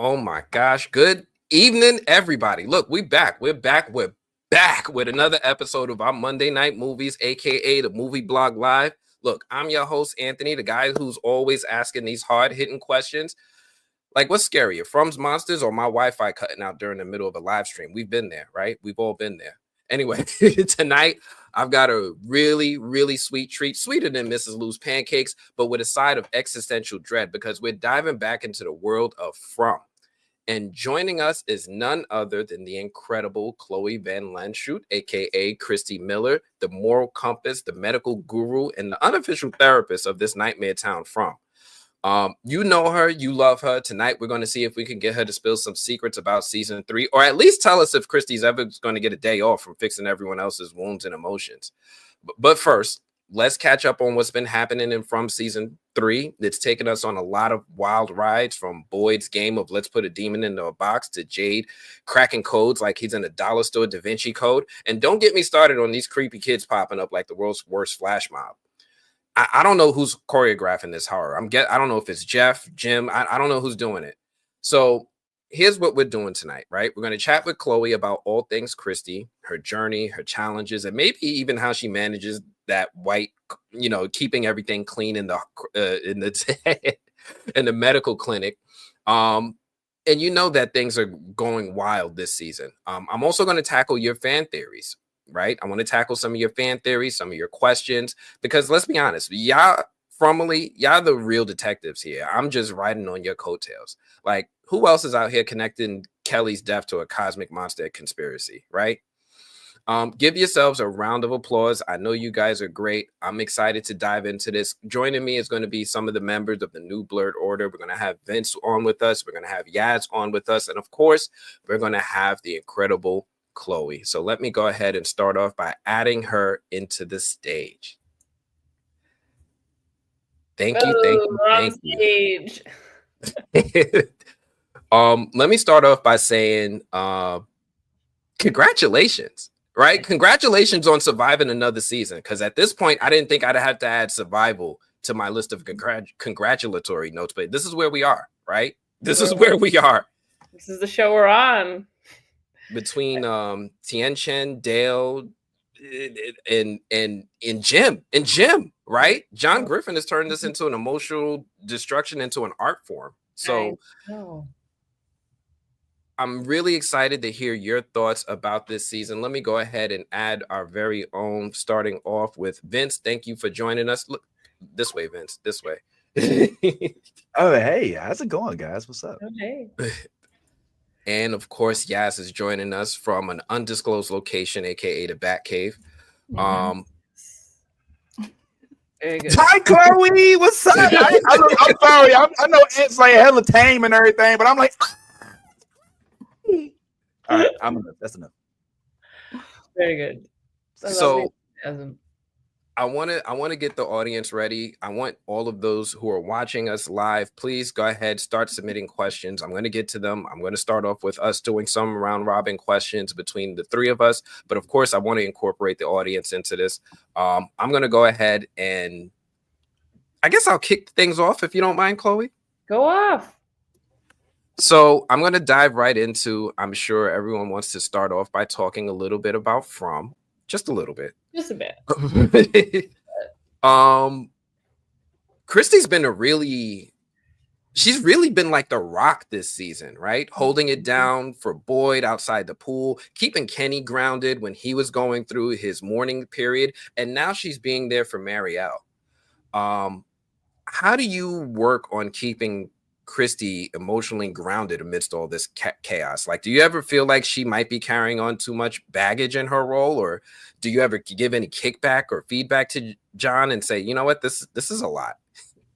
Oh my gosh. Good evening, everybody. Look, we back. We're back. We're back with another episode of our Monday Night Movies, aka the Movie Blog Live. Look, I'm your host, Anthony, the guy who's always asking these hard-hitting questions. Like, what's scarier, From's Monsters or my Wi-Fi cutting out during the middle of a live stream? We've been there, right? We've all been there. Anyway, tonight I've got a really, really sweet treat, sweeter than Mrs. Lou's pancakes, but with a side of existential dread because we're diving back into the world of From. And joining us is none other than the incredible Chloe Van Landschoot, aka Kristi Miller, the moral compass, the medical guru, and the unofficial therapist of this nightmare town From. You know her, you love her. Tonight, we're going to see if we can get her to spill some secrets about season 3, or at least tell us if Kristi's ever going to get a day off from fixing everyone else's wounds and emotions. But first, let's catch up on what's been happening in From season 3. It's taken us on a lot of wild rides, from Boyd's game of let's put a demon into a box to Jade cracking codes like he's in a dollar store Da Vinci Code. And don't get me started on these creepy kids popping up like the world's worst flash mob. I don't know who's choreographing this horror. I don't know if it's Jeff, Jim. I don't know who's doing it. So here's what we're doing tonight, right? We're going to chat with Chloe about all things Kristi, her journey, her challenges, and maybe even how she manages that white, keeping everything clean in the in the medical clinic. And you know that things are going wild this season. I'm also going to tackle your fan theories. Right? I want to tackle some of your fan theories, some of your questions, because let's be honest, y'all the real detectives here. I'm just riding on your coattails. Like, who else is out here connecting Kelly's death to a cosmic monster conspiracy, right? Give yourselves a round of applause. I know you guys are great. I'm excited to dive into this. Joining me is going to be some of the members of the New Blurred Order. We're going to have Vince on with us. We're going to have Yaz on with us. And of course, we're going to have the incredible Chloe. So let me go ahead and start off by adding her into the stage. Thank you. Let me start off by saying congratulations, right? Congratulations on surviving another season, because at this point I didn't think I'd have to add survival to my list of congratulatory notes, but this is where we are, right? This is where we are. This is the show we're on. Between Tien Chen, Dale, and Jim, right? John Griffin has turned this into an emotional destruction into an art form. So I'm really excited to hear your thoughts about this season. Let me go ahead and add our very own, starting off with Vince. Thank you for joining us. Look this way, Vince, this way. Oh, hey, how's it going, guys? What's up? Okay. And of course, Yaz is joining us from an undisclosed location, aka the Bat Cave. Very good. Hi, Chloe. What's up? I'm sorry. I know it's like hella tame and everything, but I'm like, all right, I'm enough. That's enough. Very good. So I want to get the audience ready. I want all of those who are watching us live, please go ahead, start submitting questions. I'm going to get to them. I'm going to start off with us doing some round robin questions between the three of us. But of course, I want to incorporate the audience into this. I'm going to go ahead and I guess I'll kick things off if you don't mind, Chloe. Go off. So I'm going to dive right into, I'm sure everyone wants to start off by talking a little bit about From. Just a little bit. Just a bit. Kristi's been she's really been like the rock this season, right? Holding it down for Boyd outside the pool, keeping Kenny grounded when he was going through his mourning period. And now she's being there for Marielle. How do you work on keeping Kristi emotionally grounded amidst all this chaos? Like, do you ever feel like she might be carrying on too much baggage in her role, or do you ever give any kickback or feedback to John and say, you know what, this is a lot?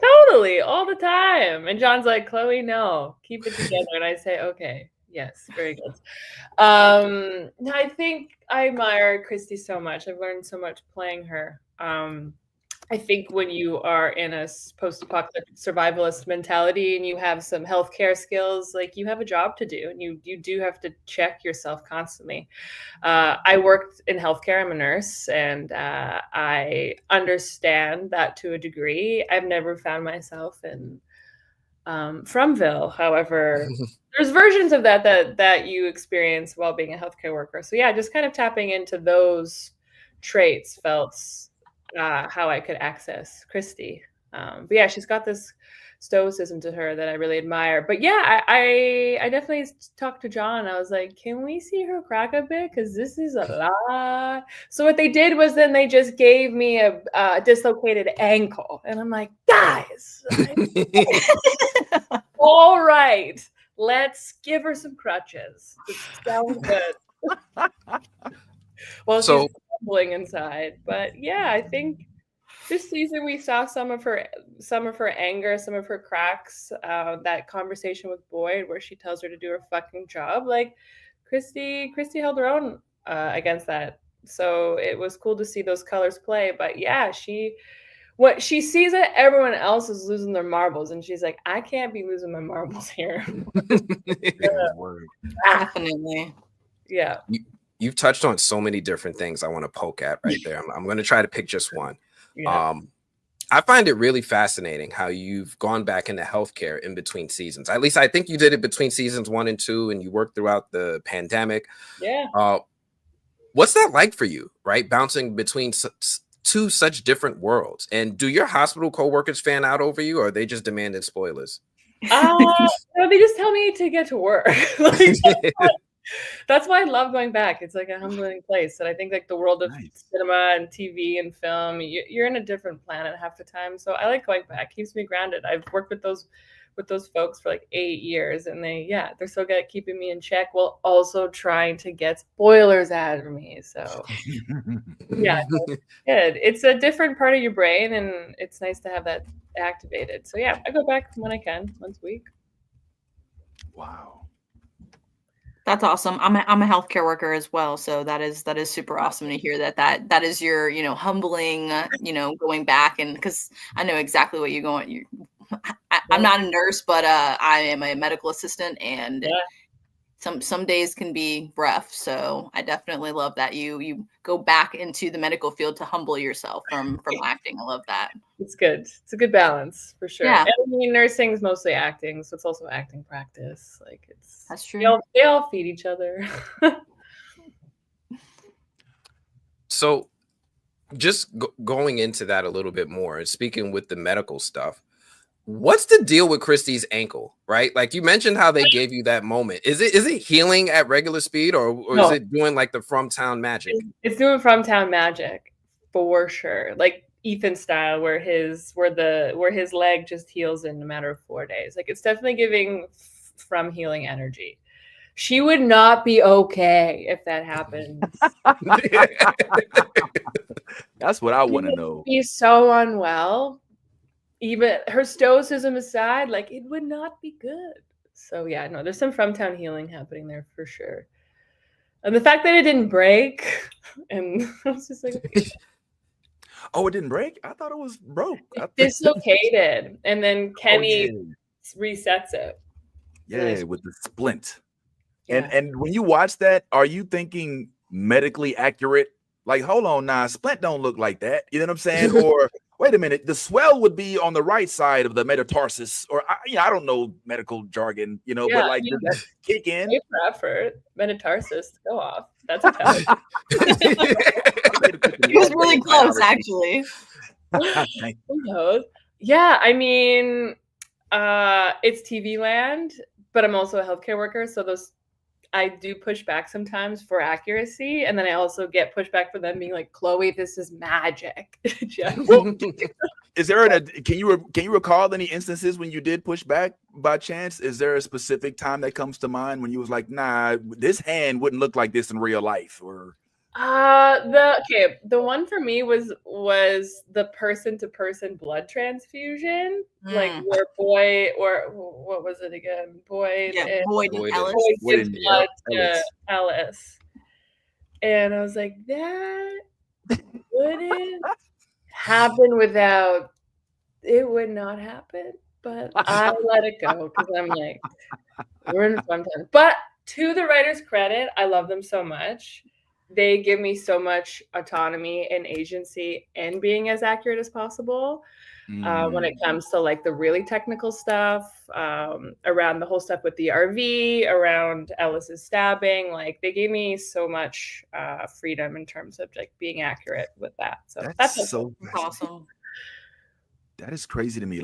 Totally, all the time. And John's like, Chloe, no, keep it together. And I say, okay, yes, very good. I think I admire Kristi so much. I've learned so much playing her. I think when you are in a post-apocalyptic survivalist mentality and you have some healthcare skills, like, you have a job to do, and you do have to check yourself constantly. I worked in healthcare. I'm a nurse, and I understand that to a degree. I've never found myself in Fromville. However, there's versions of that you experience while being a healthcare worker. So yeah, just kind of tapping into those traits felt how I could access Kristi. But yeah, she's got this stoicism to her that I really admire. But yeah, I definitely talked to John. I was like, can we see her crack a bit? Because this is a lot. So what they did was then they just gave me a dislocated ankle. And I'm like, guys, all right, let's give her some crutches. It sounds good. Well, So- she's bubbling inside. But yeah, I think this season we saw some of her anger, some of her cracks. That conversation with Boyd where she tells her to do her fucking job. Like Kristi held her own against that. So it was cool to see those colors play. But yeah, she sees that everyone else is losing their marbles, and she's like, I can't be losing my marbles here. Definitely. Yeah. You've touched on so many different things I want to poke at right there. I'm going to try to pick just one. Yeah. I find it really fascinating how you've gone back into healthcare in between seasons. At least I think you did it between seasons 1 and 2, and you worked throughout the pandemic. Yeah. What's that like for you, right? Bouncing between two such different worlds. And do your hospital coworkers fan out over you, or are they just demanding spoilers? No, they just tell me to get to work. Like, that's why I love going back. It's like a humbling place. And I think like the world of cinema and TV and film, you're in a different planet half the time. So I like going back. Keeps me grounded. I've worked with those folks for like 8 years, and they're so good at keeping me in check while also trying to get spoilers out of me. So yeah, good. It's a different part of your brain, and it's nice to have that activated. So yeah, I go back when I can, once a week. Wow. That's awesome. I'm a healthcare worker as well, so that is super awesome to hear that is your humbling going back, and because I know exactly what you're going. I'm not a nurse, but I am a medical assistant, and some days can be rough. So I definitely love that you go back into the medical field to humble yourself from acting. I love that. It's good. It's a good balance for sure. Yeah. And I mean, nursing is mostly acting, so it's also acting practice. Like That's true. They all feed each other. So just going into that a little bit more and speaking with the medical stuff, what's the deal with Kristi's ankle, right? Like you mentioned how they gave you that moment. Is it healing at regular speed, or No. is it doing like the From Town magic? It's doing From Town magic for sure. Like Ethan style, where his leg just heals in a matter of 4 days. Like it's definitely giving from healing energy. She would not be okay if that happens. That's what I want to know. She's so unwell. Even her stoicism aside, like it would not be good. So yeah, no, there's some From Town healing happening there for sure. And the fact that it didn't break, and I was just like, okay. Oh, it didn't break? I thought it was broke. Dislocated, and then Kenny resets it. Yeah, with the splint. Yeah. And when you watch that, are you thinking medically accurate? Like, hold on, nah, splint don't look like that. You know what I'm saying? Or wait a minute, the swell would be on the right side of the metatarsus, or I don't know medical jargon, but like, does that kick in? Pay for effort, metatarsus, go off. That's a tough. He was really close, actually. Who knows? Yeah, I mean, it's TV land, but I'm also a healthcare worker, so I do push back sometimes for accuracy, and then I also get pushback for them being like, Chloe, this is magic. Is there can you recall any instances when you did push back by chance? Is there a specific time that comes to mind when you was like, nah, this hand wouldn't look like this in real life? Or the one for me was the person-to-person blood transfusion, like where Boyd, or what was it again? Boyd and Ellis. Boyd gives blood to Ellis, and I was like, that wouldn't happen without. It would not happen, but I let it go because I'm like, we're in fun time. But to the writer's credit, I love them so much. they give me so much autonomy and agency in being as accurate as possible. When it comes to like the really technical stuff, around the whole stuff with the RV, around Ellis's stabbing, like they gave me so much freedom in terms of like being accurate with that. So that's so awesome. That is crazy to me.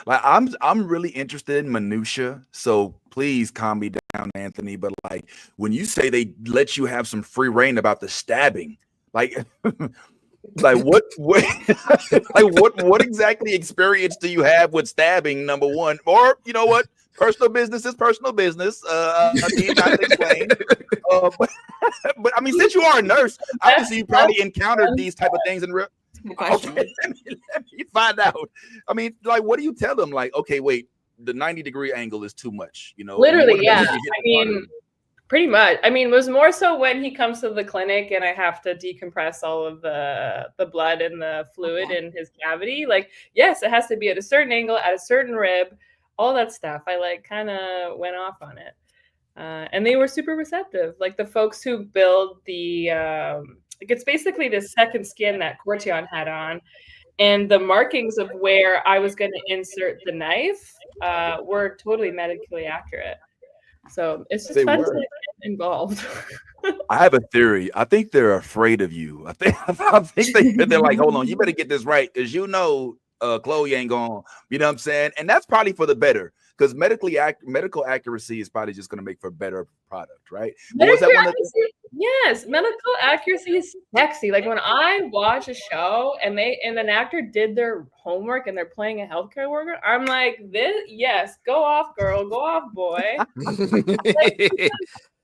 I'm really interested in minutia. So please calm me down, Anthony. But like when you say they let you have some free reign about the stabbing, like like what what exactly experience do you have with stabbing, number one? Or you know what? Personal business is personal business. Need not to explain. But I mean, since you are a nurse, obviously you probably encountered these type of things in real. Okay, let me find out. I mean, like, what do you tell them? Like, okay, wait, the 90-degree angle is too much. You know, literally, yeah. I mean, pretty much. I mean, it was more so when he comes to the clinic and I have to decompress all of the blood and the fluid in his cavity. Like, yes, it has to be at a certain angle, at a certain rib, all that stuff. I like kind of went off on it. And they were super receptive. Like the folks who build the, like it's basically the second skin that Cortion had on, and the markings of where I was going to insert the knife were totally medically accurate. So it's just fun to get involved. I have a theory. I think they're afraid of you. I think they're like, hold on, you better get this right, because Chloe ain't going. You know what I'm saying? And that's probably for the better. Because medical accuracy is probably just going to make for a better product, right? Yes, medical accuracy is sexy. Like when I watch a show and an actor did their homework and they're playing a healthcare worker, I'm like, yes, go off, girl, go off, boy. Like,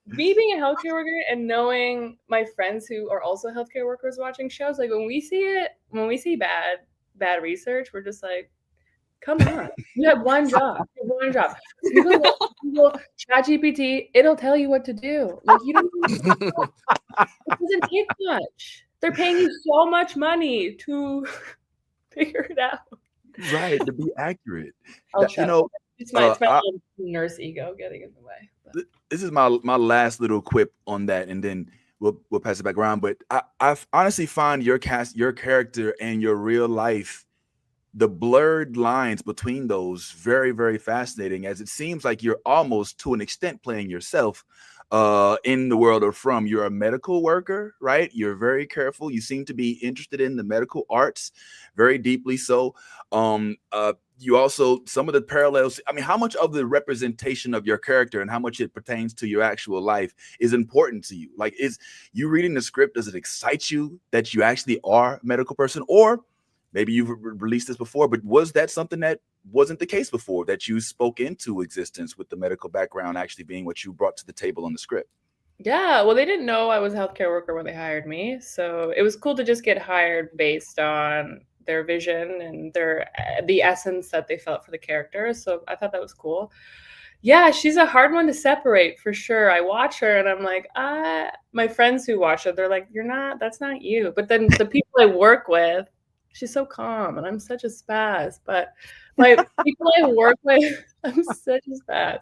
me being a healthcare worker and knowing my friends who are also healthcare workers watching shows, like when we see bad research, we're just like, come on, you have one job. You go Google ChatGPT, it'll tell you what to do. Like you don't. It doesn't take much. They're paying you so much money to figure it out. Right, to be accurate. It's my nurse ego getting in the way. But. This is my last little quip on that, and then we'll pass it back around. But I honestly find your character and your real life, the blurred lines between those, very, very fascinating, as it seems like you're almost to an extent playing yourself in the world of From. You're a medical worker, right? You're very careful. You seem to be interested in the medical arts very deeply. So you also, some of the parallels, I mean, how much of the representation of your character and how much it pertains to your actual life is important to you? Like, is you reading the script, does it excite you that you actually are a medical person? Or maybe you've released this before, but was that something that wasn't the case before, that you spoke into existence with the medical background actually being what you brought to the table on the script? Yeah, well, they didn't know I was a healthcare worker when they hired me. So it was cool to just get hired based on their vision and the essence that they felt for the character. So I thought that was cool. Yeah, she's a hard one to separate for sure. I watch her and I'm like, my friends who watch her, they're like, that's not you. But then the people I work with, she's so calm and I'm such a spaz. But my people I work with, I'm such a spaz.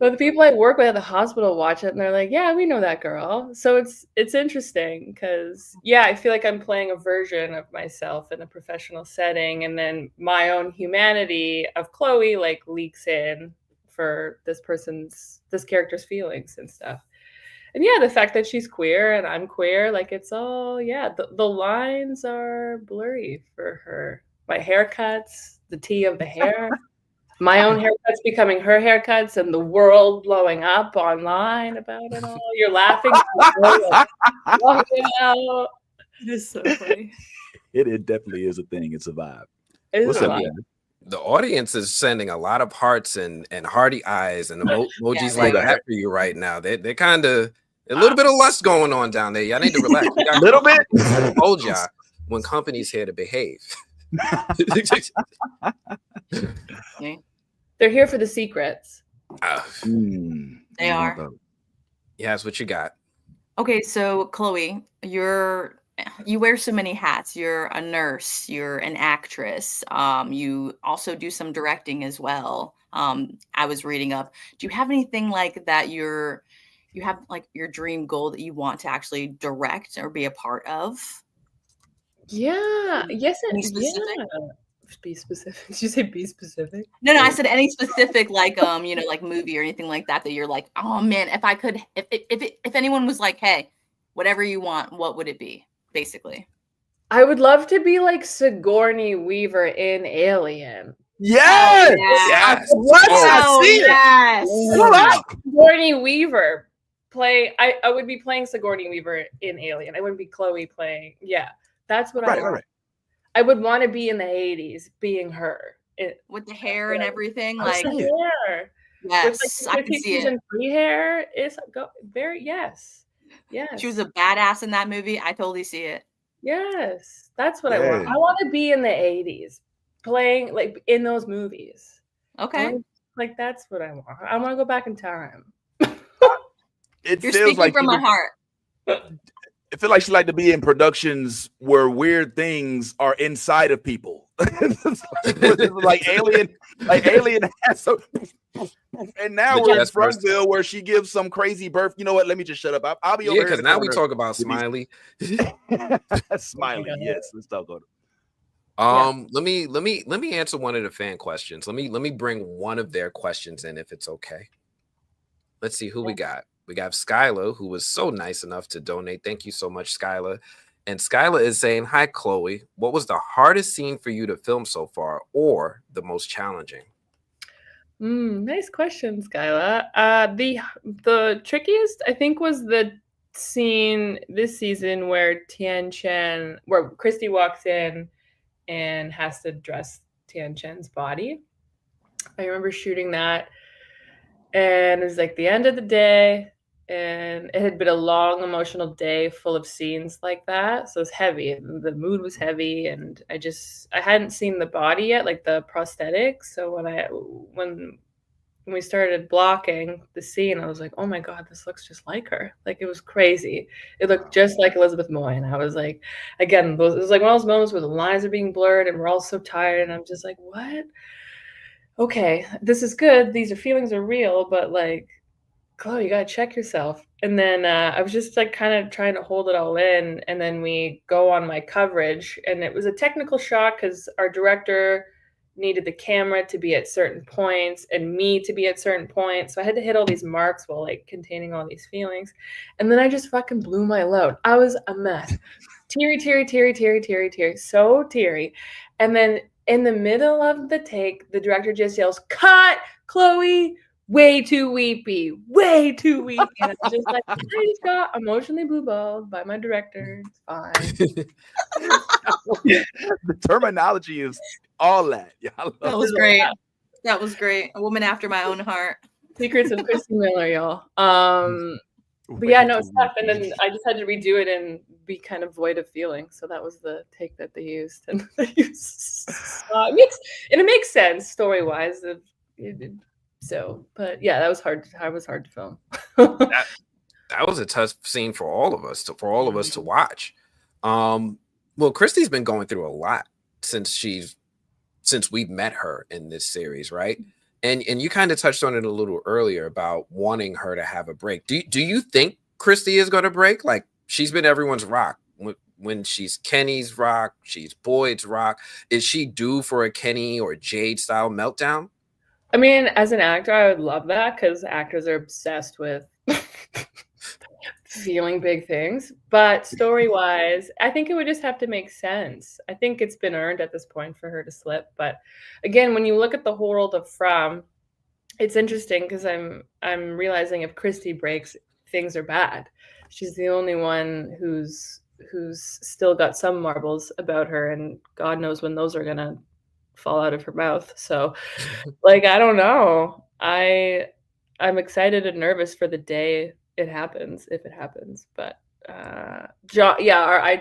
But the people I work with at the hospital watch it and they're like, yeah, we know that girl. So it's interesting because, yeah, I feel like I'm playing a version of myself in a professional setting. And then my own humanity of Chloe like leaks in for this character's feelings and stuff. And yeah, the fact that she's queer and I'm queer, like it's all, the lines are blurry for her. My haircuts, the tea of the hair, my own haircuts becoming her haircuts, and the world blowing up online about it all. You're laughing. Walking out. It is so funny. It definitely is a thing. It's a vibe. What's up, man? The audience is sending a lot of hearts and hearty eyes and emojis like that for you right now. They're kind of a little bit of lust going on down there. Y'all need to relax. A little bit. I told y'all when company's here to behave. They're here for the secrets. They are. Yes, what you got? Okay, so Chloe, you wear so many hats. You're a nurse, you're an actress. You also do some directing as well. I was reading up. Do you have anything like that you're you have like your dream goal that you want to actually direct or be a part of? Yeah. Yes. Any specific? Yeah. Be specific. Did you say be specific? No, I said any specific like like movie or anything like that you're like, oh man, if I could, if anyone was like, hey, whatever you want, what would it be? Basically, I would love to be like Sigourney Weaver in Alien. Yes. Yes. What? Oh, I see it. yes. Sigourney Weaver play. I would be playing Sigourney Weaver in Alien. I wouldn't be Chloe playing. Yeah, that's what I want. Right. I would want to be in the 80s being her. With the hair and everything. With Like, the hair. yes, I can see it. Season 3 hair is yes. She was a badass in that movie. I totally see it. Yes, that's what I want. I want to be in the 80s playing like in those movies. Okay. Like that's what I want. I want to go back in time. It You're feels speaking like from my heart. I feel like she like to be in productions where weird things are inside of people. like Alien has so, and now we're in Frontville where she gives some crazy birth. You know what? Let me just shut up. I'll be over here. Because now we talk about Smiley. Smiley, yes. Let's talk about it. Let me answer one of the fan questions. Let me bring one of their questions in if it's okay. Let's see who we got. We got Skylar, who was so nice enough to donate. Thank you so much, Skylar. And Skylar is saying, hi, Chloe. What was the hardest scene for you to film so far or the most challenging? Nice question, Skylar. The trickiest, I think, was the scene this season where where Kristi walks in and has to dress Tian Chen's body. I remember shooting that, and it was like the end of the day, and it had been a long emotional day full of scenes like that, so it was heavy. The mood was heavy, and I hadn't seen the body yet, like the prosthetics. So when we started blocking the scene, I was like, oh my god, this looks just like her. Like, it was crazy. It looked just like Elizabeth Moy, and I was like, again, it was like one of those moments where the lines are being blurred and we're all so tired, and I'm just like, what? Okay, this is good. These feelings are real, but like, Chloe, you gotta check yourself. And then I was just like kind of trying to hold it all in, and then we go on my coverage, and it was a technical shot because our director needed the camera to be at certain points and me to be at certain points, so I had to hit all these marks while like containing all these feelings. And then I just fucking blew my load. I was a mess. Teary, so teary. And then in the middle of the take, the director just yells, cut, Chloe, way too weepy. And I'm just like, I just got emotionally blue-balled by my director. It's fine. The terminology is all that. Yeah, that was great. That was great. A woman after my own heart. Secrets of Kristi Miller, y'all. But yeah, no, it sucked. And then I just had to redo it and be kind of void of feeling. So that was the take that they used. And it makes sense story-wise. So, but yeah, that was hard. It was hard to film. that was a tough scene for all of us to watch. Well, Kristi's been going through a lot since we've met her in this series, right? And you kind of touched on it a little earlier about wanting her to have a break. Do you think Kristi is going to break? Like, she's been everyone's rock. When she's Kenny's rock, she's Boyd's rock. Is she due for a Kenny or Jade style meltdown? I mean, as an actor, I would love that because actors are obsessed with feeling big things. But story-wise, I think it would just have to make sense. I think it's been earned at this point for her to slip. But again, when you look at the whole world of From, it's interesting because I'm realizing if Kristi breaks, things are bad. She's the only one who's still got some marbles about her, and God knows when those are gonna fall out of her mouth. So like, I don't know. I'm excited and nervous for the day it happens, if it happens. But I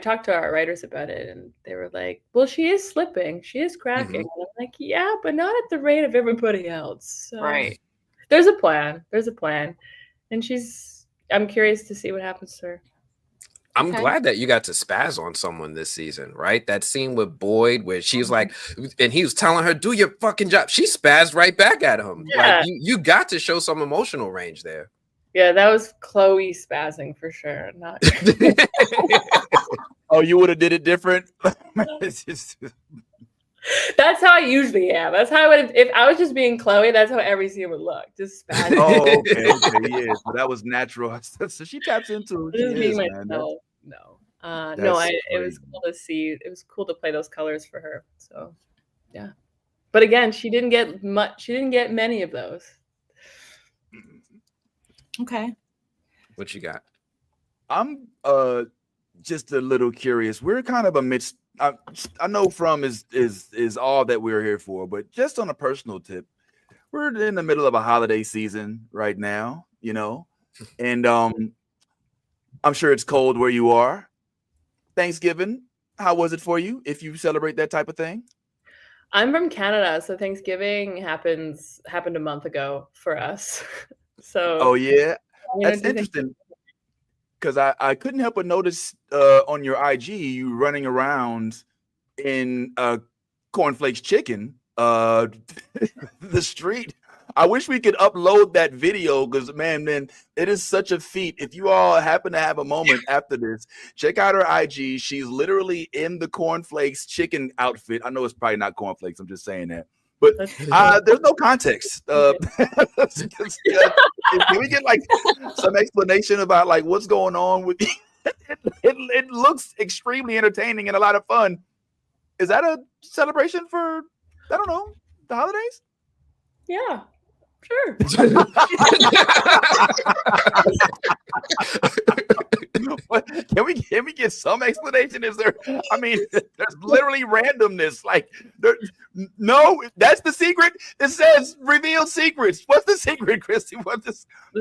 talked to our writers about it, and they were like, well, she is slipping, she is cracking. And I'm like, yeah, but not at the rate of everybody else. So right. There's a plan, and I'm curious to see what happens to her. I'm glad that you got to spaz on someone this season, right? That scene with Boyd where she's like, and he was telling her, do your fucking job. She spazzed right back at him. Yeah. Like, you got to show some emotional range there. Yeah, that was Chloe spazzing for sure. Not Oh, you would have did it different. It's just- That's how I usually am. That's how I would if I was just being Chloe, that's how every scene would look. Just spazzing. oh, okay, yeah. So that was natural. So she taps into who she Just being is, man. myself. No. It was crazy. cool to see. It was cool to play those colors for her. So yeah. But again, she didn't get much. She didn't get many of those. Okay. What you got? I'm just a little curious. We're kind of amidst. I know From is all that we're here for, but just on a personal tip, we're in the middle of a holiday season right now, you know, and I'm sure it's cold where you are. Thanksgiving, how was it for you? If you celebrate that type of thing? I'm from Canada, so Thanksgiving happened a month ago for us. So Oh yeah, you know, that's do you think- interesting. Because I couldn't help but notice on your IG you running around in cornflakes chicken the street. I wish we could upload that video because man, it is such a feat. If you all happen to have a moment after this, check out her IG. She's literally in the cornflakes chicken outfit. I know it's probably not cornflakes. I'm just saying that. But there's no context. Can we get like some explanation about like what's going on with it looks extremely entertaining and a lot of fun. Is that a celebration for, I don't know, the holidays? Yeah, sure. Can we get some explanation? Is there? I mean, there's literally randomness. Like, no, that's the secret. It says reveal secrets. What's the secret, Kristi? The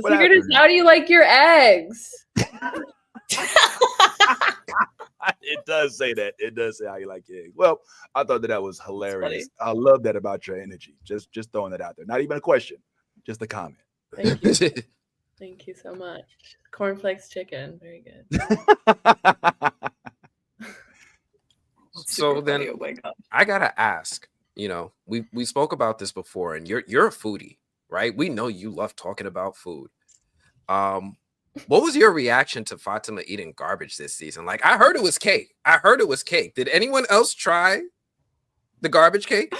secret is how do you like your eggs? It does say that. It does say how you like your eggs. Well, I thought that was hilarious. I love that about your energy. Just throwing that out there. Not even a question, just a comment. Thank you. Thank you so much. Cornflakes chicken, very good. So then, Oh my God. I gotta ask. You know, we spoke about this before, and you're a foodie, right? We know you love talking about food. What was your reaction to Fatima eating garbage this season? Like, I heard it was cake. Did anyone else try the garbage cake?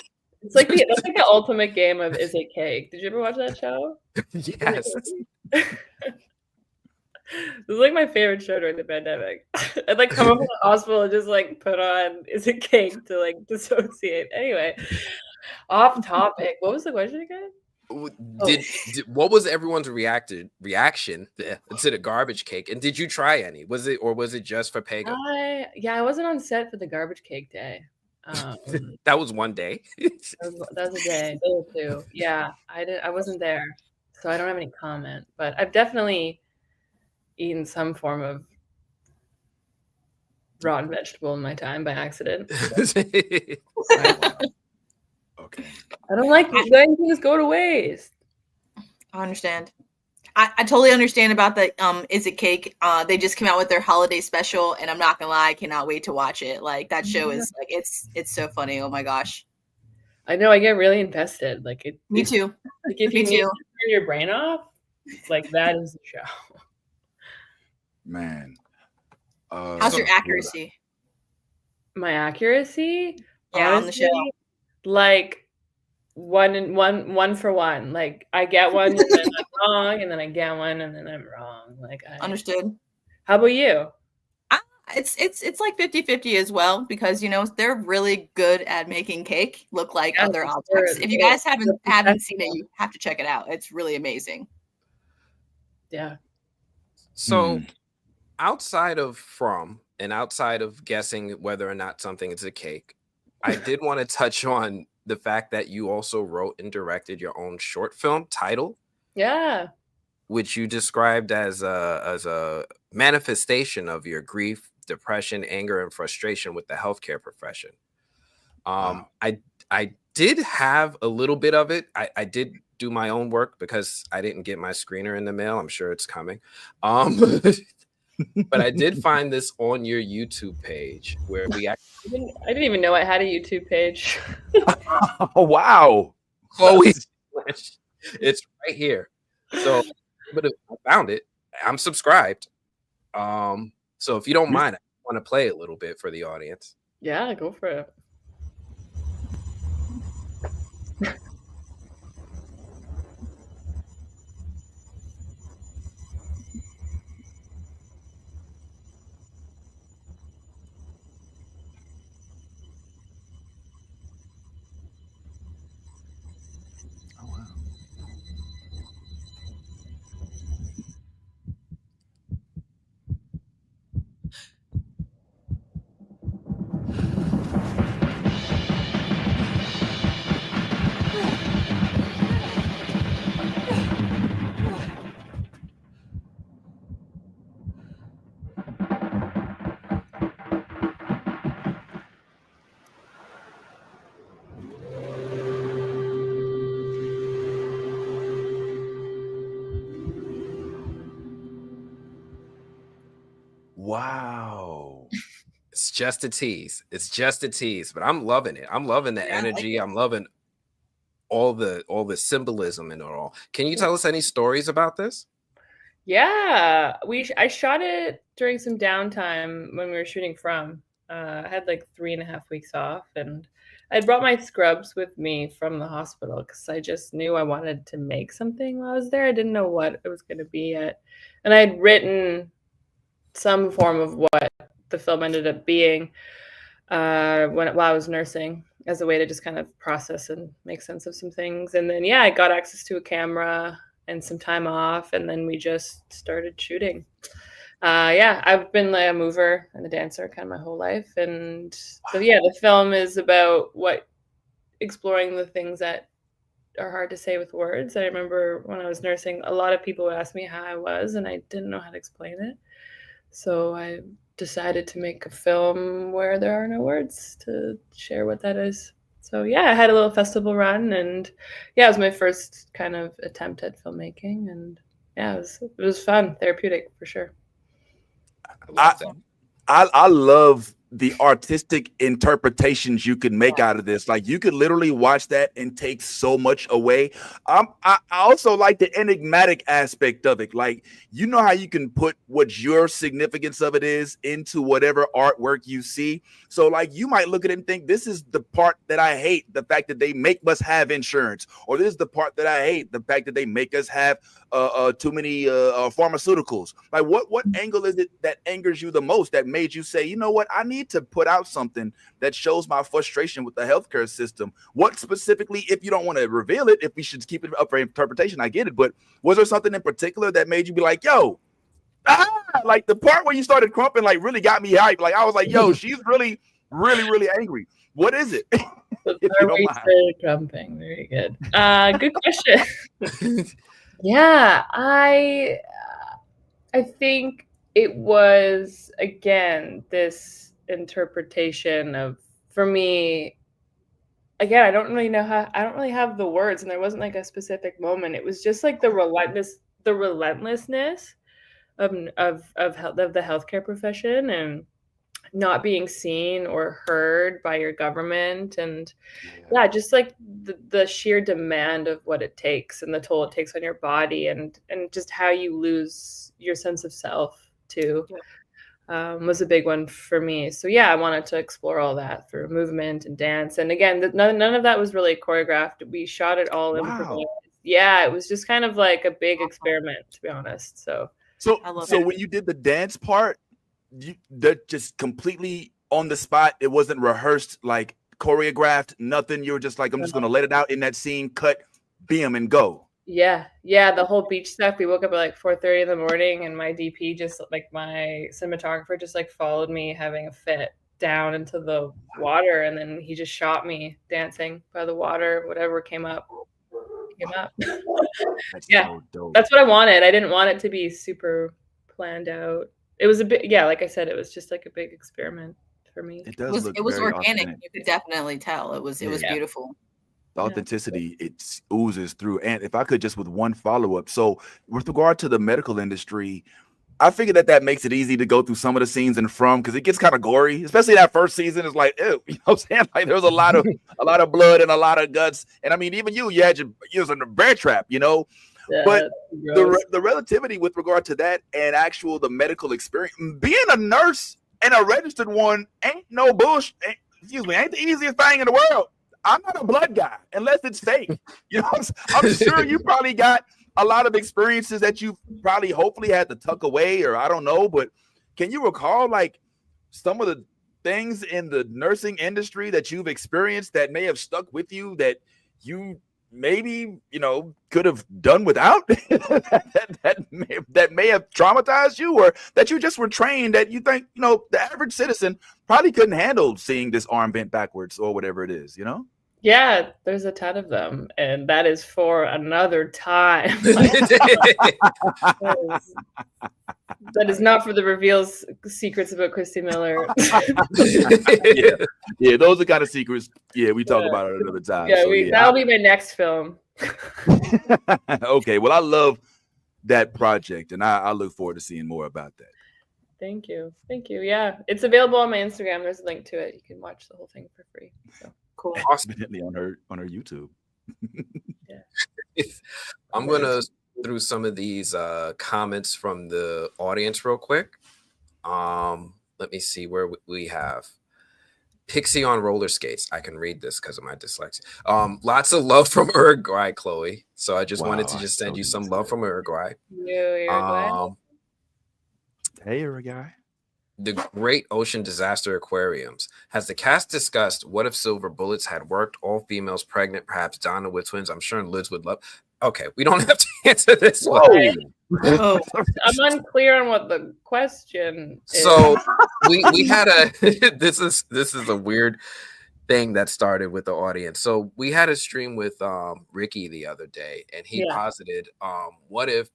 It's like that's like the ultimate game of is it cake? Did you ever watch that show? Yes. This is like my favorite show during the pandemic. I'd like come up from the hospital and just like put on is it cake to like dissociate. Anyway, off topic. What was the question again? What was everyone's reaction to the garbage cake? And did you try any? Was it just for Pega? I wasn't on set for the garbage cake day. That was one day. that was a day. There were two. Yeah, I wasn't there, so I don't have any comment. But I've definitely eaten some form of rotten vegetable in my time by accident. Okay. I don't like letting things go to waste. I understand. I totally understand about the Is It Cake? They just came out with their holiday special, and I'm not gonna lie, I cannot wait to watch it. Like that show is like it's so funny. Oh my gosh. I know I get really invested. Like it. Me too. Like if you need to turn your brain off, like that is the show. Man. How's your accuracy? My accuracy? Yeah, honestly, on the show. Like one for one. Like I get one and then I'm wrong, and then I get one and then I'm wrong. Like Understood. How about you? It's like 50-50 as well, because you know they're really good at making cake look like other objects. If you guys haven't seen it, you have to check it out. It's really amazing. Yeah. So outside of From and outside of guessing whether or not something is a cake, I did want to touch on the fact that you also wrote and directed your own short film title. Yeah. Which you described as a manifestation of your grief, depression, anger, and frustration with the healthcare profession. I did have a little bit of it. I did do my own work because I didn't get my screener in the mail. I'm sure it's coming. But I did find this on your YouTube page where I didn't even know I had a YouTube page. Oh wow. Chloe, it's right here. So but I found it. I'm subscribed. So if you don't mind, I want to play a little bit for the audience. Yeah, go for it. Wow. It's just a tease. It's just a tease, but I'm loving it. I'm loving the energy. I'm loving all the symbolism in it all. Can you tell us any stories about this? Yeah, I shot it during some downtime when we were shooting From. I had like 3.5 weeks off, and I brought my scrubs with me from the hospital because I just knew I wanted to make something while I was there. I didn't know what it was going to be yet, and I had written some form of what the film ended up being while I was nursing, as a way to just kind of process and make sense of some things. And then I got access to a camera and some time off, and then we just started shooting. I've been like a mover and a dancer kind of my whole life, and so the film is about exploring the things that are hard to say with words. I remember when I was nursing, a lot of people would ask me how I was, and I didn't know how to explain it. So I decided to make a film where there are no words to share what that is. So I had a little festival run, and it was my first kind of attempt at filmmaking, and it was fun, therapeutic for sure. I love the artistic interpretations you could make out of this. Like, you could literally watch that and take so much away. I also like the enigmatic aspect of it. Like, you know how you can put what your significance of it is into whatever artwork you see. So like, you might look at it and think, this is the part that I hate, the fact that they make us have insurance, or this is the part that I hate, the fact that they make us have too many pharmaceuticals. Like, what angle is it that angers you the most, that made you say, you know what, I need to put out something that shows my frustration with the healthcare system? What specifically, if you don't want to reveal it, if we should keep it up for interpretation, I get it, but was there something in particular that made you be like, yo, like the part where you started crumping, like, really got me hyped? Like, I was like, yo, she's really, really, really angry. What is it? Crumping. Very good. Good question. I think it was, again, this interpretation of, for me, again, I don't really have the words, and there wasn't like a specific moment. It was just like the relentlessness of the healthcare profession, and not being seen or heard by your government, and just like the sheer demand of what it takes and the toll it takes on your body, and just how you lose your sense of self too, was a big one for me. So I wanted to explore all that through movement and dance, and again, none of that was really choreographed. We shot it all improvised. It was just kind of like a big experiment, to be honest. So when you did the dance part, they're just completely on the spot. It wasn't rehearsed, like choreographed, nothing. You were just like, I'm just gonna let it out in that scene, cut, beam, and go. The whole beach stuff. We woke up at like 4:30 in the morning, and my DP, just like my cinematographer, just like followed me having a fit down into the water, and then he just shot me dancing by the water. Whatever came up. That's so dope. That's what I wanted. I didn't want it to be super planned out. It was a bit, like I said, it was just like a big experiment for me. It was organic. Authentic. You could definitely tell. It was beautiful. The authenticity, it oozes through. And if I could, just with one follow-up. So with regard to the medical industry, I figured that makes it easy to go through some of the scenes in From, because it gets kind of gory, especially that first season. Is like, ew, you know what I'm saying? Like, there's a lot of blood and a lot of guts. And I mean, even you was in the bear trap, you know. But the relativity with regard to that and the medical experience, being a nurse and a registered one ain't no bullshit. Ain't the easiest thing in the world. I'm not a blood guy unless it's fake. I'm sure you probably got a lot of experiences that you probably hopefully had to tuck away, or I don't know. But can you recall like some of the things in the nursing industry that you've experienced that may have stuck with you that you maybe could have done without that may have traumatized you, or that you just were trained that you think the average citizen probably couldn't handle seeing this arm bent backwards or whatever it is? Yeah, there's a ton of them, and that is for another time. That is not for the reveals secrets about Kristi Miller. yeah, those are kind of secrets. Yeah, we talk about it another time. Yeah, that'll be my next film. Okay, well, I love that project, and I look forward to seeing more about that. Thank you. Yeah, it's available on my Instagram. There's a link to it. You can watch the whole thing for free. So cool. Awesomely on her YouTube. Yeah. I'm gonna through some of these comments from the audience real quick. Let me see where we have Pixie on roller skates. I can read this because of my dyslexia. Lots of love from Uruguay, Chloe. So I just wanted to just send you some love from Uruguay. Hey, Uruguay. The Great Ocean Disaster Aquariums. Has the cast discussed what if silver bullets had worked? All females pregnant, perhaps Donna with twins. I'm sure Liz would love. Okay, we don't have to answer this one. Oh, I'm unclear on what the question is. So we had this is a weird thing that started with the audience. So we had a stream with Ricky the other day, and he posited what if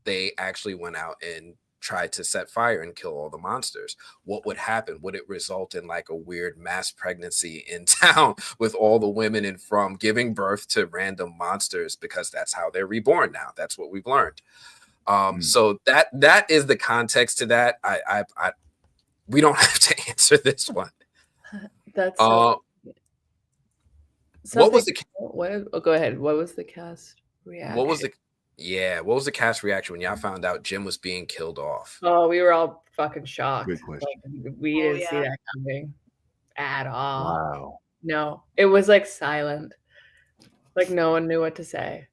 they actually went out and tried to set fire and kill all the monsters? What would happen? Would it result in like a weird mass pregnancy in town with all the women from giving birth to random monsters, because that's how they're reborn now? That's what we've learned. So that is the context to that. We don't have to answer this one. That's what was the go ahead. What was the cast reaction? What was the cast reaction when y'all found out Jim was being killed off? Oh, we were all fucking shocked. Good question. Like, we didn't see that coming at all. Wow. No, it was like silent. Like no one knew what to say.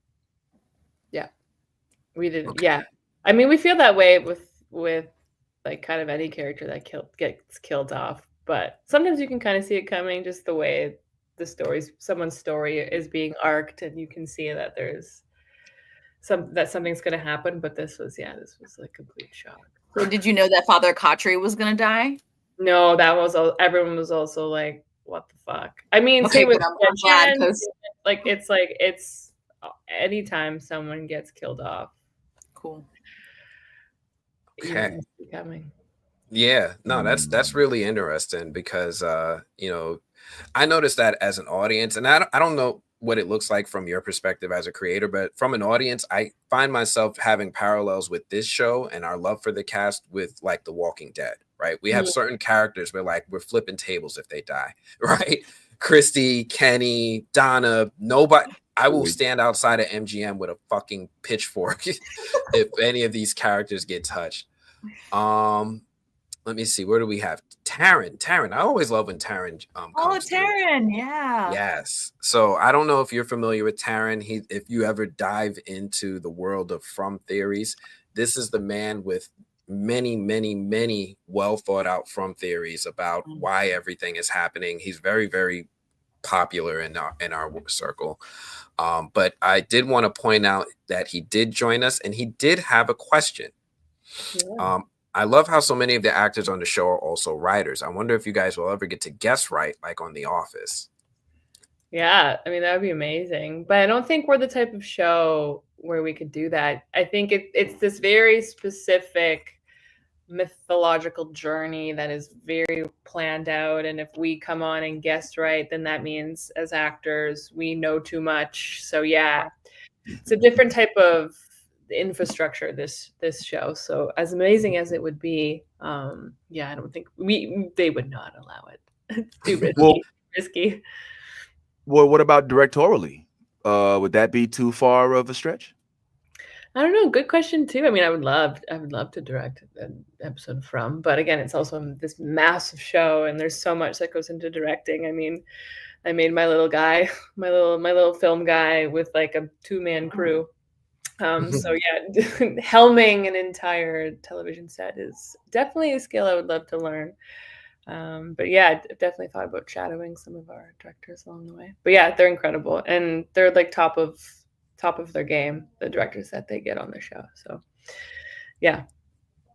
Yeah. We didn't. Okay. Yeah. I mean, we feel that way with like kind of any character that gets killed off, but sometimes you can kind of see it coming, just the way someone's story is being arced, and you can see that there's something's going to happen. But this was like complete shock. So did you know that Father Khatri was going to die? No, everyone was also like, what the fuck? I mean, okay, with I'm glad, it's anytime someone gets killed off. Cool. Okay. Coming. Yeah, no, that's really interesting, because I noticed that as an audience, and I don't know what it looks like from your perspective as a creator, but from an audience, I find myself having parallels with this show and our love for the cast with like The Walking Dead, right? We have certain characters where like we're flipping tables if they die, right? Kristi, Kenny, Donna, nobody. I will stand outside of MGM with a fucking pitchfork if any of these characters get touched. Let me see. Where do we have Taryn? I always love when Taryn comes Taryn, yeah. Yes. So I don't know if you're familiar with Taryn. If you ever dive into the world of From theories, this is the man with many, many, many well thought out From theories about why everything is happening. He's very, very popular in our circle. But I did want to point out that he did join us, and he did have a question. Yeah. I love how so many of the actors on the show are also writers. I wonder if you guys will ever get to guest write like on The Office. Yeah, I mean, that would be amazing. But I don't think we're the type of show where we could do that. I think it's this very specific mythological journey that is very planned out. And if we come on and guest write, then that means as actors, we know too much. So yeah, it's a different type of infrastructure, this show. So as amazing as it would be, I don't think they would not allow it. It's too risky. Well, what about directorially? Would that be too far of a stretch? I don't know. Good question too. I mean, I would love to direct an episode from, but again, it's also this massive show, and there's so much that goes into directing. I mean, I made my little guy, my little film guy with like a 2-man crew. So yeah, helming an entire television set is definitely a skill I would love to learn. But yeah, I've definitely thought about shadowing some of our directors along the way. But yeah, they're incredible, and they're like top of their game, the directors that they get on the show. So yeah,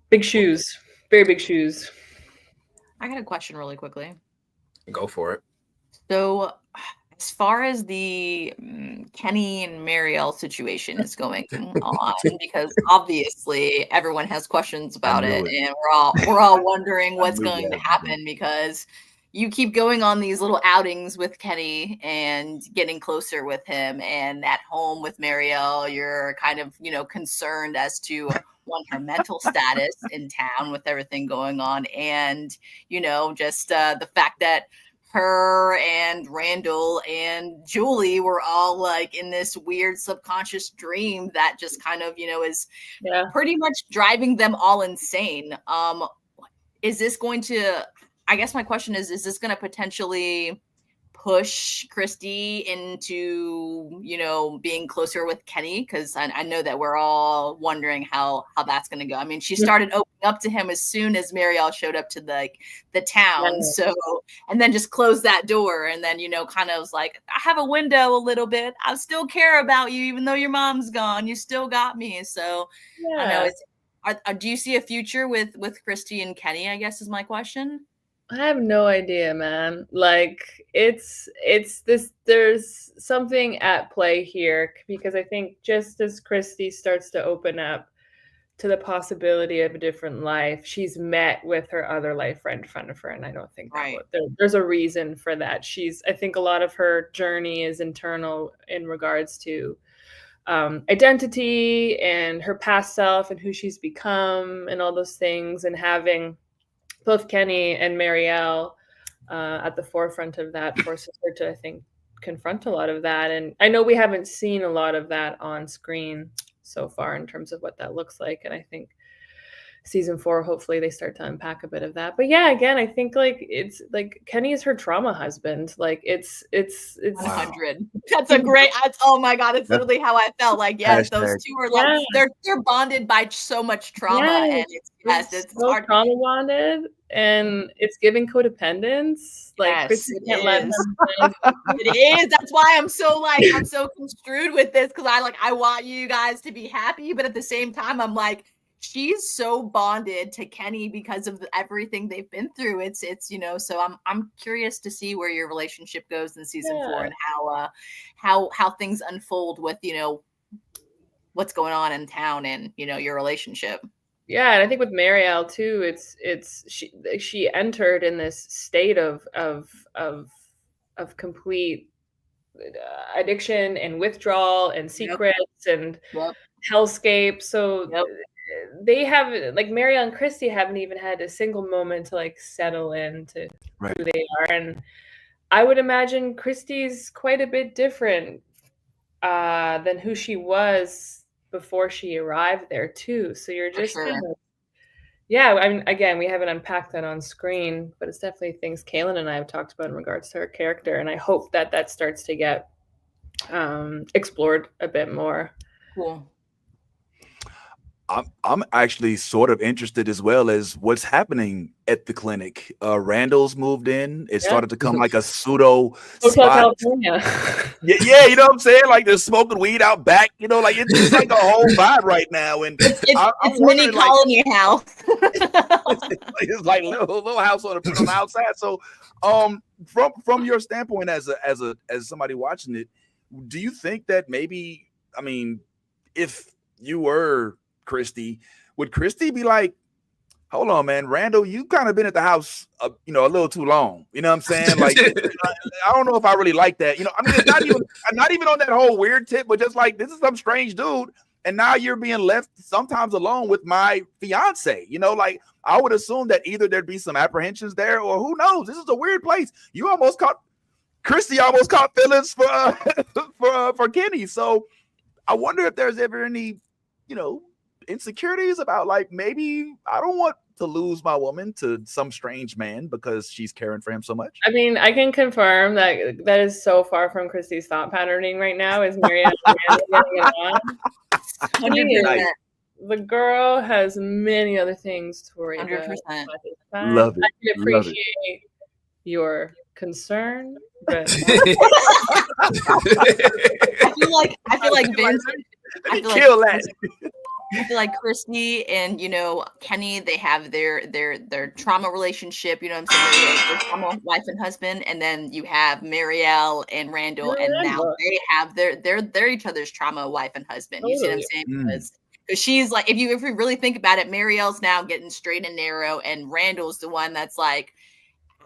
big shoes, very big shoes. I got a question really quickly. Go for it. So as far as the Kenny and Marielle situation is going on, because obviously everyone has questions about it, and we're all wondering what's going to happen, because you keep going on these little outings with Kenny and getting closer with him, and at home with Marielle, you're kind of, concerned as to her mental status in town with everything going on, and just the fact that her and Randall and Julie were all like in this weird subconscious dream that just kind of, is pretty much driving them all insane. Is this going to, I guess my question is this going to potentially push Kristi into, being closer with Kenny? Because I know that we're all wondering how that's going to go. I mean, she started opening up to him as soon as Marielle showed up to the town. Yeah. So, and then just closed that door, and then, kind of was like, I have a window a little bit. I still care about you, even though your mom's gone. You still got me. So I know do you see a future with Kristi and Kenny, I guess is my question. I have no idea, man. Like it's this, there's something at play here, because I think just as Kristi starts to open up to the possibility of a different life, she's met with her other life right in front of her. And I don't think there's a reason for that. I think a lot of her journey is internal in regards to identity and her past self and who she's become and all those things, and having both Kenny and Marielle at the forefront of that forces her to, I think, confront a lot of that. And I know we haven't seen a lot of that on screen so far in terms of what that looks like. And I think season 4, hopefully they start to unpack a bit of that. But yeah, again, I think it's like Kenny is her trauma husband. Like it's 100. That's a great. Oh my God, it's literally how I felt. Like yes, those two are like they're bonded by so much trauma, and it's so hard. Trauma bonded, and it's giving codependence. Like Kristi can't let them. It is. That's why I'm so construed with this, because I want you guys to be happy, but at the same time I'm like, she's so bonded to Kenny because of everything they've been through. It's so I'm curious to see where your relationship goes in season 4, and how things unfold with what's going on in town and your relationship. Yeah, and I think with Marielle too, it's she entered in this state of complete addiction and withdrawal and secrets and hellscape. So they have, like, Marielle and Kristi haven't even had a single moment to like settle into who they are. And I would imagine Kristi's quite a bit different than who she was before she arrived there too. So you're just kind of, I mean, again, we haven't unpacked that on screen, but it's definitely things Kaylin and I have talked about in regards to her character. And I hope that starts to get explored a bit more. Cool. I'm actually sort of interested as well as what's happening at the clinic. Randall's moved in. It started to come like a pseudo spot. California. Yeah, you know what I'm saying? Like they're smoking weed out back, like it's just like a whole vibe right now. And it's mini colony house. It's like little house on the outside. So from your standpoint as somebody watching it, do you think that maybe, I mean, if you were Kristi, would Kristi be like, hold on, man, Randall, you kind of been at the house a little too long, you know what I'm saying? Like I don't know if I really like that, I mean, it's not even on that whole weird tip, but just like, this is some strange dude, and now you're being left sometimes alone with my fiance, like I would assume that either there'd be some apprehensions there, or who knows, this is a weird place. Kristi almost caught feelings for Kenny. So I wonder if there's ever any insecurities about like maybe I don't want to lose my woman to some strange man because she's caring for him so much? I mean, I can confirm that is so far from Kristi's thought patterning right now. Is Marianne getting it on? 100%. The girl has many other things to worry 100%. about. At this time. Love it. I can appreciate your concern, but I feel like Vince. Let me kill that. I feel like Kristi and Kenny, they have their trauma relationship. You know what I'm saying? Their trauma wife and husband, and then you have Marielle and Randall, and now they have they're each other's trauma wife and husband. You see what I'm saying? Because she's like, if we really think about it, Marielle's now getting straight and narrow, and Randall's the one that's like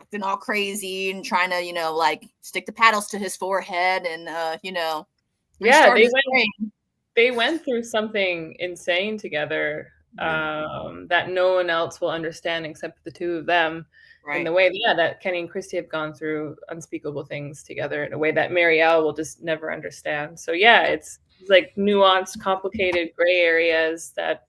acting all crazy and trying to like stick the paddles to his forehead and yeah, they went through something insane together that no one else will understand except the two of them. Right. In the way that Kenny and Kristi have gone through unspeakable things together in a way that Marielle will just never understand. So yeah, it's like nuanced, complicated gray areas that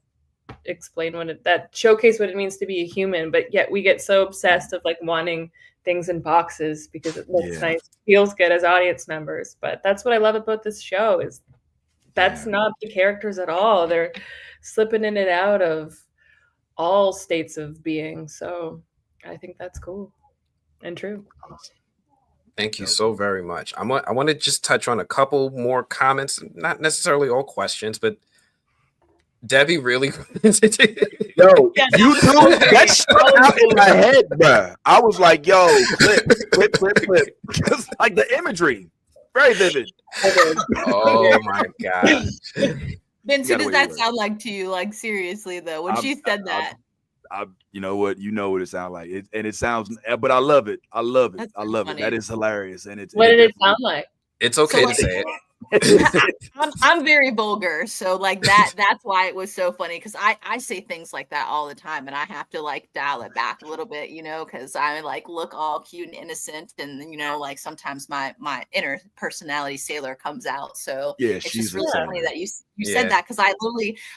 explain that showcase what it means to be a human, but yet we get so obsessed of like wanting things in boxes because it looks nice, feels good as audience members. But that's what I love about this show is that's not the characters at all. They're slipping in and out of all states of being. So I think that's cool and true. Thank you so very much. I want to just touch on a couple more comments, not necessarily all questions, but Debbie really. Yo, you threw that stuck out in my head, bruh. I was like, yo, clip. Just like the imagery. Very vivid. Oh my God. Vince, who does that sound like to you? Like seriously though, when she said that. You know what it sounds like. It sounds, but I love it. I love it. That is hilarious. And what did it sound like? It's okay to say it. I'm very vulgar, so like that's why it was so funny because I say things like that all the time and I have to like dial it back a little bit, because I like look all cute and innocent and like sometimes my inner personality sailor comes out. So it's just really funny that you said that because I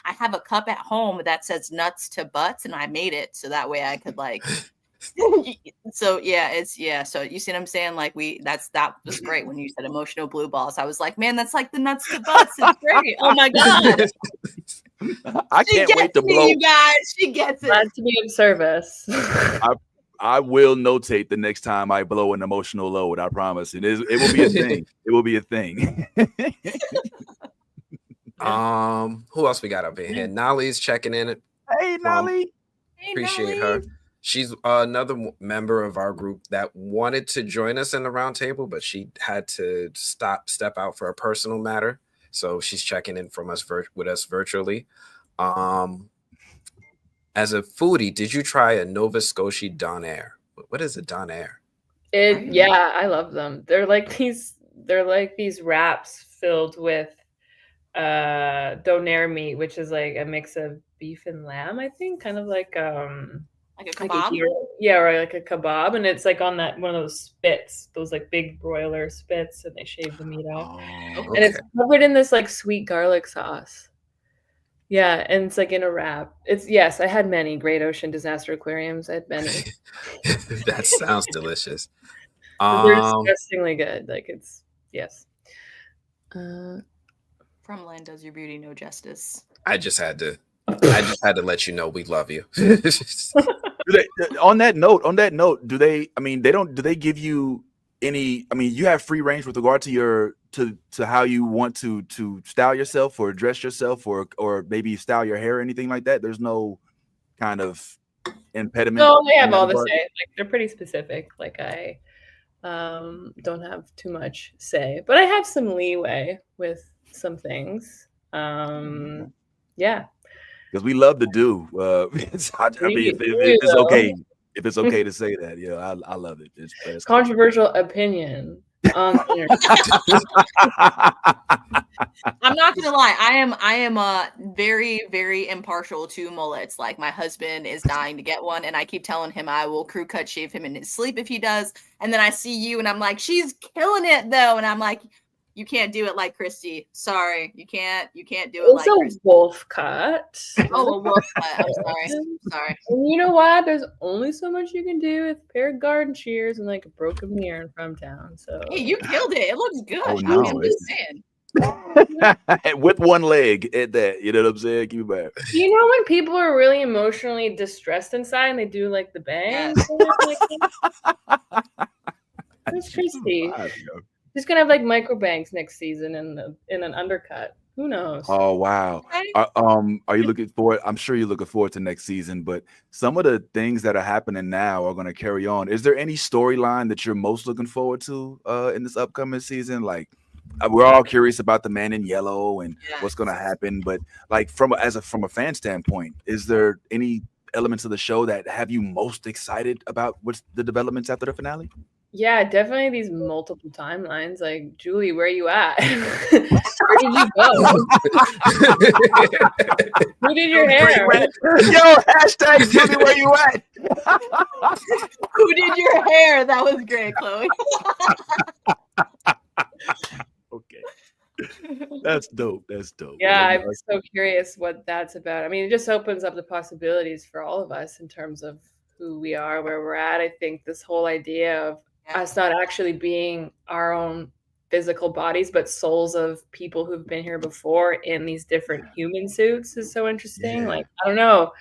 have a cup at home that says nuts to butts and I made it so that way I could like so so you see what I'm saying, like that was great when you said emotional blue balls. I was like, man, that's like the nuts to butts. It's great. Oh my God. I can't wait to blow, you guys. She gets it. Glad to be of service. I will notate the next time I blow an emotional load. I promise. It will be a thing. It will be a thing. Who else we got up in here? Nolly's checking in. Hey, Nolly. Appreciate her. She's another member of our group that wanted to join us in the roundtable, but she had to step out for a personal matter. So she's checking in from us with us virtually. As a foodie, did you try a Nova Scotia Donair? What is a Donair? I love them. They're like these wraps filled with Donair meat, which is like a mix of beef and lamb, I think, kind of like a kebab, or like a kebab, and it's like on that one of those spits, those like big broiler spits, and they shave the meat off, and it's covered in this like sweet garlic sauce. Yeah, and it's like in a wrap. I had many Great Ocean Disaster Aquariums. I had many. That sounds delicious. They're disgustingly good. Like it's From Land Does Your Beauty No Justice. I just had to let you know we love you. On that note, do they give you any? I mean, you have free range with regard to to how you want to style yourself or dress yourself or maybe style your hair or anything like that. There's no kind of impediment. No, they have all the say. Like they're pretty specific. Like I don't have too much say, but I have some leeway with some things. Because we love to do. If it's okay to say that, I love it. It's controversial opinion. I'm not gonna lie. I am very, very impartial to mullets. Like my husband is dying to get one, and I keep telling him I will crew cut shave him in his sleep if he does. And then I see you, and I'm like, she's killing it though, and I'm like, You can't do it like Kristi. Sorry, you can't do it It's like a Kristi. wolf cut. Oh, a wolf cut. I'm sorry. And you know what? There's only so much you can do with a pair of garden shears and like a broken mirror from town. So Hey, you killed it. It looks good. Oh, I no, mean, I'm just saying. With one leg at that, you know what I'm saying? Keep it back. you know when people are really emotionally distressed inside and they do like the bang? Yes. That's Kristi. Live, yo. She's gonna have like micro bangs next season in an undercut. Who knows? Oh wow! Okay. Are you looking forward? I'm sure you're looking forward to next season. But some of the things that are happening now are going to carry on. Is there any storyline that you're most looking forward to in this upcoming season? Like, we're all curious about the Man in Yellow and what's going to happen. But like from a fan standpoint, is there any elements of the show that have you most excited about what's the developments after the finale? Yeah, definitely these multiple timelines. Like, Julie, where are you at? Where did you go? Who did your hair? Yo, hashtag Julie, where you at? Who did your hair? That was great, Chloe. Okay. That's dope. Yeah, I'm so curious what that's about. I mean, it just opens up the possibilities for all of us in terms of who we are, where we're at. I think this whole idea of us not actually being our own physical bodies, but souls of people who've been here before in these different human suits is so interesting. Yeah. Like, I don't know,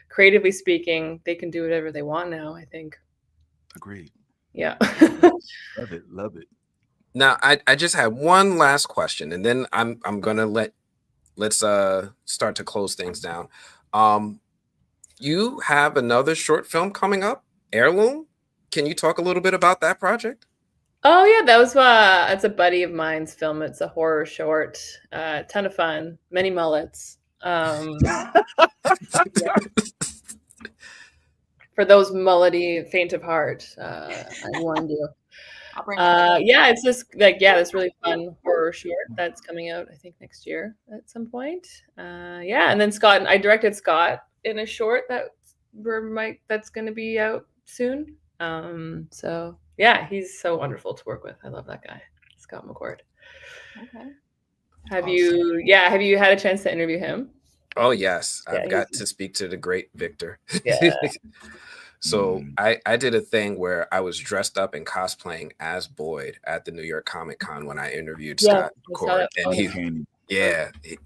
creatively speaking, they can do whatever they want now, I think. Agreed. Yeah. Love it. Now, I just had one last question, and then I'm gonna let's start to close things down. You have another short film coming up, Heirloom. Can you talk a little bit about that project? Oh yeah, that was it's a buddy of mine's film. It's a horror short, ton of fun, many mullets. Yeah. For those mullety faint of heart, I warned you. Yeah, it's just this really fun horror short that's coming out, I think, next year at some point. And then I directed Scott in a short that's going to be out soon. So yeah, he's so wonderful to work with. I love that guy, Scott McCord. Okay. Have you had a chance to interview him? Oh yes, I've got to speak to the great Victor. Yeah. So I did a thing where I was dressed up and cosplaying as Boyd at the New York Comic Con when I interviewed Scott McCord, and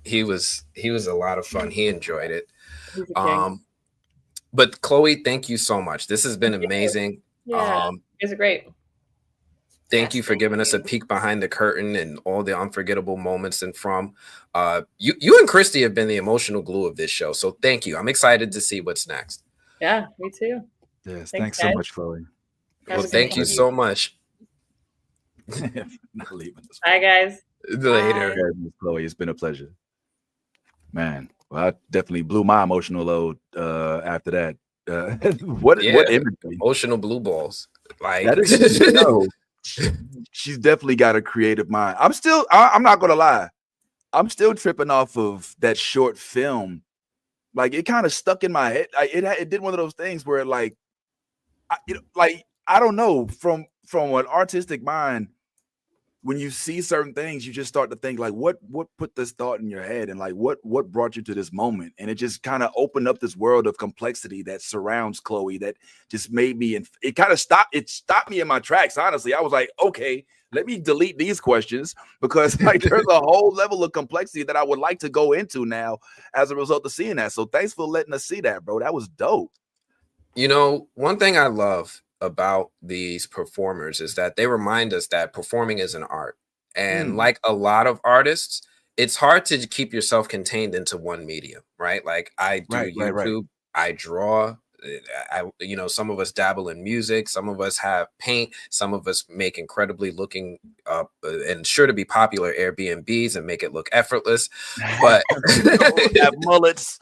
he was a lot of fun. He enjoyed it. But Chloe, thank you so much. This has been amazing. Yeah, it's great. Thank you for giving us a peek behind the curtain and all the unforgettable moments and from. You and Kristi have been the emotional glue of this show. So thank you. I'm excited to see what's next. Yeah, me too. Yes, thanks so much, Chloe. Well, thank you so much. Not leaving this. Bye, guys. Later. Chloe, it's been a pleasure. Man, well, I definitely blew my emotional load after that. What imagery? Emotional blue balls. Like that is, she's definitely got a creative mind. I'm not gonna lie, I'm still tripping off of that short film. Like, it kind of stuck in my head. It did one of those things where I don't know, from an artistic mind, when you see certain things, you just start to think like, what put this thought in your head, and like what brought you to this moment? And it just kind of opened up this world of complexity that surrounds Chloe that just made me, and it kind of stopped me in my tracks. Honestly, I was like, okay, let me delete these questions, because like there's a whole level of complexity that I would like to go into now as a result of seeing that. So thanks for letting us see that, bro. That was dope. You know, one thing I love about these performers is that they remind us that performing is an art. And like a lot of artists, it's hard to keep yourself contained into one medium, right? Like I do YouTube, I draw, some of us dabble in music, some of us have paint, some of us make incredibly looking up and sure to be popular Airbnbs and make it look effortless, but have mullets.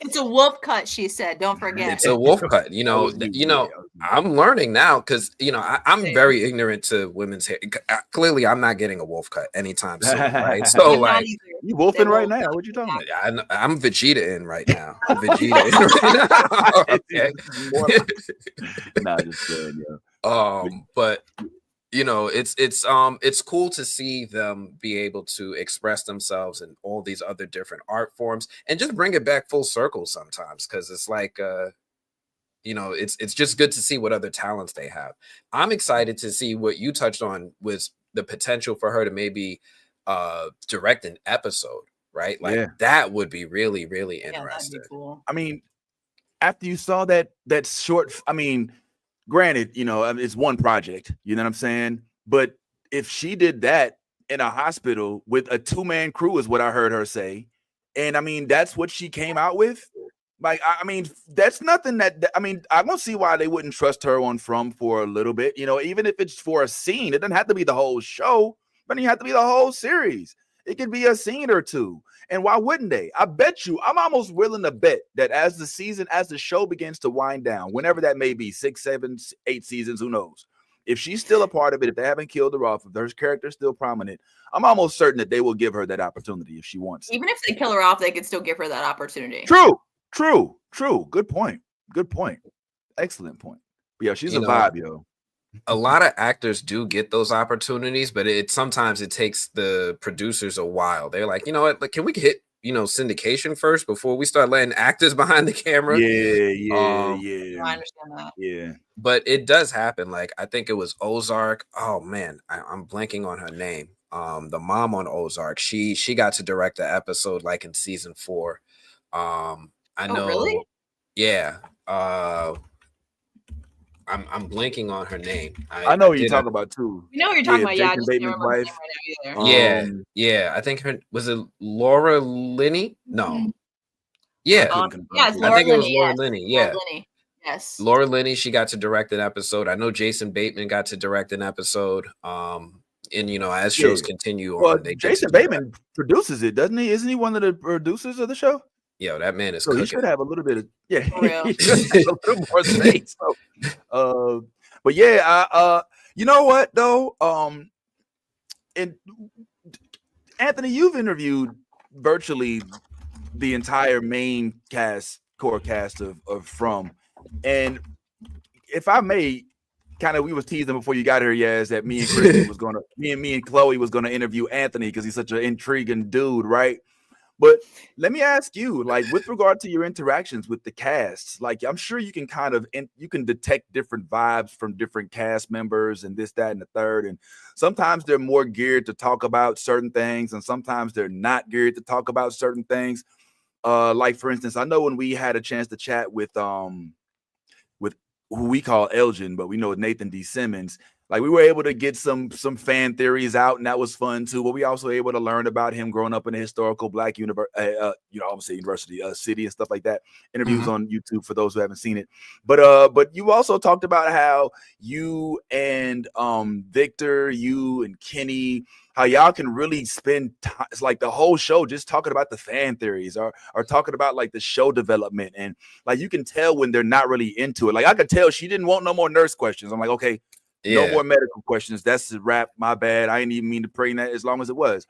It's a wolf cut, she said. Don't forget. It's a wolf cut. I'm learning now because I'm very ignorant to women's hair. Clearly, I'm not getting a wolf cut anytime soon, right? So like, you wolfing right now? What you talking about? I'm Vegeta in right now. I'm Vegeta in right now. Okay. Nah, just good, yeah. But you know, it's cool to see them be able to express themselves in all these other different art forms and just bring it back full circle sometimes, because it's like you know, it's just good to see what other talents they have. I'm excited to see what you touched on was the potential for her to maybe direct an episode, right? Like that would be really, really Yeah, that'd interesting. be cool. I mean, after you saw that short, I mean, granted, you know, it's one project, you know what I'm saying? But if she did that in a hospital with a 2-man crew, is what I heard her say. And I mean, that's what she came out with. Like, I mean, that's nothing I mean, I don't see why they wouldn't trust her on From for a little bit, you know, even if it's for a scene. It doesn't have to be the whole show, but it doesn't have to be the whole series. It could be a scene or two. And why wouldn't they? I bet you, I'm almost willing to bet that as the show begins to wind down, whenever that may be, 6, 7, 8 seasons, who knows? If she's still a part of it, if they haven't killed her off, if her character's still prominent, I'm almost certain that they will give her that opportunity if she wants. Even if they kill her off, they could still give her that opportunity. True. Good point. Excellent point. But yeah, she's a vibe, yo. A lot of actors do get those opportunities, but sometimes it takes the producers a while. They're like, you know what, like, can we hit, you know, syndication first before we start letting actors behind the camera? Yeah. I understand that. Yeah. But it does happen. Like, I think it was Ozark. Oh man, I'm blanking on her name. The mom on Ozark, she got to direct the episode like in season 4. I know. Really? Yeah. I'm blanking on her name. I know what you're talking about too. You know what you're talking about, yeah. Jason Bateman's wife. Right now either. Yeah. I think was it Laura Linney? No. Yeah. Yeah, it's Laura I think Linney, it was Laura Linney. Yeah. Laura Linney. Yes. Laura Linney, she got to direct an episode. I know Jason Bateman got to direct an episode. And you know, as shows continue on, Jason Bateman produces it, doesn't he? Isn't he one of the producers of the show? Yo, that man is cooking. He should have a little bit of he should have a little more space. So, but yeah, you know what though? And Anthony, you've interviewed virtually the entire main core cast of From, and if I may, kind of, we was teasing before you got here, Yaz, that me and Kristi me and Chloe was gonna interview Anthony because he's such an intriguing dude, right? But let me ask you, like, with regard to your interactions with the casts, like, I'm sure you can you can detect different vibes from different cast members and this, that, and the third. And sometimes they're more geared to talk about certain things, and sometimes they're not geared to talk about certain things. Like, for instance, I know when we had a chance to chat with who we call Elgin, but we know Nathan D. Simmons. Like, we were able to get some fan theories out, and that was fun too. But we also able to learn about him growing up in a historical Black university city and stuff like that. Interviews on YouTube for those who haven't seen it. But you also talked about how you and Victor, you and Kenny, how y'all can really spend time, it's like the whole show just talking about the fan theories or talking about like the show development, and like you can tell when they're not really into it. Like, I could tell she didn't want no more nurse questions. I'm like, okay. Yeah. No more medical questions. That's the wrap. My bad. I didn't even mean to bring that as long as it was.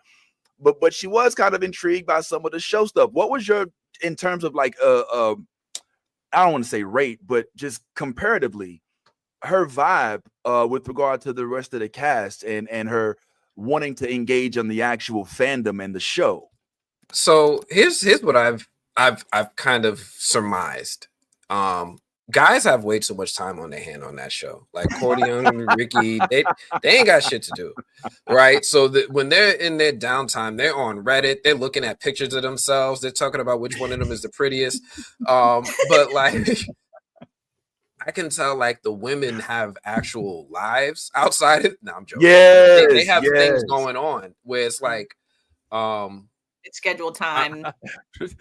But she was kind of intrigued by some of the show stuff. What was your, in terms of like I don't want to say rate, but just comparatively, her vibe with regard to the rest of the cast and her wanting to engage on the actual fandom and the show? So here's what I've kind of surmised. Guys have way too much time on their hand on that show. Like Cordion and Ricky, they ain't got shit to do, right? So when they're in their downtime, they're on Reddit. They're looking at pictures of themselves. They're talking about which one of them is the prettiest. But like, I can tell like the women have actual lives outside of. No, I'm joking. Yes, they have things going on where it's like, it's scheduled time.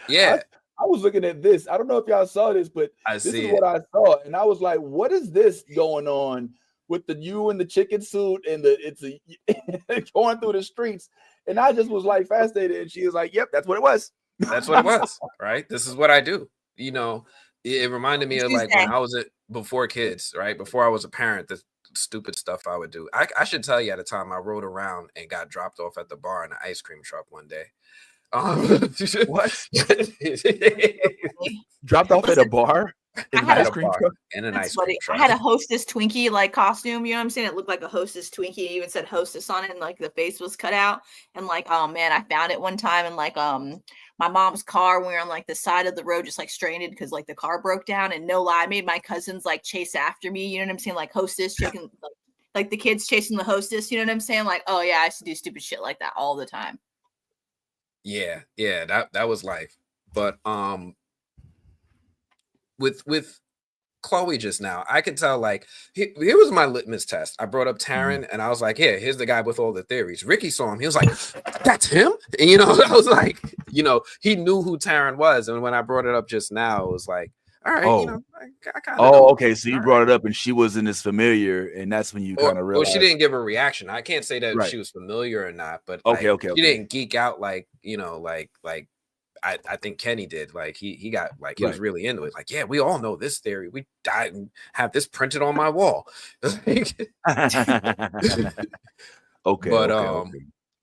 Yeah. I was looking at this. I don't know if y'all saw this, but this is what I saw, and I was like, "What is this going on with you in the chicken suit and it's going through the streets?" And I just was like fascinated. And she was like, "Yep, that's what it was. That's what it was. Right? This is what I do." You know, it reminded me of like when I was before kids, right? Before I was a parent, the stupid stuff I would do. I should tell you, at a time I rode around and got dropped off at the bar in an ice cream truck one day. What? Dropped off at a bar? In I had an a ice cream bar truck. in an That's ice cream funny. I truck. had a Hostess Twinkie like costume, you know what I'm saying? It looked like a Hostess Twinkie. It even said Hostess on it, and like the face was cut out. And like, oh man, I found it one time in like my mom's car when we were on like the side of the road, just like stranded because like the car broke down. And no lie, I made my cousins like chase after me. You know what I'm saying? Like Hostess chicken, like the kids chasing the Hostess. You know what I'm saying? Like, oh yeah, I used to do stupid shit like that all the time. Yeah, that was life. But with Chloe just now, I could tell like here was my litmus test. I brought up Taryn and I was like, yeah, here's the guy with all the theories. Ricky saw him, he was like, that's him. And you know, I was like, you know, he knew who Taryn was. And when I brought it up just now, it was like, all right, you know, I kind of know. Okay. So you brought it up and she wasn't as familiar, and that's when you kind of realized. Well, she didn't give a reaction. I can't say that Right. she was familiar or not, but Okay, like, she didn't geek out like, you know, like I think Kenny did. Like he got like he was really into it. Like, yeah, we all know this theory. We died and have this printed on my wall. Okay.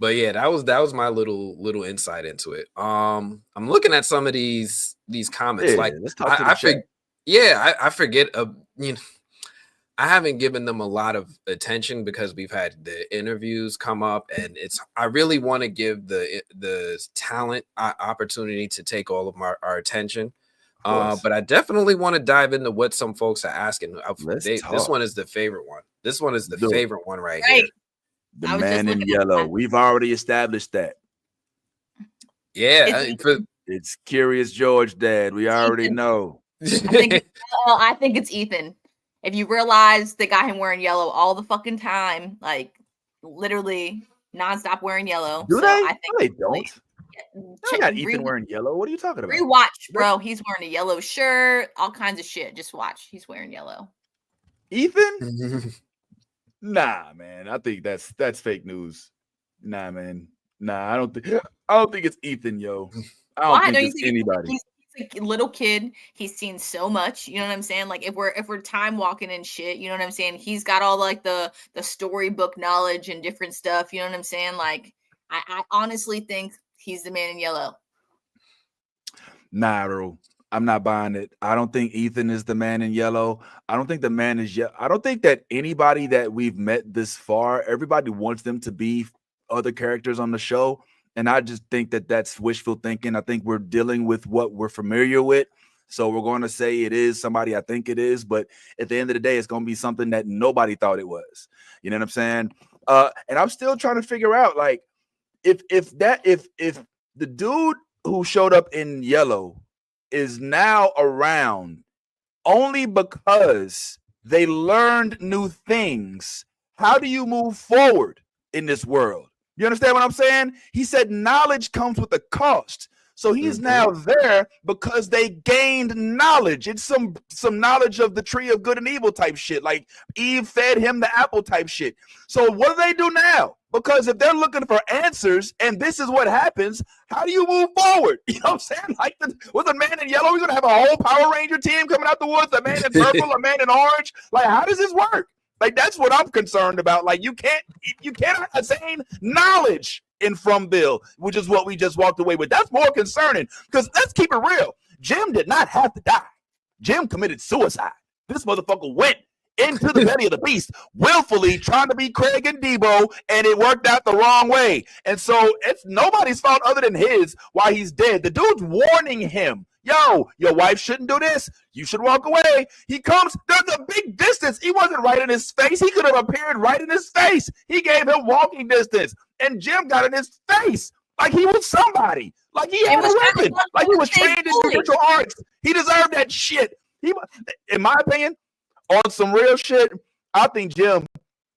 But yeah, that was my little insight into it. I'm looking at some of these comments. Yeah, like let's talk to the chat. I forget you know, I haven't given them a lot of attention because we've had the interviews come up, and I really want to give the talent opportunity to take all of our attention. But I definitely want to dive into what some folks are asking. This one is the favorite one. This one is the favorite one right here. The man in yellow. We've already established that. Yeah, it's Curious George, Dad. We already know. I think it's Ethan. If you realize they got him wearing yellow all the fucking time, like literally nonstop wearing yellow. Do so they? I think no, they don't. I got Ethan wearing yellow. What are you talking about? Rewatch, bro. He's wearing a yellow shirt, all kinds of shit. Just watch. He's wearing yellow. Ethan? Nah, man. I think that's fake news. Nah, man. Nah, I don't think it's Ethan, yo. I don't think it's anybody. He's a little kid. He's seen so much. You know what I'm saying? Like if we're time walking and shit, you know what I'm saying? He's got all like the storybook knowledge and different stuff. You know what I'm saying? Like I honestly think he's the man in yellow. Nah, bro. I'm not buying it. I don't think Ethan is the man in yellow. I don't think the man is I don't think that anybody that we've met this far, everybody wants them to be other characters on the show. And I just think that that's wishful thinking. I think we're dealing with what we're familiar with. So we're going to say it is somebody I think it is. But at the end of the day, it's going to be something that nobody thought it was. You know what I'm saying? And I'm still trying to figure out, like, if the dude who showed up in yellow is now around only because they learned new things, how do you move forward in this world? You understand what I'm saying? He said knowledge comes with a cost. So he's now there because they gained knowledge. It's some knowledge of the tree of good and evil type shit. Like Eve fed him the apple type shit. So what do they do now? Because if they're looking for answers and this is what happens, how do you move forward? You know what I'm saying? Like with a man in yellow, we're going to have a whole Power Ranger team coming out the woods, a man in purple, a man in orange. Like, how does this work? Like, that's what I'm concerned about. Like, you cannot attain knowledge in Fromville, which is what we just walked away with. That's more concerning because let's keep it real. Jim did not have to die. Jim committed suicide. This motherfucker went into the belly of the beast, willfully trying to be Craig and Debo, and it worked out the wrong way. And so it's nobody's fault other than his why he's dead. The dude's warning him, yo, your wife shouldn't do this. You should walk away. He comes, there's a big distance. He wasn't right in his face. He could have appeared right in his face. He gave him walking distance, and Jim got in his face like he was somebody. Like he had a weapon. Like he was trained in martial arts. He deserved that shit. In my opinion, on some real shit, I think Jim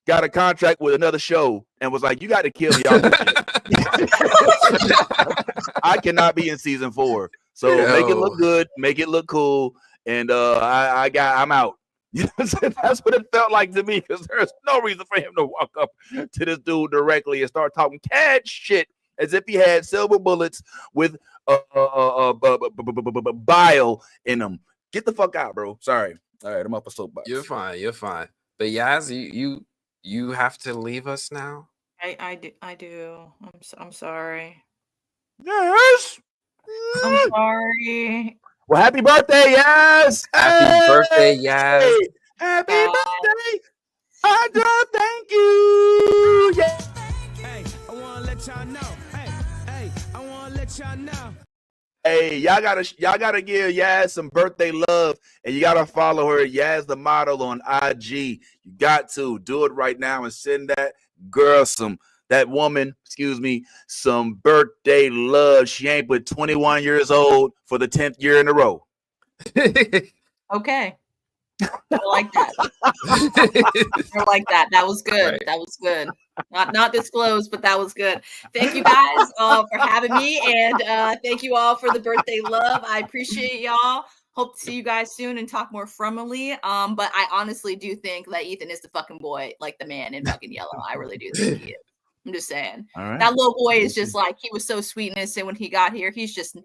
got a contract with another show and was like, you got to kill me off this shit. I cannot be in season 4. So make it look good, make it look cool, and I'm out. You know what I'm saying? That's what it felt like to me, because there's no reason for him to walk up to this dude directly and start talking cat shit as if he had silver bullets with bile in them. Get the fuck out, bro. Sorry. All right, I'm up a soapbox. You're fine. But Yaz, you have to leave us now. I do. I'm sorry. Yes. I'm sorry. Well, happy birthday, yes. Happy birthday, Yaz. Happy birthday. I do thank you. Yeah. Hey, I wanna let y'all know. Hey, I wanna let y'all know. Hey, y'all gotta give Yaz some birthday love, and you gotta follow her, Yaz the model, on IG. You got to do it right now and send that girl some birthday love. She ain't but 21 years old for the 10th year in a row. Okay. I like that. I like that. That was good. Right. That was good. Not disclosed, but that was good. Thank you guys for having me, and thank you all for the birthday love. I appreciate y'all. Hope to see you guys soon and talk more formally. But I honestly do think that Ethan is the fucking boy, like the man in fucking yellow. I really do think he is. I'm just saying. All right. That little boy is just like, he was so sweet and innocent when he got here. He's just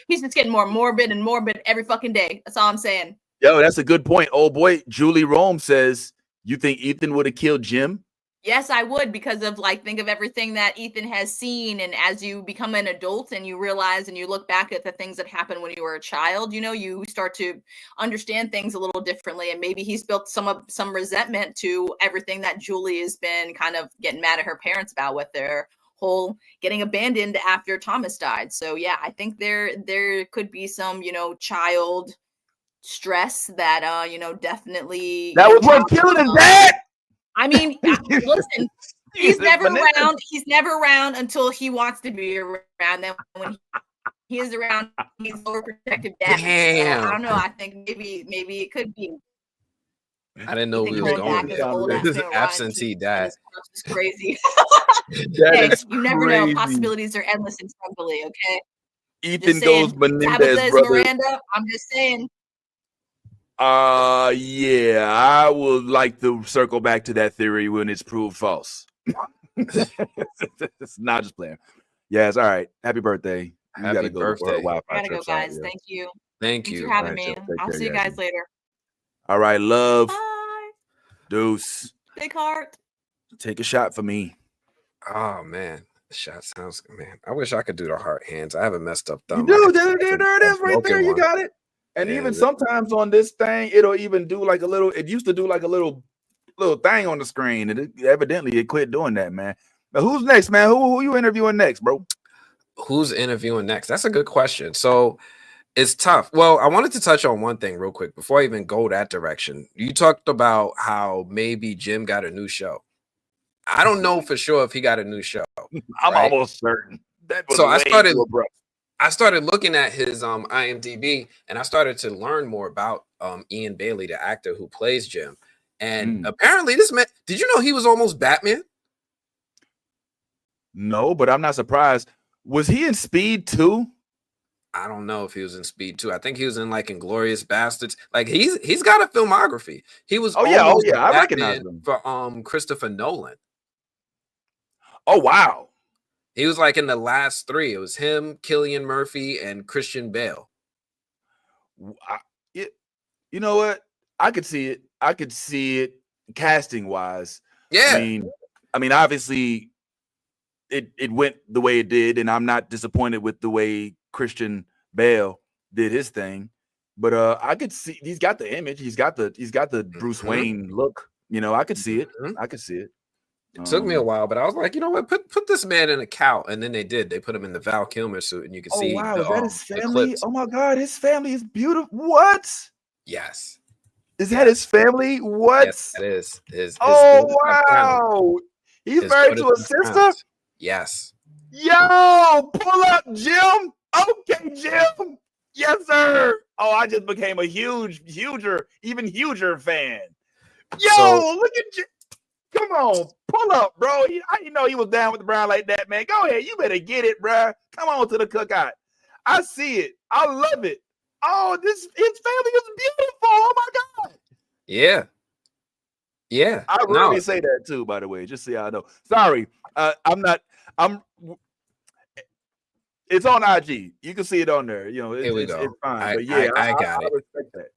getting more morbid and morbid every fucking day. That's all I'm saying. Yo, that's a good point. Oh boy, Julie Rome says, you think Ethan would have killed Jim? Yes, I would, because of think of everything that Ethan has seen. And as you become an adult and you realize and you look back at the things that happened when you were a child, you start to understand things a little differently. And maybe he's built some resentment to everything that Julie has been kind of getting mad at her parents about with their whole getting abandoned after Thomas died. So yeah, I think there could be some, child stress that definitely That was what killed his dad. I mean, listen, he's never bananas. around. He's never around until he wants to be around. Then when he is around, he's overprotective dad. Damn. So, I don't know. I think maybe it could be. I didn't know we was going there. This is absentee dad. It's crazy. That is you never know. crazy. Possibilities are endless in Trumbull, okay? Ethan goes Menendez, Tabitha brother. Miranda, I'm just saying. Yeah, I would like to circle back to that theory when it's proved false. It's not just playing. Yeah, it's all right. Happy birthday. Happy birthday. I gotta go, guys. Thank you. Thank Thanks you. for having me. Take I'll care, see you guys later. All right, love. Bye. Deuce. Big heart. Take a shot for me. Oh man, the shot sounds, man. I wish I could do the heart hands. I have a messed up thumb. You do. There it is right there. You got it. And Yeah, even sometimes on this thing, it'll even do like a little, it used to do like a little thing on the screen. And evidently it quit doing that, man. Now, who's next, man? Who you interviewing next, bro? Who's interviewing next? That's a good question. So it's tough. Well, I wanted to touch on one thing real quick before I even go that direction. You talked about how maybe Jim got a new show. I don't know for sure if he got a new show. I'm right? almost certain. That was So I started looking at his IMDb, and I started to learn more about Ian Bailey, the actor who plays Jim. And apparently this man, did you know he was almost Batman? No, but I'm not surprised. Was he in Speed 2? I don't know if he was in Speed 2. I think he was in like Inglourious Bastards. Like he's got a filmography. He was I Batman recognize him for Christopher Nolan. Oh wow. He was like in the last three. It was him, Cillian Murphy, and Christian Bale. You know what? I could see it casting wise. Yeah. I mean, obviously it went the way it did, and I'm not disappointed with the way Christian Bale did his thing. But I could see he's got the image, he's got the Bruce Wayne look. I could see it. I could see it. It took me a while, but I was like, you know what? Put this man in a cowl, and then they did. They put him in the Val Kilmer suit, and you can see. Wow, is that his family? Oh my God, his family is beautiful. What? Yes. Is that his family? What? Yes, that is. His wow. He's married to a sister? Yes. Yo, pull up, Jim. Okay, Jim. Yes, sir. Oh, I just became a even huger fan. Yo, look at Jim. Come on, pull up, bro. I didn't know he was down with the Brown like that, man. Go ahead. You better get it, bro. Come on to the cookout. I see it. I love it. Oh, his family is beautiful. Oh my God. Yeah. Yeah. I really say that too, by the way, just so y'all know. Sorry. It's on IG. You can see it on there. It's fine. But yeah, I got it. I respect that.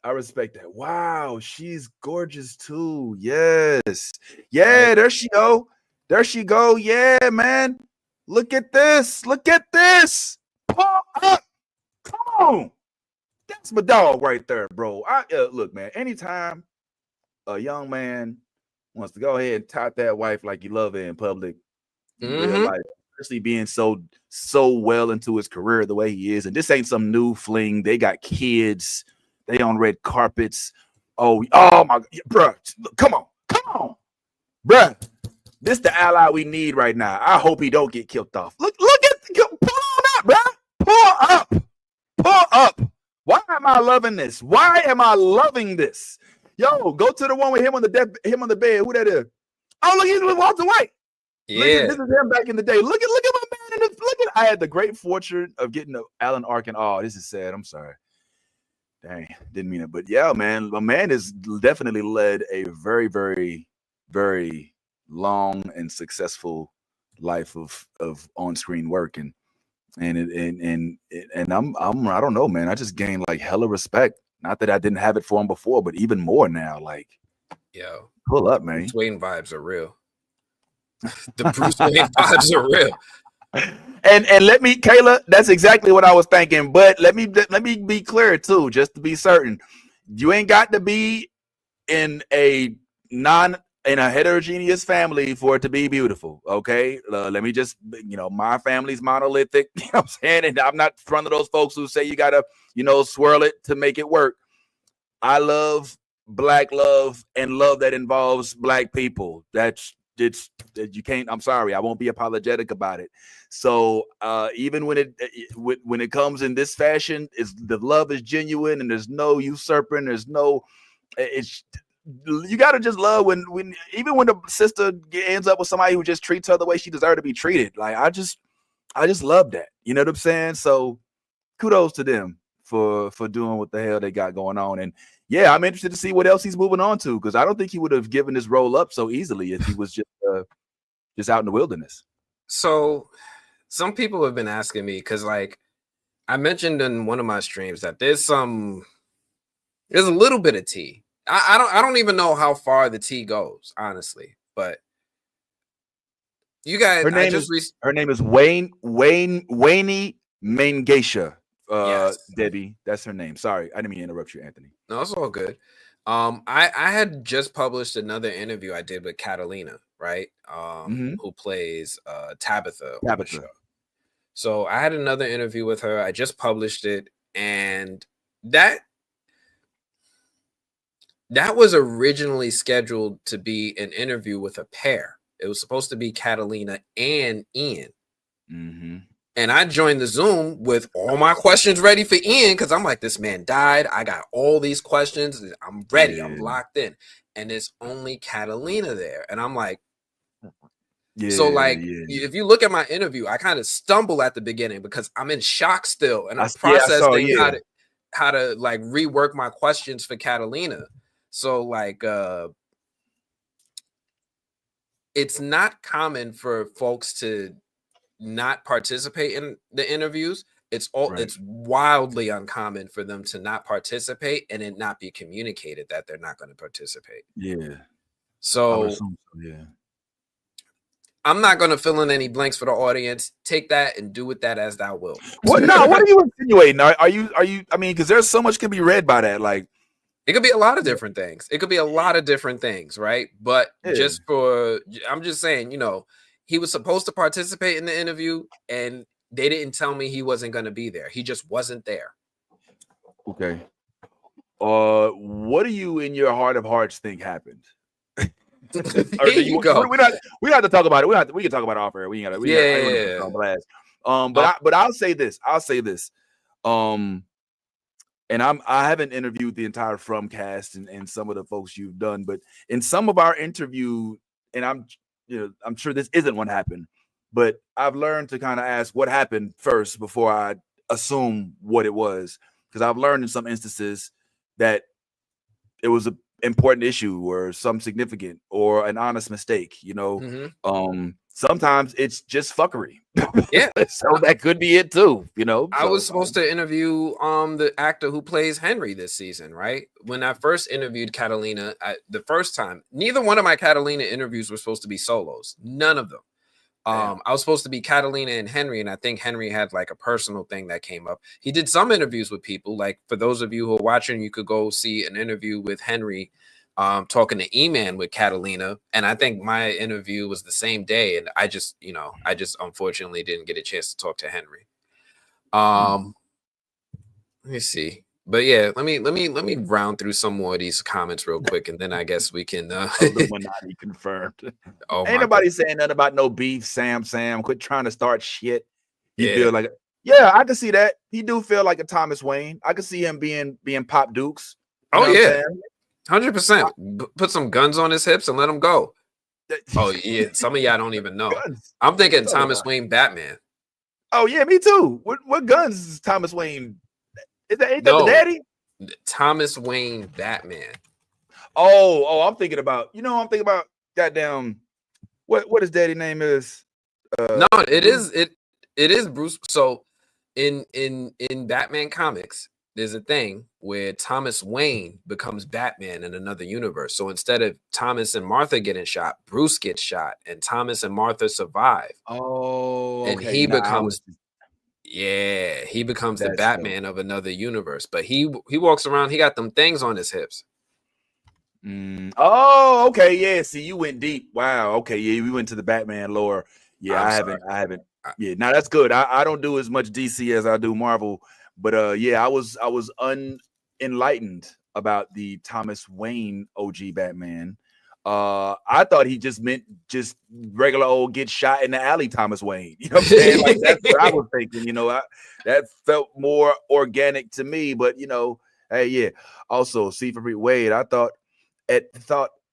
I respect that. Wow, she's gorgeous too. Yes. Yeah, there she go. There she go. Yeah, man. Look at this. Look at this. Pull up. Come on. It's my dog right there, bro. Look, man. Anytime a young man wants to go ahead and tot that wife like you love her in public, in real life, especially being so well into his career the way he is, and this ain't some new fling. They got kids. They on red carpets. Oh my, bro. Come on, bro. This the ally we need right now. I hope he don't get killed off. Look at, pull on up, bro. Pull up. Why am I loving this? Why am I loving this? Yo, go to the one with him on the bed. Who that is? Oh, look, he's with Walter White. Yeah, this is him back in the day. Look at my man. I had the great fortune of getting to Alan Arkin. Oh, this is sad. I'm sorry. Dang, didn't mean it. But yeah, man, my man has definitely led a very, very, very long and successful life of on-screen work, and I'm I don't know, man. I just gained like hella respect. Not that I didn't have it for him before, but even more now. Like, yo, pull up, man. Bruce Wayne vibes are real. The Bruce Wayne vibes are real. And let me, Kayla, that's exactly what I was thinking. But let me be clear too, just to be certain. You ain't got to be in a heterogeneous family for it to be beautiful. Okay. Let me just, my family's monolithic. You know what I'm saying? And I'm not one of those folks who say you gotta, swirl it to make it work. I love Black love and love that involves Black people. You can't. I'm sorry. I won't be apologetic about it. So even when it comes in this fashion, the love is genuine and there's no usurping. There's no. You gotta just love when even when the sister ends up with somebody who just treats her the way she deserves to be treated. Like I just love that. You know what I'm saying? So kudos to them for doing what the hell they got going on. And yeah, I'm interested to see what else he's moving on to, because I don't think he would have given this role up so easily if he was just out in the wilderness. So some people have been asking me, because like I mentioned in one of my streams that there's a little bit of tea. I don't even know how far the tea goes, honestly, but you guys, her name is Wayne Mangasha. Yes. Debbie, that's her name. Sorry, I didn't mean to interrupt you, Anthony. No, it's all good. I had just published another interview I did with Catalina, right? Who plays Tabitha on the show. So I had another interview with her. I just published it, and that was originally scheduled to be an interview with a pair. It was supposed to be Catalina and Ian. Mm-hmm. And I joined the Zoom with all my questions ready for Ian, because I'm like, this man died. I got all these questions. I'm ready. Yeah. I'm locked in. And there's only Catalina there. And I'm like, if you look at my interview, I kind of stumble at the beginning because I'm in shock still. And I'm processing how to like rework my questions for Catalina. So like, it's not common for folks to not participate in the interviews. It's wildly uncommon for them to not participate and it not be communicated that they're not going to participate. Yeah. So yeah. I'm not going to fill in any blanks for the audience. Take that and do with that as thou wilt. What? No, what are you insinuating? Are you? I mean, because there's so much can be read by that. Like, it could be a lot of different things. Right? But I'm just saying, he was supposed to participate in the interview, and they didn't tell me he wasn't going to be there. He just wasn't there. Okay. What do you, in your heart of hearts, think happened? There you go. We have to talk about it. We can talk about it off air. But I'll say this. And I haven't interviewed the entire From cast and some of the folks you've done, but in some of our interview, and I'm sure this isn't what happened, but I've learned to kind of ask what happened first before I assume what it was, because I've learned in some instances that it was an important issue or some significant or an honest mistake. Sometimes it's just fuckery. Yeah. So that could be it too, I was supposed to interview the actor who plays Henry this season, right? When I first interviewed Catalina, the first time, neither one of my Catalina interviews were supposed to be solos. None of them. Damn. I was supposed to be Catalina and Henry, and I think Henry had like a personal thing that came up. He did some interviews with people. Like for those of you who are watching, you could go see an interview with Henry talking to E-Man with Catalina. And I think my interview was the same day. And I just unfortunately didn't get a chance to talk to Henry. Let me see. But yeah, let me round through some more of these comments real quick, and then I guess we can Illuminati confirmed. Oh, Ain't nobody saying nothing about no beef, Sam. Quit trying to start shit. You Yeah. feel like, yeah, I can see that. He do feel like a Thomas Wayne. I can see him being Pop Dukes. You know what I'm saying? 100%. Put some guns on his hips and let him go. Oh yeah, some of y'all don't even know. Guns. I'm thinking Thomas Wayne Batman. Oh yeah, me too. What guns is Thomas Wayne? Ain't that No. the daddy? Thomas Wayne Batman. Oh, I'm thinking about goddamn what his daddy name is. No, it is Bruce. So in Batman comics, there's a thing where Thomas Wayne becomes Batman in another universe. So instead of Thomas and Martha getting shot, Bruce gets shot, and Thomas and Martha survive. Oh, and okay. he becomes the Batman of another universe. But he walks around, he got them things on his hips. Oh, okay. Yeah. See, you went deep. Wow. Okay. Yeah, we went to the Batman lore. Yeah, I haven't. Yeah, now that's good. I don't do as much DC as I do Marvel, but yeah, I was unenlightened about the Thomas Wayne OG Batman. I thought he just meant just regular old get shot in the alley Thomas Wayne. You know what I'm saying? Like that's what I was thinking. You know, that felt more organic to me. But you know, hey, yeah. Also, see for Wade, I thought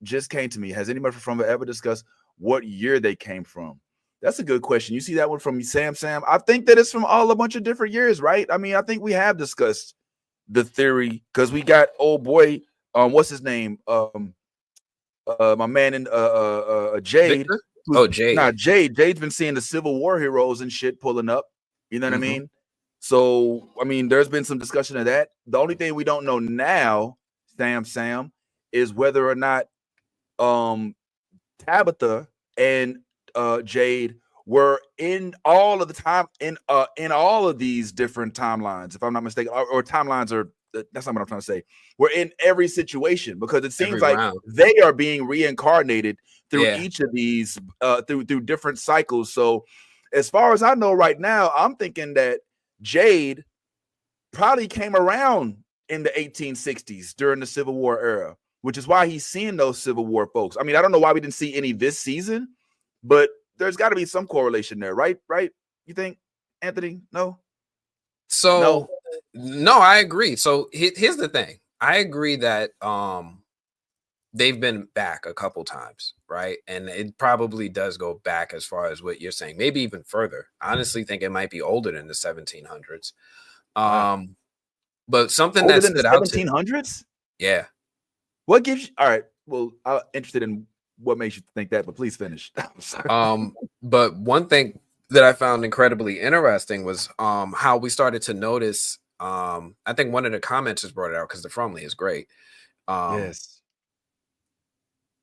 just came to me. Has anybody from ever discussed what year they came from? That's a good question. You see that one from Sam? I think that it's from all a bunch of different years, right? I mean, I think we have discussed the theory because we got old boy, what's his name? My man in Jade. Jade. Nah, Jade's been seeing the Civil War heroes and shit pulling up. You know what I mean? So, I mean, there's been some discussion of that. The only thing we don't know now, Sam, is whether or not Tabitha and Jade were in all of the time in all of these different timelines, if I'm not mistaken, or timelines are. That's not what I'm trying to say. We're in every situation because it seems like they are being reincarnated through each of these through different cycles. So as far as I know right now, I'm thinking that Jade probably came around in the 1860s during the Civil War era, which is why he's seeing those Civil War folks. I mean, I don't know why we didn't see any this season, but there's got to be some correlation there, right? You think, Anthony? No? So no, I agree. So here's the thing. I agree that they've been back a couple times, right? And it probably does go back as far as what you're saying, maybe even further. I honestly think it might be older than the 1700s. But something older that than the stood out 1700s? Yeah. What gives you all right? Well, I'm interested in what makes you think that, but please finish. I'm sorry. But one thing that I found incredibly interesting was how we started to notice. I think one of the commenters brought it out because the Fromley is great. Yes.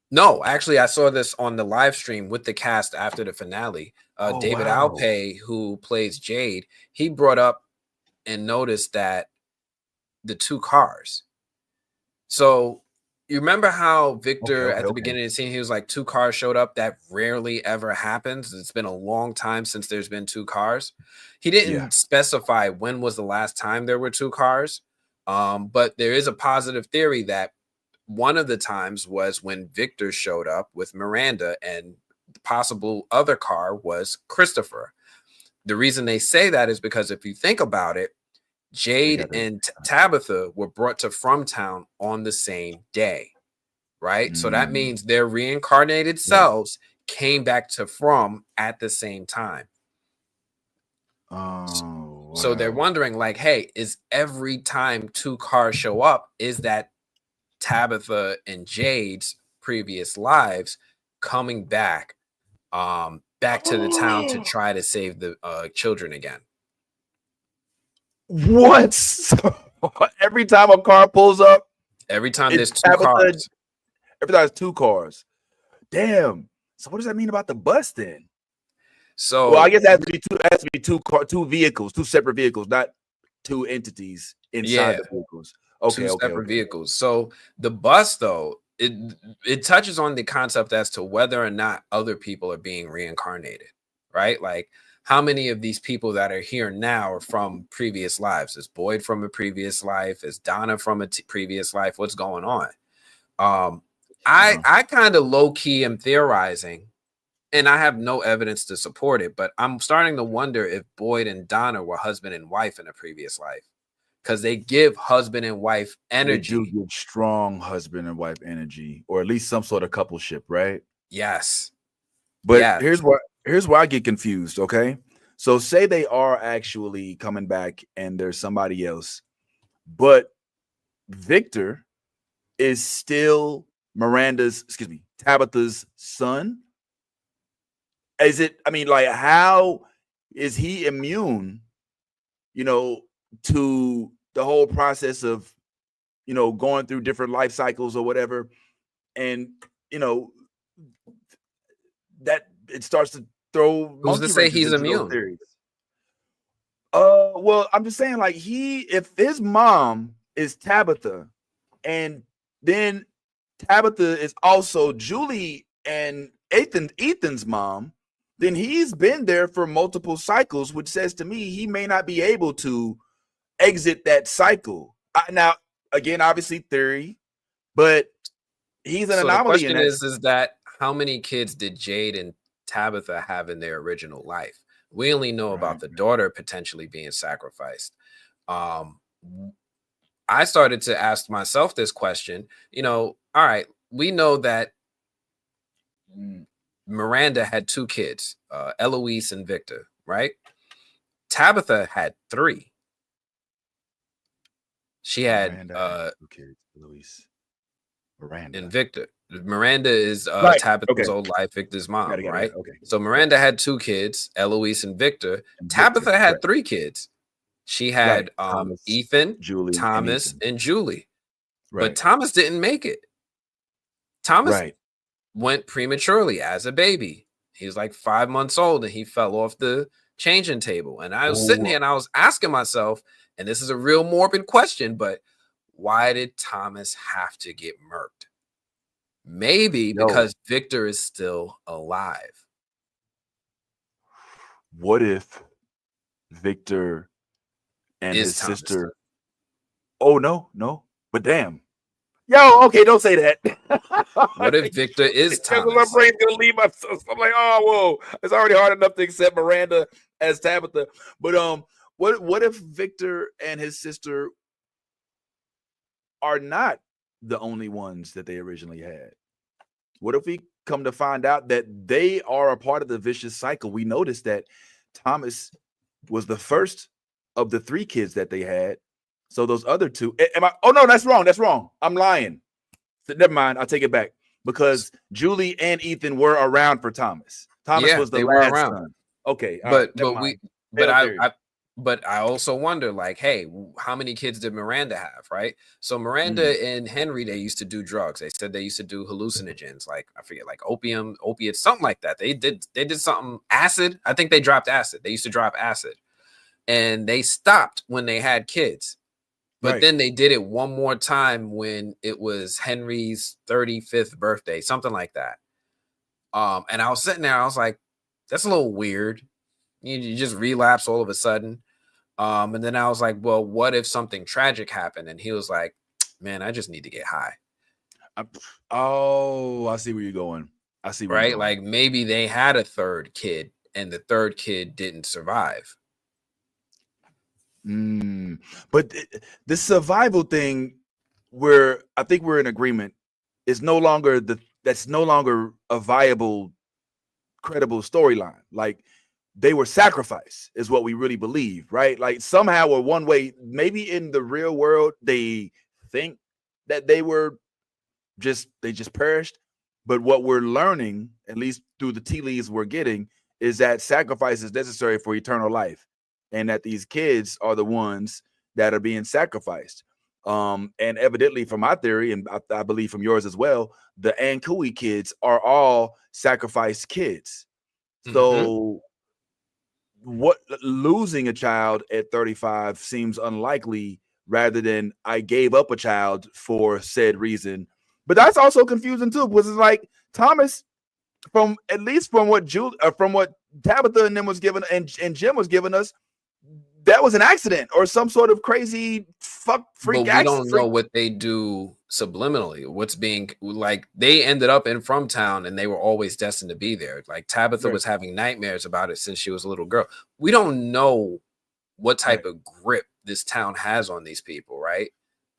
No, actually, I saw this on the live stream with the cast after the finale. David Alpay, who plays Jade, he brought up and noticed that the two cars. So you remember how Victor at the beginning of the scene, he was like, 2 cars showed up. That rarely ever happens. It's been a long time since there's been 2 cars. He didn't specify when was the last time there were 2 cars. But there is a positive theory that one of the times was when Victor showed up with Miranda, and the possible other car was Christopher. The reason they say that is because if you think about it, Jade and Tabitha were brought to Fromtown on the same day, right? So that means their reincarnated selves came back to From at the same time. So they're wondering, like, hey, is every time 2 cars show up, is that Tabitha and Jade's previous lives coming back to the town to try to save the children again? What? Every time a car pulls up, every time there's 2 cars. Every time there's 2 cars. Damn. So what does that mean about the bus then? So, well, I guess it has to be two vehicles, two separate vehicles, not two entities inside the vehicles. Okay, two separate vehicles. So the bus, though, it touches on the concept as to whether or not other people are being reincarnated, right? Like, how many of these people that are here now are from previous lives? Is Boyd from a previous life? Is Donna from a previous life? What's going on? I kind of low key am theorizing, and I have no evidence to support it, but I'm starting to wonder if Boyd and Donna were husband and wife in a previous life, because they give husband and wife energy. They do give strong husband and wife energy, or at least some sort of coupleship, right? Yes. But here's where I get confused. Okay, so say they are actually coming back and there's somebody else, but Victor is still Tabitha's son. Is it? I mean, like, how is he immune? To the whole process of, going through different life cycles or whatever, and that it starts to throw. Who's to say he's immune? Well, I'm just saying, like, if his mom is Tabitha, and then Tabitha is also Julie and Ethan's mom, then he's been there for multiple cycles, which says to me he may not be able to exit that cycle. Now, again, obviously theory, but he's an anomaly. The question is that how many kids did Jade and Tabitha have in their original life? We only know about the daughter potentially being sacrificed. I started to ask myself this question, all right, we know that Miranda had 2 kids, Eloise and Victor, right? Tabitha had 3. She had 2 kids, Eloise, Miranda, and Victor. Miranda is Tabitha's old life, Victor's mom, right? Okay. So Miranda had 2 kids, Eloise and Victor. Tabitha had 3 kids. She had Thomas, Ethan, Julie, Thomas, and Julie. Right. But Thomas didn't make it. Thomas went prematurely as a baby. He was like 5 months old and he fell off the changing table. And I was sitting here and I was asking myself, and this is a real morbid question, but why did Thomas have to get murked? Maybe because Victor is still alive. What if Victor and his Thomas sister? Oh, no. But damn. Yo, okay, don't say that. What if Victor is Thomas? My brain's gonna leave my. I'm like, oh, whoa! It's already hard enough to accept Miranda as Tabitha, but what if Victor and his sister are not the only ones that they originally had? What if we come to find out that they are a part of the vicious cycle? We noticed that Thomas was the first of the 3 kids that they had. So those other 2, oh no, that's wrong. I'm lying. So never mind. I'll take it back, because Julie and Ethan were around for Thomas. Thomas was the last son. Okay. But I also wonder, like, hey, how many kids did Miranda have, right? So Miranda and Henry, they used to do drugs. They said they used to do hallucinogens, like, I forget, like opiates, something like that. They did something, acid. I think they dropped acid. They used to drop acid. And they stopped when they had kids. But then they did it one more time when it was Henry's 35th birthday, something like that. And I was sitting there, I was like, that's a little weird. You just relapse all of a sudden. And then I was like, well, what if something tragic happened? And he was like, man, I just need to get high. I see where you're going. I see where you're going. Like, maybe they had a 3rd kid and the 3rd kid didn't survive. But the survival thing, I think we're in agreement, is no longer that's no longer a viable, credible storyline. Like, they were sacrificed is what we really believe, right? Like, somehow or one way, maybe in the real world, they think that they just perished. But what we're learning, at least through the tea leaves we're getting, is that sacrifice is necessary for eternal life. And that these kids are the ones that are being sacrificed. And evidently, from my theory, and I believe from yours as well, the Ankui kids are all sacrificed kids. So what losing a child at 35 seems unlikely rather than I gave up a child for said reason. But that's also confusing too, because it's like Thomas, from at least from what from what Tabitha and them was given and Jim was giving us, that was an accident or some sort of crazy freak But we don't know what they do subliminally. What's being like, they ended up in From Town and they were always destined to be there. Like Tabitha was having nightmares about it since she was a little girl. We don't know what type of grip this town has on these people, right?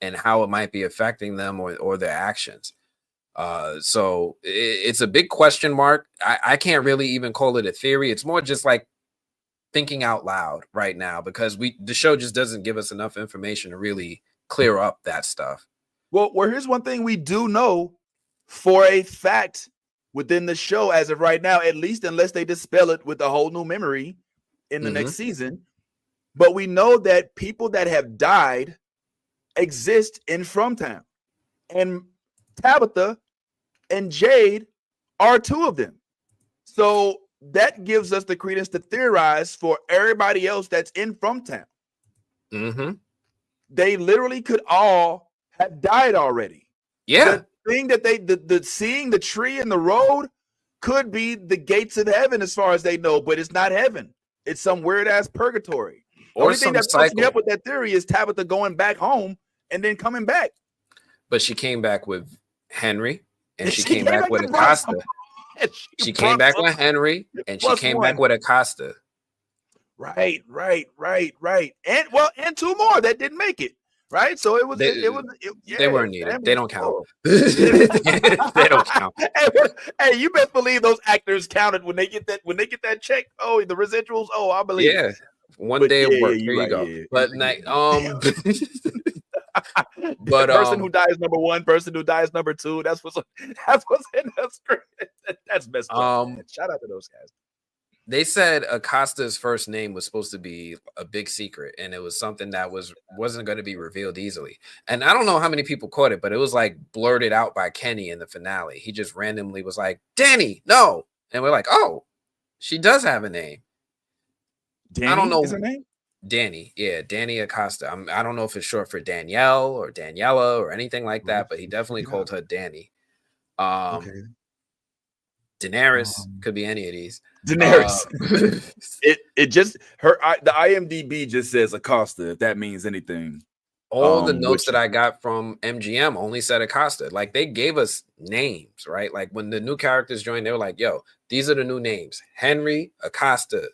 And how it might be affecting them or their actions. So it's a big question mark. I can't really even call it a theory. It's more just like thinking out loud right now, because the show just doesn't give us enough information to really clear up that stuff. Well, here's one thing we do know for a fact within the show as of right now, at least unless they dispel it with a whole new memory in the next season. But we know that people that have died exist in From Town, and Tabitha and Jade are two of them. So that gives us the credence to theorize for everybody else that's in From Town. They literally could all have died already. Yeah. The thing that the seeing the tree in the road could be the gates of heaven as far as they know, but it's not heaven. It's some weird ass purgatory. The only thing that fucks me up with that theory is Tabitha going back home and then coming back. But she came back with Henry, and she came back with Acosta. She came back with Henry, and she came back with Acosta. Right. And two more that didn't make it. Right. So it was they weren't needed. They don't count. They don't count. Hey, you best believe those actors counted when they get that check. Oh, the residuals. Oh, I believe. Yeah. One day of work. Here you go. Yeah. But but person who dies number one, person who dies number two. That's what's in the script. That's messed up. Shout out to those guys. They said Acosta's first name was supposed to be a big secret, and it was something that wasn't going to be revealed easily. And I don't know how many people caught it, but it was like blurted out by Kenny in the finale. He just randomly was like, "Danny, no," and we're like, "Oh, she does have a name." Danny, I don't know is her name. Danny, yeah, Danny Acosta. I don't know if it's short for Danielle or Daniela or anything like that, but he definitely called her Danny. Daenerys could be any of these. Daenerys. It just the IMDb just says Acosta, if that means anything. All the notes that I got from MGM only said Acosta. Like, they gave us names, right? Like, when the new characters joined, they were like, "Yo, these are the new names: Henry, Acosta.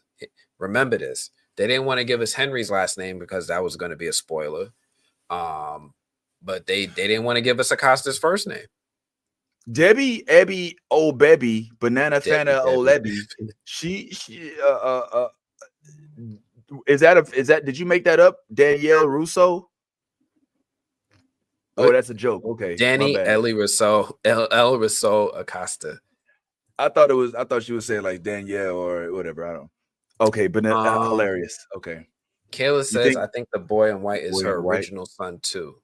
Remember this." They didn't want to give us Henry's last name because that was going to be a spoiler. But they didn't want to give us Acosta's first name. Debbie, Ebby, old Bebby, Banana Fana, old Lebby. She is that did you make that up? Danielle Russo? Oh, that's a joke. Okay. Danny Ellie Rousseau, El Rousseau Acosta. I thought she was saying like Danielle or whatever. I don't. Okay, but hilarious. Okay. Kayla says, I think the boy in white is her original son too.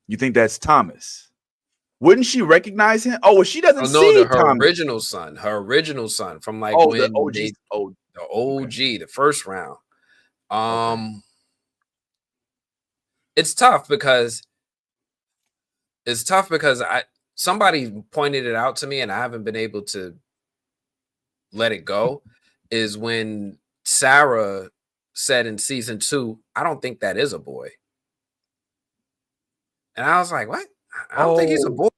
You think that's Thomas? Wouldn't she recognize him? Oh, well, she doesn't see her original son. Her original son from like when the OG, the first round. It's tough because somebody pointed it out to me and I haven't been able to let it go. Is when Sarah said in season 2, "I don't think that is a boy." And I was like, "What? I don't think he's a boy."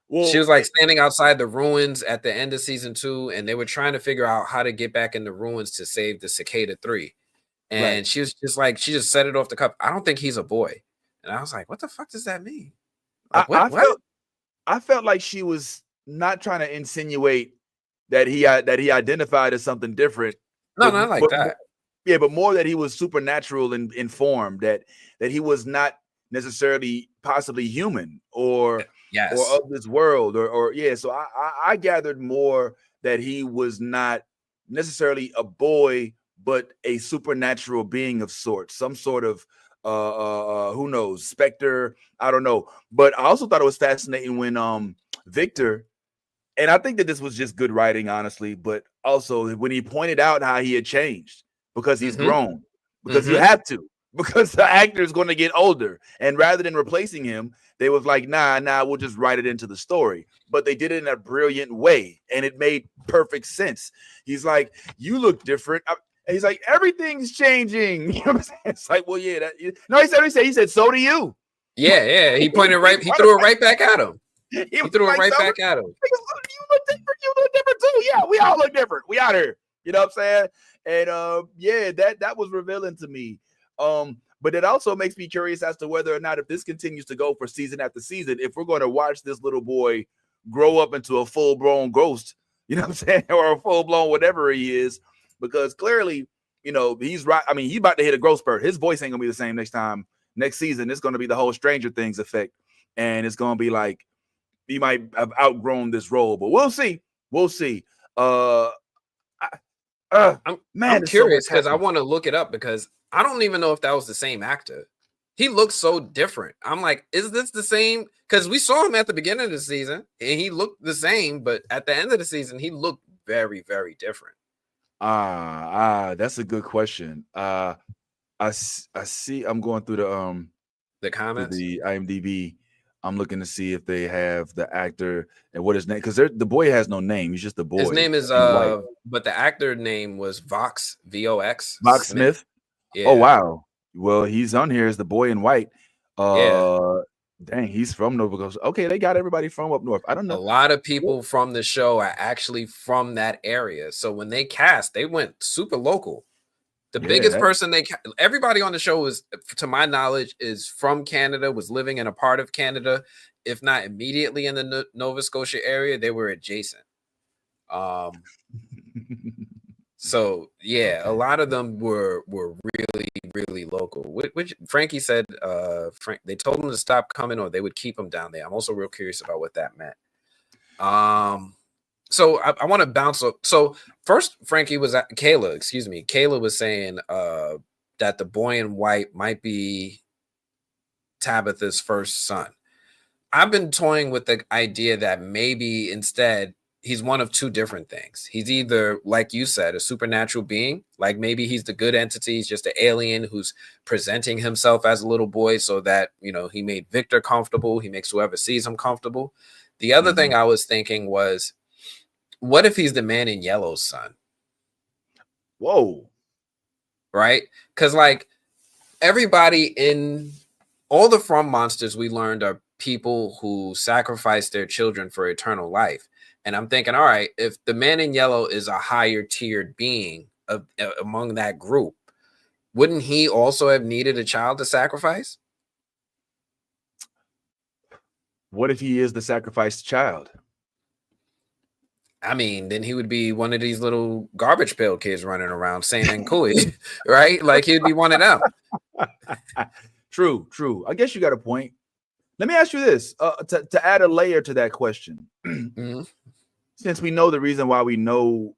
Well, she was like standing outside the ruins at the end of season 2, and they were trying to figure out how to get back in the ruins to save the Cicada 3. And she was just like, she just said it off the cuff. "I don't think he's a boy." And I was like, "What the fuck does that mean?" Like, I felt like she was not trying to insinuate that he identified as something different. No, not like that. Yeah, but more that he was supernatural and informed, that he was not necessarily possibly human or of this world or so I gathered more that he was not necessarily a boy but a supernatural being of sorts, some sort of who knows, specter, I don't know. But I also thought it was fascinating when Victor And I think that this was just good writing, honestly. But also when he pointed out how he had changed because he's grown, because you have to, because the actor is going to get older. And rather than replacing him, they was like, nah, we'll just write it into the story. But they did it in a brilliant way, and it made perfect sense. He's like, you look different. And he's like, everything's changing. You know what I'm saying? It's like, well, yeah. No, he said, so do you. Yeah. He pointed he threw it right back at him. He threw it right back at him. You look different too. Yeah, we all look different. We out here. You know what I'm saying? And yeah, that was revealing to me. But it also makes me curious as to whether or not, if this continues to go for season after season, if we're going to watch this little boy grow up into a full-blown ghost, you know what I'm saying, or a full-blown whatever he is, because clearly, you know, he's right. I mean, he's about to hit a growth spurt. His voice ain't gonna be the same next season. It's gonna be the whole Stranger Things effect, and it's gonna be like he might have outgrown this role, but we'll see. I'm curious because I want to look it up because I don't even know if that was the same actor. He looks so different. I'm like, is this the same? Because we saw him at the beginning of the season and he looked the same, but at the end of the season, he looked very, very different. That's a good question. I see. I'm going through the comments, the IMDb. I'm looking to see if they have the actor and what his name, because the boy has no name. He's just the boy. His name is but the actor name was Vox, Vox. Vox Smith. Yeah. Oh wow. Well, he's on here as the boy in white. Dang, he's from Nova Scotia. Okay, they got everybody from up north. I don't know. A lot of people from the show are actually from that area. So when they cast, they went super local. The biggest person everybody on the show is, to my knowledge, is from Canada, was living in a part of Canada, if not immediately in the Nova Scotia area, they were adjacent. So yeah, a lot of them were really, really local. Which Frankie said, they told him to stop coming or they would keep him down there. I'm also real curious about what that meant. So I want to bounce up. So first, Kayla was saying that the boy in white might be Tabitha's first son. I've been toying with the idea that maybe instead he's one of two different things. He's either, like you said, a supernatural being, like maybe he's the good entity, he's just an alien who's presenting himself as a little boy so that, you know, he made Victor comfortable, he makes whoever sees him comfortable. The other thing I was thinking was, what if he's the man in yellow's son? Whoa. Right? Because like everybody in all the From monsters we learned are people who sacrifice their children for eternal life. And I'm thinking, all right, if the man in yellow is a higher tiered being among that group, wouldn't he also have needed a child to sacrifice? What if he is the sacrificed child? I mean, then he would be one of these little garbage pail kids running around saying and cool, right? Like he'd be one of them. True. I guess you got a point. Let me ask you this, to add a layer to that question. Since we know the reason why we know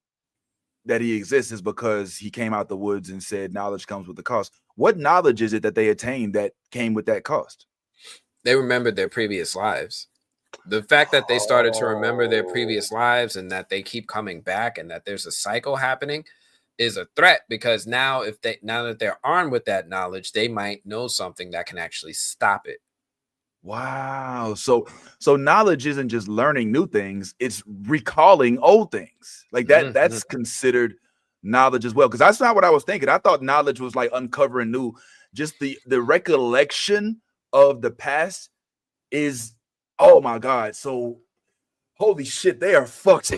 that he exists is because he came out the woods and said knowledge comes with the cost. What knowledge is it that they attained that came with that cost? They remembered their previous lives. The fact that they started to remember their previous lives and that they keep coming back and that there's a cycle happening is a threat, because now that they're armed with that knowledge, they might know something that can actually stop it. Wow. So knowledge isn't just learning new things, it's recalling old things. Like that's considered knowledge as well. Because that's not what I was thinking. I thought knowledge was like uncovering new, just the recollection of the past is, oh my God. So holy shit, they are fucked.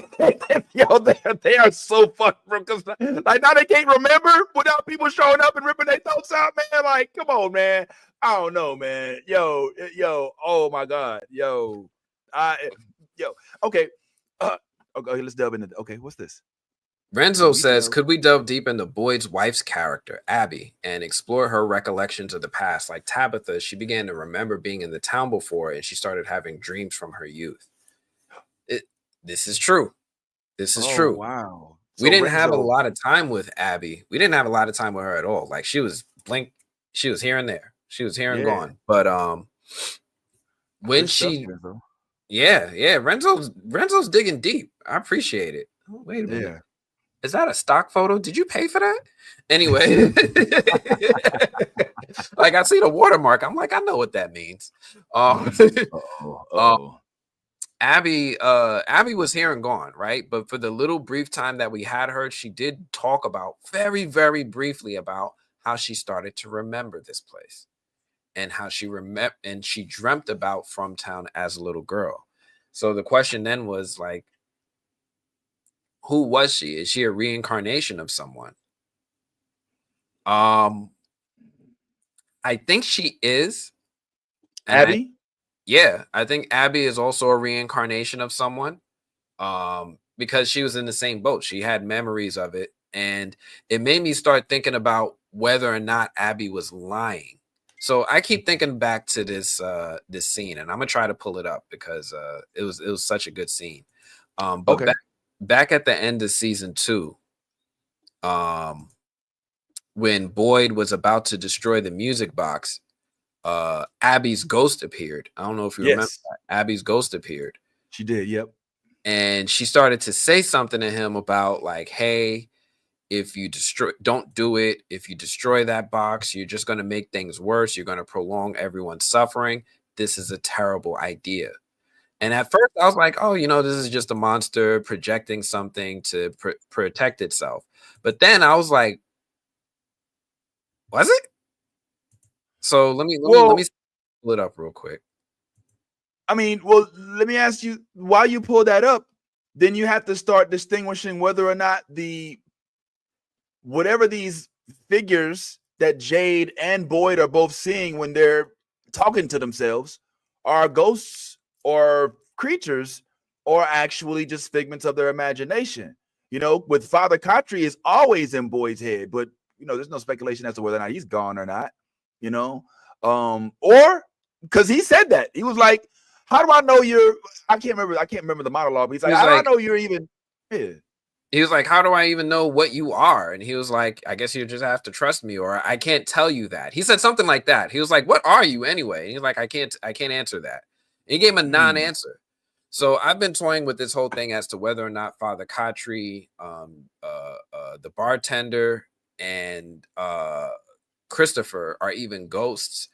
Yo, they are so fucked, bro. Because like now they can't remember without people showing up and ripping their throats out, man. Like, come on, man. I don't know, man. Yo, oh my God. Okay. Okay, let's delve into okay, what's this? Renzo says, could we delve deep into Boyd's wife's character, Abby, and explore her recollections of the past? Like Tabitha, she began to remember being in the town before, and she started having dreams from her youth. This is true. This is true. Wow. We didn't have a lot of time with Abby. We didn't have a lot of time with her at all. Like she was here and there. She was here and gone. But when she Yeah. Renzo's digging deep. I appreciate it. Oh, wait a minute. Yeah. Is that a stock photo? Did you pay for that? Anyway, like I see the watermark. I'm like, I know what that means. Abby was here and gone, right? But for the little brief time that we had her, she did talk about very, very briefly about how she started to remember this place and how she dreamt about From Town as a little girl. So the question then was like, who was she? Is she a reincarnation of someone? I think she is. Abby? I think Abby is also a reincarnation of someone. Because she was in the same boat. She had memories of it. And it made me start thinking about whether or not Abby was lying. So I keep thinking back to this scene, and I'm gonna try to pull it up because it was such a good scene. But Okay. back at the end of season 2, when Boyd was about to destroy the music box, Abby's ghost appeared. I don't know if you remember that. Abby's ghost appeared. She did, yep. And she started to say something to him about like, hey, if you don't do it. If you destroy that box, you're just going to make things worse. You're going to prolong everyone's suffering. This is a terrible idea. And at first I was like, oh, this is just a monster projecting something to protect itself. But then I was like, was it? So let me pull it up real quick. I mean, well, let me ask you, while you pull that up, then you have to start distinguishing whether or not whatever these figures that Jade and Boyd are both seeing when they're talking to themselves are ghosts or creatures or actually just figments of their imagination. With Father Khatri is always in Boyd's head, but there's no speculation as to whether or not he's gone or not, or because he said that. He was like, how do I know I can't remember the monologue, but he's like, how do I know you're even here? He was like, how do I even know what you are? And he was like, I guess you just have to trust me, or I can't tell you that. He said something like that. He was like, what are you anyway? And he's like, I can't answer that. And he gave him a non-answer. So I've been toying with this whole thing as to whether or not Father Khatri, the bartender, and Christopher are even ghosts,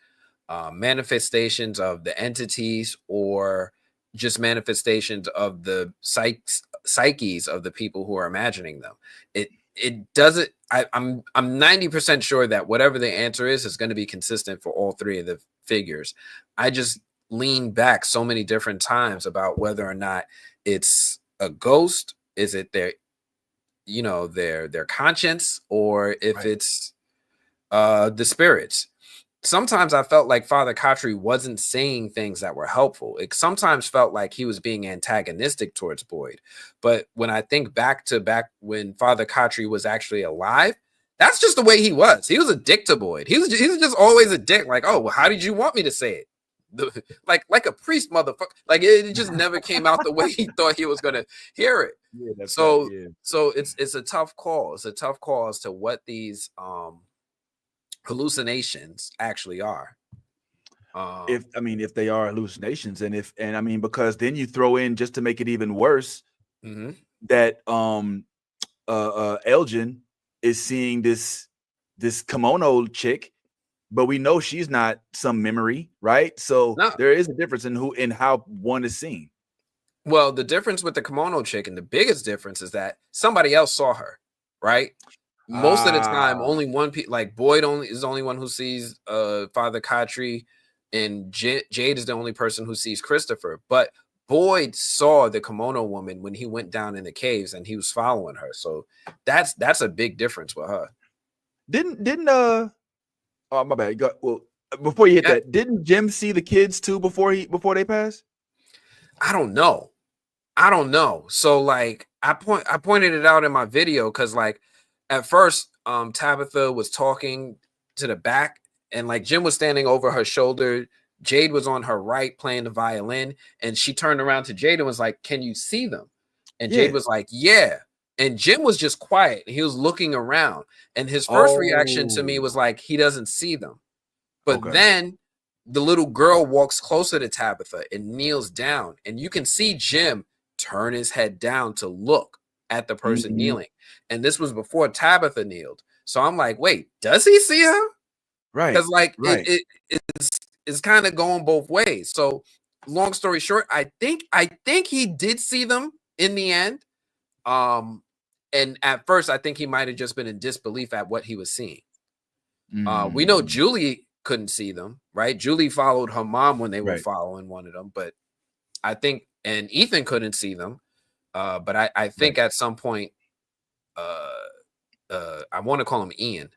manifestations of the entities, or just manifestations of the psyches of the people who are imagining them. It doesn't. I'm 90% sure that whatever the answer is going to be consistent for all three of the figures. I just lean back so many different times about whether or not it's a ghost, is it their conscience, or if it's the spirits. Sometimes I felt like Father Khatri wasn't saying things that were helpful. It sometimes felt like he was being antagonistic towards Boyd. But when I think back when Father Khatri was actually alive, that's just the way he was. He was a dick to Boyd. He was just always a dick. Like, oh, well, how did you want me to say it? Like a priest, motherfucker. Like it just never came out the way he thought he was gonna hear it. Yeah, so it's a tough call. It's a tough call as to what these hallucinations actually are. If they are hallucinations, and because then you throw in, just to make it even worse, that Elgin is seeing this kimono chick, but we know she's not some memory, right? So there is a difference in how one is seen. Well, the difference with the kimono chick, and the biggest difference, is that somebody else saw her, right? Most of the time, only one like Boyd is the only one who sees Father Khatri, and Jade is the only person who sees Christopher. But Boyd saw the kimono woman when he went down in the caves, and he was following her. So that's a big difference with her. Didn't oh, my bad. Well, before you hit that, didn't Jim see the kids too before they passed? I don't know. So like I pointed it out in my video because like at first Tabitha was talking to the back, and like Jim was standing over her shoulder. Jade was on her right playing the violin, and she turned around to Jade and was like, "Can you see them?" And Jade was like, "Yeah." And Jim was just quiet. He was looking around, and his first reaction to me was like, he doesn't see them. But then the little girl walks closer to Tabitha and kneels down, and you can see Jim turn his head down to look at the person kneeling. And this was before Tabitha kneeled. So I'm like, wait, does he see her? Right. Because like it's kind of going both ways. So long story short, I think he did see them in the end. And at first, I think he might have just been in disbelief at what he was seeing. We know Julie couldn't see them, right? Julie followed her mom when they were following one of them, but I think, and Ethan couldn't see them. But I think at some point, I want to call him Ian.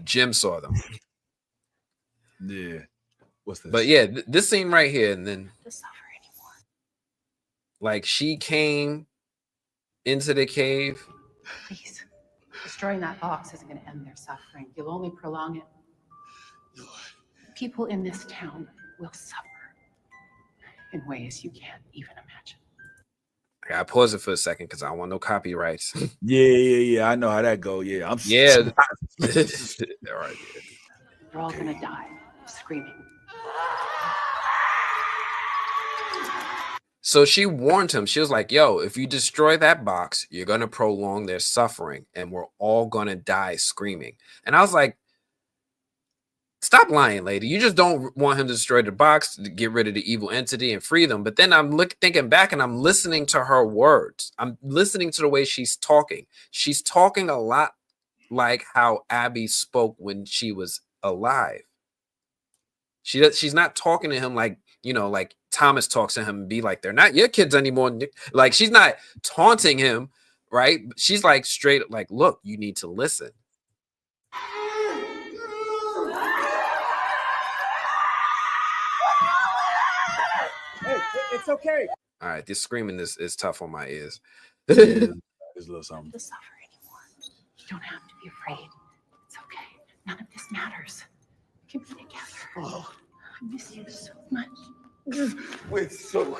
Jim saw them. Yeah. What's this? But yeah, this scene right here, and then To suffer anymore. like she came into the cave. Please. Destroying that box isn't going to end their suffering. You'll only prolong it. People in this town will suffer in ways you can't even imagine. I gotta pause it for a second because I don't want no copyrights. Yeah. I know how that go. Yeah, I'm Yeah. All right. We're all going to die screaming. So she warned him. She was like, yo, if you destroy that box, you're going to prolong their suffering and we're all going to die screaming. And I was like, stop lying, lady. You just don't want him to destroy the box, to get rid of the evil entity and free them. But then I'm thinking back and I'm listening to her words. I'm listening to the way she's talking. She's talking a lot like how Abby spoke when she was alive. She's not talking to him like, you know, like Thomas talks to him and be like, they're not your kids anymore. Like she's not taunting him, right? She's like straight like, look, you need to listen. Hey, it's okay. All right, this screaming is tough on my ears. There's a little something. To suffer anymore. You don't have to be afraid. It's okay. None of this matters. We can be together. Oh, I miss you so much. wait, so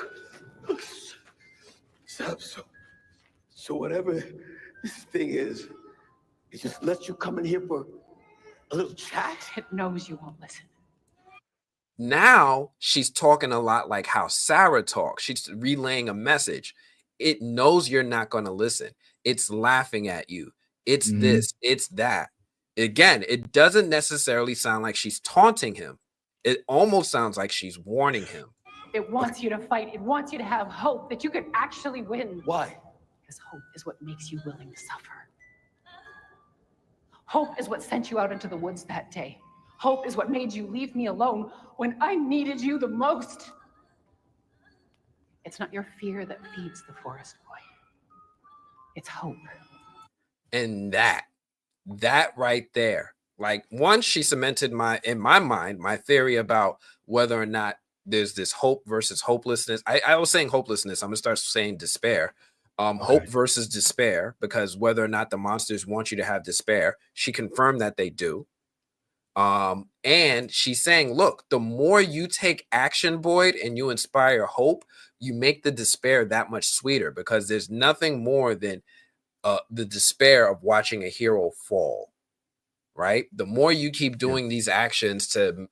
whatever this thing is, it just lets you come in here for a little chat? It knows you won't listen. Now she's talking a lot like how Sarah talks. She's relaying a message. It knows you're not going to listen. It's laughing at you. It's this, it's that. Again, it doesn't necessarily sound like she's taunting him. It almost sounds like she's warning him. It wants you to fight. It wants you to have hope that you can actually win. Why? Because hope is what makes you willing to suffer. Hope is what sent you out into the woods that day. Hope is what made you leave me alone when I needed you the most. It's not your fear that feeds the forest boy. It's hope. And that right there, like once she cemented in my mind, my theory about whether or not there's this hope versus hopelessness. I was saying hopelessness. I'm gonna start saying despair. Hope versus despair, because whether or not the monsters want you to have despair, she confirmed that they do. And she's saying, look, the more you take action, Boyd, and you inspire hope, you make the despair that much sweeter, because there's nothing more than the despair of watching a hero fall, right? The more you keep doing these actions to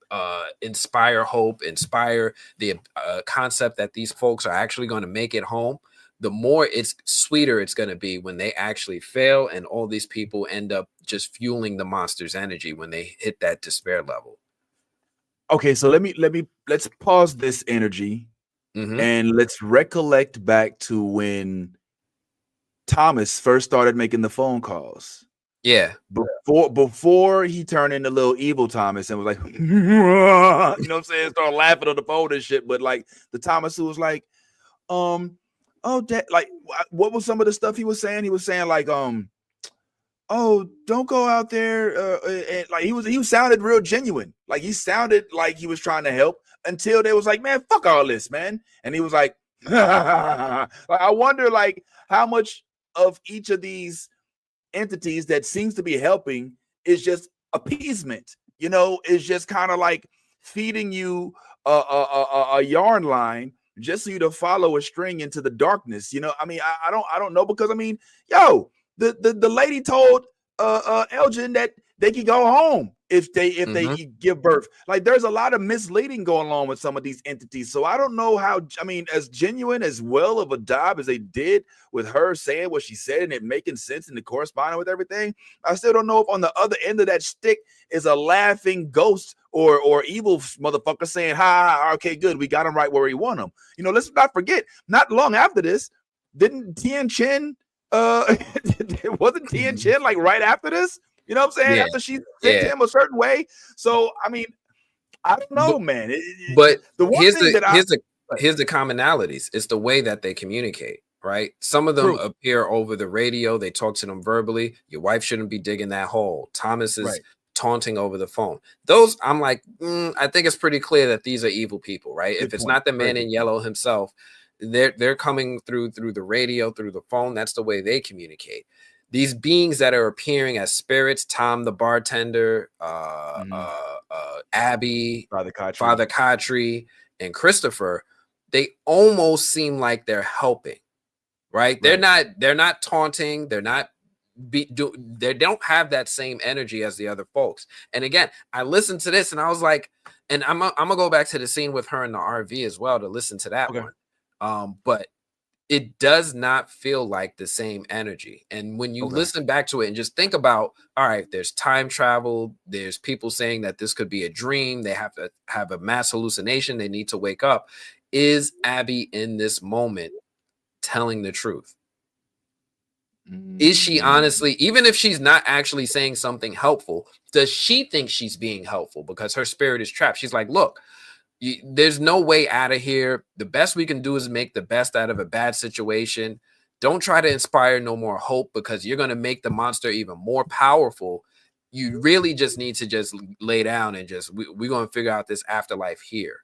inspire hope, inspire the concept that these folks are actually going to make it home, the more it's sweeter it's going to be when they actually fail and all these people end up just fueling the monster's energy when they hit that despair level. Okay, so let's pause this energy and let's recollect back to when Thomas first started making the phone calls. Yeah. Before he turned into little evil Thomas and was like, you know what I'm saying? Start laughing on the phone and shit. But like the Thomas who was like, oh, like what was some of the stuff he was saying? He was saying like, oh, don't go out there. And like he sounded real genuine. Like he sounded like he was trying to help until they was like, man, fuck all this, man. And he was like, I wonder like how much of each of these entities that seems to be helping is just appeasement, you know, is just kind of like feeding you a yarn line just so you to follow a string into the darkness. You know, I mean, I don't know, because I mean, yo, the lady told Elgin that they could go home. if they give birth. Like, there's a lot of misleading going on with some of these entities. So I don't know how, I mean, as genuine as well of a job as they did with her saying what she said and it making sense and it corresponding with everything, I still don't know if on the other end of that stick is a laughing ghost or evil motherfucker saying, ha, okay, good, we got him right where we want him. You know, let's not forget, not long after this, didn't Tien Chen wasn't Tien Chen like right after this? You know what I'm saying? Yeah. After she sent him a certain way. So I mean, I don't know, man. But the one here's thing here's the commonalities. It's the way that they communicate, right? Some of them appear over the radio. They talk to them verbally. Your wife shouldn't be digging that hole. Thomas is taunting over the phone. Those, I'm like, I think it's pretty clear that these are evil people, right? If it's not the man in yellow himself, they're coming through the radio, through the phone. That's the way they communicate. These beings that are appearing as spirits, Tom the bartender, Abby, Father Khatri, and Christopher, they almost seem like they're helping, right? They're not taunting. They're not they don't have that same energy as the other folks. And again, I listened to this and I was like, and I'm gonna go back to the scene with her in the RV as well to listen to that one. But it does not feel like the same energy. And when you listen back to it and just think about, all right, there's time travel, there's people saying that this could be a dream, they have to have a mass hallucination, they need to wake up. Is Abby in this moment telling the truth? Is she honestly, even if she's not actually saying something helpful, does she think she's being helpful because her spirit is trapped? She's like, look, there's no way out of here. The best we can do is make the best out of a bad situation. Don't try to inspire no more hope because you're going to make the monster even more powerful. You really just need to just lay down and just, we're going to figure out this afterlife here.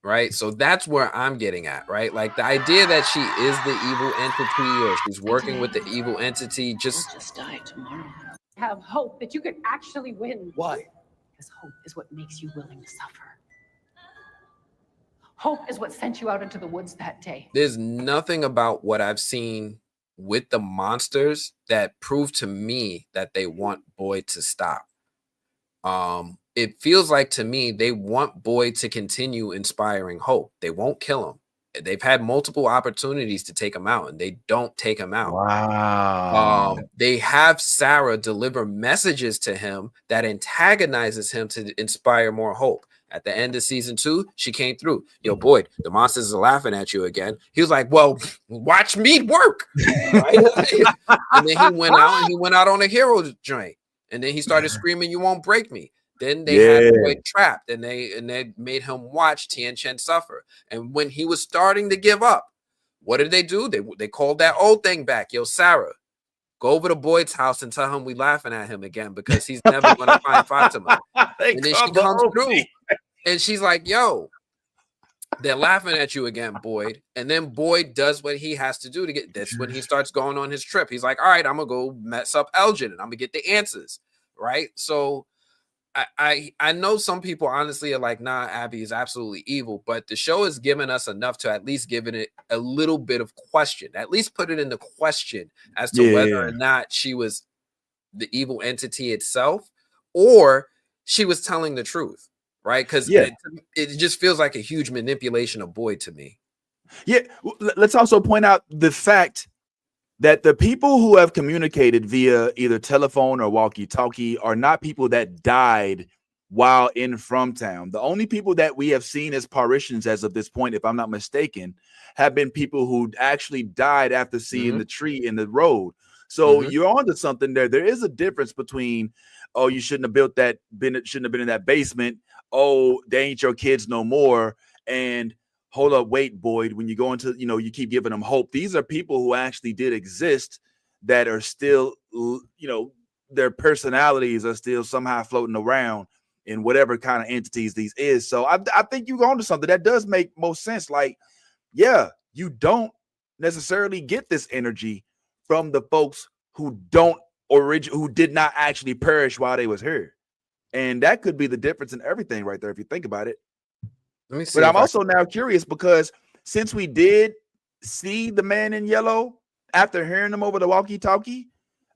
Right? So that's where I'm getting at, right? Like the idea that she is the evil entity or she's working with the evil entity, just die tomorrow. Have hope that you can actually win. Why? Because hope is what makes you willing to suffer. Hope is what sent you out into the woods that day. There's nothing about what I've seen with the monsters that prove to me that they want Boyd to stop. It feels like to me they want Boyd to continue inspiring hope. They won't kill him. They've had multiple opportunities to take him out and they don't take him out. Wow. They have Sarah deliver messages to him that antagonizes him to inspire more hope. At the end of season 2, she came through. Yo, Boyd, the monsters are laughing at you again. He was like, well, watch me work. Right? And then he went out on a hero joint. And then he started screaming, you won't break me. Then they had Boyd trapped and they made him watch Tien Chen suffer. And when he was starting to give up, what did they do? They called that old thing back. Yo, Sarah, go over to Boyd's house and tell him we laughing at him again because he's never going to find Fatima. And then she comes through and she's like, yo, they're laughing at you again, Boyd. And then Boyd does what he has to do to get, that's when he starts going on his trip. He's like, all right, I'm going to go mess up Elgin and I'm going to get the answers. Right? So I know some people honestly are like, nah, Abby is absolutely evil, but the show has given us enough to at least give it a little bit of question, at least put it in the question as to whether or not she was the evil entity itself or she was telling the truth, right? Because it just feels like a huge manipulation of Boyd to me. Yeah, let's also point out the fact that the people who have communicated via either telephone or walkie-talkie are not people that died while in Fromtown. The only people that we have seen as apparitions as of this point, if I'm not mistaken, have been people who actually died after seeing the tree in the road. So you're onto something there. There is a difference between, oh, you shouldn't have built that, shouldn't have been in that basement. Oh, they ain't your kids no more. And hold up, wait, Boyd, when you go into, you keep giving them hope. These are people who actually did exist that are still, their personalities are still somehow floating around in whatever kind of entities these is. So I think you're on to something that does make most sense. Like, yeah, you don't necessarily get this energy from the folks who who did not actually perish while they was here. And that could be the difference in everything right there, if you think about it. Let me see. But I'm also now curious because since we did see the man in yellow after hearing him over the walkie-talkie,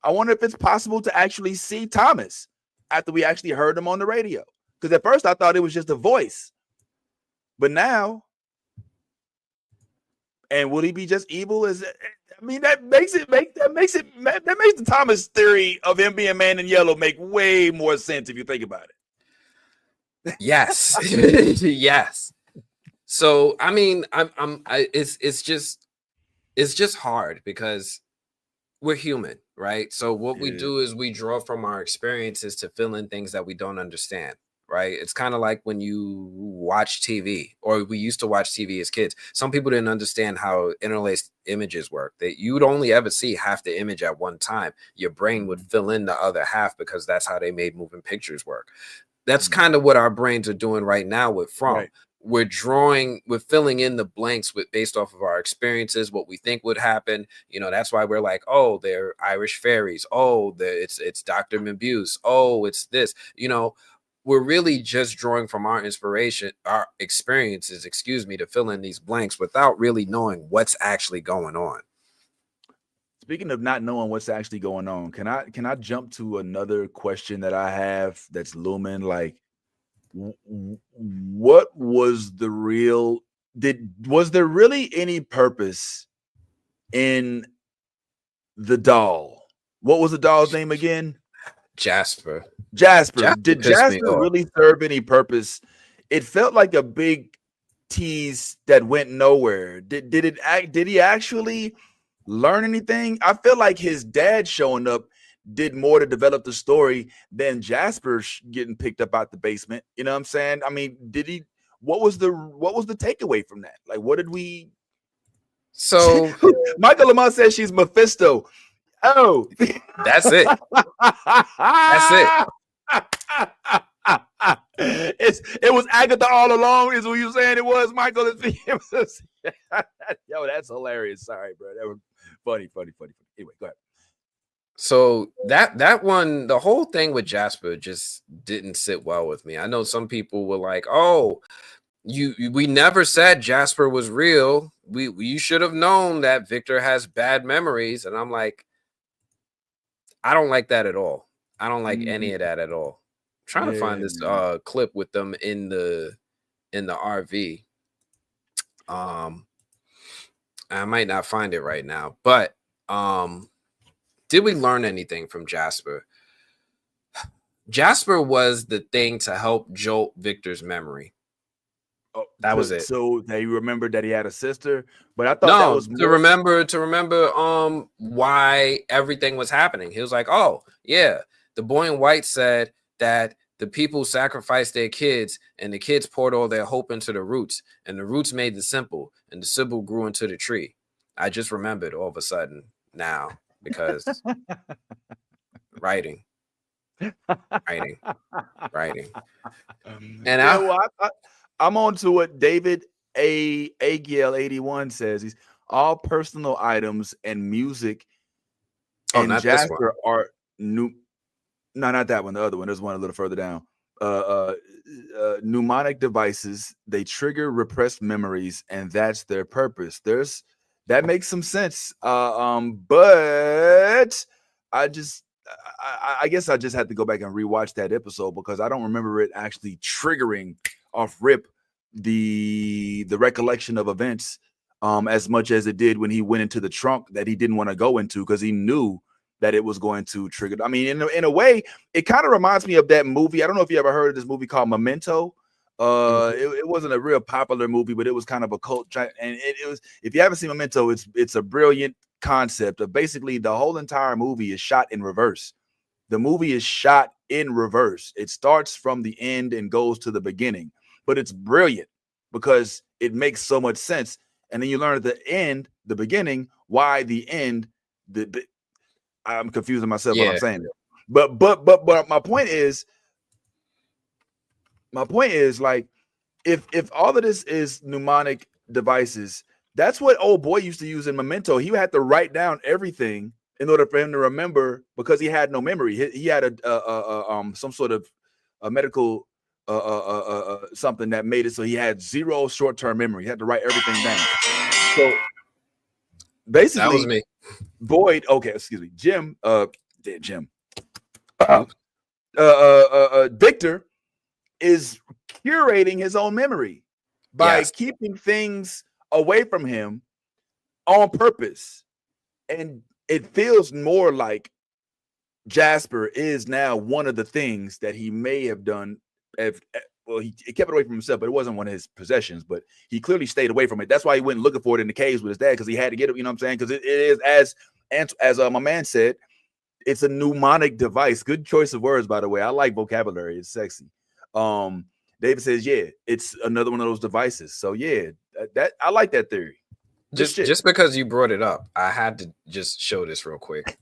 I wonder if it's possible to actually see Thomas after we actually heard him on the radio. Because at first I thought it was just a voice, but now, and will he be just evil? That makes the Thomas theory of him being Man in Yellow make way more sense if you think about it. Yes. Yes. So I mean, it's just hard because we're human, right? So what we do is we draw from our experiences to fill in things that we don't understand, right? It's kind of like when you watch TV, or we used to watch TV as kids. Some people didn't understand how interlaced images work. That you'd only ever see half the image at one time. Your brain would fill in the other half because that's how they made moving pictures work. That's kind of what our brains are doing right now with From. Right. We're filling in the blanks based off of our experiences, what we think would happen. You know, that's why we're like, oh, they're Irish fairies. Oh, it's Dr. Mabuse. Oh, it's this. You know, we're really just drawing from our experiences, to fill in these blanks without really knowing what's actually going on. Speaking of not knowing what's actually going on, can I jump to another question that I have that's looming? Like, what was the real? Was there really any purpose in the doll? What was the doll's name again? Jasper. Did Jasper really serve any purpose? It felt like a big tease that went nowhere. Did he actually learn anything? I feel like his dad showing up did more to develop the story than Jasper getting picked up out the basement. You know what I'm saying? I mean, what was the takeaway from that? Like, what did we? So Michael Lamont says she's Mephisto. Oh, that's it. That's it. It was Agatha all along, is what you saying it was, Michael? Yo, that's hilarious. Sorry, bro. That was funny. Anyway, go ahead. So that one, the whole thing with Jasper just didn't sit well with me. I know some people were like, "Oh, we never said Jasper was real. You should have known that Victor has bad memories." And I'm like, I don't like that at all. I don't like any of that at all. I'm trying to find this clip with them in the RV. I might not find it right now, but did we learn anything from Jasper? Jasper was the thing to help jolt Victor's memory. Oh, that was it. So they remembered that he had a sister, but I thought that was to remember why everything was happening. He was like, "Oh yeah, the boy in white said that the people sacrificed their kids, and the kids poured all their hope into the roots, and the roots made the simple, and the simple grew into the tree." I just remembered all of a sudden now because writing. And I'm on to what David Agiel 81 says. He's all personal items and music and Jasper are new. No, not that one. The other one. There's one a little further down. Mnemonic devices. They trigger repressed memories, and that's their purpose. That makes some sense. But I guess I just had to go back and rewatch that episode because I don't remember it actually triggering off rip the recollection of events as much as it did when he went into the trunk that he didn't want to go into because he knew that it was going to trigger. I mean, in a way, it kind of reminds me of that movie. I don't know if you ever heard of this movie called Memento. It wasn't a real popular movie, but it was kind of a cult. And it was, if you haven't seen Memento, it's a brilliant concept of basically the whole entire movie is shot in reverse. The movie is shot in reverse. It starts from the end and goes to the beginning, but it's brilliant because it makes so much sense. And then you learn at the end, the beginning, why the end. I'm confusing myself when I'm saying it. But my point is like if all of this is mnemonic devices, that's what old boy used to use in Memento. He had to write down everything in order for him to remember because he had no memory. He had some sort of a medical something that made it so he had zero short-term memory. He had to write everything down. So basically, that was me. Boyd, okay, excuse me, Jim Jim. Victor is curating his own memory by keeping things away from him on purpose. And it feels more like Jasper is now one of the things that he may have done. He kept it away from himself, but it wasn't one of his possessions. But he clearly stayed away from it. That's why he went looking for it in the caves with his dad, because he had to get it. You know what I'm saying? Because it is, as my man said, it's a mnemonic device. Good choice of words, by the way. I like vocabulary. It's sexy. David says, yeah, it's another one of those devices. So yeah, that I like that theory. Just because you brought it up, I had to just show this real quick.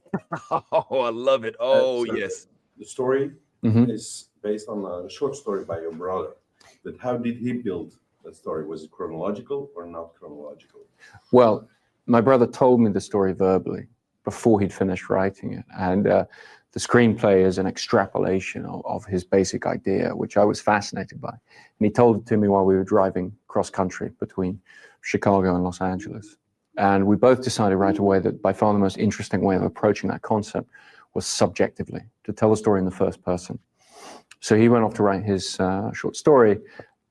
Oh, I love it. Oh, yes. The story is based on a short story by your brother. But how did he build that story? Was it chronological or not chronological? Well, my brother told me the story verbally before he'd finished writing it. And the screenplay is an extrapolation of his basic idea, which I was fascinated by. And he told it to me while we were driving cross country between Chicago and Los Angeles. And we both decided right away that by far the most interesting way of approaching that concept was subjectively, to tell the story in the first person. So he went off to write his short story.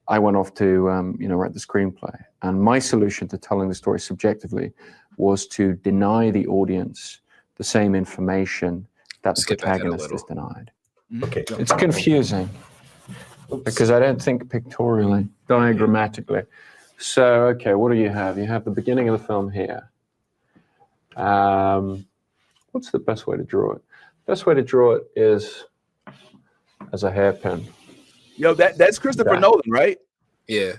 I went off to write the screenplay. And my solution to telling the story subjectively was to deny the audience the same information that the protagonist is denied. Okay. It's confusing because I don't think pictorially, diagrammatically. So, okay, what do you have? You have the beginning of the film here. What's the best way to draw it? Best way to draw it is as a hairpin. Yo, that's Christopher Nolan, right? Yeah.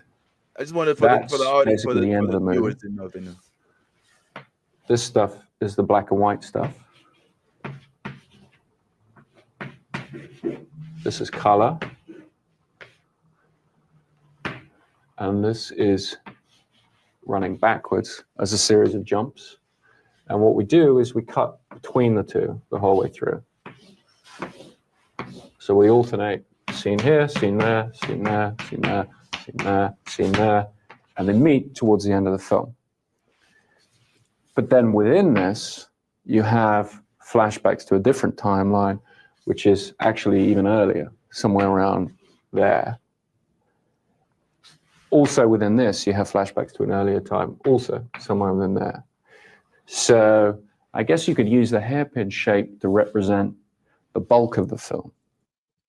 I just wanted for the audience, for the end of the movie. viewers to know they know. This stuff is the black and white stuff. This is color. And this is running backwards as a series of jumps. And what we do is we cut between the two the whole way through. So we alternate scene here, scene there, scene there, scene there, scene there, scene there, and they meet towards the end of the film. But then within this, you have flashbacks to a different timeline, which is actually even earlier, somewhere around there. Also within this, you have flashbacks to an earlier time, also somewhere within there. So I guess you could use the hairpin shape to represent the bulk of the film.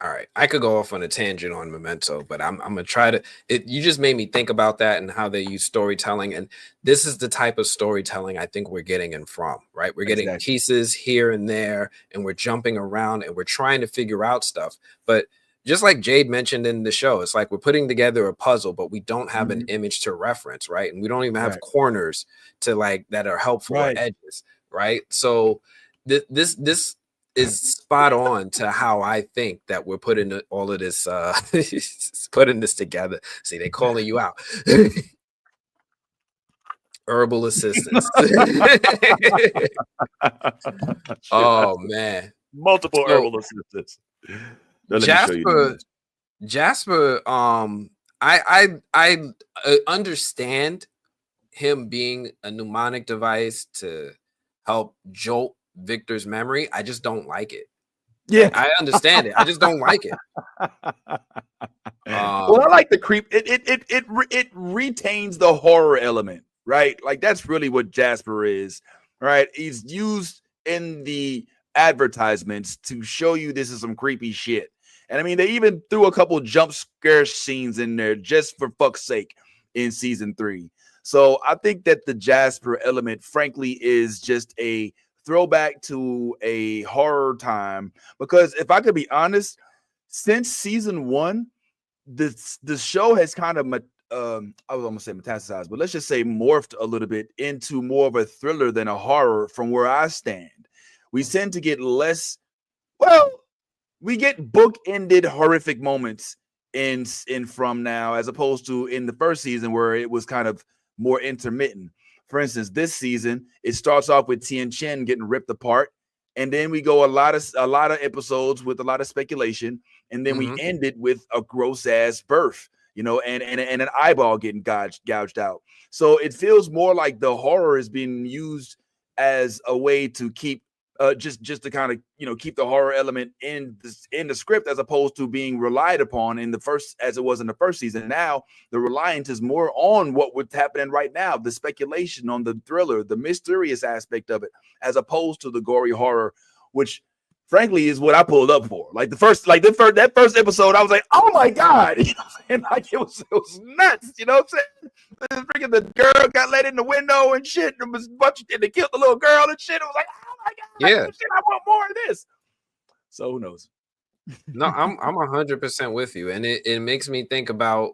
All right, I could go off on a tangent on Memento, but I'm gonna try to. You just made me think about that and how they use storytelling, and this is the type of storytelling I think we're getting in From, right? We're getting pieces here and there, and we're jumping around, and we're trying to figure out stuff. But just like Jade mentioned in the show, it's like we're putting together a puzzle, but we don't have an image to reference, right? And we don't even have corners to like that are helpful or edges, right? So this is spot on to how I think that we're putting all of this putting this together. See, they calling you out. Herbal assistance. Oh man. Multiple herbal assistants. Jasper, I understand him being a mnemonic device to help jolt Victor's memory. I just don't like it. Yeah, I understand it. I just don't like it. Well, I like the creep. It retains the horror element, right? Like that's really what Jasper is, right? He's used in the advertisements to show you this is some creepy shit. And I mean, they even threw a couple jump scare scenes in there just for fuck's sake in season 3. So I think that the Jasper element, frankly, is just a throwback to a horror time. Because if I could be honest, since season 1, the show has kind of, I was almost saying metastasized, but let's just say morphed a little bit into more of a thriller than a horror from where I stand. We tend to get less, we get book-ended horrific moments in From now, as opposed to in the first season where it was kind of more intermittent. For instance, this season, it starts off with Tien Chen getting ripped apart, and then we go a lot of episodes with a lot of speculation, and then we end it with a gross-ass birth, and an eyeball getting gouged out. So it feels more like the horror is being used as a way to keep just to kind of keep the horror element in the script, as opposed to being relied upon in the first, as it was in the first season. Now the reliance is more on what was happening right now, the speculation, on the thriller, the mysterious aspect of it, as opposed to the gory horror, which frankly is what I pulled up for. Like that first episode, I was like, oh my god, and like it was nuts. You know what I'm saying? Freaking the girl got let in the window and shit. There was a bunch of, and they killed the little girl and shit. It was like, oh my god, Yeah. shit, I want more of this. So who knows? No, I'm 100% with you, and it makes me think about.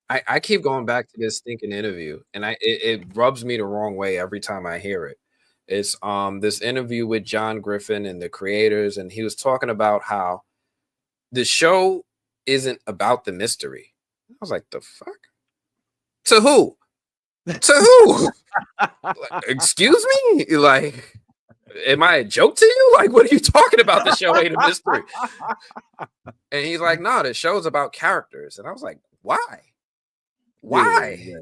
I keep going back to this stinking interview, and it rubs me the wrong way every time I hear it. It's this interview with John Griffin and the creators, and he was talking about how the show isn't about the mystery. I was like, the fuck? To who? To who? Like, excuse me? Like, am I a joke to you? Like, what are you talking about? The show ain't a mystery. And he's like, no, the show's about characters. And I was like, why? Why?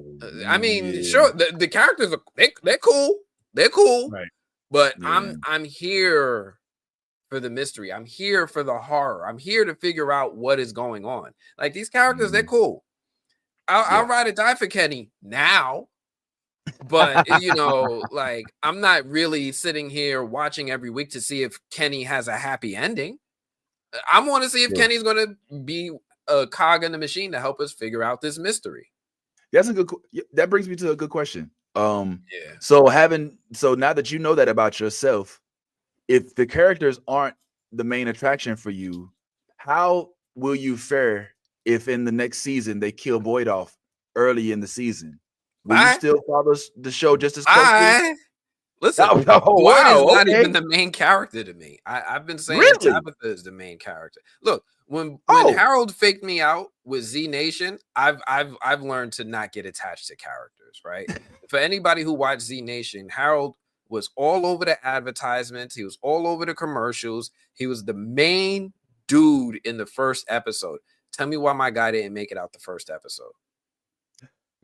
I mean, sure, the characters are they're cool. They're cool, right? But I'm here for the mystery. I'm here for the horror. I'm here to figure out what is going on. Like, these characters, they're cool. I'll ride or die for Kenny now, but like, I'm not really sitting here watching every week to see if Kenny has a happy ending. I want to see if Kenny's going to be a cog in the machine to help us figure out this mystery. That brings me to a good question. So now that you know that about yourself, if the characters aren't the main attraction for you, how will you fare if in the next season they kill Boyd off early in the season? Will you still follow the show just as closely? Listen, Boyd is not even the main character to me. I've been saying Tabitha is the main character. Look, when Harold faked me out with Z Nation, I've learned to not get attached to characters, right? For anybody who watched Z Nation, Harold was all over the advertisements. He was all over the commercials. He was the main dude in the first episode. Tell me why my guy didn't make it out the first episode.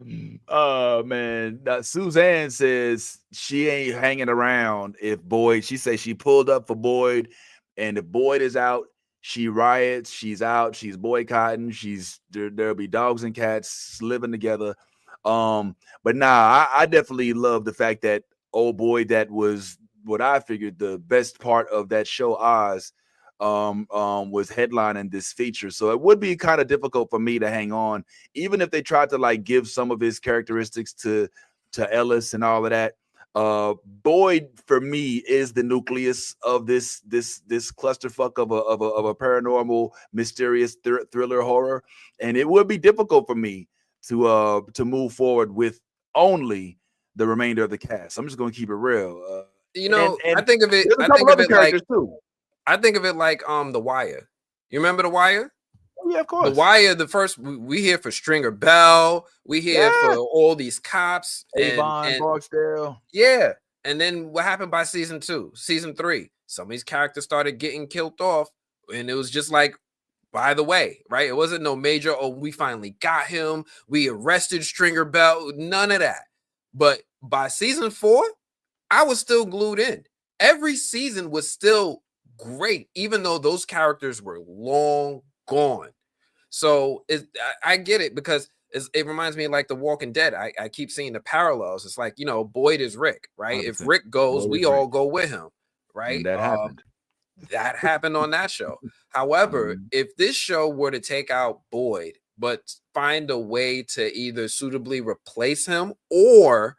Man, Suzanne says she ain't hanging around if Boyd. She says she pulled up for Boyd, and if Boyd is out, she riots. She's out. She's boycotting. There'll be dogs and cats living together. But I definitely love the fact that old Boyd, that was what I figured the best part of that show, Oz, was headlining this feature. So it would be kind of difficult for me to hang on, even if they tried to like give some of his characteristics to Ellis and all of that. Boyd for me is the nucleus of this clusterfuck of a paranormal, mysterious thriller horror, and it would be difficult for me to move forward with only the remainder of the cast. I'm just going to keep it real. I think of it. I think of it like The Wire. You remember The Wire? Oh, yeah, of course. The Wire. The first we here for Stringer Bell. We here for all these cops. Avon, Barksdale. Yeah, and then what happened by season 2, season 3? Some of these characters started getting killed off, and it was just like, by the way, right? It wasn't no major. Oh, we finally got him. We arrested Stringer Bell. None of that. But by season 4, I was still glued in. Every season was still great, even though those characters were long gone. So I get it, because it reminds me of like The Walking Dead. I keep seeing the parallels. It's like, Boyd is Rick, right? 100%. If Rick goes, we all go with him, right? And that happened. That happened on that show. However, if this show were to take out Boyd, but find a way to either suitably replace him or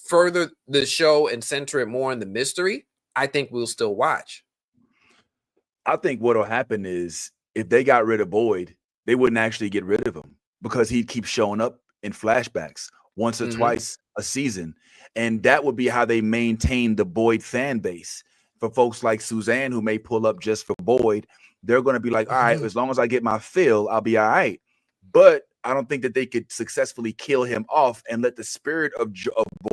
further the show and center it more in the mystery, I think we'll still watch. I think what'll happen is if they got rid of Boyd, they wouldn't actually get rid of him, because he'd keep showing up in flashbacks once or twice a season. And that would be how they maintain the Boyd fan base. For folks like Suzanne, who may pull up just for Boyd, they're going to be like, all right, as long as I get my fill, I'll be all right. But I don't think that they could successfully kill him off and let the spirit of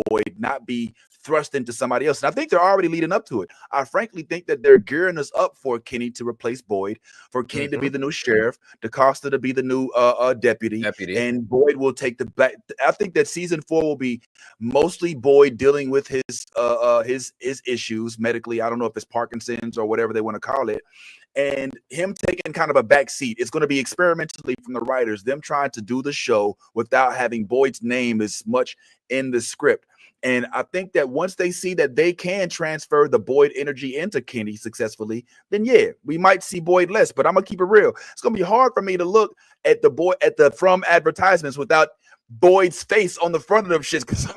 Boyd not be thrust into somebody else. And I think they're already leading up to it. I frankly think that they're gearing us up for Kenny to replace Boyd, for Kenny to be the new sheriff, DaCosta to be the new deputy, and Boyd will take the back. I think that season 4 will be mostly Boyd dealing with his issues medically. I don't know if it's Parkinson's or whatever they want to call it, and him taking kind of a back seat. It's going to be experimentally from the writers, them trying to do the show without having Boyd's name as much in the script. And I think that once they see that they can transfer the Boyd energy into Kenny successfully, then yeah, we might see Boyd less. But I'm gonna keep it real. It's gonna be hard for me to look at the from advertisements without Boyd's face on the front of them shits, because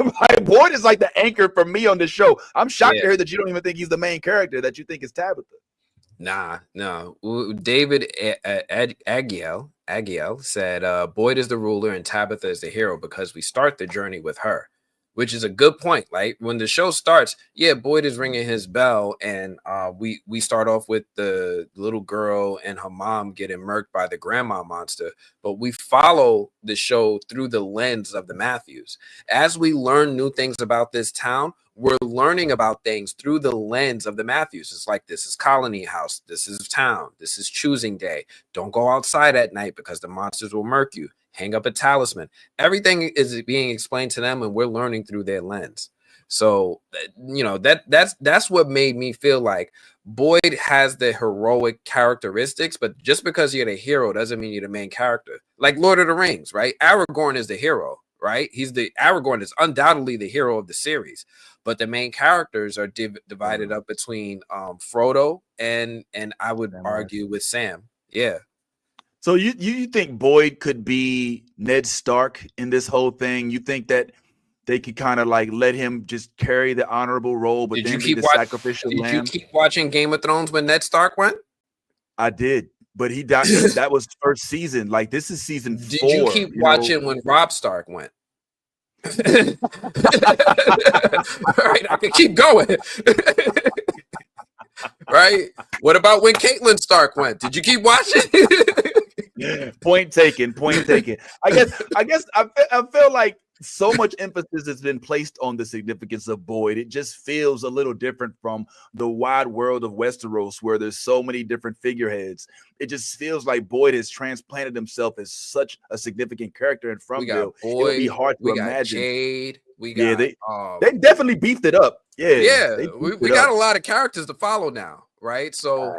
Boyd is like the anchor for me on this show. I'm shocked to hear that you don't even think he's the main character, that you think is Tabitha. Nah, no. David Agiel said Boyd is the ruler and Tabitha is the hero because we start the journey with her, which is a good point. Like when the show starts, yeah, Boyd is ringing his bell, and we start off with the little girl and her mom getting murked by the grandma monster, but we follow the show through the lens of the Matthews. As we learn new things about this town, we're learning about things through the lens of the Matthews. It's like, this is Colony House, this is town, this is choosing day. Don't go outside at night because the monsters will murk you. Hang up a talisman. Everything is being explained to them, and we're learning through their lens. So, you know, that's what made me feel like Boyd has the heroic characteristics, but just because you're the hero doesn't mean you're the main character. Like Lord of the Rings, right? Aragorn is the hero, right? Aragorn is undoubtedly the hero of the series, but the main characters are divided up between Frodo and I would argue with Sam. Yeah. So you think Boyd could be Ned Stark in this whole thing? You think that they could kind of like let him just carry the honorable role, but then be the sacrificial lamb? Did you keep watching Game of Thrones when Ned Stark went? I did, but he died. That was first season. Like, this is season 4. Did you keep watching when Robb Stark went? All right, I can keep going. Right? What about when Caitlyn Stark went? Did you keep watching? Point taken. I guess I feel like so much emphasis has been placed on the significance of Boyd. It just feels a little different from the wide world of Westeros, where there's so many different figureheads. It just feels like Boyd has transplanted himself as such a significant character in Fromville. It would be hard to imagine. Jade. We got, they definitely beefed it up. Yeah, we got a lot of characters to follow now, right? So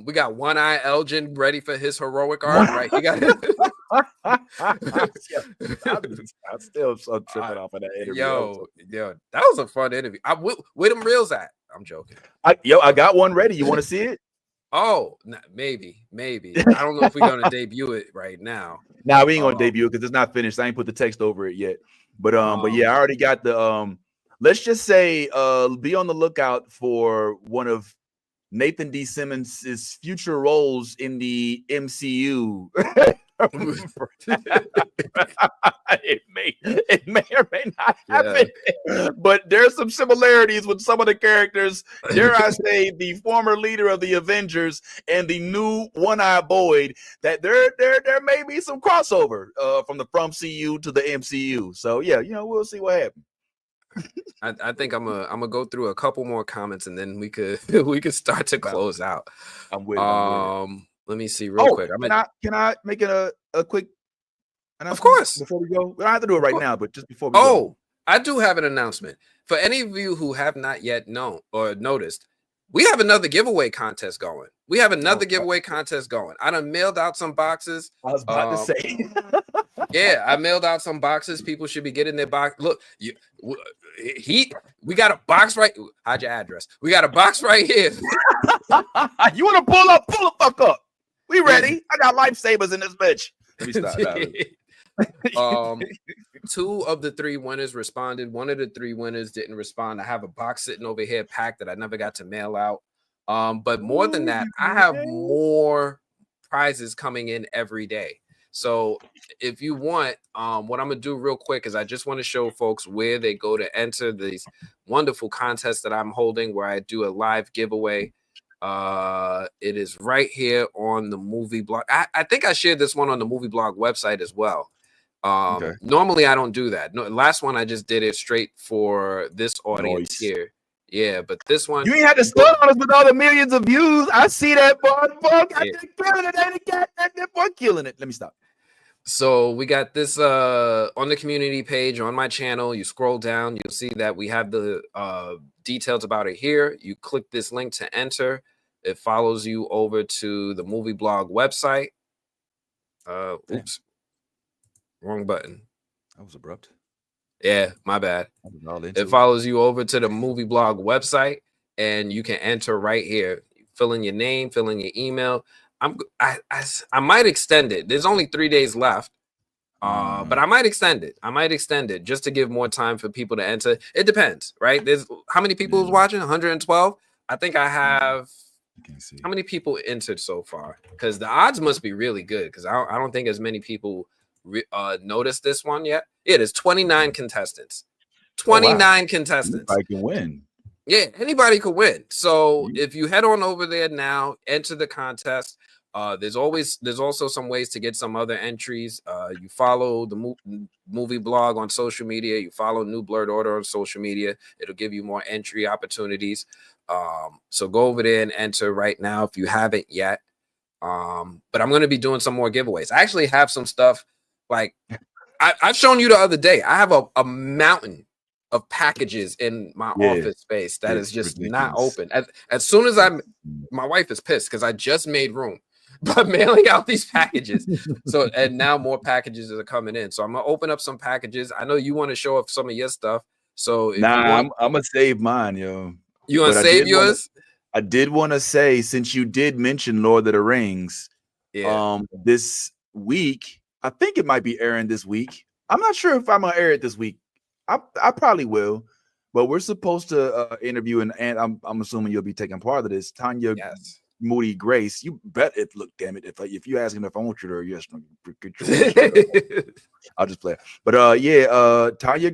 we got One Eye Elgin ready for his heroic arc, right? You got I'm still so tripping off of that interview. Yo, that was a fun interview. Where them reels at? I'm joking. I got one ready. You want to see it? Oh, maybe. I don't know if we're gonna debut it right now. Nah, we ain't gonna debut it because it's not finished. I ain't put the text over it yet. But yeah, I already got the let's just say be on the lookout for one of Nathan D. Simmons' future roles in the MCU. It may or may not happen, but there's some similarities with some of the characters. Dare I say, the former leader of the Avengers and the new One-Eye Boyd, that there may be some crossover from CU to the MCU. So yeah, we'll see what happens. I think I'm gonna go through a couple more comments and then we could start to close out. I'm with it. Let me see real quick. Can I make it a quick announcement? Of course. Before we go, we don't have to do it right now, but just before we go. I do have an announcement for any of you who have not yet known or noticed. We have another giveaway contest going. I done mailed out some boxes. I was about to say. Yeah, I mailed out some boxes. People should be getting their box. Look, we got a box right. Hide your address. We got a box right here. You want to pull the fuck up? We ready? I got lifesavers in this bitch. Let me stop. 2 of the 3 winners responded. 1 of the 3 winners didn't respond. I have a box sitting over here packed that I never got to mail out. But more than that, I have more prizes coming in every day. So if you want, what I'm going to do real quick is I just want to show folks where they go to enter these wonderful contests that I'm holding, where I do a live giveaway. It is right here on the movie blog. I think I shared this one on the movie blog website as well. Normally I don't do that. No, last one I just did it straight for this audience here. Yeah, but this one you ain't had to stun on us with all the millions of views. I see that boy. That boy killing it. Let me stop. So we got this on the community page on my channel. You scroll down, you'll see that we have the details about it here. You click this link to enter. It follows you over to the movie blog website. Oops, wrong button. That was abrupt. Yeah, my bad. It follows you over to the movie blog website, and you can enter right here. Fill in your name, fill in your email. I might extend it. There's only 3 days left, but I might extend it. I might extend it just to give more time for people to enter. It depends, right? There's how many people is watching? 112. I think I have. How many people entered so far? Because the odds must be really good. Because I don't think as many people noticed this one yet. Yeah, there's 29 contestants. 29 contestants. I can win. Yeah, anybody could win. So if you head on over there now, enter the contest. There's also some ways to get some other entries. You follow the movie blog on social media. You follow New Blurred Order on social media. It'll give you more entry opportunities. So go over there and enter right now if you haven't yet. But I'm going to be doing some more giveaways. I actually have some stuff like I've shown you the other day. I have a mountain of packages in my office space that is just not open. As soon as my wife is pissed because I just made room by mailing out these packages. So and now more packages are coming in. So I'm gonna open up some packages. I know you want to show off some of your stuff. So if I'm gonna save mine, yo. You want to save yours? I did want to say, since you did mention Lord of the Rings, this week, I think it might be airing this week. I'm not sure if I'm gonna air it this week. I probably will, but we're supposed to interview and I'm assuming you'll be taking part of this. Tanya Moody Grace. You bet it. Look, damn it. If you ask him if I want you to, yes, I'll just play it. But Tanya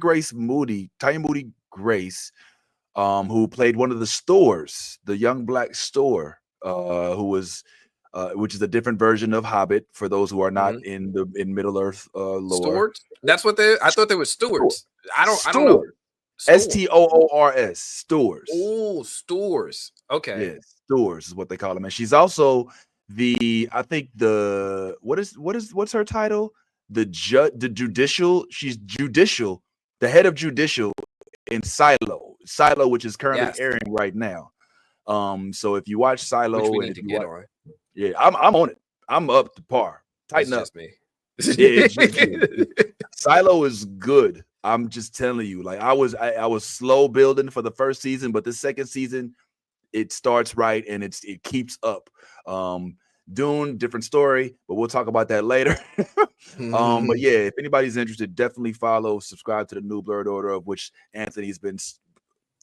Moody Grace, who played one of the Stores, the young black Store, who was which is a different version of Hobbit for those who are not in Middle Earth lore. Stewards? That's what I thought they were stewards. I don't know. Stoors. Stores. Oh, Stores. Okay. Yeah, Stores is what they call them. And she's also what's her title? She's judicial, the head of judicial in Silo, which is currently airing right now. So if you watch Silo, which we need to get on. Yeah, I'm on it. I'm up to par. Tighten up. Just me. Silo is good. I'm just telling you, like I was slow building for the first season, but the second season it starts right and it keeps up. Dune, different story, but we'll talk about that later. But yeah, if anybody's interested, definitely subscribe to the New Blurred Order, of which Anthony's been.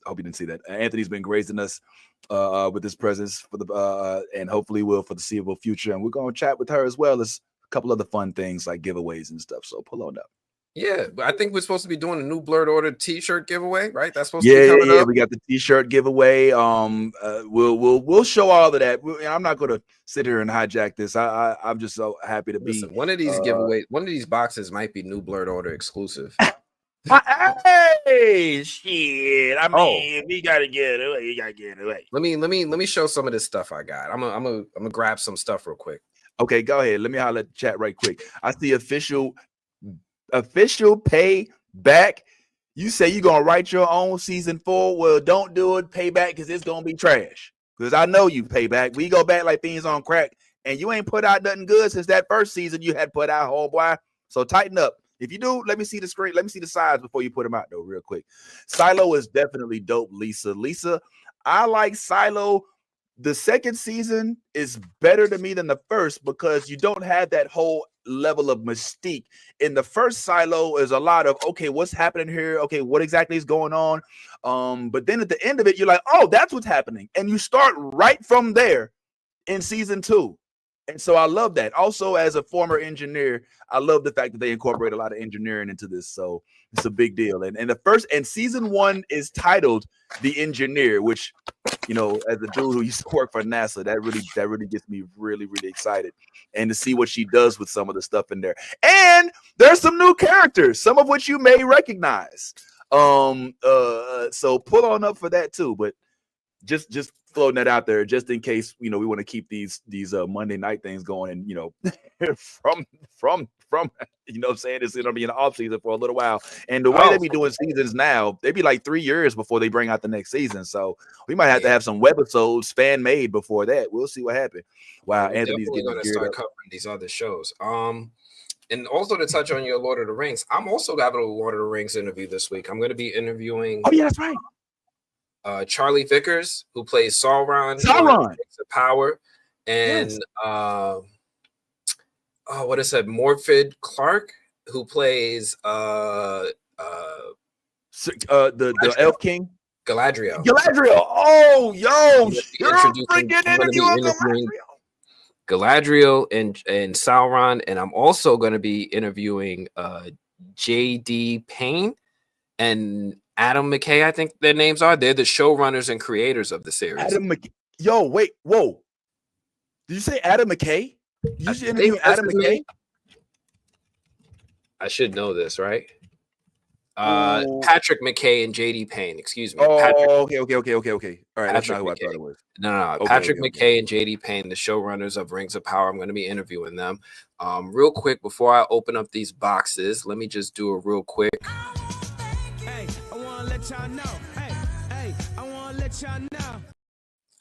I hope you didn't see that. Anthony's been gracing us with his presence for the and hopefully will for the foreseeable future. And we're gonna chat with her as well as a couple other fun things like giveaways and stuff. So pull on up. Yeah, but I think we're supposed to be doing a New Blurred Order t-shirt giveaway, right? That's supposed to be coming up. We got the t-shirt giveaway. We'll show all of that. I'm not gonna sit here and hijack this. I'm just so happy to be. One of these giveaways, one of these boxes might be New Blurred Order exclusive. Hey, shit! I mean, we gotta get it away. You gotta get it away. Let me show some of this stuff I got. I'm gonna grab some stuff real quick. Okay, go ahead. Let me holler at the chat right quick. I see official pay back. You say you're gonna write your own season 4. Well, don't do it. Payback because it's gonna be trash. Because I know you payback. We go back like things on crack, and you ain't put out nothing good since that first season you had put out, whole boy. So tighten up. If you do, let me see the screen. Let me see the sides before you put them out, though, real quick. Silo is definitely dope, Lisa, I like Silo. The second season is better to me than the first because you don't have that whole level of mystique. In the first Silo is a lot of, okay, what's happening here? Okay, what exactly is going on? But then at the end of it, you're like, oh, that's what's happening. And you start right from there in season 2. And so I love that. Also, as a former engineer, I love the fact that they incorporate a lot of engineering into this. So it's a big deal. And season 1 is titled The Engineer, which, you know, as a dude who used to work for NASA, that really gets me really, really excited. And to see what she does with some of the stuff in there. And there's some new characters, some of which you may recognize. So pull on up for that too. But just floating that out there, just in case, you know, we want to keep these Monday night things going, and, you know, from you know what I'm saying, it's gonna be in the off season for a little while. And the way they be doing seasons now, they be like 3 years before they bring out the next season. So we might have to have some webisodes fan made before that. We'll see what happens. Wow, Anthony's definitely going to start covering these other shows. And also to touch on your Lord of the Rings, I'm also having a Lord of the Rings interview this week. I'm going to be interviewing. Oh yeah, that's right. Charlie Vickers, who plays Sauron. Rings of Power, and what is that? Morfydd Clark, who plays the Elf King. Galadriel. Oh, yo, you're freaking interviewing Galadriel and Sauron, and I'm also going to be interviewing J.D. Payne and Adam McKay, I think their names are. They're the showrunners and creators of the series. Adam McKay. Yo, wait, whoa. Did you say Adam McKay? You should interview Adam McKay? I should know this, right? Patrick McKay and J.D. Payne, excuse me. Oh, Patrick, okay. All right, that's not who McKay. I thought it was. No. Patrick McKay and J.D. Payne, the showrunners of Rings of Power. I'm going to be interviewing them. Real quick, before I open up these boxes, let me just do a real quick. Hey, I want to let y'all know. Hey, I want to let y'all know.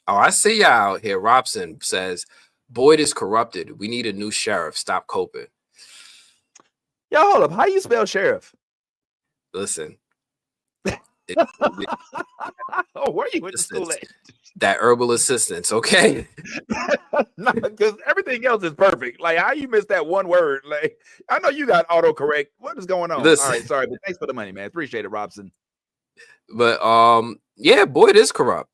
Oh, I see y'all out here. Robson says, Boyd is corrupted. We need a new sheriff. Stop coping. Yo, hold up. How you spell sheriff? Listen. Oh, where you went to school at? That herbal assistance, okay? No, because everything else is perfect. Like, how you missed that one word? Like, I know you got autocorrect. What is going on? Listen. All right, sorry, but thanks for the money, man. Appreciate it, Robson. But yeah, Boyd is corrupt.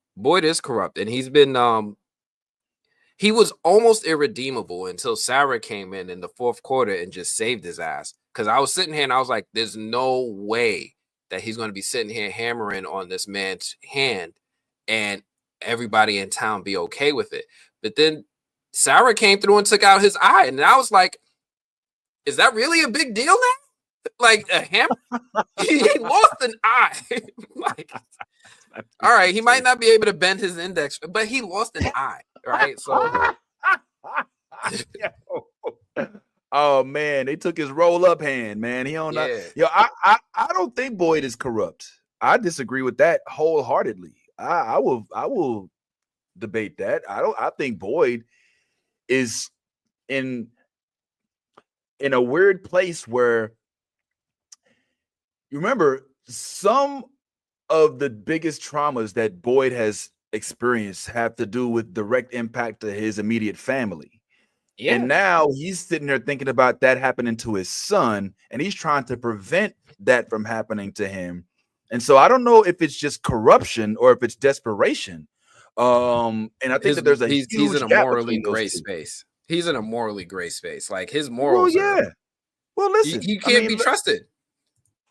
And he's been he was almost irredeemable until Sarah came in the fourth quarter and just saved his ass. Because I was sitting here and I was like, there's no way that he's going to be sitting here hammering on this man's hand and everybody in town be okay with it. But then Sarah came through and took out his eye. And I was like, is that really a big deal now? Like a hammer? He lost an eye. Like, all right, he might not be able to bend his index, but he lost an eye. Right. So oh man, they took his roll up hand, man. He don't know. Yo, I don't think Boyd is corrupt. I disagree with that wholeheartedly. I will debate that. I think Boyd is in a weird place where, you remember, some of the biggest traumas that Boyd has experienced have to do with direct impact to his immediate family. Yeah. And now he's sitting there thinking about that happening to his son, and he's trying to prevent that from happening to him. And so I don't know if it's just corruption or if it's desperation. And I think that there's he's in a morally gray space. He's in a morally gray space. Like his morals. Well, yeah. Well, listen, he can't be trusted.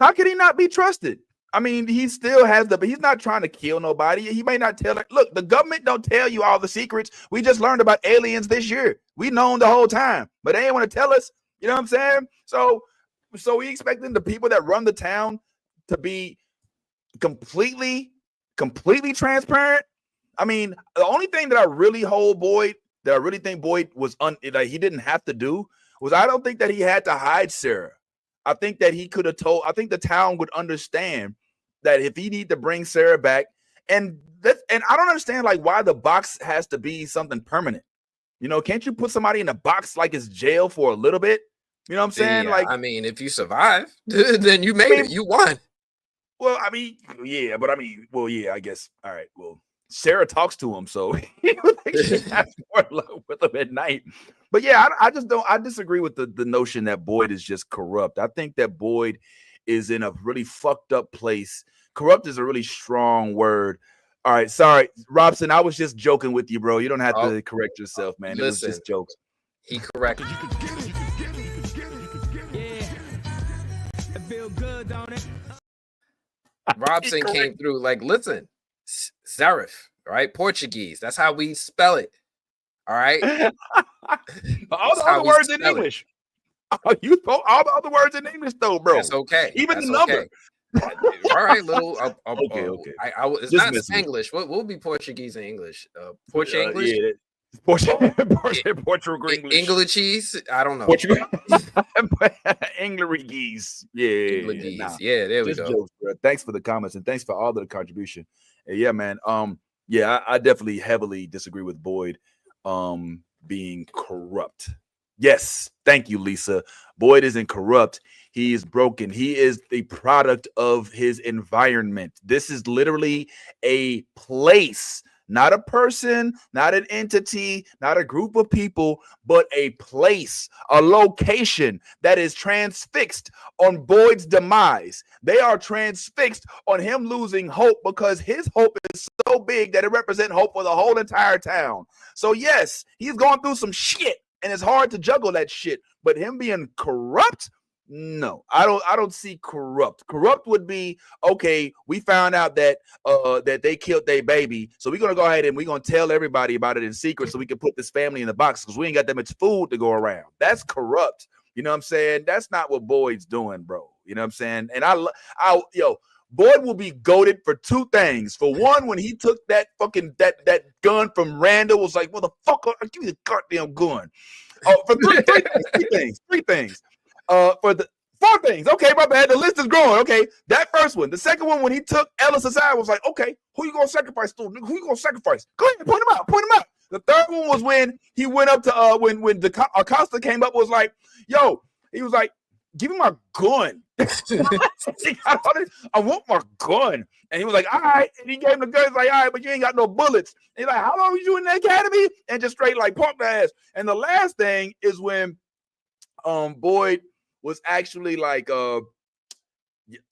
How can he not be trusted? I mean, he still has but he's not trying to kill nobody. He may not tell. Look, the government don't tell you all the secrets. We just learned about aliens this year. We known the whole time, but they ain't want to tell us. You know what I'm saying? So we expecting the people that run the town to be completely transparent. I mean, the only thing that I really think Boyd was like he didn't have to do was, I don't think that he had to hide Sarah. I think that he could have told. I think the town would understand that if he need to bring Sarah back, and I don't understand like why the box has to be something permanent. You know, can't you put somebody in a box like it's jail for a little bit? You know what I'm saying? Yeah, like, I mean, if you survive, then you made it. You won. Well, I mean, yeah, but I mean, well, yeah, I guess. All right, well, Sarah talks to him, so he has more love with him at night. But yeah, I just don't. I disagree with the notion that Boyd is just corrupt. I think that Boyd is in a really fucked up place. Corrupt is a really strong word. All right, sorry, Robson. I was just joking with you, bro. You don't have to correct yourself, man. It was just jokes. He correct. You could get it. You could get it. You could get it. You could get it. Yeah. It feel good, don't it? Robson came through like, listen, serif, right? Portuguese. That's how we spell it. All right. All the other words in English. You throw all the other words in English, though, bro. That's okay. Even That's the number. Okay. All right, little. Okay. It's Just not missing. English. What will be Portuguese and English? English. Yeah. Portugal English. English. I don't know. Portugal. English. Yeah. Nah. Yeah. There we go. Jokes, bro. Thanks for the comments and thanks for all the contribution. Yeah, man. Yeah, I definitely heavily disagree with Boyd being corrupt. Yes, thank you, Lisa. Boyd isn't corrupt. He is broken. He is the product of his environment. This is literally a place, not a person, not an entity, not a group of people, but a place, a location that is transfixed on Boyd's demise. They are transfixed on him losing hope because his hope is so big that it represents hope for the whole entire town. So yes, he's going through some shit and it's hard to juggle that shit, but him being corrupt, no, I don't see corrupt. Corrupt would be, okay, we found out that that they killed their baby, so we're gonna go ahead and we're gonna tell everybody about it in secret so we can put this family in the box because we ain't got that much food to go around. That's corrupt. You know what I'm saying? That's not what Boyd's doing, bro. You know what I'm saying? And Boyd will be goated for two things. For one, when he took that fucking that gun from Randall, was like, motherfucker, give me the goddamn gun. For three things. For the four things. Okay, my bad. The list is growing. Okay, that first one. The second one, when he took Ellis aside, was like, okay, who you gonna sacrifice to? Who you gonna sacrifice? Go ahead, point him out. The third one was when he went up to when Acosta came up, was like, yo, he was like, give me my gun. I want my gun. And he was like, all right. And he gave him the gun. He's like, all right, but you ain't got no bullets. And he's like, how long were you in the academy? And just straight like punk the ass. And the last thing is when Boyd was actually like, oh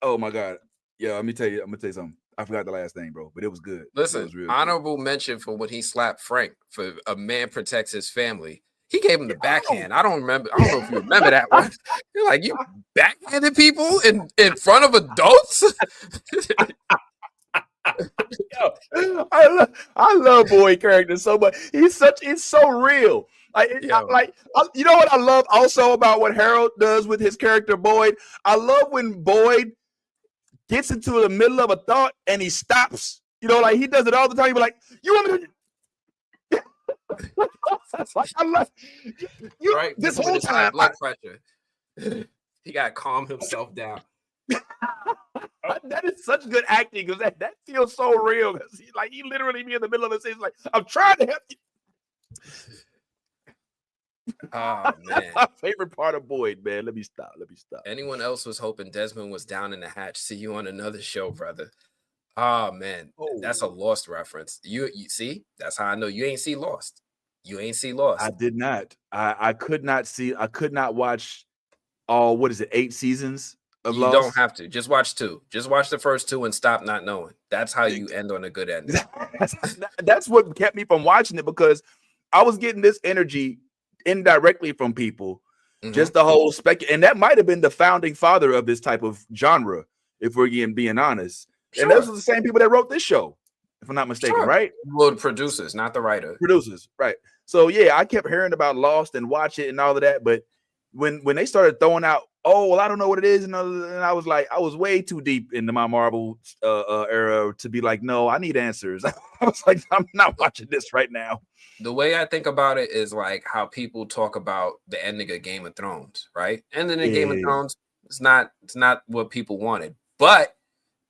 my God. Yeah, I'm gonna tell you something. I forgot the last thing, bro, but it was good. Listen, was honorable mention for when he slapped Frank for a man protects his family. He gave him the backhand. I don't know if you remember that one. You're like, you backhanded people in front of adults? Yo, I love Boyd character so much. He's so real. You know what I love also about what Harold does with his character Boyd? I love when Boyd gets into the middle of a thought and he stops. You know, like he does it all the time. He be like, you want me to I love you right this whole time. Blood pressure. He got to calm himself down. That is such good acting because that feels so real. He literally be in the middle of it. He's like, I'm trying to help you. Oh man, that's my favorite part of Boyd, man. Let me stop. Anyone else was hoping Desmond was down in the hatch? See you on another show, brother. Oh man, that's a Lost reference. You see, that's how I know you ain't see Lost. You ain't see Lost. I did not. I could not see. I could not watch all. What is it? 8 seasons of Lost. You don't have to. Just watch 2. Just watch the first 2 and stop not knowing. That's how you end on a good ending. That's what kept me from watching it because I was getting this energy indirectly from people. Mm-hmm. Just the whole and that might have been the founding father of this type of genre, if we're being honest. Sure. And those are the same people that wrote this show, if I'm not mistaken, sure. Right? Well, the producers, not the writer. Producers, right. So yeah, I kept hearing about Lost and watch it and all of that, but when they started throwing out, I don't know what it is, and I was like, I was way too deep into my Marvel era to be like, no, I need answers. I was like, I'm not watching this right now. The way I think about it is like how people talk about the ending of Game of Thrones, right? Ending of Game of Thrones, it's not what people wanted, but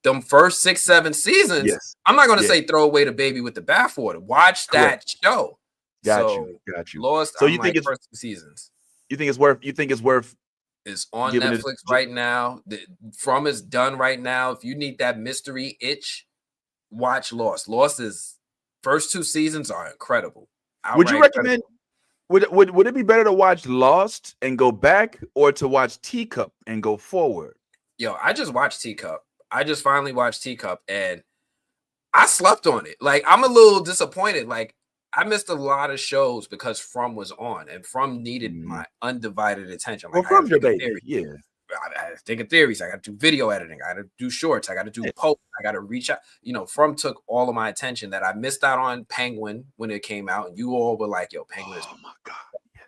them first 6, 7 seasons, yes. I'm not going to say throw away the baby with the bathwater. Watch that show. Got you. Lost. So you think it's first 2 seasons? You think it's worth? It's on Netflix right now. From is done right now. If you need that mystery itch, watch Lost. Lost is first 2 seasons are incredible. Would you recommend? Would it be better to watch Lost and go back, or to watch Teacup and go forward? Yo, I just watched Teacup. I just finally watched Teacup and I slept on it. Like, I'm a little disappointed. Like, I missed a lot of shows because From was on, and From needed my undivided attention. Well, Like, From's your I gotta baby, yeah. I gotta think of theories. I got to do video editing. I got to do shorts. I got to do posts. I got to reach out. You know, From took all of my attention that I missed out on Penguin when it came out, and you all were like, "Yo, Penguin is my god,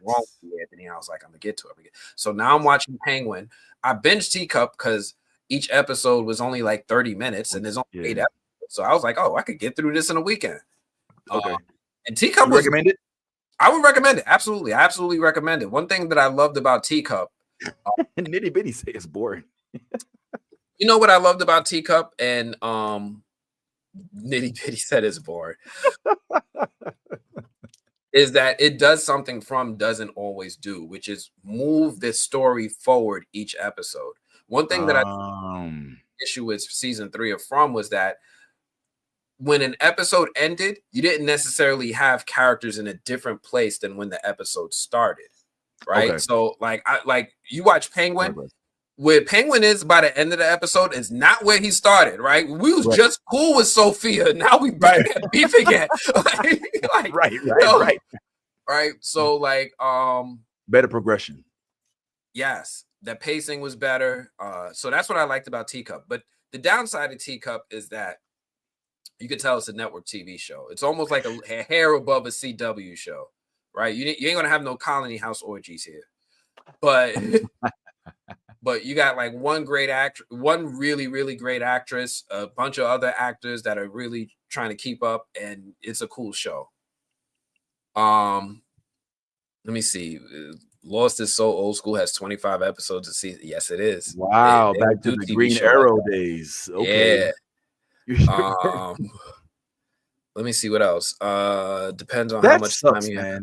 wrong with you, Anthony." I was like, "I'm gonna get to it." So now I'm watching Penguin. I binged Teacup because each episode was only like 30 minutes, and there's only 8 episodes. So I was like, "Oh, I could get through this in a weekend." Okay. And Teacup was recommended. I would recommend it. Absolutely, I absolutely recommend it. One thing that I loved about Teacup. Nitty bitty say it's boring. You know what I loved about Teacup, and Nitty bitty said it's boring. Is that it does something From doesn't always do, which is move this story forward each episode. One thing that I issue with season 3 of From was that when an episode ended, you didn't necessarily have characters in a different place than when the episode started. Right. Okay. So like you watch Penguin, where Penguin is by the end of the episode is not where he started, right? We was just cool with Sophia. Now we back at beef again. Right. So like better progression. Yes, the pacing was better. So that's what I liked about Teacup. But the downside of Teacup is that you could tell it's a network TV show. It's almost like a hair above a CW show. Right, you ain't gonna have no colony house orgies here, but you got like one great actor, one really great actress, a bunch of other actors that are really trying to keep up, and it's a cool show. Let me see. Lost is so old school, has 25 episodes a season. Yes, it is. Wow, back to the Green Arrow days. Okay. Yeah. Let me see what else. Depends on how much time you have.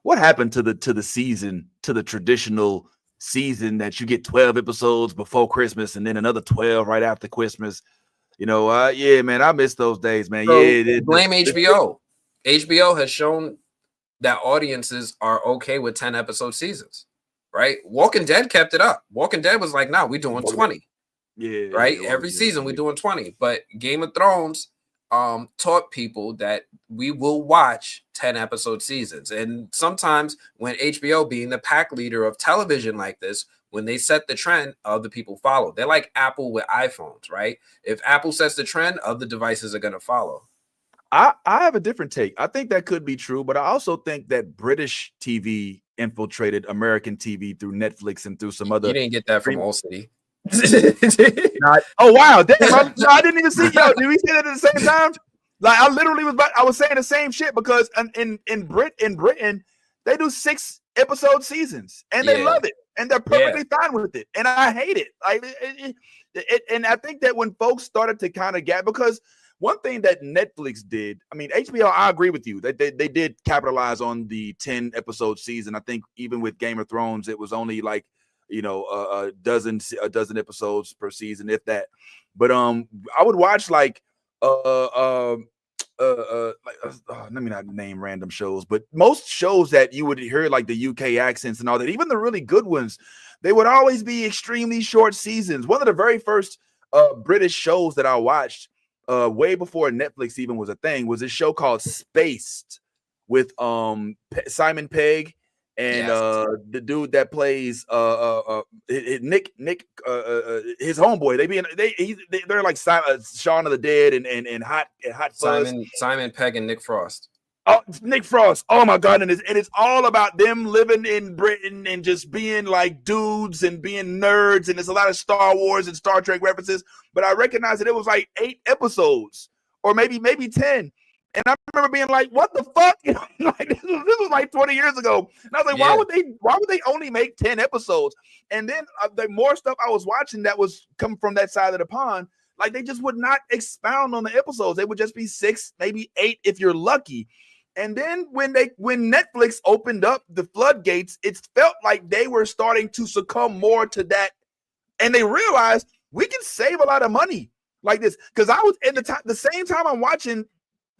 What happened to the season, to the traditional season that you get 12 episodes before Christmas and then another 12 right after Christmas? You know, yeah, man, I miss those days, man. So yeah, blame HBO. HBO has shown that audiences are okay with 10 episode seasons, right? Walking Dead kept it up. Walking Dead was like, "No, we're doing 20." Yeah, right. Every season we're doing 20. But Game of Thrones taught people that we will watch 10 episode seasons. And sometimes when HBO, being the pack leader of television like this, when they set the trend, other people follow. They're like Apple with iPhones, right? If Apple sets the trend, other devices are going to follow. I have a different take. I think that could be true, but I also think that British TV infiltrated American TV through Netflix and through some other. You didn't get that from All City. Oh wow, damn! I didn't even see. Yo, did we say that at the same time? Like I literally I was saying the same shit because in Britain they do 6 episode seasons and they love it and they're perfectly fine with it, and I hate it. Like and I think that when folks started to kind of get, because one thing that Netflix did, I mean HBO, I agree with you that they did capitalize on the 10 episode season. I think even with Game of Thrones, it was only like, you know, a dozen episodes per season, if that. But I would watch like let me not name random shows, but most shows that you would hear like the UK accents and all that, even the really good ones, they would always be extremely short seasons. One of the very first British shows that I watched way before Netflix even was a thing was this show called Spaced with Simon Pegg and the dude that plays Nick his homeboy. They're like Shaun of the Dead and Hot Fuzz. Simon Pegg and Nick Frost. Oh, Nick Frost. Oh my God. And it's all about them living in Britain and just being like dudes and being nerds. And there's a lot of Star Wars and Star Trek references. But I recognize that it was like 8 episodes or maybe 10. And I remember being like, what the fuck? You know, like this was like 20 years ago. And I was like, why would they only make 10 episodes? And then the more stuff I was watching that was coming from that side of the pond, like they just would not expound on the episodes. They would just be 6, maybe 8 if you're lucky. And then when Netflix opened up the floodgates, it felt like they were starting to succumb more to that. And they realized we can save a lot of money like this. Because I was at the same time I'm watching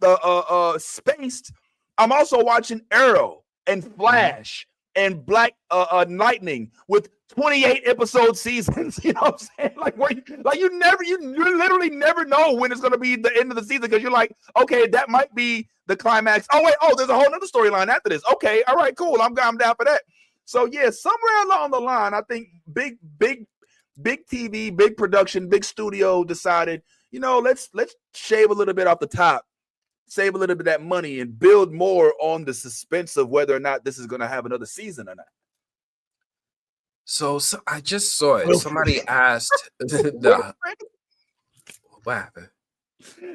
the Spaced, I'm also watching Arrow and Flash and Black Lightning with 28 episode seasons. You know what I'm saying? Like, you literally never know when it's gonna be the end of the season, because you're like, okay, that might be the climax. Oh wait, there's a whole nother storyline after this. Okay, all right, cool. I'm down for that. So yeah, somewhere along the line, I think big TV, big production, big studio decided, let's shave a little bit off the top, save a little bit of that money, and build more on the suspense of whether or not this is going to have another season or not. So I just saw it. Somebody asked what happened?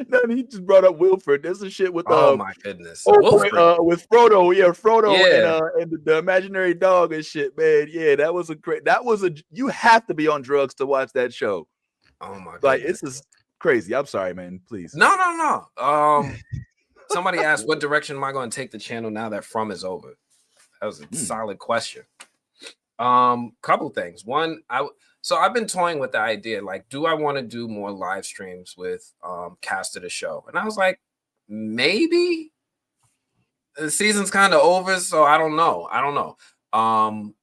No, he just brought up Wilfred. There's some shit with my goodness, with Frodo, and the imaginary dog and shit, man. Yeah, you have to be on drugs to watch that show. Oh my goodness. Like, it's just crazy. I'm sorry, man. Please. No. Somebody asked, what direction am I going to take the channel now that From is over? That was a solid question. Couple things. One, I've been toying with the idea, like, do I want to do more live streams with cast of the show? And I was like, maybe. The season's kind of over, so I don't know.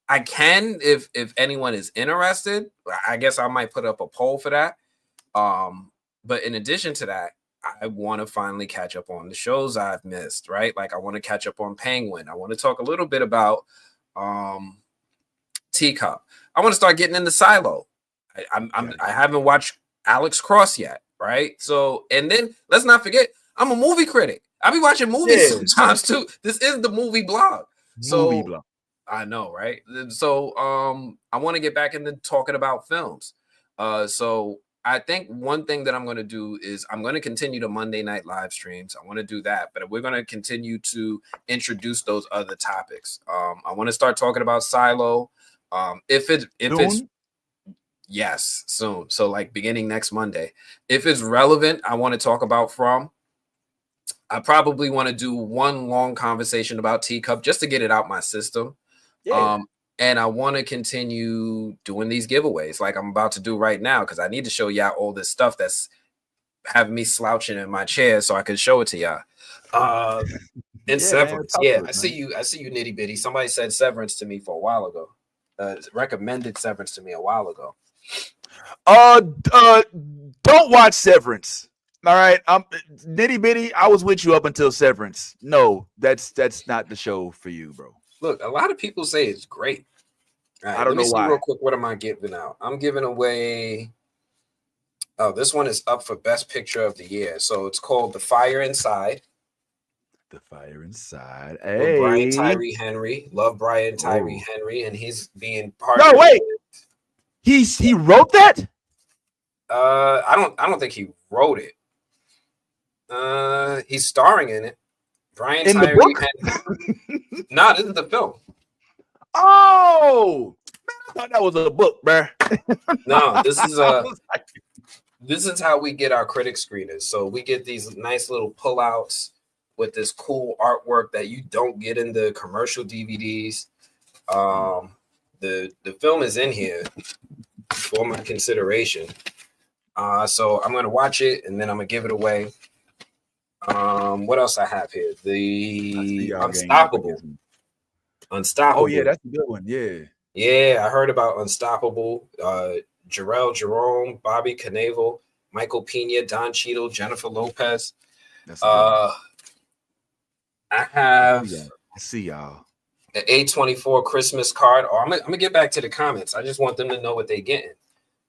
I can, if anyone is interested. I guess I might put up a poll for that. But in addition to that, I want to finally catch up on the shows I've missed, right? Like, I want to catch up on Penguin. I want to talk a little bit about Teacup. I want to start getting into Silo. I haven't watched Alex Cross yet, right? So, and then let's not forget, I'm a movie critic. I be watching movies sometimes too. This is the movie blog. I know, right? So I want to get back into talking about films. So I think one thing that I'm going to do is I'm going to continue the Monday night live streams. I want to do that, but we're going to continue to introduce those other topics. I want to start talking about Silo. If it's yes, soon. So like beginning next Monday. If it's relevant, I want to talk about From. I probably want to do one long conversation about Teacup just to get it out my system. Yeah. And I want to continue doing these giveaways like I'm about to do right now, because I need to show y'all all this stuff that's having me slouching in my chair so I can show it to y'all. And Severance. I see you, Nitty Bitty. Somebody said Severance to me for a while ago. Recommended Severance to me a while ago. Don't watch Severance. All right, Nitty Bitty. I was with you up until Severance. No, that's not the show for you, bro. Look, a lot of people say it's great. Right, I don't know why. Real quick, what am I giving out? I'm giving away. Oh, this one is up for Best Picture of the Year. So it's called The Fire Inside. The Fire Inside. Hey, Brian Tyree Henry. Love Brian Tyree Henry, and he's being part. No, wait. He wrote that? I don't think he wrote it. He's starring in it. Brian in Tyree the book? Henry. No, this is the film. Oh, man, I thought that was a book, bruh. No, this is how we get our critic screeners. So we get these nice little pullouts with this cool artwork that you don't get in the commercial DVDs. The film is in here for my consideration. So I'm gonna watch it and then I'm gonna give it away. What else I have here? The Unstoppable. Oh yeah, that's a good one. Yeah, I heard about Unstoppable. Jarrell Jerome, Bobby Cannavale, Michael Pena, Don Cheadle, Jennifer Lopez. I have. I see y'all. The A24 Christmas card. I'm gonna get back to the comments. I just want them to know what they're getting.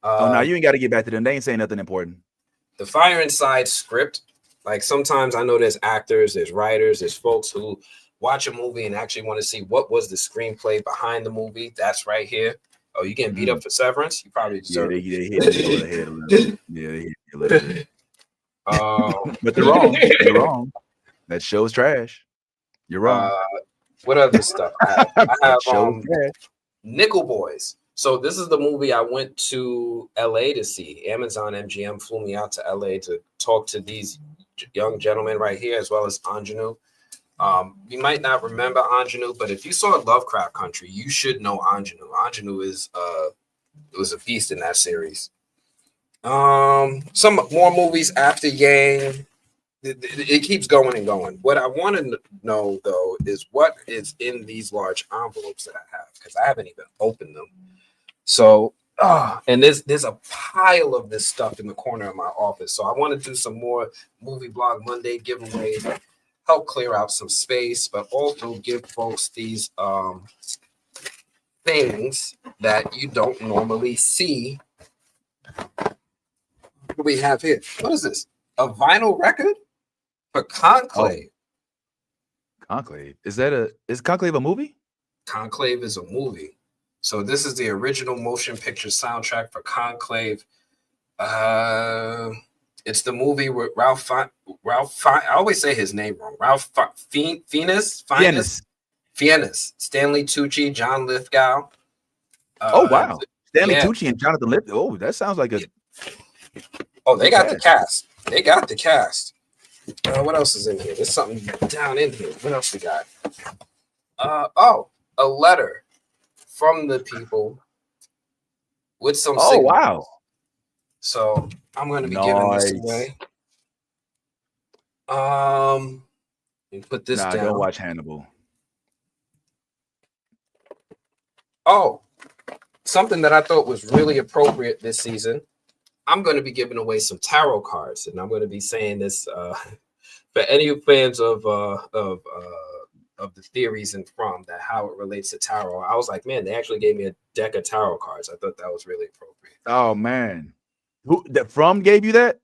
No, you ain't got to get back to them. They ain't saying nothing important. The Fire Inside script. Like sometimes I know there's actors, there's writers, there's folks who watch a movie and actually want to see what was the screenplay behind the movie. That's right here. Oh, you getting beat up for Severance? You probably deserve it. They hit you over the head a little bit. Yeah, they hit you a little bit. But they're wrong. You're wrong. That show's trash. You're wrong. What other stuff? I have Nickel Boys. So this is the movie I went to LA to see. Amazon MGM flew me out to LA to talk to these young gentlemen right here, as well as Anjanou. You might not remember Anjanou, but if you saw Lovecraft Country, you should know Anjanou. Anjanou was a beast in that series. Some more movies after Yang. it keeps going and going. What I want to know though is what is in these large envelopes that I have, because I haven't even opened them. So, and there's a pile of this stuff in the corner of my office. So I want to do some more Movie Blog Monday giveaways, help clear out some space, but also give folks these things that you don't normally see. What do we have here? What is this? A vinyl record for Conclave. Oh. Conclave. Is Conclave a movie? Conclave is a movie. So this is the original motion picture soundtrack for Conclave. It's the movie with I always say his name wrong. Ralph Fiennes, Stanley Tucci, John Lithgow. Oh wow, Stanley Tucci and Jonathan Lithgow. Oh, that sounds like a. Oh, they got the cast. They got the cast. What else is in here? There's something down in here. What else we got? A letter from the people with some. Oh signals. wow. So I'm going to be giving this away. And put this down. Don't watch Hannibal. Oh, something that I thought was really appropriate this season. I'm going to be giving away some tarot cards, and I'm going to be saying this for any fans of the theories and from that how it relates to tarot. I was like, man, they actually gave me a deck of tarot cards. I thought that was really appropriate. Oh man. Who that from gave you that?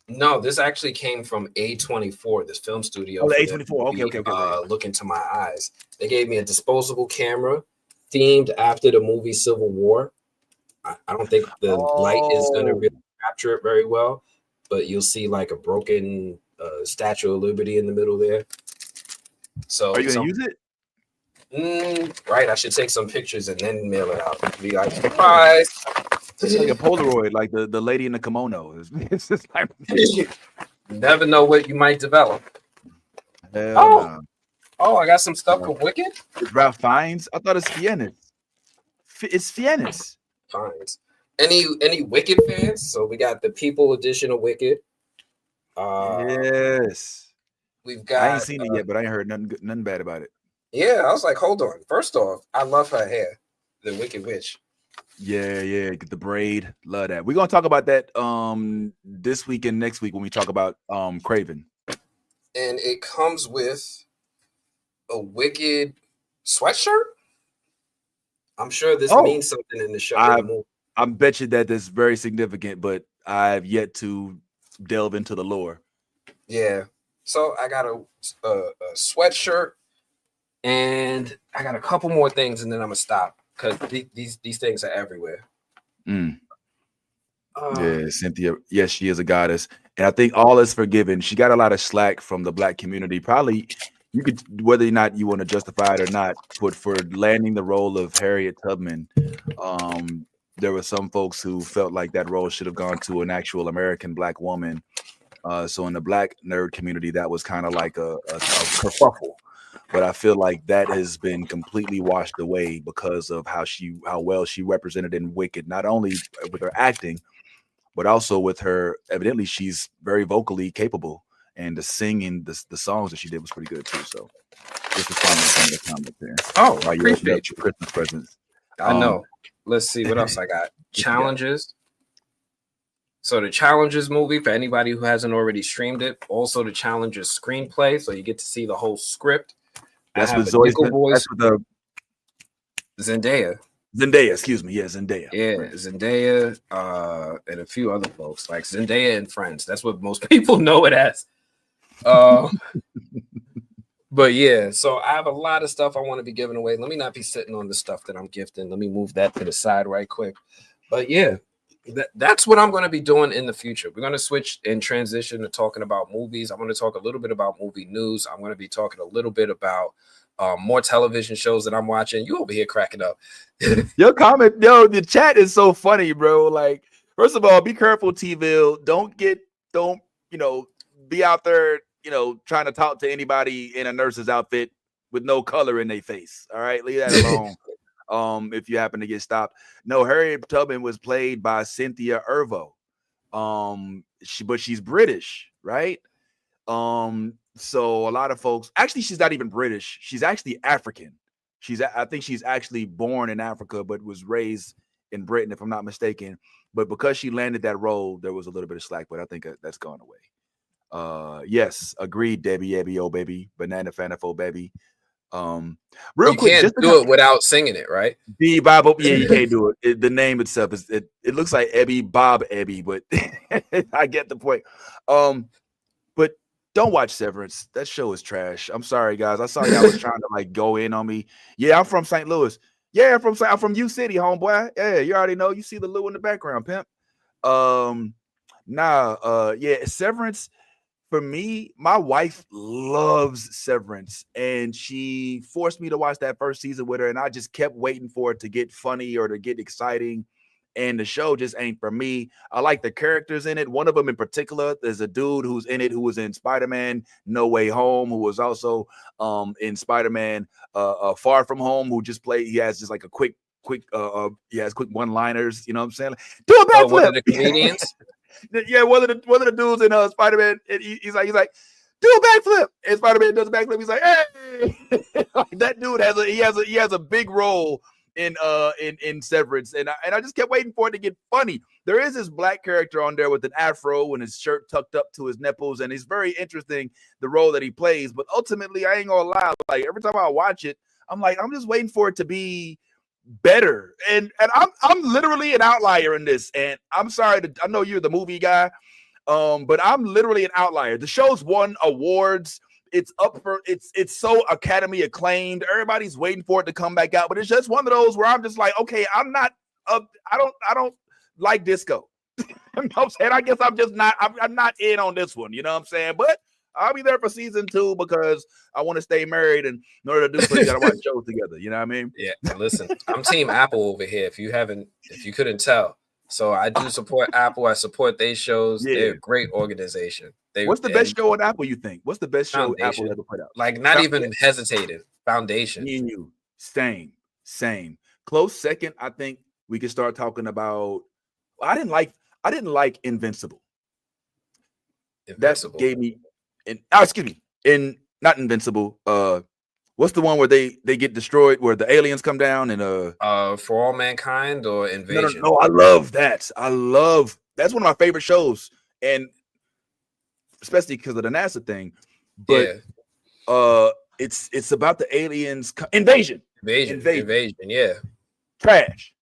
No, this actually came from A24, this film studio. Oh, the A24. Okay. Look into my eyes. They gave me a disposable camera themed after the movie Civil War. I don't think the light is going to really capture it very well, but you'll see like a broken Statue of Liberty in the middle there. So are you going to use it? Right. I should take some pictures and then mail it out. Be like, surprise. It's like a Polaroid, like the lady in the kimono. It's just like you never know what you might develop. No. Oh, I got some stuff for Wicked. It's Ralph Fiennes. I thought it's Fiennes. It's Fiennes. Fiennes. Any Wicked fans? So we got the People edition of Wicked. Yes. We've got. I ain't seen it yet, but I ain't heard nothing bad about it. Yeah, I was like, hold on. First off, I love her hair, the Wicked Witch. Yeah, get the braid. Love that. We're gonna talk about that this week and next week when we talk about Craven. And it comes with a Wicked sweatshirt. I'm sure this means something in the show. I bet you that is very significant, but I've yet to delve into the lore. Yeah. So I got a sweatshirt, and I got a couple more things, and then I'm gonna stop. Because these things are everywhere. Yeah, Cynthia. Yes, she is a goddess. And I think all is forgiven. She got a lot of slack from the Black community. Probably you could, whether or not you want to justify it or not, but for landing the role of Harriet Tubman, there were some folks who felt like that role should have gone to an actual American Black woman. So in the Black nerd community, that was kind of like a kerfuffle. But I feel like that has been completely washed away because of how well she represented in Wicked, not only with her acting, but also with her. Evidently, she's very vocally capable, and the singing, the songs that she did was pretty good too. So, just responding to some of the comments there. Oh, while you're opening up your Christmas presents. I know. Let's see what else I got. Challenges. So the Challenges movie, for anybody who hasn't already streamed it, also the Challenges screenplay, so you get to see the whole script. That's with Zoe. That's with the Zendaya. Zendaya, excuse me. Yeah, Zendaya. Yeah, right. Zendaya, and a few other folks like Zendaya and Friends. That's what most people know it as. But yeah, so I have a lot of stuff I want to be giving away. Let me not be sitting on the stuff that I'm gifting. Let me move that to the side right quick. But yeah, that's what I'm going to be doing in the future. We're going to switch and transition to talking about movies. I'm going to talk a little bit about movie news. I'm going to be talking a little bit about more television shows that I'm watching. You over here cracking up. Your comment, the chat is so funny, bro. Like, first of all, be careful, T-ville. Don't be out there, trying to talk to anybody in a nurse's outfit with no color in their face. All right, leave that alone. If you happen to get stopped. No, Harriet Tubman was played by Cynthia Erivo. But she's British, right? So a lot of folks, actually, she's not even British. She's actually African. I think she's actually born in Africa, but was raised in Britain, if I'm not mistaken. But because she landed that role, there was a little bit of slack, but I think that's gone away. Yes, agreed, Debbie, oh baby, banana fanafo baby. Real you quick, can't just do it without singing it, right? B Bob, yeah, you can't do it. The name itself is it looks like Ebby Bob Ebby, but I get the point. But don't watch Severance. That show is trash. I'm sorry, guys. I saw y'all was trying to like go in on me. Yeah, I'm from St. Louis. Yeah, I'm from U City, homeboy. Yeah, you already know. You see the Lou in the background, pimp. Yeah, Severance. For me, my wife loves Severance, and she forced me to watch that first season with her, and I just kept waiting for it to get funny or to get exciting, and the show just ain't for me. I like the characters in it. One of them in particular, there's a dude who's in it who was in Spider-Man No Way Home, who was also in Spider-Man Far From Home, who just played. He has just like a quick he has quick one-liners. You know what I'm saying? Do a backflip. One of the comedians. Yeah, one of the dudes in Spider-Man, he's like, do a backflip. And Spider-Man does a backflip. He's like, hey, like, that dude has a big role in Severance, and I just kept waiting for it to get funny. There is this black character on there with an afro and his shirt tucked up to his nipples, and it's very interesting the role that he plays. But ultimately, I ain't gonna lie, like every time I watch it, I'm like, I'm just waiting for it to be better, and I'm literally an outlier in this, and I'm sorry I know you're the movie guy, but I'm literally an outlier. The show's won awards. It's up for it's so Academy acclaimed. Everybody's waiting for it to come back out, but it's just one of those where I'm just like, okay, I'm not I don't like disco. You know what I'm saying? I guess I'm just not I'm not in on this one, you know what I'm saying? But I'll be there for season 2 because I want to stay married, and in order to do so, you gotta watch shows together. You know what I mean? Yeah. Listen, I'm Team Apple over here. If you couldn't tell, so I do support Apple. I support their shows. Yeah. They're a great organization. What's the best show on Apple? You think? What's the best show Apple ever put out? Like not even hesitated. Foundation. Me and you, same. Close second. I think we can start talking about. I didn't like Invincible. That gave me. Not Invincible. What's the one where they get destroyed, where the aliens come down and For All Mankind or Invasion? No, I love that. That's one of my favorite shows, and especially because of the NASA thing. But it's about the aliens invasion. Yeah. Trash.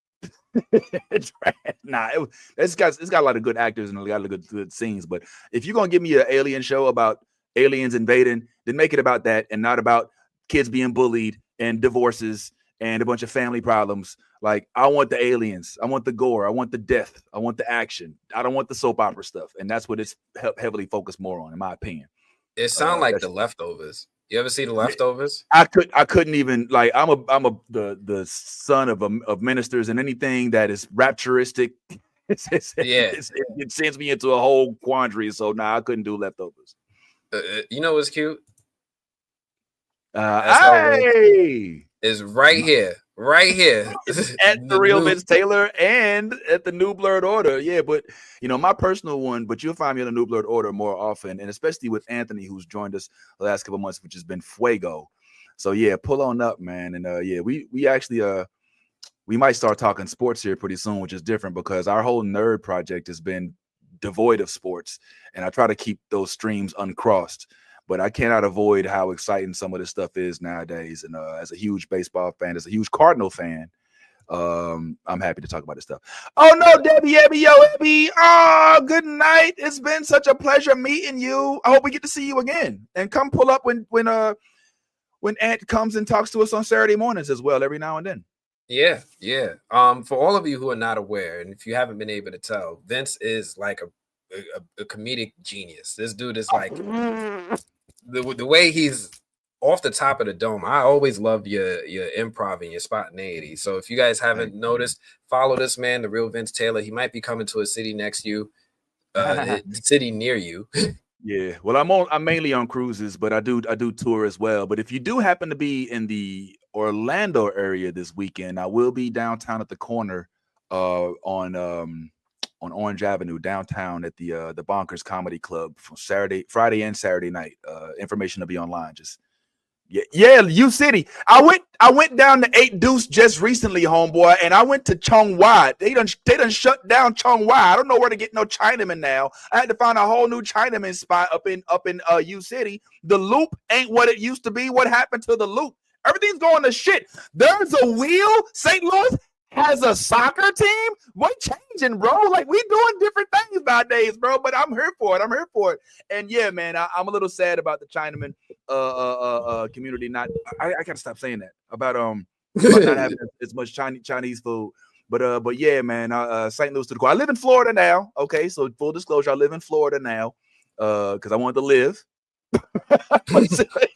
Nah, it's got a lot of good actors and a lot of good scenes. But if you're gonna give me an alien show about aliens invading, then make it about that and not about kids being bullied and divorces and a bunch of family problems. Like, I want the aliens, I want the gore, I want the death, I want the action. I don't want the soap opera stuff, and that's what it's heavily focused more on, in my opinion. It sounds like The Leftovers. You ever see The Leftovers? I couldn't even, like, I'm the son of ministers, and anything that is rapturistic, it sends me into a whole quandary. So I couldn't do Leftovers. You know what's cute? Is right here at the real Vince Taylor and at the New Blurred Order. Yeah, but my personal one, but you'll find me in the New Blurred Order more often, and especially with Anthony, who's joined us the last couple of months, which has been Fuego. So yeah, pull on up, man. And we actually we might start talking sports here pretty soon, which is different because our whole nerd project has been devoid of sports, and I try to keep those streams uncrossed. But I cannot avoid how exciting some of this stuff is nowadays. And as a huge baseball fan, as a huge Cardinal fan, I'm happy to talk about this stuff. Oh no, Debbie, oh, good night. It's been such a pleasure meeting you. I hope we get to see you again, and come pull up when Ant comes and talks to us on Saturday mornings as well, every now and then. Yeah. For all of you who are not aware, and if you haven't been able to tell, Vince is like a comedic genius. This dude is like the way he's off the top of the dome. I always loved your improv and your spontaneity. So if you guys haven't noticed, follow this man, the real Vince Taylor. He might be coming to a city next to you, city near you. Yeah, well, I'm mainly on cruises, but I do tour as well. But if you do happen to be in the Orlando area this weekend, I will be downtown at the corner on on Orange Avenue downtown at the Bonkers Comedy Club from Friday and Saturday night. Information will be online. Just U City. I went down to 8 Deuce just recently, homeboy, and I went to Chong Wai. They done shut down Chong Wai. I don't know where to get no Chinaman now. I had to find a whole new Chinaman spot up in U City. The Loop ain't what it used to be. What happened to the Loop? Everything's going to shit. There's a wheel. St. Louis has a soccer team. What changing, bro? Like, we doing different things nowadays, bro. But I'm here for it. And yeah, man, I'm a little sad about the Chinaman community. I gotta stop saying that about not having as much Chinese food. But yeah, man, St. Louis to the core. I live in Florida now. Okay, so full disclosure, I live in Florida now because I wanted to live.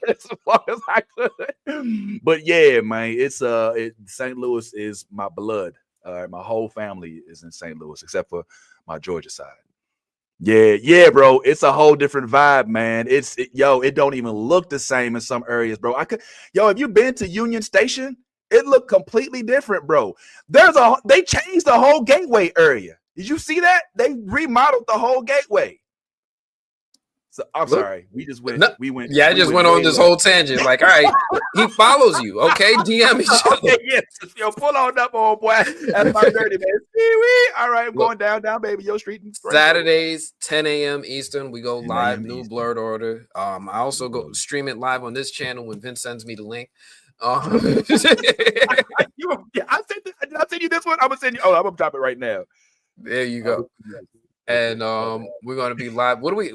as long as I could. But yeah, man, it's St. Louis is my blood. My whole family is in St. Louis except for my Georgia side. Yeah, bro. It's a whole different vibe, man. It don't even look the same in some areas, bro. Have you been to Union Station? It looked completely different, bro. They changed the whole gateway area. Did you see that? They remodeled the whole gateway. So I'm sorry. We just went. No, we went. Yeah, I just went on this whole tangent. Like, all right, he follows you. Okay, DM each other. Yes, yo, pull on up, old boy. That's my dirty man. All right, I'm going down, baby. Yo, street. Saturdays, 10 a.m. Eastern. We go live. New Blurred Order. I also go stream it live on this channel when Vince sends me the link. I send you this one. I'm gonna send you. Oh, I'm gonna drop it right now. There you go. And we're gonna be live. What do we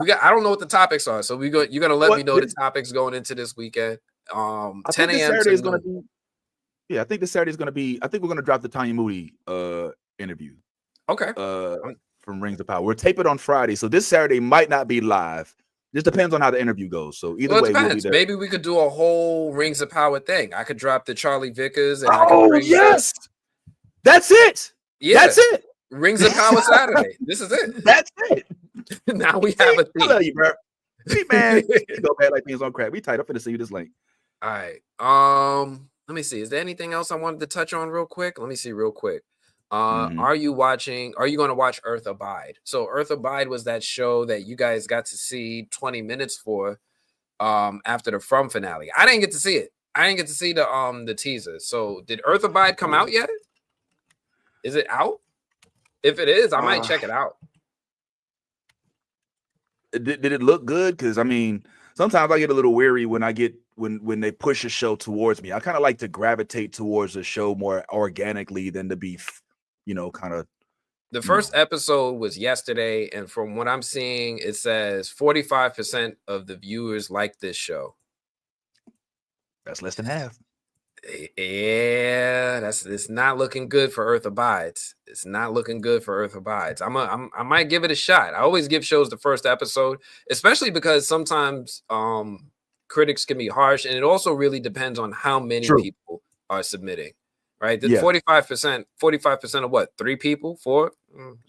got? I don't know what the topics are, so you're gonna let me know the topics going into this weekend. 10 a.m. Saturday is gonna be. Yeah, I think this Saturday is gonna be. I think we're gonna drop the Tanya Moody interview. Okay. From Rings of Power. We'll tape it on Friday, so this Saturday might not be live. Just depends on how the interview goes. So either way, we'll be there. Maybe we could do a whole Rings of Power thing. I could drop the Charlie Vickers. And yes, that's it. Yeah, that's it. Rings of Power Saturday. This is it. That's it. Now we have a theme. I love you, bro. See, man, you go bad like things on crack. We tight up for to see you this link. All right. Let me see. Is there anything else I wanted to touch on real quick? Let me see real quick. Are you going to watch Earth Abide? So Earth Abide was that show that you guys got to see 20 minutes for after the From finale. I didn't get to see it. I didn't get to see the teaser. So did Earth Abide come out yet? Is it out? If it is, I might check it out. Did it look good? Because I mean, sometimes I get a little weary when when they push a show towards me. I kind of like to gravitate towards a show more organically than to be, kind of. The first episode was yesterday, and from what I'm seeing, it says 45% of the viewers like this show. That's less than half. Yeah, it's not looking good for Earth Abides. It's not looking good for Earth Abides. I might give it a shot. I always give shows the first episode, especially because sometimes critics can be harsh, and it also really depends on how many people are submitting. Right? The 45% of what? 3 people? 4?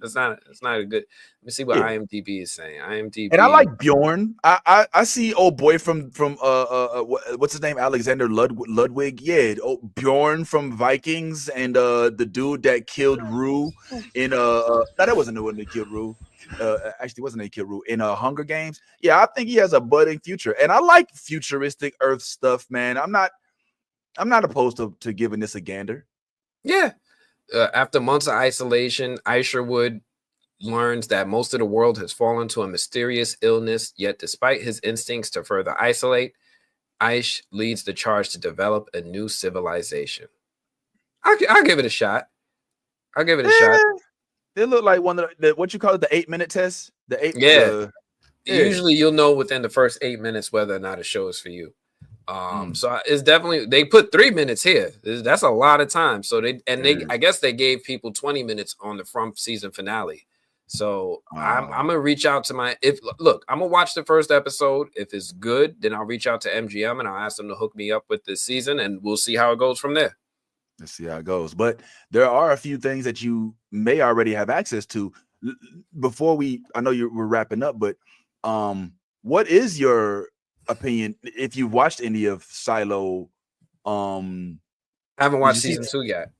It's not a good. Let me see what IMDb is saying. IMDb. And I like Bjorn. I see old boy from what's his name? Alexander Ludwig. Yeah, Bjorn from Vikings, and the dude that killed Rue in no, that wasn't the one that killed Rue. Actually, wasn't they killed Rue in Hunger Games? Yeah, I think he has a budding future, and I like futuristic Earth stuff, man. I'm not opposed to giving this a gander. Yeah. After months of isolation, Isherwood learns that most of the world has fallen to a mysterious illness, yet despite his instincts to further isolate, Aish leads the charge to develop a new civilization. I'll give it a shot. I'll give it a shot. It looked like one of what you call it, the 8-minute test? Usually you'll know within the first 8 minutes whether or not a show is for you. So it's definitely, they put 3 minutes here. That's a lot of time. So I guess they gave people 20 minutes on the From season finale. So I'm gonna reach out to I'm gonna watch the first episode. If it's good, then I'll reach out to MGM and I'll ask them to hook me up with this season, and we'll see how it goes from there. Let's see how it goes. But there are a few things that you may already have access to. Before I know we're wrapping up, but what is your opinion if you've watched any of Silo? I haven't watched season 2 yet.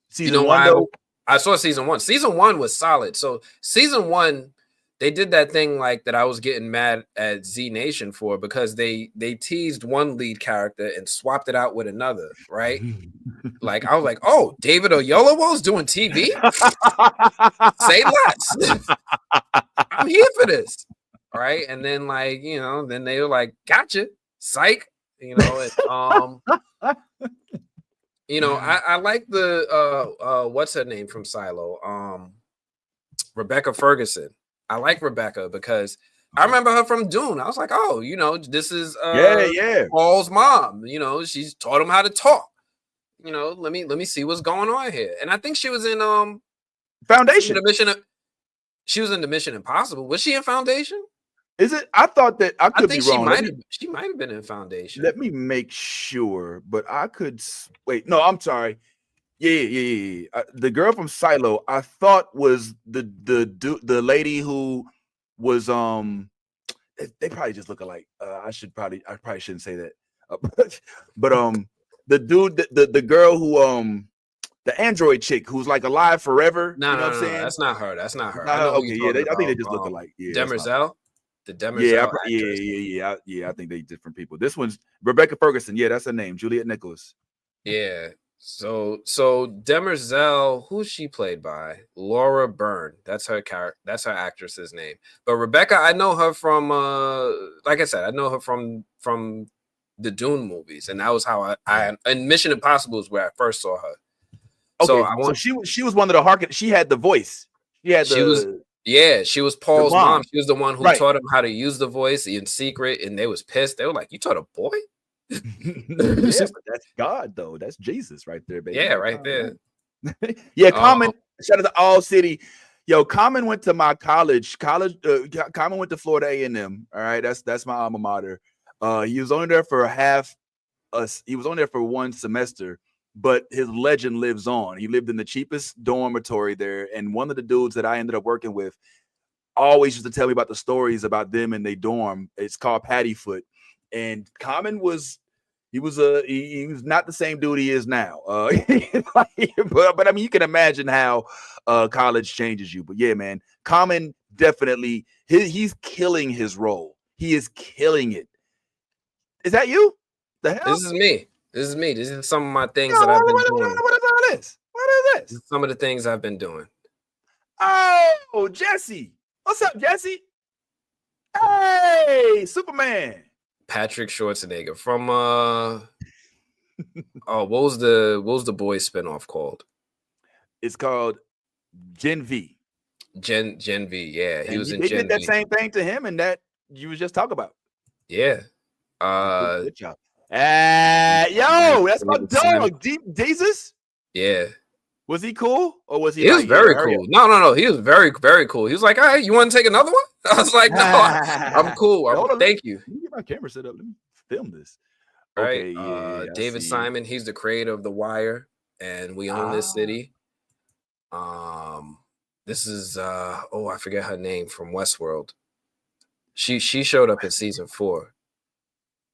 Season 1, though? I saw season 1. Season 1 was solid. So season 1, they did that thing like that I was getting mad at Z Nation for, because they teased one lead character and swapped it out with another, right? Like I was like, oh, David Oyelowo's doing TV? Say less. I'm here for this. All right. And then like, you know, then they were like, gotcha, psych. You know, you know, I like the what's her name from Silo? Rebecca Ferguson. I like Rebecca because I remember her from Dune. I was like, oh, you know, this is Paul's mom. You know, she's taught him how to talk. You know, let me see what's going on here. And I think she was in Foundation. She was in the Mission Impossible. Was she in Foundation? Is it? I thought that I could be wrong. She might have been in Foundation. Let me make sure, but I could wait. No, I'm sorry. Yeah. The girl from Silo, I thought was the lady who was they probably just look alike. I probably shouldn't say that. But the dude, the girl who the android chick who's like alive forever. No, you know what I'm saying? That's not her. That's not her. Okay, yeah, I think they just look alike. Yeah, Demerzel. The Demerzel. Yeah. I think they different people. This one's Rebecca Ferguson. Yeah, that's her name. Juliette Nicholas. Yeah. So Demerzel, who's she played by? Laura Byrne. That's her character. That's her actress's name. But Rebecca, I know her from like I said, I know her from the Dune movies, and that was how I and Mission Impossible is where I first saw her. Okay, so she was one of the Harkin. She had the voice. She was Paul's mom. She was the one who taught him how to use the voice in secret, and they was pissed. They were like, "You taught a boy?" Yeah, but that's God, though. That's Jesus right there, baby. Yeah, right there. Yeah, Common. Shout out to All City. Yo, Common went to my college. Common went to Florida A&M. All right, that's my alma mater. He was only there for he was only there for one semester, but his legend lives on. He lived in the cheapest dormitory there, and one of the dudes that I ended up working with always used to tell me about the stories about them in their dorm. It's called Pattyfoot, and Common was not the same dude he is now. But I mean, you can imagine how college changes you. But yeah, man, Common definitely he's killing his role. He is killing it. Is that you? The hell? This is me. This is some of my things that I've been doing. What is all this? What is this? This is some of the things I've been doing. Oh, Jesse. What's up, Jesse? Hey, Superman. Patrick Schwarzenegger from what was the boys spinoff called? It's called Gen V. Gen V, yeah. He was in They Gen did that V. same thing to him, and that you was just talking about. Yeah. Good job. Yo, that's my dog, Jesus. Yeah. Was he cool or was he? He was very cool. No. He was very, very cool. He was like, "All right, you want to take another one?" I was like, "No, I'm cool. Thank you." Let me get my camera set up. Let me film this. Right. Okay, David Simon. He's the creator of The Wire, and We Own This City. This is I forget her name from Westworld. She showed up in season 4.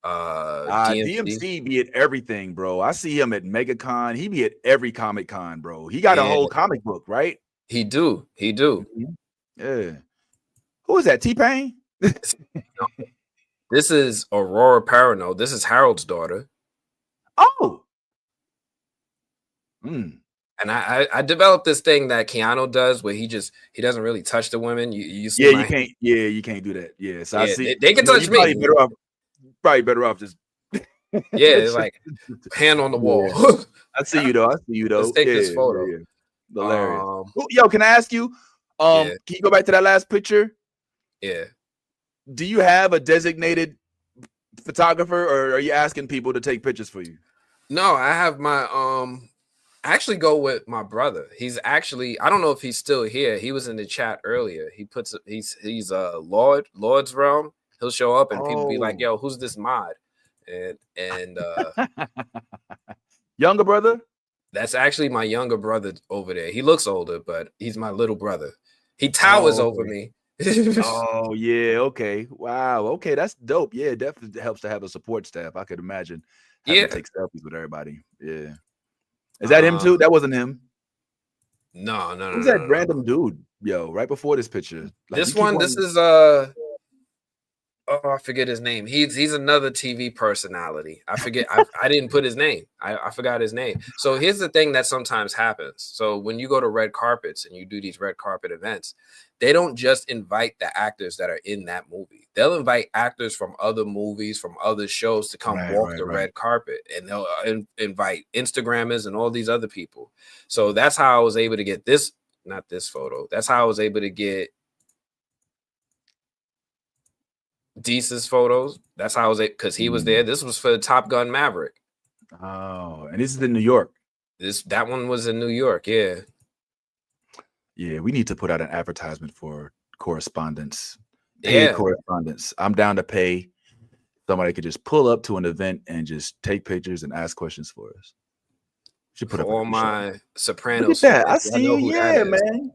DMC be at everything, bro. I see him at MegaCon. He be at every Comic Con, bro. He got a whole comic book, right? He do. Yeah. Who is that? T-Pain? This is Aurora Parano. This is Harold's daughter. Oh. And I developed this thing that Keanu does where he doesn't really touch the women. You see you can't do that. Yeah. So I see they can touch me. Probably better off just it's like hand on the wall. I see you though. Let's take this photo. Yeah. Hilarious. Yo, can I ask you? Can you go back to that last picture? Yeah. Do you have a designated photographer, or are you asking people to take pictures for you? No, I have my I actually go with my brother. He's actually, I don't know if he's still here. He was in the chat earlier. He's Lord's Realm. He'll show up and people be like, "Yo, who's this mod?" And younger brother? That's actually my younger brother over there. He looks older, but he's my little brother. He towers over me. Oh yeah, okay. Wow, okay, that's dope. Yeah, it definitely helps to have a support staff. I could imagine having to take selfies with everybody. Yeah. Is that him too? That wasn't him. No. Who's that random dude? Yo, right before this picture. Like, This is I forget his name. He's another TV personality. I forget. I didn't put his name. I forgot his name. So here's the thing that sometimes happens. So when you go to red carpets and you do these red carpet events, they don't just invite the actors that are in that movie. They'll invite actors from other movies, from other shows to come walk the red carpet, and they'll invite Instagrammers and all these other people. So that's how I was able to get this. Not this photo. That's how I was able to get Deese's photos. That's how I was, because he was there. This was for the Top Gun Maverick. Oh, and this is in New York. That one was in New York. Yeah. Yeah, we need to put out an advertisement for correspondence. Yeah. Correspondence. I'm down to pay. Somebody could just pull up to an event and just take pictures and ask questions for us. Should put up all my Sopranos. Look at that. I see you. Yeah, man.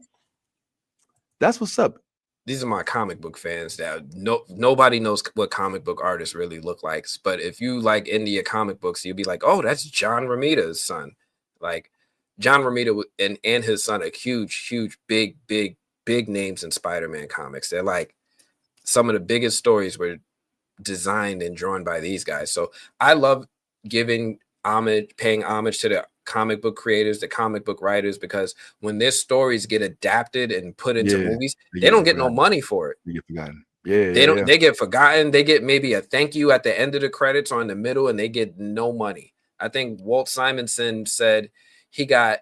That's what's up. These are my comic book fans that nobody knows what comic book artists really look like. But if you like India comic books, you'll be like, oh, that's John Romita's son. Like John Romita and his son are huge, big names in Spider-Man comics. They're like some of the biggest stories were designed and drawn by these guys. So I love paying homage to the comic book creators, the comic book writers, because when their stories get adapted and put into movies, they don't get no money for it. They get forgotten. Yeah, they get forgotten. They get maybe a thank you at the end of the credits or in the middle, and they get no money. I think Walt Simonson said he got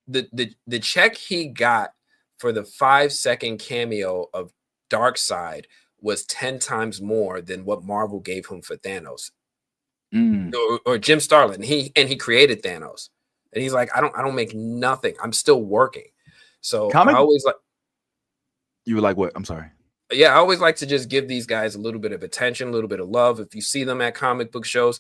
the check he got for the 5-second cameo of Darkseid was 10 times more than what Marvel gave him for Thanos. Or Jim Starlin. He created Thanos, and he's like, I don't make nothing. I'm still working. So I always like. You were like, what? I'm sorry. Yeah, I always like to just give these guys a little bit of attention, a little bit of love. If you see them at comic book shows,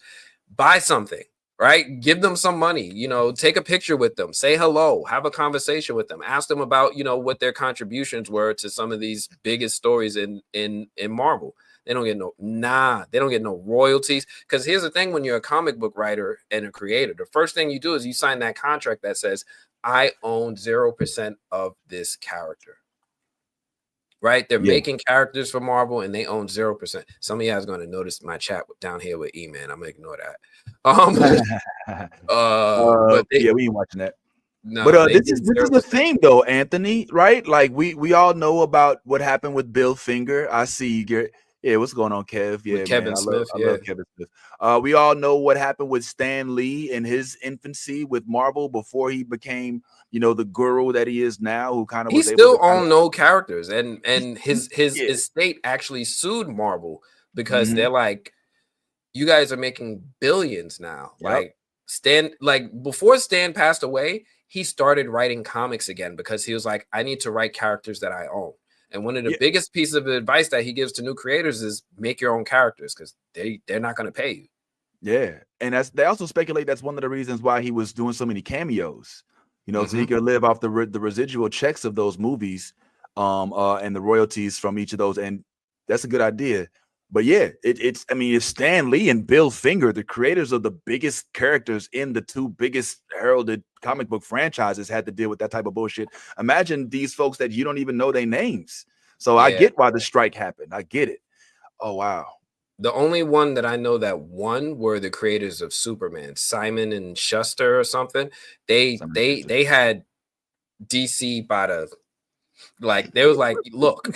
buy something, right? Give them some money. Take a picture with them, say hello, have a conversation with them, ask them about what their contributions were to some of these biggest stories in Marvel. They don't get no royalties. Because here's the thing, when you're a comic book writer and a creator, the first thing you do is you sign that contract that says, I own 0% of this character. Right? They're making characters for Marvel and they own 0%. Some of you guys are going to notice my chat down here with E-Man. I'm going to ignore that. But we ain't watching that. No, but this is the thing though, Anthony, right? Like we all know about what happened with Bill Finger. I see you. Yeah, what's going on, Kev? Yeah, Kevin Smith. I love Kevin Smith. We all know what happened with Stan Lee in his infancy with Marvel before he became, the guru that he is now. Who kind of he still owned no characters, and his estate actually sued Marvel because they're like, you guys are making billions now. Yep. Before Stan passed away, he started writing comics again because he was like, I need to write characters that I own. And one of the biggest pieces of advice that he gives to new creators is make your own characters because they're not going to pay you. Yeah. And they also speculate that's one of the reasons why he was doing so many cameos, so he could live off the residual checks of those movies and the royalties from each of those. And that's a good idea. But yeah, it's Stan Lee and Bill Finger, the creators of the biggest characters in the two biggest heralded comic book franchises, had to deal with that type of bullshit. Imagine these folks that you don't even know their names. So I get why the strike happened. I get it. Oh, wow. The only one that I know that won were the creators of Superman, Simon and Schuster or something. They had DC by the, they was like, look,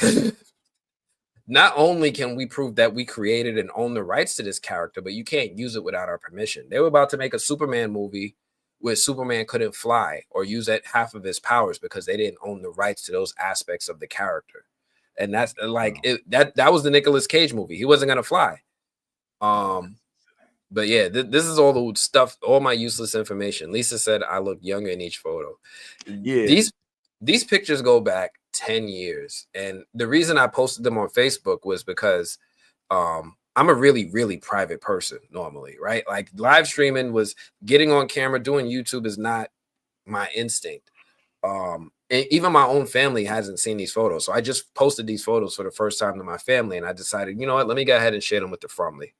not only can we prove that we created and own the rights to this character, but you can't use it without our permission. They were about to make a Superman movie where Superman couldn't fly or use half of his powers because they didn't own the rights to those aspects of the character. And that's that was the Nicolas Cage movie. He wasn't gonna fly. But yeah, this is all the stuff, all my useless information. Lisa said I look younger in each photo. Yeah, these pictures go back 10 years. And the reason I posted them on Facebook was because I'm a really, really private person normally, right? Like live streaming was getting on camera, doing YouTube is not my instinct. And even my own family hasn't seen these photos. So I just posted these photos for the first time to my family. And I decided, you know what, let me go ahead and share them with the Fromley.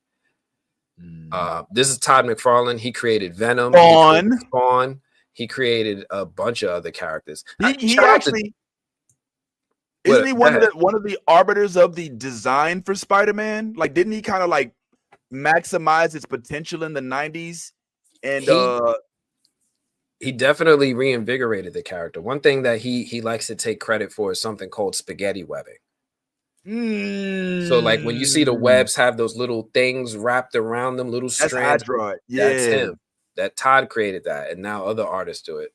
This is Todd McFarlane. He created Venom. Spawn. He created a bunch of other characters. He actually isn't he one of the arbiters of the design for Spider-Man? Like, didn't he kind of like maximize its potential in the 90s? And he definitely reinvigorated the character. One thing that he likes to take credit for is something called spaghetti webbing. So like when you see the webs have those little things wrapped around them, little strands, that's him. That Todd created that, and now other artists do it.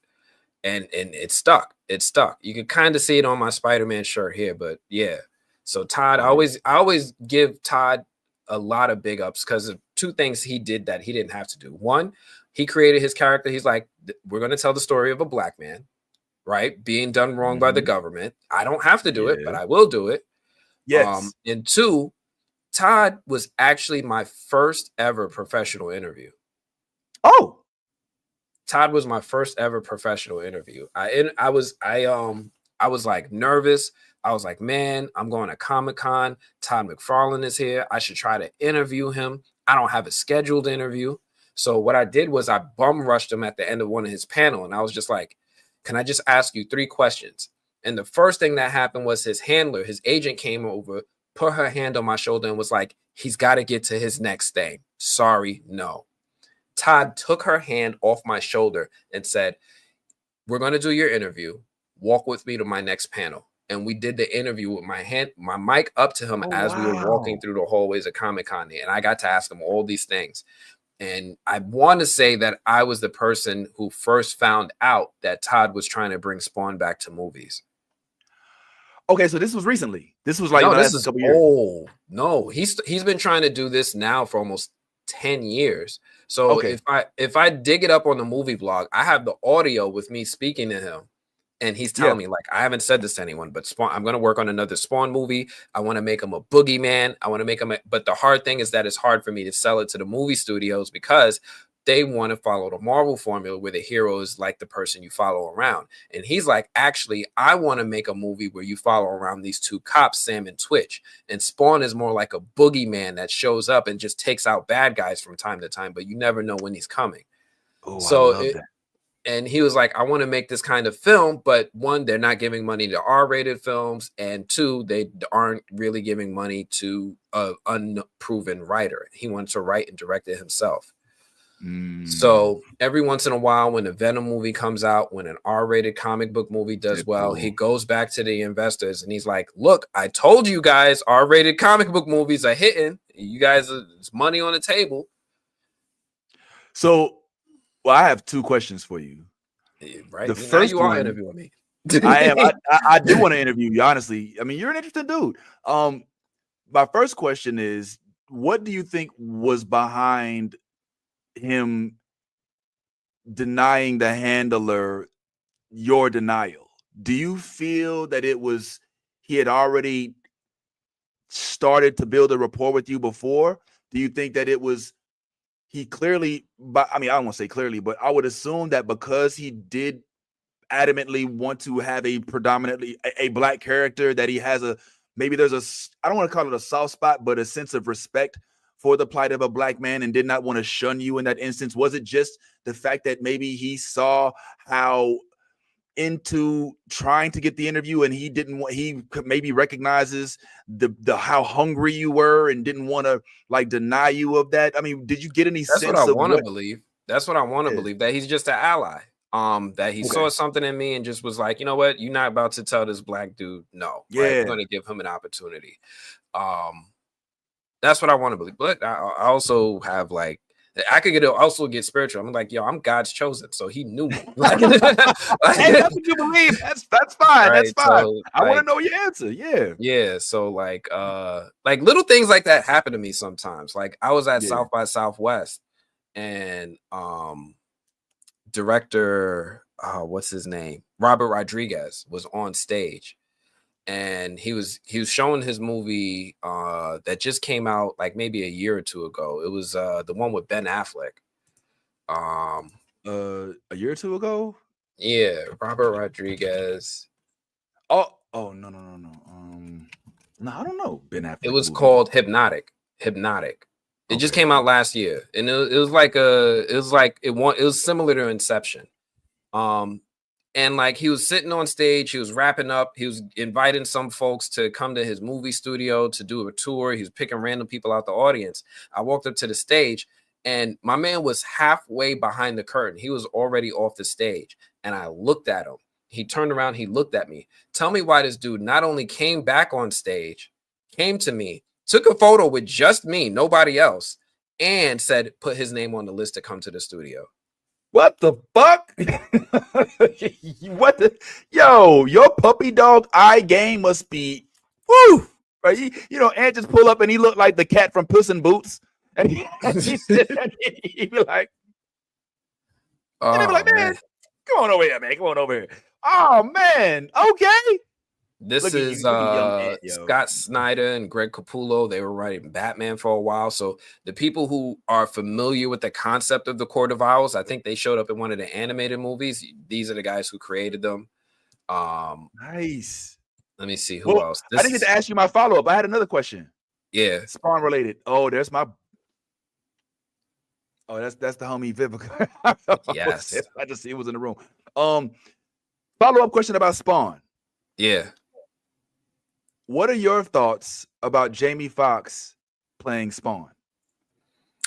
And it stuck. It stuck. You can kind of see it on my Spider-Man shirt here, but yeah. So Todd, I always give Todd a lot of big ups because of two things he did that he didn't have to do. One, he created his character. He's like, we're going to tell the story of a black man, right? Being done wrong by the government. I don't have to do it, but I will do it. Yes. And two, Todd was actually my first ever professional interview. Oh, Todd was my first ever professional interview. I was like nervous. I was like, man, I'm going to Comic-Con. Todd McFarlane is here. I should try to interview him. I don't have a scheduled interview. So what I did was I bum rushed him at the end of one of his panel. And I was just like, can I just ask you 3 questions? And the first thing that happened was his handler, his agent came over, put her hand on my shoulder and was like, he's got to get to his next thing. Sorry, no. Todd took her hand off my shoulder and said, we're going to do your interview. Walk with me to my next panel. And we did the interview with my mic up to him as we were walking through the hallways of Comic-Con. And I got to ask him all these things. And I want to say that I was the person who first found out that Todd was trying to bring Spawn back to movies. Okay, so this was recently. This was like this is old. No, he's been trying to do this now for almost 10 years. So if I dig it up on the movie blog, I have the audio with me speaking to him. And he's telling me, like, I haven't said this to anyone, but Spawn, I'm going to work on another Spawn movie. I want to make him a boogeyman. I want to make him but the hard thing is that it's hard for me to sell it to the movie studios because they want to follow the Marvel formula where the hero is like the person you follow around. And he's like, actually, I want to make a movie where you follow around these 2 cops, Sam and Twitch. And Spawn is more like a boogeyman that shows up and just takes out bad guys from time to time, but you never know when he's coming. Oh, so I love that. And he was like, I want to make this kind of film, but 1, they're not giving money to R-rated films, and 2, they aren't really giving money to an unproven writer. He wanted to write and direct it himself. So every once in a while, when a Venom movie comes out, when an R-rated comic book movie does well, he goes back to the investors and he's like, look, I told you guys R-rated comic book movies are hitting. You guys, it's money on the table. So, well, I have 2 questions for you. Right. The first you are one, interviewing me. I am. I do want to interview you, honestly. I mean, you're an interesting dude. My first question is, what do you think was behind him denying the handler your denial? Do you feel that it was he had already started to build a rapport with you before? Do you think that it was he clearly, but I mean, I don't want to say clearly, but I would assume that because he did adamantly want to have a predominantly a black character, that he has maybe there's I don't want to call it a soft spot, but a sense of respect for the plight of a black man and did not want to shun you in that instance? Was it just the fact that maybe he saw how into trying to get the interview and he maybe recognizes the how hungry you were and didn't want to like deny you of that? I mean, did you get any sense of That's what I want to believe. That's what I want to believe, that he's just an ally. That he saw something in me and just was like, you know what, you're not about to tell this black dude no. Right? We're going to give him an opportunity. That's what I want to believe. But I also have like, I could also get spiritual. I'm like, yo, I'm God's chosen, so he knew me. Hey, that's what you believe. That's fine. Right? That's fine. So, I want to know your answer. Yeah. Yeah. So like little things like that happen to me sometimes. Like I was at South by Southwest and director, what's his name? Robert Rodriguez was on stage. And he was showing his movie that just came out like maybe a year or 2 ago. It was the one with Ben Affleck. A year or 2 ago? Yeah, Robert Rodriguez. No. No, I don't know. Ben Affleck. It was called Hypnotic. It just came out last year, and it was similar to Inception. And like he was sitting on stage, he was wrapping up, he was inviting some folks to come to his movie studio to do a tour. He was picking random people out the audience. I walked up to the stage and my man was halfway behind the curtain. He was already off the stage. And I looked at him. He turned around, he looked at me. Tell me why this dude not only came back on stage, came to me, took a photo with just me, nobody else, and said, put his name on the list to come to the studio. What the fuck? What the yo, your puppy dog eye game must be woo. Right? You know, Ant just pull up and he looked like the cat from Puss in Boots. And he'd be like, Oh, and be like, man, come on over here, man. Come on over here. Oh man, okay. This Look at is you, look at young Ant, yo. Scott Snyder and Greg Capullo. They were writing Batman for a while. So the people who are familiar with the concept of the Court of Owls, I think they showed up in one of the animated movies. These are the guys who created them. Nice. Let me see who else. I didn't get to ask you my follow-up. I had another question. Yeah. Spawn related. Oh, there's my. Oh, that's the homie Vivica. Yes. I just see it was in the room. Follow-up question about Spawn. Yeah. What are your thoughts about Jamie Foxx playing Spawn?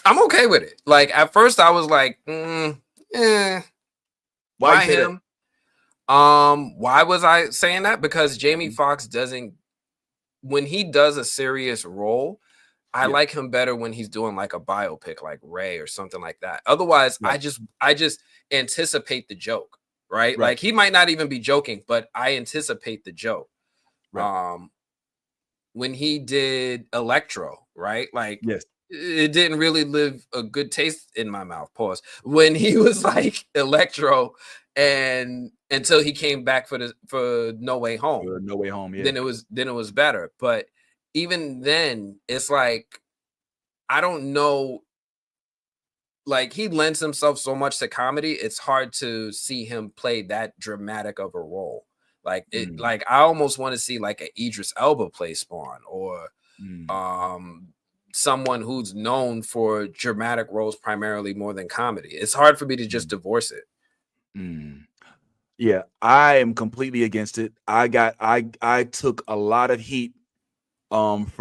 I'm okay with it. Like at first I was like, why him? Why was I saying that? Because Jamie Foxx doesn't, when he does a serious role, I like him better when he's doing like a biopic like Ray or something like that. Otherwise, I just anticipate the joke, right? Like he might not even be joking, but I anticipate the joke. When he did Electro, right? Like it didn't really leave a good taste in my mouth. Pause. When he was like Electro and until he came back for No Way Home. No Way Home, yeah. Then it was better. But even then, it's like I don't know. Like he lends himself so much to comedy, it's hard to see him play that dramatic of a role. Like it, like I almost want to see like a Idris Elba play Spawn or someone who's known for dramatic roles primarily more than comedy. It's hard for me to just divorce it. Yeah, I am completely against it. I took a lot of heat from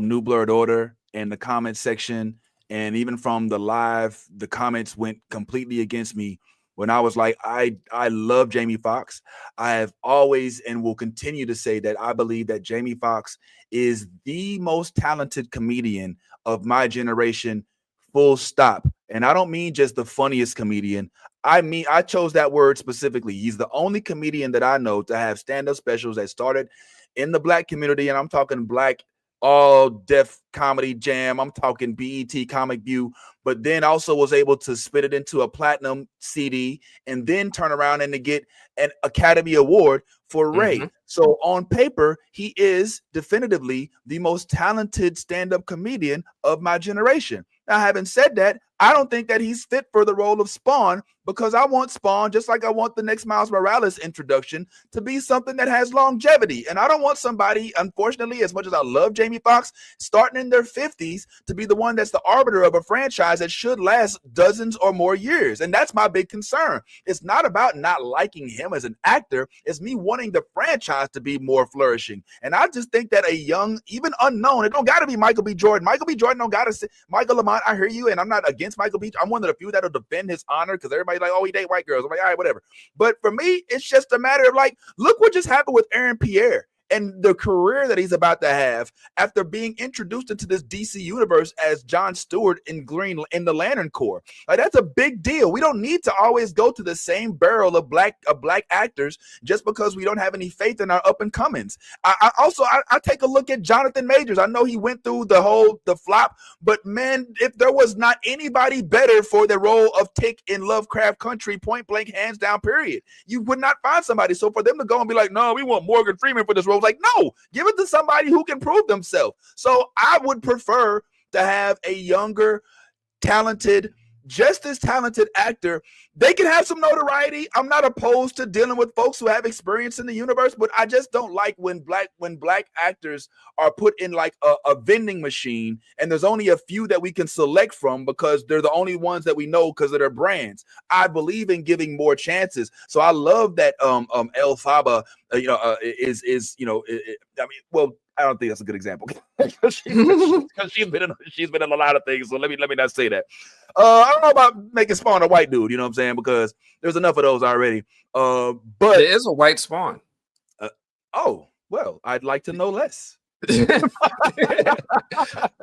New Blurred Order in the comment section, and even from the live, the comments went completely against me when I was like, I love Jamie Foxx. I have always and will continue to say that I believe that Jamie Foxx is the most talented comedian of my generation, full stop. And I don't mean just the funniest comedian. I mean, I chose that word specifically. He's the only comedian that I know to have stand-up specials that started in the Black community, and I'm talking Black all deaf comedy jam. I'm talking BET Comic View, but then also was able to spit it into a platinum CD and then turn around and to get an Academy Award for Ray. So on paper, he is definitively the most talented stand-up comedian of my generation. Now, having said that, I don't think that he's fit for the role of Spawn because I want Spawn, just like I want the next Miles Morales introduction, to be something that has longevity. And I don't want somebody, unfortunately, as much as I love Jamie Foxx, starting in their 50s to be the one that's the arbiter of a franchise that should last dozens or more years. And that's my big concern. It's not about not liking him as an actor. It's me wanting the franchise to be more flourishing. And I just think that a young, even unknown, it don't got to be Michael B. Jordan. Michael B. Jordan don't got to say, Michael Lamont, I hear you, and I'm not against Michael B. I'm one of the few that'll defend his honor because everybody's like, oh, he date white girls. I'm like, all right, whatever. But for me, it's just a matter of like, look what just happened with Aaron Pierre and the career that he's about to have after being introduced into this DC universe as Jon Stewart in the Lantern Corps. Like, that's a big deal. We don't need to always go to the same barrel of black actors just because we don't have any faith in our up and comings. I take a look at Jonathan Majors. I know he went through the flop, but man, if there was not anybody better for the role of Tick in Lovecraft Country, point blank, hands down, period, you would not find somebody. So for them to go and be like, no, we want Morgan Freeman for this role, like, no, give it to somebody who can prove themselves. So I would prefer to have a younger, talented, just as talented actor. They can have some notoriety. I'm not opposed to dealing with folks who have experience in the universe, but I just don't like when black actors are put in like a vending machine, and there's only a few that we can select from because they're the only ones that we know because of their brands. I believe in giving more chances. So I love that El Faba, is I mean, well, I don't think that's a good example because she's been in a lot of things. So let me not say that. I don't know about making Spawn a white dude. You know what I'm saying? Because there's enough of those already. But there is a white Spawn. Oh well, I'd like to know less.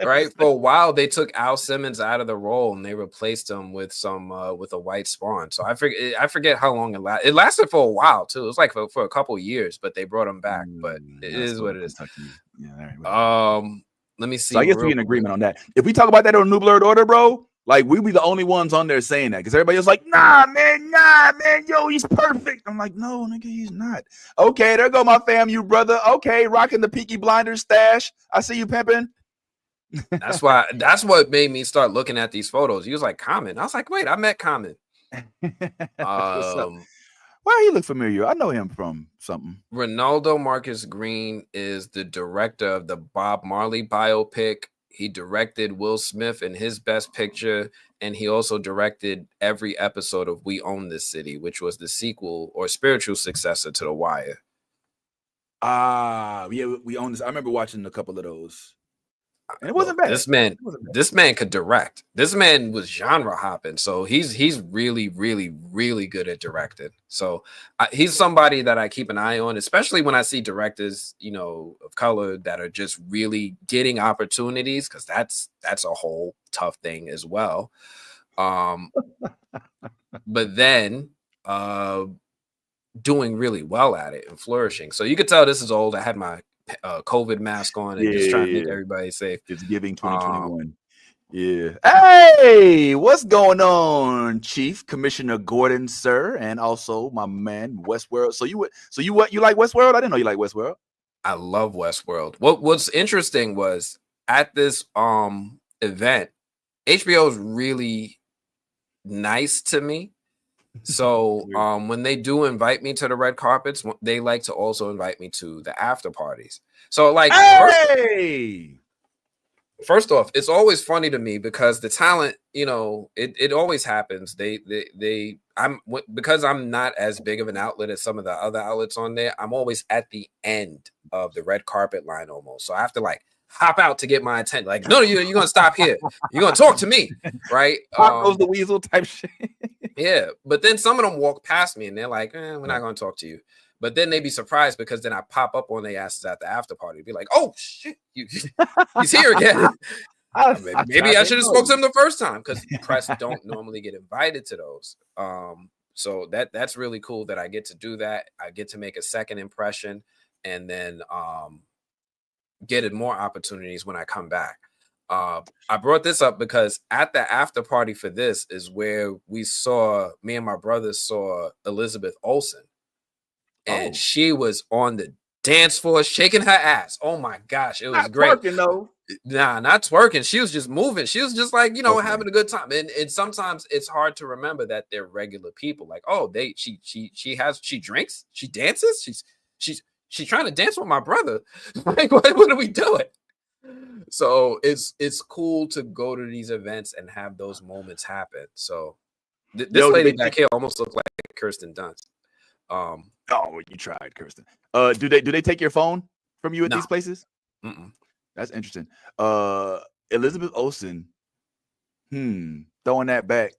Right, for a while they took Al Simmons out of the role and they replaced him with with a white Spawn. So I forget how long it lasted for a while too. It was like for a couple years, but they brought him back. But it is what it is. Yeah, all right. Let me see. So I guess we're in agreement on that. If we talk about that on New Blurred Order, bro, like we be the only ones on there saying that because everybody else like, nah, man, yo, he's perfect. I'm like, no, nigga, he's not. Okay, there go my fam, you brother. Okay, rocking the Peaky Blinders stash. I see you pimping. That's what made me start looking at these photos. He was like, Common. I was like, wait, I met Common. Why he look familiar? I know him from something. Ronaldo Marcus Green is the director of the Bob Marley biopic. He directed Will Smith in his Best Picture, and he also directed every episode of We Own This City, which was the sequel or spiritual successor to The Wire. Yeah, We Own This. I remember watching a couple of those. And it wasn't bad. This man could direct. This man was genre hopping, so he's really, really, really good at directing. So he's somebody that I keep an eye on, especially when I see directors, of color that are just really getting opportunities, because that's a whole tough thing as well. But then doing really well at it and flourishing. So you could tell this is old. I had my COVID mask on and just trying to make everybody safe. It's giving 2021. Yeah. Hey, what's going on, Chief Commissioner Gordon, sir, and also my man Westworld. So you like Westworld? I didn't know you like Westworld. I love Westworld. What's interesting was at this event, HBO is really nice to me. So when they do invite me to the red carpets, they like to also invite me to the after parties. So like, first off, it's always funny to me because the talent, it always happens. Because I'm not as big of an outlet as some of the other outlets on there. I'm always at the end of the red carpet line almost. So I have to like hop out to get my attention. Like, no, you're gonna stop here. You're gonna talk to me, right? Goes the weasel type shit. Yeah, but then some of them walk past me and they're like, we're not gonna talk to you. But then they be surprised because then I pop up on their asses at the after party. Be like, oh shit, he's here again. Maybe I should have spoke to him the first time because press don't normally get invited to those. So that's really cool that I get to do that. I get to make a second impression and then get more opportunities when I come back. I brought this up because at the after party for this is where me and my brother saw Elizabeth Olsen. And she was on the dance floor shaking her ass. Oh my gosh, it was not great. Twerking, though. Nah, not twerking. She was just moving. She was just like, having a good time. And sometimes it's hard to remember that they're regular people. Like, she drinks, she dances, she's trying to dance with my brother. Like, what are we doing? So it's cool to go to these events and have those moments happen. So this lady back here almost looked like Kirsten Dunst. You tried, Kirsten. Do they take your phone from you at these places? Mm-mm. That's interesting. Elizabeth Olsen, throwing that back.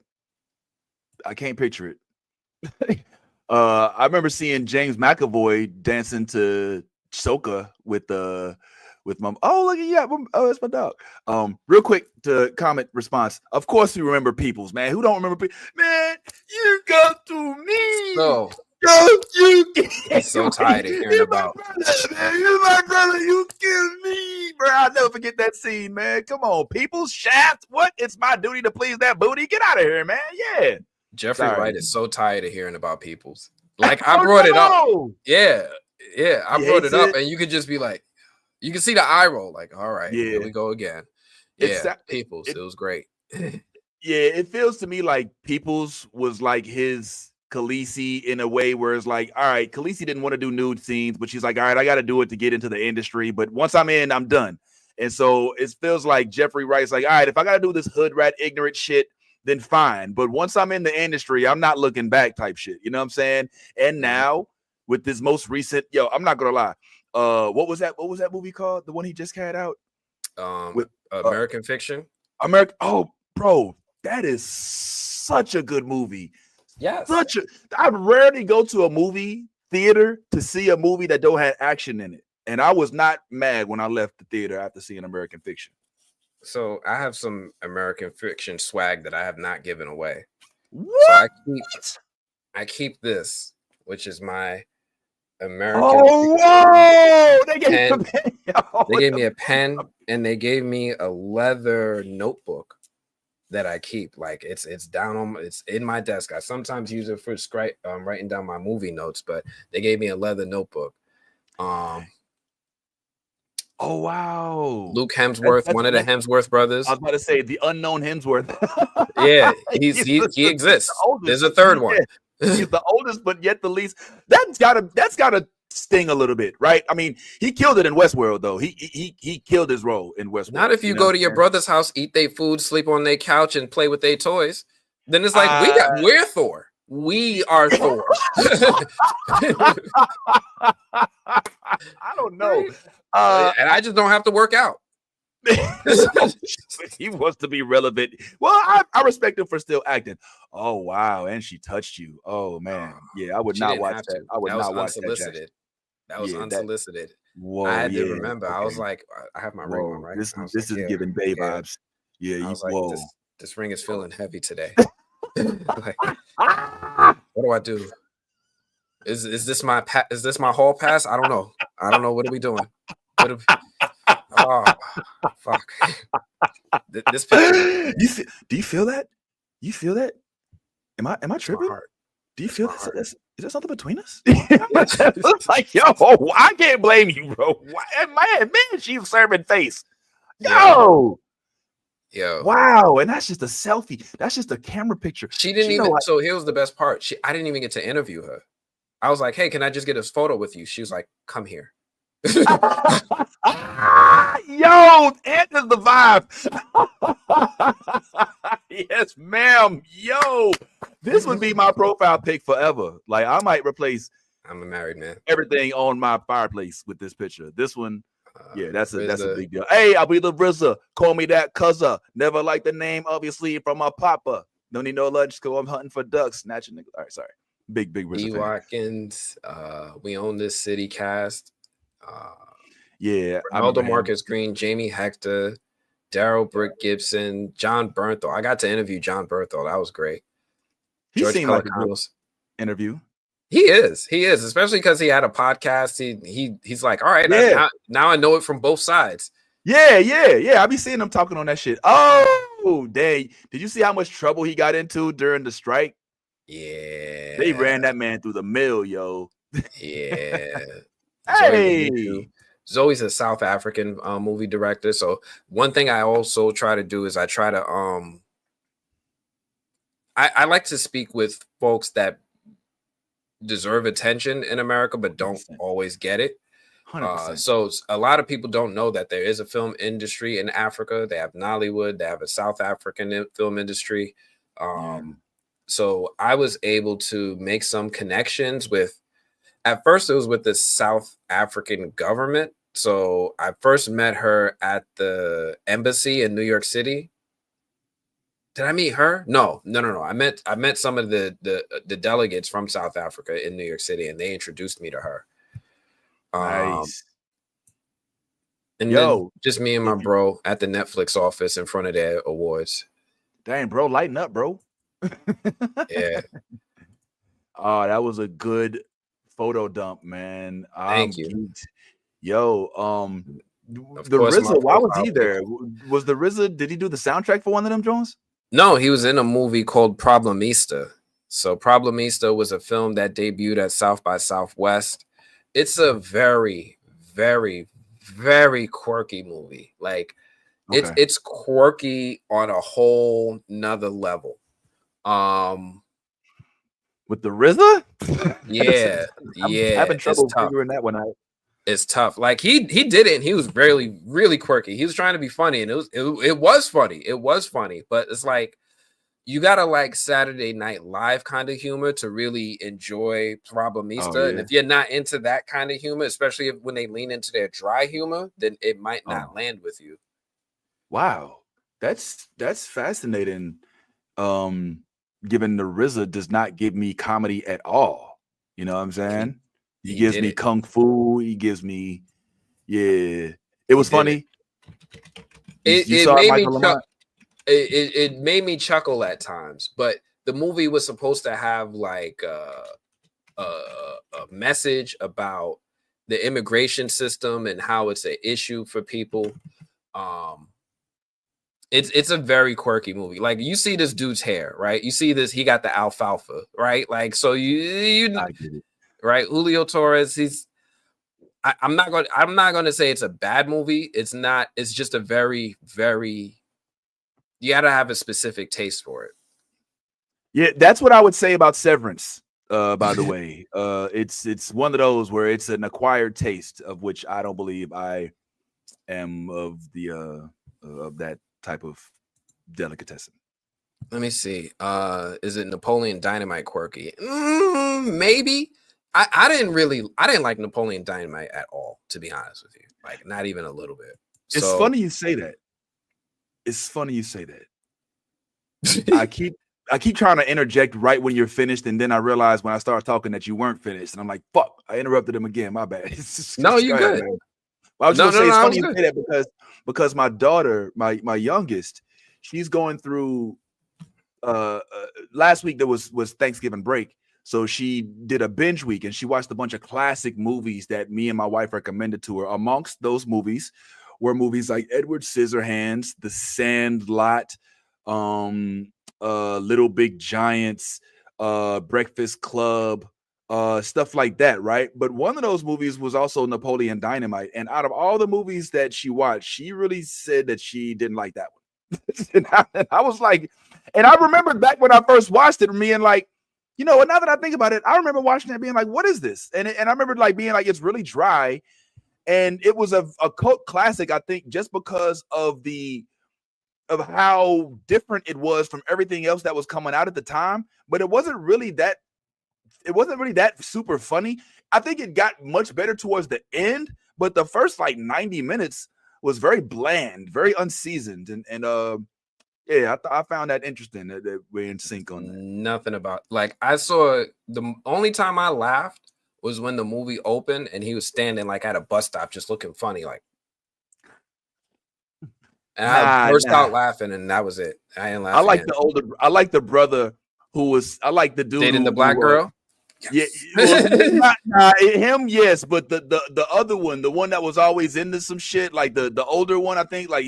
I can't picture it. I remember seeing James McAvoy dancing to Soca with mom. Oh, look at that's my dog. Real quick to comment response. Of course we remember Peoples, man. Who don't remember Peoples? Man, you go to me. So I'm so tired of hearing about. You're my brother. You killed me, bro. I'll never forget that scene, man. Come on, Peoples, Shaft. What? It's my duty to please that booty. Get out of here, man. Yeah. Jeffrey Wright is so tired of hearing about Peoples. Like I brought it up. Yeah. I brought it up, and you could just be like, you can see the eye roll. Like, all right, here we go again. Yeah, Peoples. It was great. Yeah, it feels to me like Peoples was like his Khaleesi in a way where it's like, all right, Khaleesi didn't want to do nude scenes, but she's like, all right, I got to do it to get into the industry. But once I'm in, I'm done. And so it feels like Jeffrey Wright's like, all right, if I got to do this hood rat ignorant shit, then fine. But once I'm in the industry, I'm not looking back type shit. You know what I'm saying? And now with this most recent, I'm not going to lie. What was that movie called? The one he just had out? With American Fiction. Oh, bro, that is such a good movie. Yes. I rarely go to a movie theater to see a movie that don't have action in it. And I was not mad when I left the theater after seeing American Fiction. So I have some American Fiction swag that I have not given away. What? So I keep this, which is my American. Oh, whoa! They gave me a pen and they gave me a leather notebook that I keep. Like it's in my desk. I sometimes use it for writing down my movie notes, but they gave me a leather notebook. Oh wow! Luke Hemsworth, one of the Hemsworth brothers. I was about to say the unknown Hemsworth. Yeah, he exists. There's a third one. He's the oldest, but yet the least. That's gotta sting a little bit, right? I mean, he killed it in Westworld, though. He killed his role in Westworld. Not if you go to your brother's house, eat their food, sleep on their couch, and play with their toys. Then it's like we're Thor. We are Thor. I don't know. And I just don't have to work out. He wants to be relevant. Well, I respect him for still acting. Oh wow, and she touched you. Oh man, yeah, I would not watch that. I would not watch that. That was unsolicited. Whoa, I had to remember. Okay. I was like, I have my ring on, right? This is giving Bay vibes. Yeah, whoa. This ring is feeling heavy today. Like, what do I do? Is this my hall pass? I don't know. What are we doing? Oh, fuck. This picture. Do you feel that? You feel that? Am I tripping? Do you feel that? Is there something between us? It's like, yo, I can't blame you, bro. Man, she's serving face. Yo. Wow, and that's just a selfie. That's just a camera picture. She didn't even. So here's the best part. I didn't even get to interview her. I was like, hey, can I just get a photo with you? She was like, come here. Yo, answers the vibe. Yes, ma'am. Yo, this would be my profile pic forever. Like, I might replace. I'm a married man. Everything on my fireplace with this picture. This one, that's a big deal. Hey, I'll be the RZA. Call me that cuzza. Never like the name, obviously, from my papa. Don't need no lunch. Go. I'm hunting for ducks. Snatching niggas. All right, sorry. Big RZA E. Watkins. We Own This City cast. Ronaldo Marcus Green, Jamie Hector, Daryl Brick Gibson, John Bernthal. I got to interview John Bernthal. That was great. He seemed like a good interview. He is, especially because he had a podcast. He's like, all right, now I know it from both sides. Yeah. I be seeing him talking on that shit. Oh, dang. Did you see how much trouble he got into during the strike? Yeah. They ran that man through the mill, yo. Yeah. Hey. Zoe's a South African movie director. So one thing I also try to do is I try to I like to speak with folks that deserve attention in America but don't always get it. 100%. So a lot of people don't know that there is a film industry in Africa. They have Nollywood, they have a South African film industry. So I was able to make some connections with, at first it was with the South African government. So I first met her at the embassy in New York City. Did I meet her? No. I met some of the delegates from South Africa in New York City, and they introduced me to her. Nice. And then just me and my bro at the Netflix office in front of their awards. Dang, bro, lighten up, bro. Yeah. Oh, that was a good photo dump, man. Thank you. Yo, the RZA, why was he there? Was the RZA, did he do the soundtrack for one of them, Jones? No, he was in a movie called Problemista. So Problemista was a film that debuted at South by Southwest. It's a very, very, very quirky movie. Like, It's quirky on a whole nother level. With the RZA? Yeah, I'm having trouble tough. figuring that one out. It's tough. Like he did it and he was really quirky. He was trying to be funny and it was funny. It was funny, but it's like you gotta like Saturday Night Live kind of humor to really enjoy Problemista. And if you're not into that kind of humor, especially when they lean into their dry humor, then it might not land with you. Wow, that's fascinating. Given the RZA does not give me comedy at all. You know what I'm saying? He gives me kung fu. He gives me, it was funny. It made me chuckle at times, but the movie was supposed to have like a message about the immigration system and how it's an issue for people. It's a very quirky movie. Like you see this dude's hair, right? You see this, he got the alfalfa, right? Like so you I get it. Right? Julio Torres, I'm not gonna say it's a bad movie. It's not, it's just a very, very, you gotta have a specific taste for it. Yeah, that's what I would say about Severance. By the way, it's one of those where it's an acquired taste of which I don't believe I am of that type of delicatessen. Let me see. Is it Napoleon Dynamite quirky? Maybe. I didn't like Napoleon Dynamite at all, to be honest with you. Like not even a little bit. It's funny you say that. It's funny you say that. I keep trying to interject right when you're finished, and then I realize when I start talking that you weren't finished, and I'm like, "Fuck!" I interrupted him again. My bad. No, you good. I was gonna say it's funny you say that because my daughter, my youngest, she's going through. Last week there was Thanksgiving break, so she did a binge week, and she watched a bunch of classic movies that me and my wife recommended to her. Amongst those movies were movies like Edward Scissorhands, The Sandlot, Little Big Giants, Breakfast Club, stuff like that, right? But one of those movies was also Napoleon Dynamite, and out of all the movies that she watched, she really said that she didn't like that one. and I was like, and I remember back when I first watched it, being like, you know, now that I think about it, I remember watching it being like, what is this? And I remember like being like, it's really dry, and it was a cult classic, I think, just because of how different it was from everything else that was coming out at the time. But it wasn't really that super funny. I think it got much better towards the end, but the first like 90 minutes was very bland, very unseasoned, and I found that interesting that we're in sync on that. Nothing about, like, I saw the only time I laughed was when the movie opened and he was standing like at a bus stop just looking funny, like, and I burst out laughing, and that was it. I didn't laugh. I like the brother who was, I like the dude dating the black girl. Yes. Yeah, well, him, yes, but the other one, the one that was always into some shit, like the older one, I think, like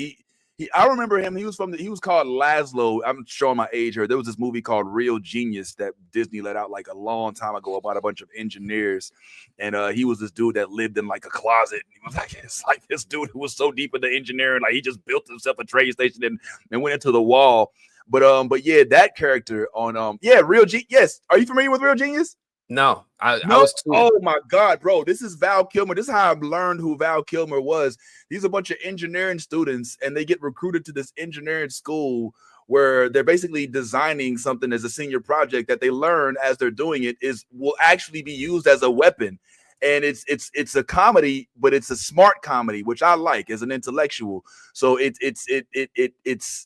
I remember him. He was called Laszlo. I'm showing my age here. There was this movie called Real Genius that Disney let out like a long time ago about a bunch of engineers, and he was this dude that lived in like a closet. And he was like, it's like this dude who was so deep into engineering, like he just built himself a train station and went into the wall. But yeah, that character on Real Genius. Yes, are you familiar with Real Genius? No, I was too. Oh my God, bro. This is Val Kilmer. This is how I learned who Val Kilmer was. These are a bunch of engineering students, and they get recruited to this engineering school where they're basically designing something as a senior project that they learn as they're doing it will actually be used as a weapon. And it's a comedy, but it's a smart comedy, which I like as an intellectual. So it's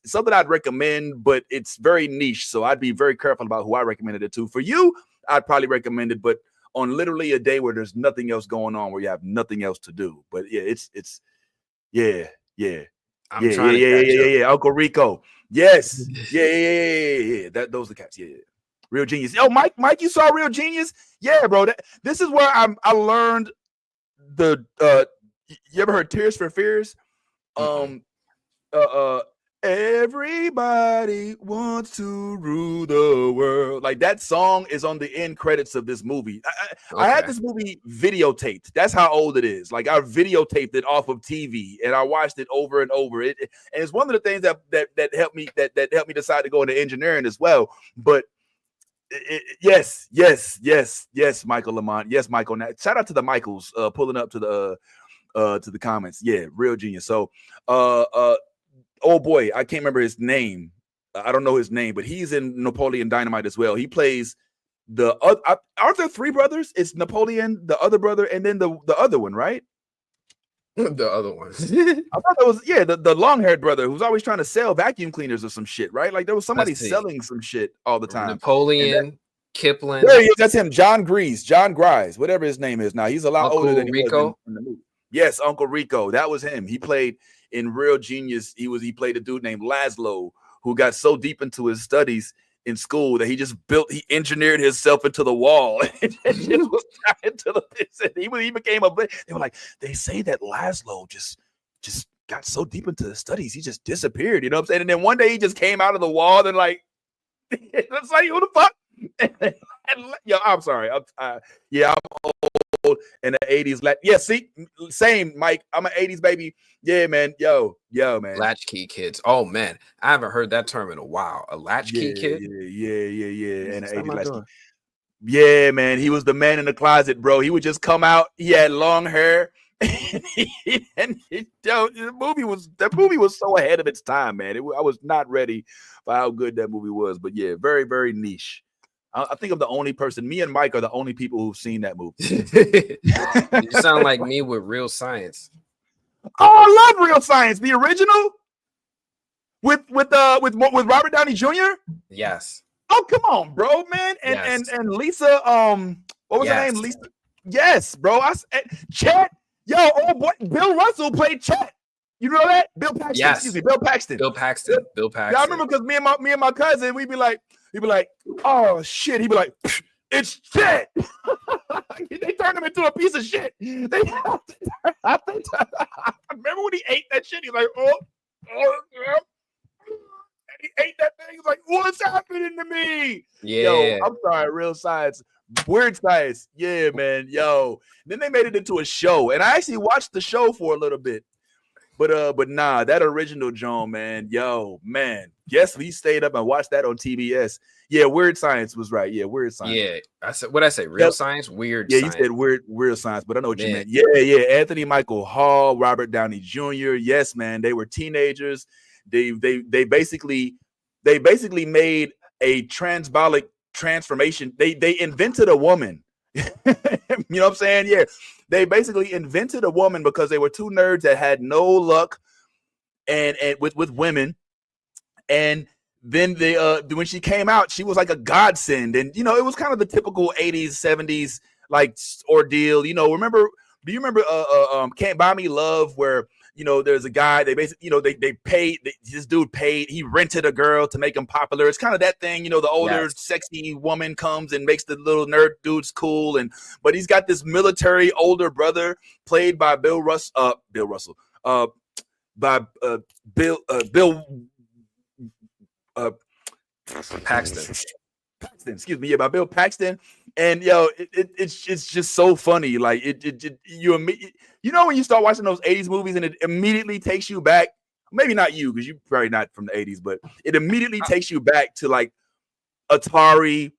something I'd recommend, but it's very niche. So I'd be very careful about who I recommended it to. For you, I'd probably recommend it, but on literally a day where there's nothing else going on, where you have nothing else to do. But yeah, yeah. Uncle Rico, yes, yeah. Those are the cats. Yeah. Real Genius. Yo, Mike, you saw Real Genius? Yeah, bro. This is where I learned you ever heard Tears for Fears? Everybody wants to rule the world. Like that song is on the end credits of this movie. I had this movie videotaped. That's how old it is. Like I videotaped it off of TV and I watched it over and over. And it's one of the things that helped me that helped me decide to go into engineering as well. But yes, Michael Lamont. Yes, Michael. Now, shout out to the Michaels pulling up to the comments. Yeah, real genius. So oh boy, I can't remember his name. I don't know his name, but he's in Napoleon Dynamite as well. He plays the aren't there three brothers? It's Napoleon, the other brother, and then the other one, right? The other one. I thought that was the long-haired brother who's always trying to sell vacuum cleaners or some shit, right? Like there was somebody selling some shit all the time. Napoleon, Kipling. There he is. That's him. John Grise, whatever his name is now. He's a lot older than Rico. He was in the movie. Yes, Uncle Rico. That was him. He played in Real Genius. He played a dude named Laszlo who got so deep into his studies in school that he engineered himself into the wall. He became they were like, they say that Laszlo just got so deep into his studies, he just disappeared. You know what I'm saying? And then one day he just came out of the wall and like, it's like, who the fuck? Yo, I'm sorry. I'm old in the 80s. Yeah, see, same, Mike. I'm an 80s baby. Yeah, man. Yo, man. Latchkey kids. Oh man, I haven't heard that term in a while. A latchkey kid. Yeah. And the 80s latchkey. Yeah, man. He was the man in the closet, bro. He would just come out. He had long hair. The movie was so ahead of its time, man. I was not ready for how good that movie was. But yeah, very, very niche. I think I'm the only person. Me and Mike are the only people who've seen that movie. You sound like me with Real Science. Oh, I love Real Science, the original with Robert Downey Jr. Yes. Oh, come on, bro, man, and Lisa. What was her name? Lisa. Yes, bro. Chet. Yo, oh boy, Bill Russell played Chet. You know that? Bill Paxton. Yes. Excuse me, Bill Paxton. Bill Paxton. Yeah, I remember because me and my cousin, he'd be like, oh shit. He'd be like, it's Chet. They turned him into a piece of shit. I remember when he ate that shit. He's like, oh, yeah. And he ate that thing. He's like, what's happening to me? Yeah. Yo, I'm sorry, Real Science. Weird Science. Yeah, man. Yo. Then they made it into a show. And I actually watched the show for a little bit. But nah, that original John, man. Yo, man. Yes, we stayed up and watched that on TBS. Yeah, Weird Science was right. Yeah, Weird Science. Yeah. What'd I say? Real Science? Weird Science. Yeah, you said weird Science, but I know what you meant. Yeah. Anthony Michael Hall, Robert Downey Jr. Yes, man. They were teenagers. They basically made a transbolic transformation. They invented a woman. You know what I'm saying? Yeah. They basically invented a woman because they were two nerds that had no luck and with women. And then they when she came out, she was like a godsend. And it was kind of the typical 80s, 70s like ordeal. Do you remember Can't Buy Me Love, where there's a guy, they basically, they paid, this dude paid, he rented a girl to make him popular. It's kind of that thing, the older sexy woman comes and makes the little nerd dudes cool. But he's got this military older brother played by Bill Paxton. Excuse me, by Bill Paxton. And it's just so funny. Like when you start watching those 80s movies and it immediately takes you back, maybe not you, because you're probably not from the 80s, but it immediately takes you back to like Atari,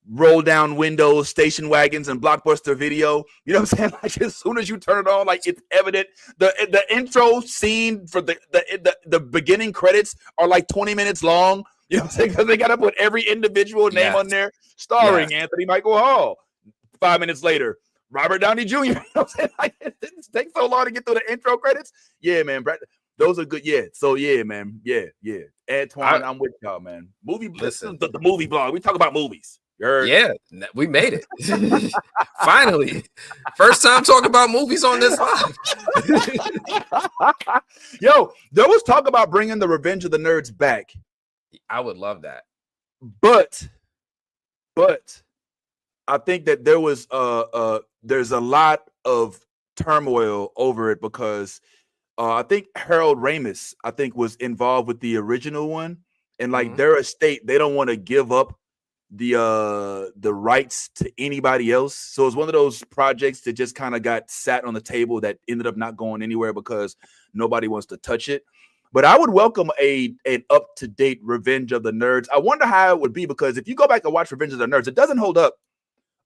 roll down windows, station wagons, and Blockbuster Video. You know what I'm saying? Like as soon as you turn it on, like it's evident. The intro scene for the beginning credits are like 20 minutes long. You know what I'm saying? Because they got to put every individual name on there, starring Anthony Michael Hall. 5 minutes later, Robert Downey Jr. You know what I'm saying? Like, it takes so long to get through the intro credits. Yeah, man. Those are good. Yeah. So, yeah, man. Yeah. Antoine, I'm with y'all, man. Listen, the movie blog. We talk about movies. Yeah, we made it. Finally. First time talking about movies on this live. Yo, there was talk about bringing the Revenge of the Nerds back. I would love that. But I think that there was there's a lot of turmoil over it because I think Harold Ramis, I think, was involved with the original one, and like Mhm. their estate, they don't want to give up the rights to anybody else. So it's one of those projects that just kind of got sat on the table that ended up not going anywhere because nobody wants to touch it. But I would welcome an up-to-date Revenge of the Nerds. I wonder how it would be, because if you go back and watch Revenge of the Nerds, it doesn't hold up.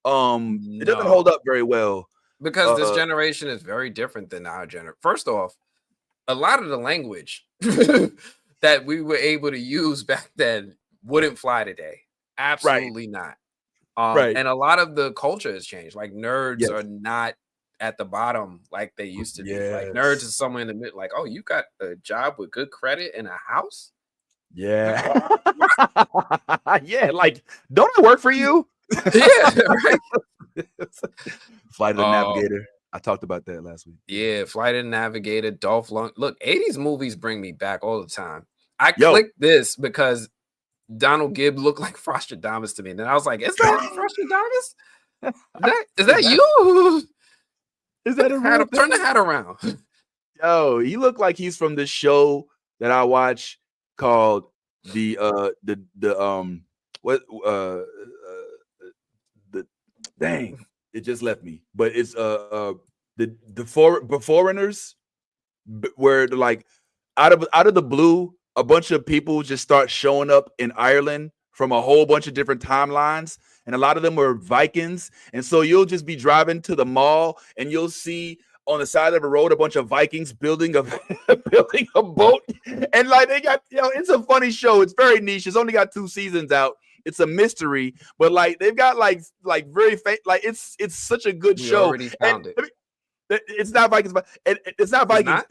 It doesn't hold No. up very well. Because this generation is very different than our generation. First off, a lot of the language that we were able to use back then wouldn't fly today. Absolutely not. Right. And a lot of the culture has changed. Like nerds Yes. are not at the bottom like they used to be. Like nerds is somewhere in the middle. Like, oh, you got a job with good credit and a house? Yeah. Yeah, like, don't I work for you? Yeah, right. Flight of the Navigator. I talked about that last week. Yeah, Flight of the Navigator, Dolph Lundgren. Look, 80s movies bring me back all the time. I clicked this because Donald Gibb looked like Frostadamus to me. And then I was like, is that Frostadamus? Is that you? Is that a real turn the hat around? Yo, he looked like he's from this show that I watch called dang, it just left me. But it's the Foreigners, where like out of the blue, a bunch of people just start showing up in Ireland from a whole bunch of different timelines, and a lot of them were Vikings. And so you'll just be driving to the mall and you'll see on the side of the road a bunch of Vikings building a boat. And like they got, it's a funny show. It's very niche. It's only got 2 seasons out. It's a mystery, but like they've got like very like it's such a good show. Already found it. It's not Vikings, but it's not Vikings.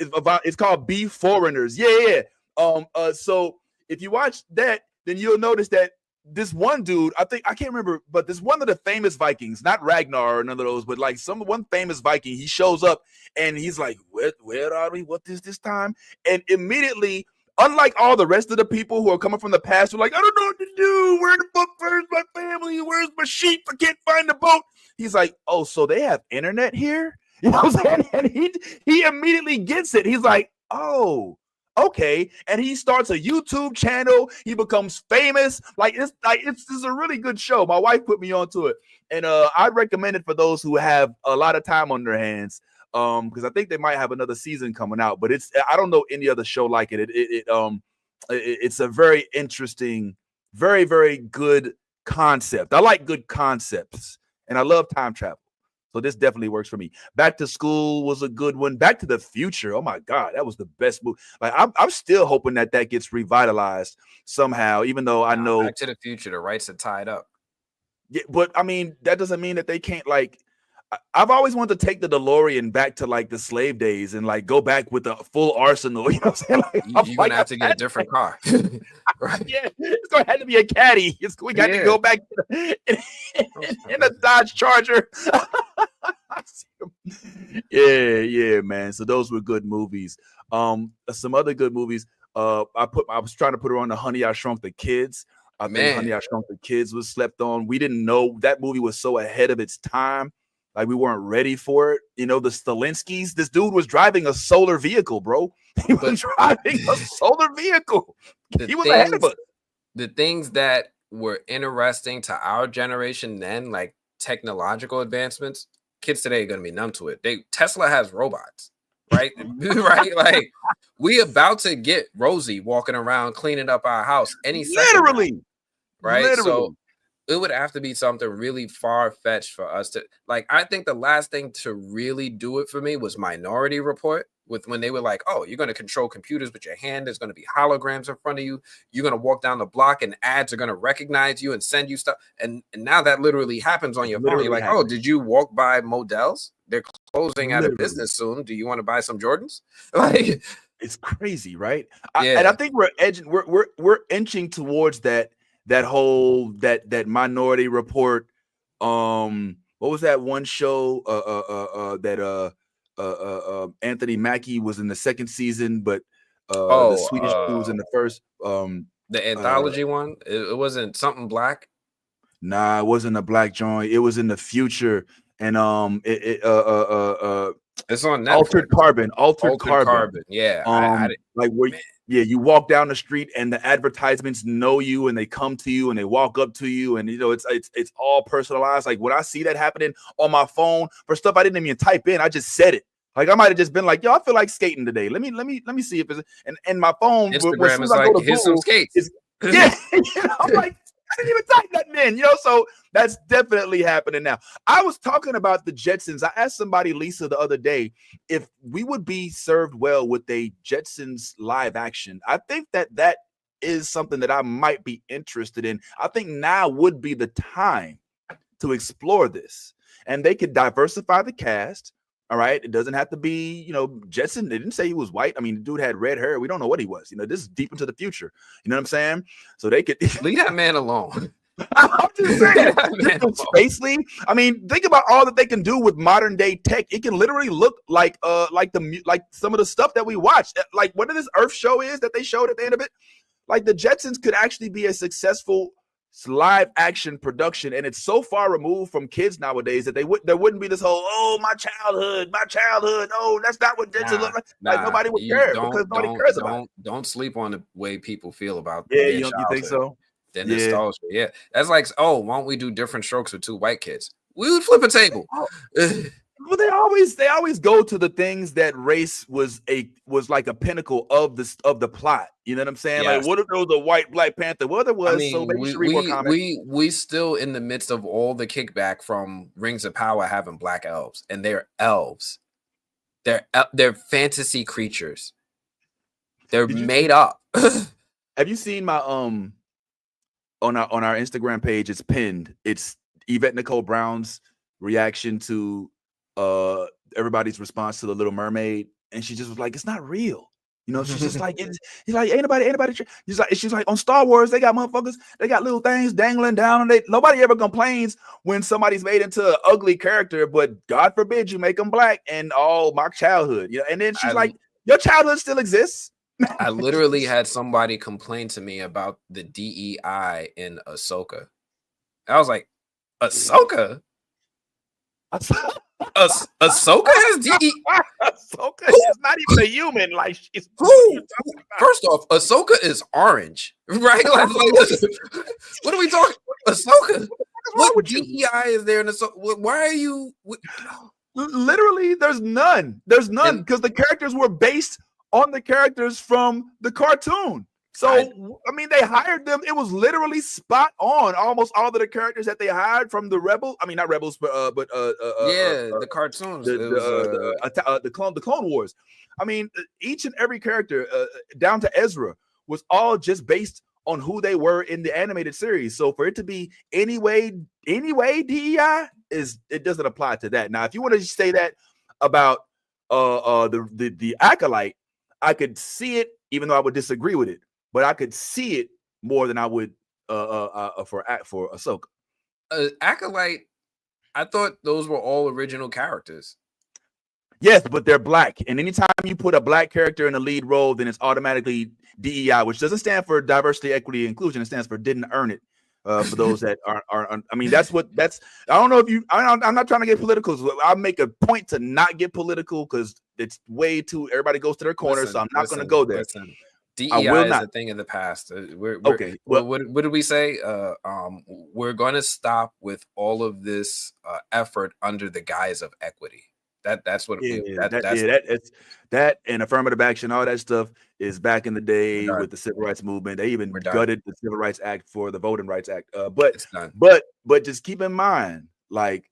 It's called Be Foreigners. Yeah. So if you watch that, then you'll notice that this one dude, I can't remember, but this one of the famous Vikings, not Ragnar or none of those, but like one famous Viking, he shows up and he's like, where are we? What is this time? And immediately, unlike all the rest of the people who are coming from the past, who are like, I don't know what to do. Where the fuck? Where's my family? Where's my sheep? I can't find the boat. He's like, oh, so they have internet here? You know what I'm saying? And he immediately gets it. He's like, oh, okay. And he starts a YouTube channel. He becomes famous. It's a really good show. My wife put me onto it. And I'd recommend it for those who have a lot of time on their hands. Because I think they might have another season coming out, but I don't know any other show like it. It's a very interesting, very, very good concept. I like good concepts, and I love time travel. So this definitely works for me. Back to School was a good one. Back to the Future. Oh my God, that was the best movie. Like I'm still hoping that gets revitalized somehow, even though I know Back to the Future, the rights are tied up. Yeah, but I mean, that doesn't mean that they can't like. I've always wanted to take the DeLorean back to like the slave days and like go back with a full arsenal. You know what I'm saying? Like, you're gonna have to get a different car. Right? Yeah, it's gonna have to be a caddy. We got to go back in a Dodge Charger. Yeah, man. So those were good movies. Some other good movies. I was trying to put her on the Honey, I Shrunk the Kids. I think Honey, I Shrunk the Kids was slept on. We didn't know that movie was so ahead of its time. Like we weren't ready for it. You know, the Stalinskys, this dude was driving a solar vehicle, bro. He was driving a solar vehicle. He was ahead of us. The things that were interesting to our generation then, like technological advancements, kids today are going to be numb to it. Tesla has robots, right? Right? Like we about to get Rosie walking around cleaning up our house any second. Literally. Right? Literally. So it would have to be something really far-fetched for us to like. I think the last thing to really do it for me was Minority Report, when they were like, oh, you're going to control computers with your hand. There's going to be holograms in front of you. You're going to walk down the block and ads are going to recognize you and send you stuff. And now that literally happens on your phone. You're like, oh, did you walk by Modell's? They're closing out of business soon. Do you want to buy some Jordans? Like, it's crazy, right? Yeah. And I think we're inching towards that whole Minority Report. What was that one show that Anthony Mackie was in the second season, but the Swedish dude was in the first. The anthology one. It wasn't something black. Nah, it wasn't a black joint. It was in the future, and It's on Netflix. Altered Carbon. Yeah. Like where you walk down the street and the advertisements know you and they come to you and they walk up to you and it's all personalized. Like when I see that happening on my phone for stuff I didn't even type in, I just said it. Like I might have just been like, yo, I feel like skating today. Let me see if it's and my phone Instagram is like, here's some skates. Yeah, I'm like, I didn't even type nothing in, so that's definitely happening now. I was talking about the Jetsons. I asked somebody, Lisa, the other day, if we would be served well with a Jetsons live action. I think that is something that I might be interested in. I think now would be the time to explore this, and they could diversify the cast. All right, it doesn't have to be, Jetson. They didn't say he was white. I mean, the dude had red hair. We don't know what he was. This is deep into the future. You know what I'm saying? So they could leave that man alone. I'm just saying, Space League. I mean, think about all that they can do with modern day tech. It can literally look like some of the stuff that we watched. Like what this Earth show is that they showed at the end of it. Like the Jetsons could actually be a successful live action production, and it's so far removed from kids nowadays that there wouldn't be this whole my childhood. Oh, that's not what Jetson look like. Like nobody would care because nobody cares about it. Don't sleep on the way people feel about you think so? The nostalgia. Yeah, that's like, why don't we do different strokes with two white kids? We would flip a table. Well, they always go to the things that race was like a pinnacle of the plot. You know what I'm saying? Yes. Like, what if there was a white Black Panther? Well, there was. We still in the midst of all the kickback from Rings of Power having Black elves, and they're elves. They're fantasy creatures. They're made up. Have you seen my on our Instagram page? It's pinned. It's Yvette Nicole Brown's reaction to everybody's response to The Little Mermaid, and she just was like, it's not real. She's just like, he's like, ain't nobody. She's like, on Star Wars, they got motherfuckers, they got little things dangling down, and nobody ever complains when somebody's made into an ugly character, but God forbid you make them Black, and my childhood, and then she's like, your childhood still exists. I literally had somebody complain to me about the DEI in Ahsoka. I was like, Ahsoka? Ahsoka has DEI. Ahsoka is not even a human. Like she's First off, Ahsoka is orange, right? Like, what are we talking? Ahsoka. What DEI is there in Ahsoka? Why are you? Literally, there's none. There's none because the characters were based on the characters from the cartoon. So I mean, they hired them. It was literally spot on. Almost all of the characters that they hired from the Rebels. I mean, not Rebels, but the cartoons, the Clone Wars. I mean, each and every character, down to Ezra, was all just based on who they were in the animated series. So for it to be anyway DEI it doesn't apply to that. Now, if you want to say that about the Acolyte, I could see it, even though I would disagree with it. But I could see it more than I would for Ahsoka. Acolyte, I thought those were all original characters. Yes, but they're Black. And anytime you put a Black character in a lead role, then it's automatically DEI, which doesn't stand for diversity, equity, inclusion. It stands for didn't earn it. For those that are I mean, I don't know if you, I'm not trying to get political. So I'll make a point to not get political because it's way too, everybody goes to their corner. So I'm not going to go there. DEI is a thing of the past. Okay. Well, what did we say? We're going to stop with all of this effort under the guise of equity. That's what that and affirmative action, all that stuff is back in the day with the civil rights movement. They even gutted the Civil Rights Act for the Voting Rights Act. But just keep in mind, like,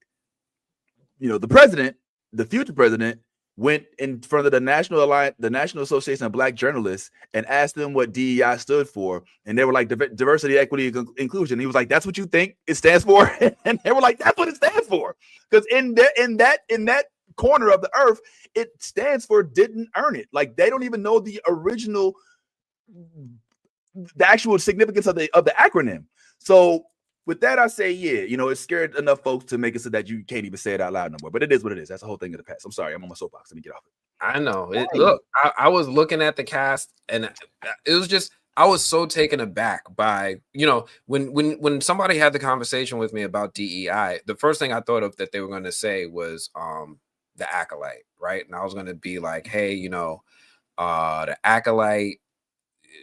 the president, the future president, went in front of the National Association of Black Journalists and asked them what DEI stood for, and they were like, diversity, equity, inclusion. He was like, "That's what you think it stands for?" And they were like, "That's what it stands for," because in that corner of the earth, it stands for didn't earn it. Like they don't even know the actual significance of the acronym. So with that, I say, it scared enough folks to make it so that you can't even say it out loud no more. But it is what it is. That's the whole thing of the past. I'm sorry, I'm on my soapbox. Let me get off it. I know. Look, I was looking at the cast, and it was just, I was so taken aback by, when somebody had the conversation with me about DEI, the first thing I thought of that they were going to say was The Acolyte, right? And I was going to be like, hey, you know, The Acolyte,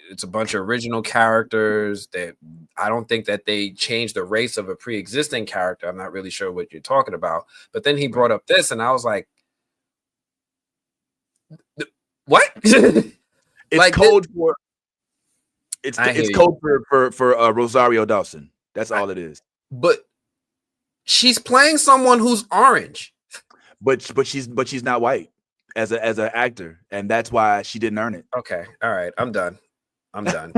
it's a bunch of original characters that I don't think that they changed the race of a pre-existing character. I'm not really sure what you're talking about. But then he brought up this, and I was like, what? It's like code this, for it's I hear code for Rosario Dawson. That's all it is. but she's playing someone who's orange. But she's not white as an actor, and that's why she didn't earn it. Okay, all right, I'm done. I've been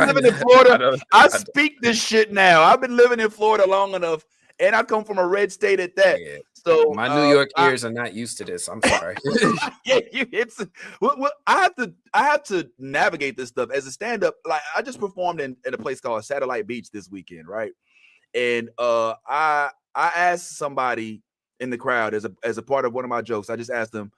living in Florida. I speak this shit now. I've been living in Florida long enough, and I come from a red state at that. Yeah. So My New York ears are not used to this. I'm sorry. Yeah, I have to navigate this stuff as a stand-up. Like, I just performed in a place called Satellite Beach this weekend, right? And I asked somebody in the crowd as a part of one of my jokes. I just asked them.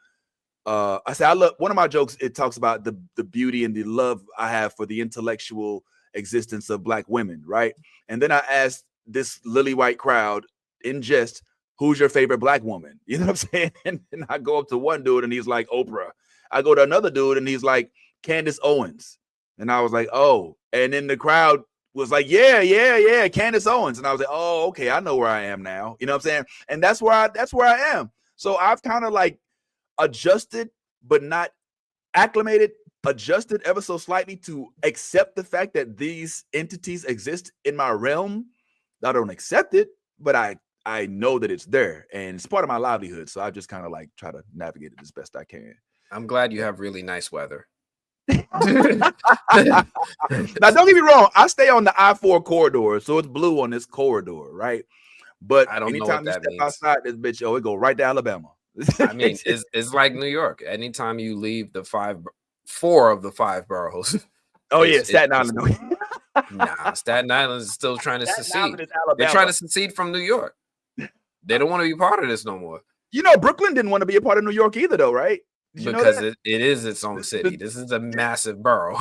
I said, I love one of my jokes. It talks about the beauty and the love I have for the intellectual existence of Black women, right? And then I asked this lily white crowd in jest, who's your favorite Black woman? You know what I'm saying? And I go up to one dude and he's like, Oprah. I go to another dude and he's like, Candace Owens. And I was like, oh. And then the crowd was like, yeah, Candace Owens. And I was like, oh, okay, I know where I am now. You know what I'm saying? And that's where I am. So I've kind of like adjusted, but not acclimated, adjusted ever so slightly to accept the fact that these entities exist in my realm. I don't accept it, but I know that it's there and it's part of my livelihood. So I just kind of like try to navigate it as best I can. I'm glad you have really nice weather. Now, don't get me wrong. I stay on the I-4 corridor, so it's blue on this corridor, right? But I don't know anytime what you that step means. outside this bitch, it go right to Alabama. I mean, it's like New York. Anytime you leave four of the five boroughs. Oh yeah, Staten Island. Nah, Staten Island is still trying to secede. They're trying to secede from New York. They don't want to be part of this no more. You know, Brooklyn didn't want to be a part of New York either, though, right? Because it is its own city. This is a massive borough.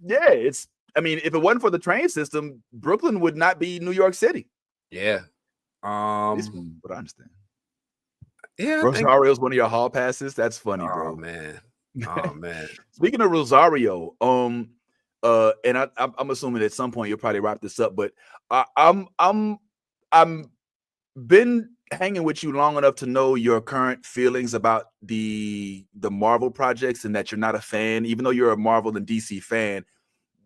Yeah, I mean, if it wasn't for the train system, Brooklyn would not be New York City. Yeah. But I understand. Yeah. Rosario's one of your hall passes. That's funny, bro. Man. Speaking of Rosario, and I'm assuming at some point you'll probably wrap this up, but I'm been hanging with you long enough to know your current feelings about the Marvel projects, and that you're not a fan, even though you're a Marvel and DC fan,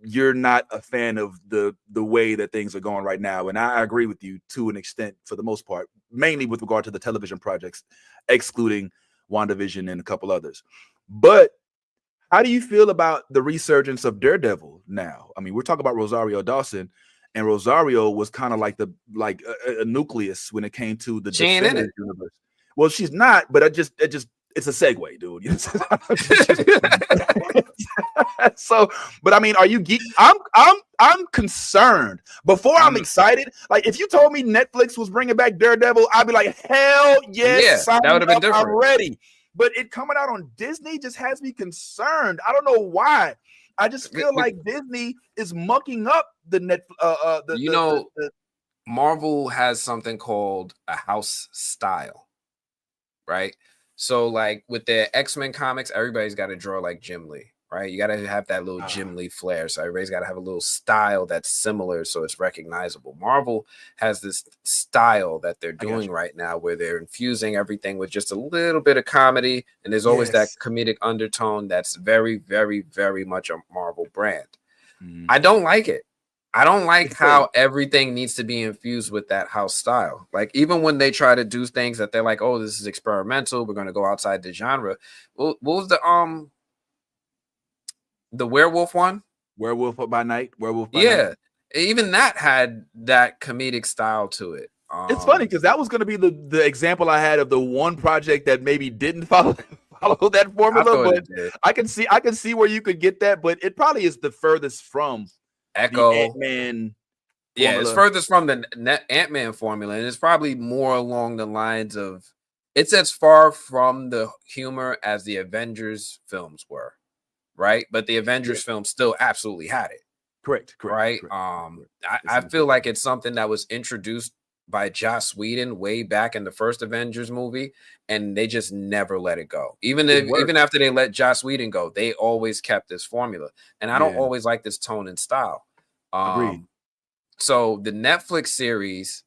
you're not a fan of the way that things are going right now. And I agree with you to an extent, for the most part, mainly with regard to the television projects, excluding WandaVision and a couple others. But how do you feel about the resurgence of Daredevil now? I mean, we're talking about Rosario Dawson, and Rosario was kind of like a nucleus when it came to the Defenders universe. Well, she's not, but it's a segue, dude. You know? So, but I mean, are you I'm concerned. Before I'm excited. Like, if you told me Netflix was bringing back Daredevil, I'd be like, hell yes, that would have been different. I'm ready. But it coming out on Disney just has me concerned. I don't know why. I just feel like Disney is mucking up the Marvel has something called a house style, right? So like with the X-Men comics, everybody's got to draw like Jim Lee, right? You got to have that little Jim Lee flair. So everybody's got to have a little style that's similar so it's recognizable. Marvel has this style that they're doing right now where they're infusing everything with just a little bit of comedy, and there's always that comedic undertone that's very, very, very much a Marvel brand. I don't like it. I don't like how everything needs to be infused with that house style. Like, even when they try to do things that they're like, oh, this is experimental, we're going to go outside the genre. What was the werewolf one? Werewolf by Night? Night. Even that had that comedic style to it. It's funny because that was going to be the example I had of the one project that maybe didn't follow that formula. But I can see where you could get that, but it probably is the furthest from Echo Ant-Man. Yeah, it's furthest from the Ant-Man formula, and it's probably more along the lines of, it's as far from the humor as the Avengers films were, right? But the Avengers film still absolutely had it. Correct. Right. I feel like it's something that was introduced by Joss Whedon way back in the first Avengers movie, and they just never let it go. Even after they let Joss Whedon go, they always kept this formula. And I don't always like this tone and style. Agreed. So the Netflix series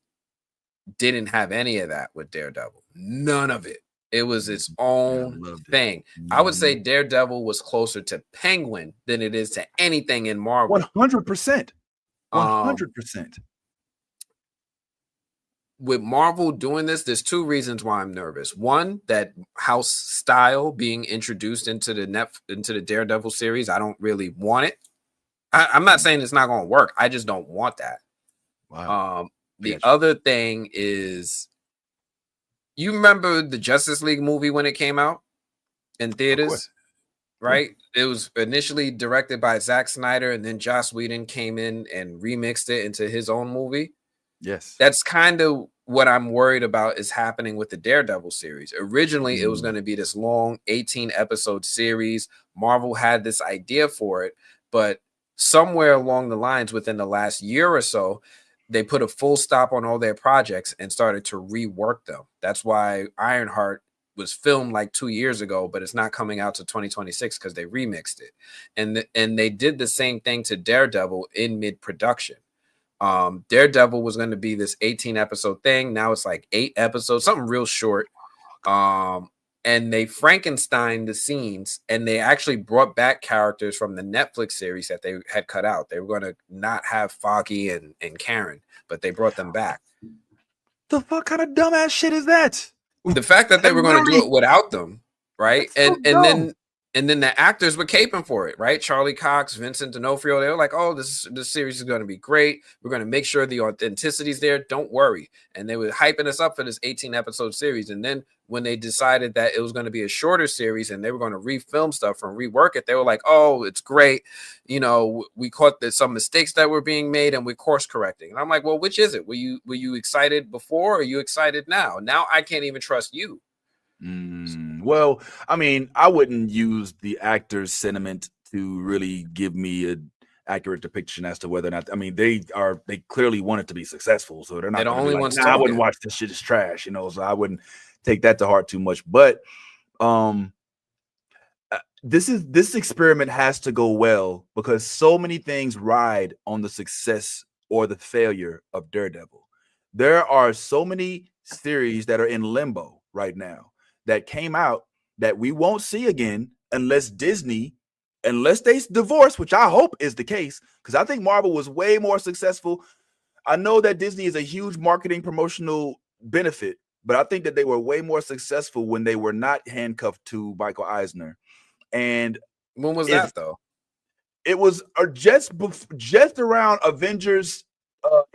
didn't have any of that with Daredevil. None of it. It was its own thing. I would say Daredevil was closer to Penguin than it is to anything in Marvel. 100%. 100%. With Marvel doing this, there's two reasons why I'm nervous. One, that house style being introduced into the Daredevil series, I don't really want it. I'm not saying it's not going to work. I just don't want that. Wow. The other thing is, you remember the Justice League movie when it came out in theaters, right? It was initially directed by Zack Snyder, and then Joss Whedon came in and remixed it into his own movie. Yes. That's kind of what I'm worried about is happening with the Daredevil series. Originally, it was going to be this long 18-episode series. Marvel had this idea for it, but somewhere along the lines within the last year or so, they put a full stop on all their projects and started to rework them. That's why Ironheart was filmed like 2 years ago, but it's not coming out to 2026 because they remixed it. And they did the same thing to Daredevil in mid-production. Daredevil was going to be this 18-episode thing. Now it's like 8 episodes, something real short. And they Frankenstein the scenes, and they actually brought back characters from the Netflix series that they had cut out. They were going to not have Foggy and Karen, but they brought them back. The fuck kind of dumbass shit is that? The fact that they were going to do it without them, right? And then the actors were caping for it, right? Charlie Cox, Vincent D'Onofrio, they were like, oh, this series is going to be great. We're going to make sure the authenticity is there. Don't worry. And they were hyping us up for this 18-episode series. And then when they decided that it was going to be a shorter series and they were going to refilm stuff and rework it, they were like, oh, it's great. You know, we caught some mistakes that were being made and we're course correcting. And I'm like, well, which is it? Were you excited before or are you excited now? Now I can't even trust you. Well, I mean, I wouldn't use the actor's sentiment to really give me an accurate depiction as to whether or not. I mean, they clearly want it to be successful, so they're not the only ones. I wouldn't watch this shit. It's trash, you know. So I wouldn't take that to heart too much. But this experiment has to go well because so many things ride on the success or the failure of Daredevil. There are so many series that are in limbo right now that came out that we won't see again unless they divorce, which I hope is the case, because I think Marvel was way more successful. I know that Disney is a huge marketing promotional benefit, but I think that they were way more successful when they were not handcuffed to Michael Eisner. And when was that though? It was just around Avengers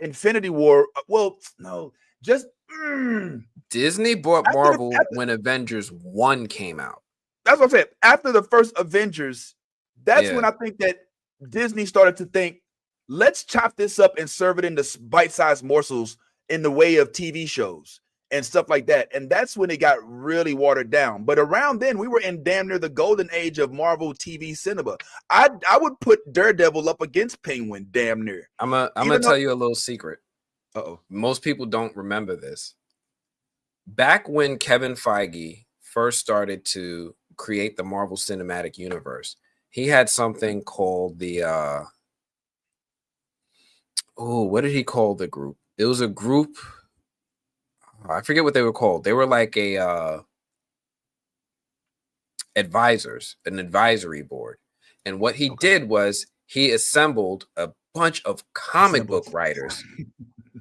Infinity War. Well, no, just Disney bought Marvel when Avengers 1 came out. That's what I'm saying. After the first Avengers, that's when I think that Disney started to think, let's chop this up and serve it into bite-sized morsels in the way of TV shows and stuff like that. And that's when it got really watered down. But around then, we were in damn near the golden age of Marvel TV cinema. I would put Daredevil up against Penguin damn near. I'm gonna tell you a little secret. Most people don't remember this. Back when Kevin Feige first started to create the Marvel Cinematic Universe, he had something called the what did he call the group? It was a group. I forget what they were called. They were like an advisory board. And what he did was he assembled a bunch of comic book writers.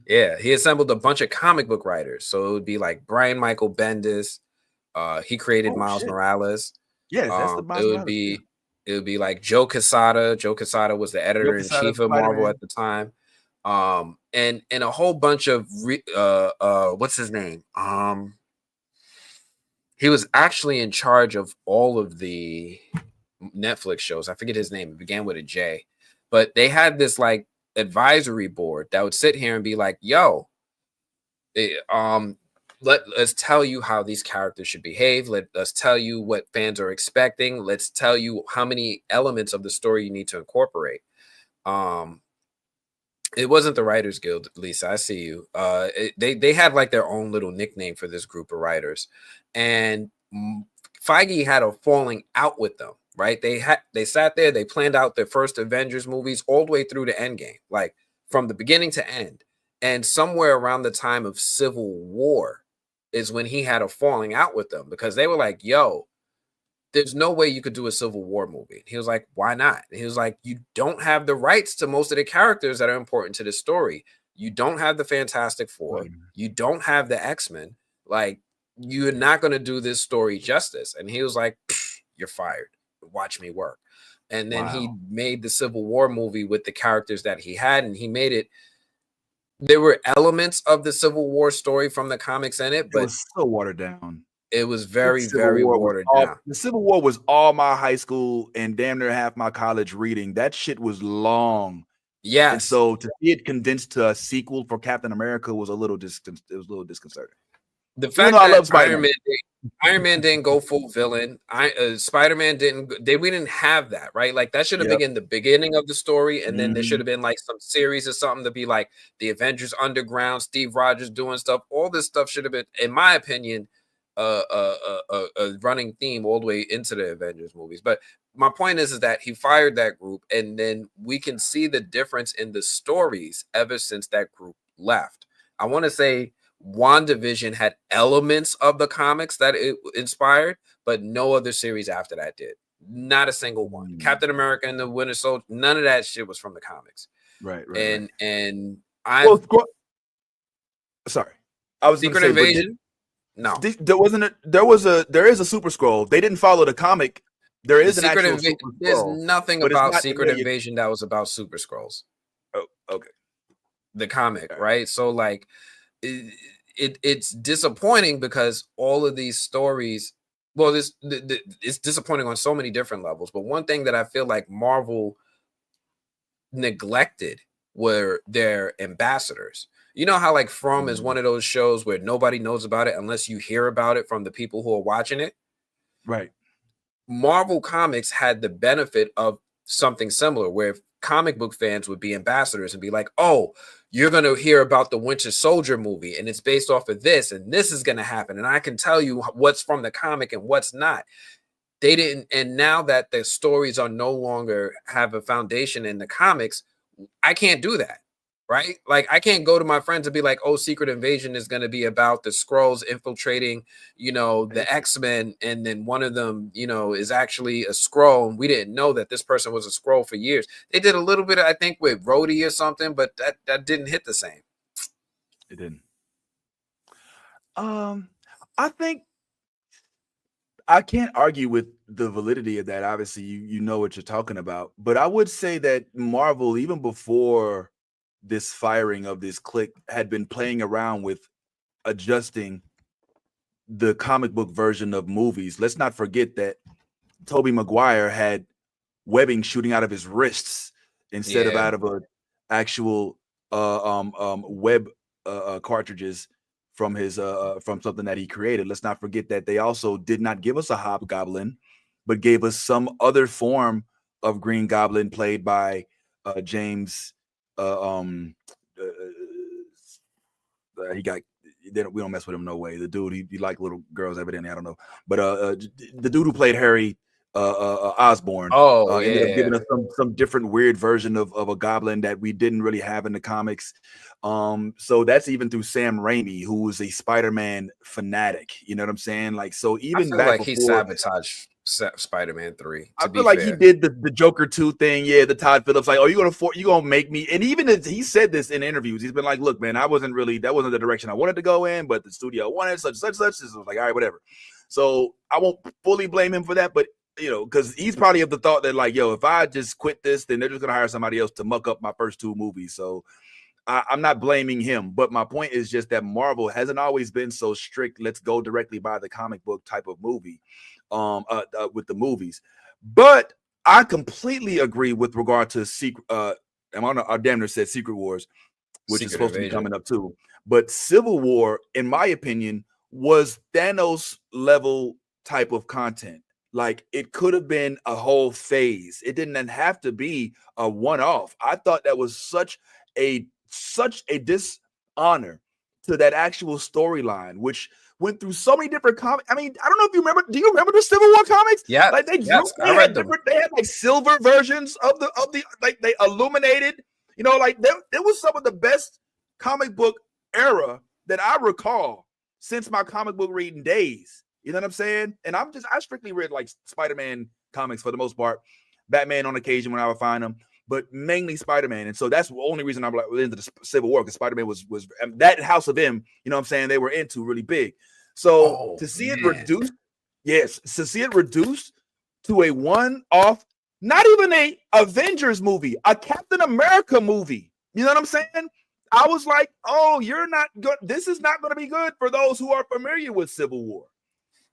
Yeah, he assembled a bunch of comic book writers. So it would be like Brian Michael Bendis. He created Miles Morales. Yeah, that's the Miles Morales. It would be like Joe Quesada. Joe Quesada was the editor-in-chief of Marvel at the time. And a whole bunch of what's his name? He was actually in charge of all of the Netflix shows. I forget his name. It began with a J. But they had this like advisory board that would sit here and be like, yo, let's tell you how these characters should behave. Let's tell you what fans are expecting. Let's tell you how many elements of the story you need to incorporate. It wasn't the Writers Guild, Lisa. I see you. They had like their own little nickname for this group of writers, and Feige had a falling out with them. Right? They sat there. They planned out their first Avengers movies all the way through to Endgame, like from the beginning to end. And somewhere around the time of Civil War is when he had a falling out with them because they were like, "Yo, there's no way you could do a Civil War movie." He was like, "Why not?" He was like, "You don't have the rights to most of the characters that are important to the story. You don't have the Fantastic Four. You don't have the X-Men. Like, you're not going to do this story justice." And he was like, "You're fired. Watch me work." And then he made the Civil War movie with the characters that he had, and he made it. There were elements of the Civil War story from the comics in it, but it was so watered down. It was very, very watered down. The Civil War was all my high school and damn near half my college reading. That shit was long. Yes. And so to see it condensed to a sequel for Captain America was a little disconcerting. The fact that Iron Man didn't go full villain. Spider-Man didn't. We didn't have that, right? Like that should have been in the beginning of the story, and then there should have been like some series or something to be like the Avengers Underground, Steve Rogers doing stuff. All this stuff should have been, in my opinion, a running theme all the way into the Avengers movies. But my point is that he fired that group, and then we can see the difference in the stories ever since that group left. I want to say WandaVision had elements of the comics that it inspired, but no other series after that did. Not a single one. Captain America and the Winter Soldier, none of that shit was from the comics. Right. And I sorry. I was Secret Invasion. No. There is a Super Scroll. They didn't follow the comic. There is an actual Super There's Scroll, nothing about Secret Invasion that was about Super Scrolls. Oh, okay. The comic, right? So like it's disappointing because all of these stories, well, it's disappointing on so many different levels. But one thing that I feel like Marvel neglected were their ambassadors. You know how like From is one of those shows where nobody knows about it unless you hear about it from the people who are watching it. Right. Marvel Comics had the benefit of something similar where comic book fans would be ambassadors and be like, "Oh, you're going to hear about the Winter Soldier movie and it's based off of this and this is going to happen. And I can tell you what's from the comic and what's not." They didn't. And now that the stories are no longer have a foundation in the comics, I can't do that. Right? Like I can't go to my friends and be like, "Oh, Secret Invasion is going to be about the Skrulls infiltrating, the X-Men. And then one of them, is actually a Skrull. And we didn't know that this person was a Skrull for years." They did a little bit, I think, with Rhodey or something, but that didn't hit the same. It didn't. I think I can't argue with the validity of that. Obviously, you know what you're talking about. But I would say that Marvel, even before this firing of this clique, had been playing around with adjusting the comic book version of movies. Let's not forget that Tobey Maguire had webbing shooting out of his wrists instead of out of a actual web cartridges from his from something that he created. Let's not forget that they also did not give us a Hobgoblin, but gave us some other form of Green Goblin played by James. We don't mess with him no way. The dude, he like little girls evidently. I don't know, but the dude who played Harry Osborn ended up giving us some different weird version of a goblin that we didn't really have in the comics. So that's even through Sam Raimi, who was a Spider-Man fanatic. You know what I'm saying? Like, so even I feel back like before, he sabotaged Spider-Man 3. I feel like he did the Joker 2 thing. Yeah, the Todd Phillips, like, "Oh, you gonna make me?" And even he said this in interviews. He's been like, "Look, man, that wasn't the direction I wanted to go in, but the studio wanted such. So I was like, all right, whatever." So I won't fully blame him for that, but because he's probably of the thought that like, "Yo, if I just quit this, then they're just gonna hire somebody else to muck up my first 2 movies." So I'm not blaming him, but my point is just that Marvel hasn't always been so strict. Let's go directly by the comic book type of movie, with the movies. But I completely agree with regard to Secret. I damn near said Secret Wars, which is supposed to be coming up too. But Civil War, in my opinion, was Thanos level type of content. Like, it could have been a whole phase. It didn't have to be a one-off. I thought that was such such a dishonor to that actual storyline, which went through so many different comics. I mean, I don't know if you remember. Do you remember the Civil War comics? Yeah, like they I read them. They had like silver versions of the like they illuminated. You know, like there was some of the best comic book era that I recall since my comic book reading days. You know what I'm saying? And I strictly read like Spider-Man comics for the most part, Batman on occasion when I would find them, but mainly Spider-Man. And so that's the only reason I'm like into the Civil War, because Spider-Man was that House of M, you know what I'm saying, they were into really big. So to see it reduced, to see it reduced to a one-off, not even a Avengers movie, a Captain America movie. You know what I'm saying? I was like, oh, you're not good. This is not going to be good for those who are familiar with Civil War.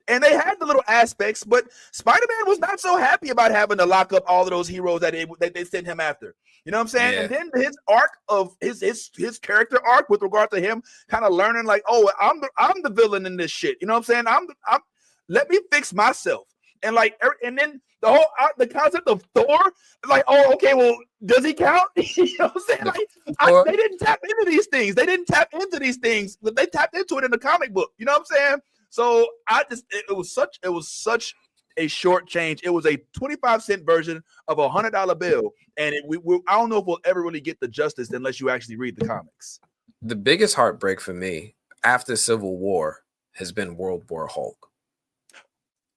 And they had the little aspects, but Spider-Man was not so happy about having to lock up all of those heroes that they sent him after. You know what I'm saying? Yeah. And then his arc of his character arc with regard to him kind of learning like, oh, I'm the villain in this shit. You know what I'm saying? I'm let me fix myself. And like, and then the concept of Thor, like, oh, okay, well, does he count? You know what I'm saying? Like, they didn't tap into these things. They didn't tap into these things, but they tapped into it in the comic book. You know what I'm saying? So it was such a short change. It was a 25-cent version of a $100 bill, and I don't know if we'll ever really get the justice unless you actually read the comics. The biggest heartbreak for me after Civil War has been World War Hulk.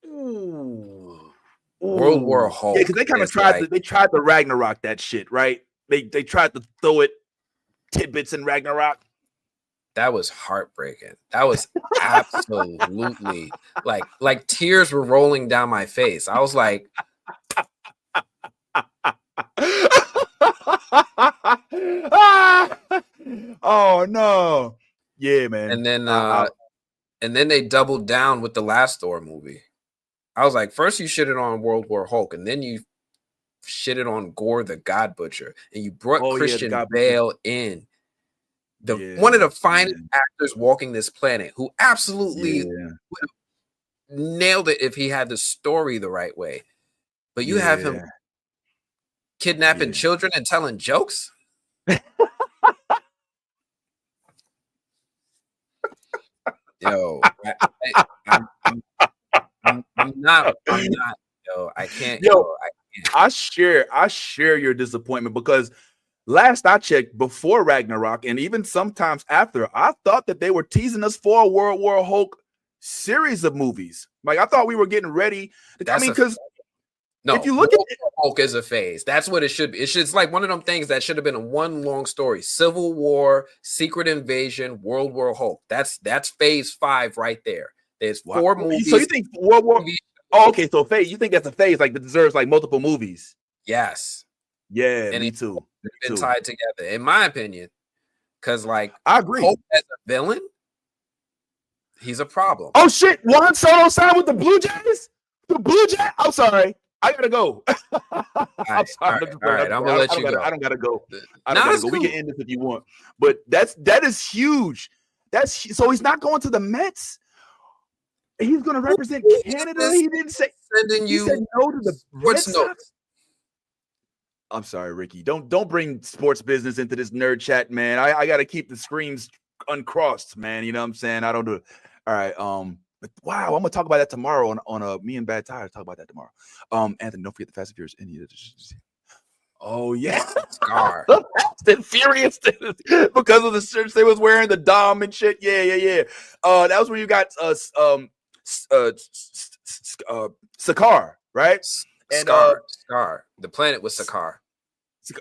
Ooh. World War Hulk. Yeah, because they kind of tried to Ragnarok that shit, right? They tried to throw it tidbits in Ragnarok. That was heartbreaking. That was absolutely like tears were rolling down my face. I was like, oh no. Yeah, man. And then they doubled down with the last Thor movie. I was like, first you shitted on World War Hulk, and then you shitted on Gore the God Butcher, and you brought Christian Bale in. One of the finest actors walking this planet, who absolutely would have nailed it if he had the story the right way. But you have him kidnapping children and telling jokes. Yo, I'm not. Yo, I can't. Yo, I share your disappointment, because last I checked, before Ragnarok, and even sometimes after, I thought that they were teasing us for a World War Hulk series of movies. Like, I thought we were getting ready. Because if you look at Hulk is a phase, that's what it should be. It's like one of them things that should have been a one long story: Civil War, Secret Invasion, World War Hulk. That's phase 5 right there. There's 4 movies. So you think World War? Oh, okay. So phase. You think that's a phase like that deserves like multiple movies? Yes. Yeah, and me too. Been tied together, in my opinion, because like I agree. Hulk as a villain, he's a problem. Oh shit! Juan Soto signed with the Blue Jays. The Blue Jays. I'm sorry. I gotta go. I'm sorry. All right, I'm gonna let you go. I don't gotta go. I don't gotta go. We can end this if you want, but that is huge. So he's not going to the Mets. He's going to represent Canada. He didn't say sending you. He said no to the Red Sox. Notes. I'm sorry, Ricky. Don't bring sports business into this nerd chat, man. I got to keep the screams uncrossed, man. You know what I'm saying? I don't do it. All right. But wow, I'm gonna talk about that tomorrow on Me and Bad Tires. Talk about that tomorrow. Anthony, don't forget the Fast and Furious India. Oh yeah, Scar. Fast and Furious because of the shirts they was wearing, the Dom and shit. Yeah. That was where you got Sakaar, right? And Scar. The planet was Sakaar.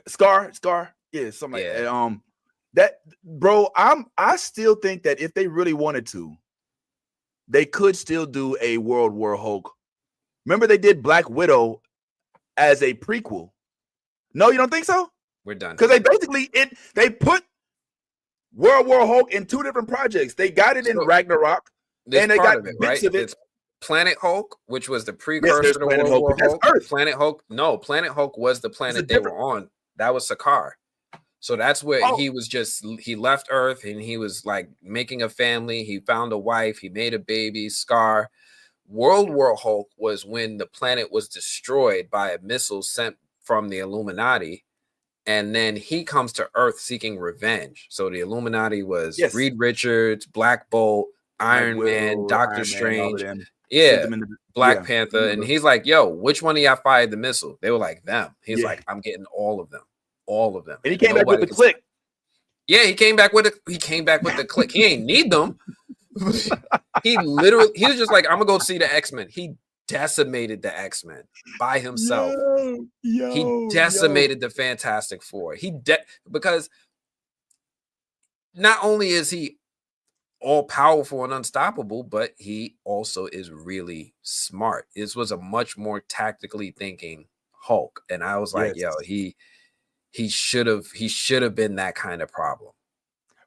Scar. Yeah, something like that. That bro, I still think that if they really wanted to, they could still do a World War Hulk. Remember, they did Black Widow as a prequel. No, you don't think so? We're done. Because they put World War Hulk in 2 different projects. They got it in Ragnarok, and they got bits of it. It's Planet Hulk, which was the precursor to World War Hulk. Planet Hulk. No, Planet Hulk was the planet they were on. That was Sakaar. So that's where he left Earth and he was like making a family. He found a wife. He made a baby, Scar. World War Hulk was when the planet was destroyed by a missile sent from the Illuminati. and then he comes to Earth seeking revenge. So the Illuminati was Yes. Reed Richards, Black Bolt, Iron Man, Doctor Strange, Black Panther, and he's like, "Yo, which one of y'all fired the missile?" They were like, "Them." He's like, "I'm getting all of them, all of them." And he came back with the click. Yeah, he came back with the click. He ain't need them. He was just like, "I'm gonna go see the X-Men." He decimated the X-Men by himself. He decimated the Fantastic Four. Because not only is he all powerful and unstoppable, but he also is really smart. This was a much more tactically thinking Hulk, and I was like, "Yo, he should have been that kind of problem."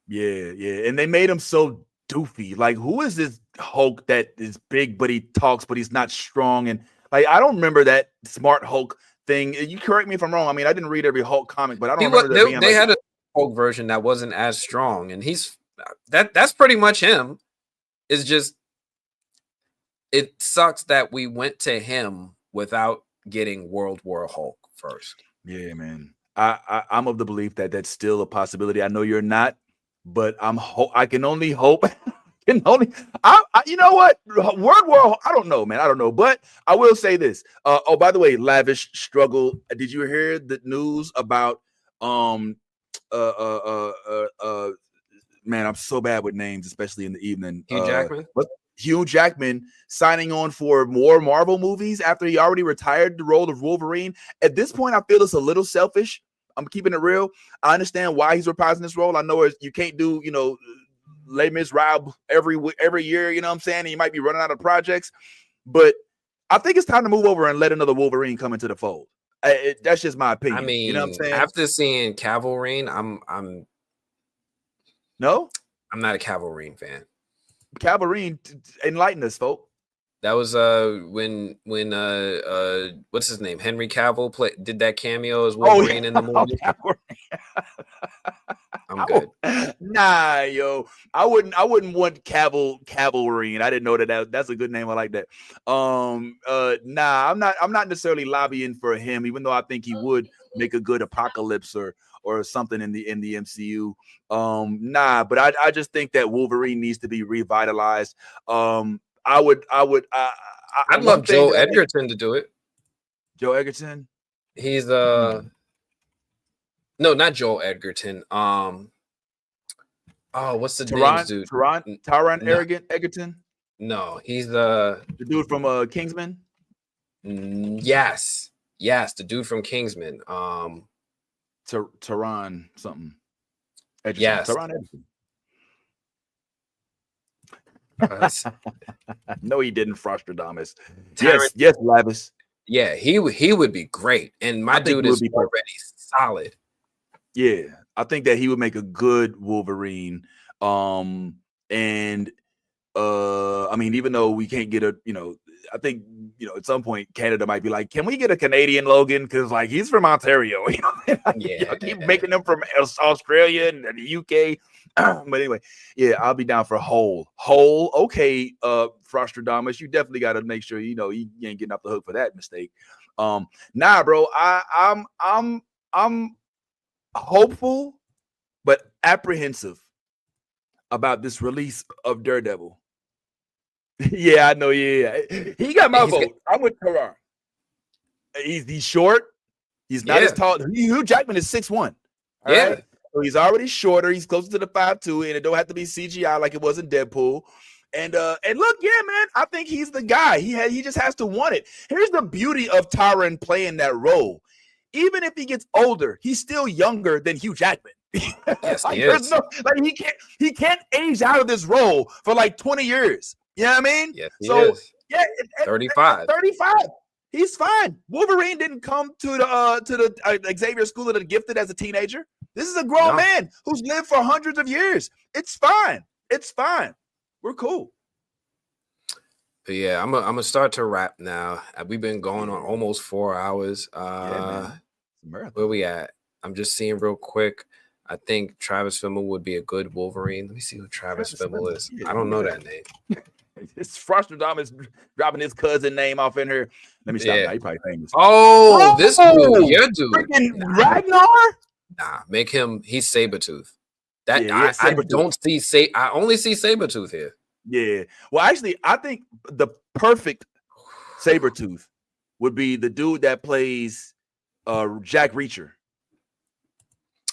Yeah, and they made him so doofy. Like, who is this Hulk that is big but he talks but he's not strong? And like, I don't remember that smart Hulk thing. You correct me if I'm wrong. I mean, I didn't read every Hulk comic, but I don't remember they had a Hulk version that wasn't as strong, and that's pretty much him. It's just, it sucks that we went to him without getting World War Hulk first. Yeah, man. I'm of the belief that that's still a possibility. I know you're not, but I can only hope. You know what? World War, I don't know, man. I don't know, but I will say this. Oh, by the way, Lavish struggle. Did you hear the news about man, I'm so bad with names, especially in the evening. Hugh Jackman? Hugh Jackman signing on for more Marvel movies after he already retired the role of Wolverine. At this point, I feel it's a little selfish. I'm keeping it real. I understand why he's reprising this role. I know you can't do, Les Miserables every year, you know what I'm saying? And you might be running out of projects, but I think it's time to move over and let another Wolverine come into the fold. That's just my opinion. I mean, you know what I'm saying? After seeing Cavalry, I'm not a Cavalry fan. Cavalry, enlighten us, folks. That was when what's his name? Henry Cavill did that cameo as Wolverine in the movie. I'm good. Nah, yo. I wouldn't want Cavalry. I didn't know that's a good name. I like that. Nah, I'm not necessarily lobbying for him, even though I think he would make a good Apocalypse or something in the MCU. Nah, but I just think that Wolverine needs to be revitalized. I'd love Joe Edgerton to do it. Joe Edgerton? He's no, not Joe Edgerton. What's the name, dude? Taron Egerton? No, he's the dude from Kingsman. Yes, the dude from Kingsman. Taron something. Egerton. Yes, Taron Egerton. No, he didn't. Frostradamus. Yes, Lavis. Yeah, he would be great, and my dude is already solid. Yeah, I think that he would make a good Wolverine. I mean, even though we can't get I think at some point Canada might be like, can we get a Canadian Logan? Because like he's from Ontario. Keep making them from Australia and the UK. But anyway, yeah, I'll be down for Hole. Okay, Frostradamus, you definitely got to make sure you ain't getting off the hook for that mistake. Nah, bro, I'm hopeful but apprehensive about this release of Daredevil. Yeah, I know. Yeah, he got my vote. I'm with Karar. He's short. He's not as tall. Hugh Jackman is 6'1". Yeah. Right? So he's already shorter. He's closer to the 5'2", and it don't have to be CGI like it was in Deadpool. And look, yeah, man, I think he's the guy. He just has to want it. Here's the beauty of Taron playing that role. Even if he gets older, he's still younger than Hugh Jackman. Yes, like, he is. He can't age out of this role for like 20 years. You know what I mean? Yes, he is. Yeah, 35. 35. He's fine. Wolverine didn't come to the Xavier School of the Gifted as a teenager. This is a grown man who's lived for hundreds of years. It's fine. It's fine. We're cool. But yeah, I'm gonna start to wrap now. We've been going on almost 4 hours. Where we at? I'm just seeing real quick. I think Travis Fimmel would be a good Wolverine. Let me see who Travis Fimmel is. I don't know that name. It's Frostrodamus dropping his cousin name off in here. Let me stop. Yeah. Now. He probably famous. Oh, this dude, your dude. Freaking Ragnar. Nah, make him. He's Sabretooth. That Yeah, I Sabretooth. don't see. I only see Sabretooth here. Yeah. Well, actually, I think the perfect Sabretooth would be the dude that plays Jack Reacher.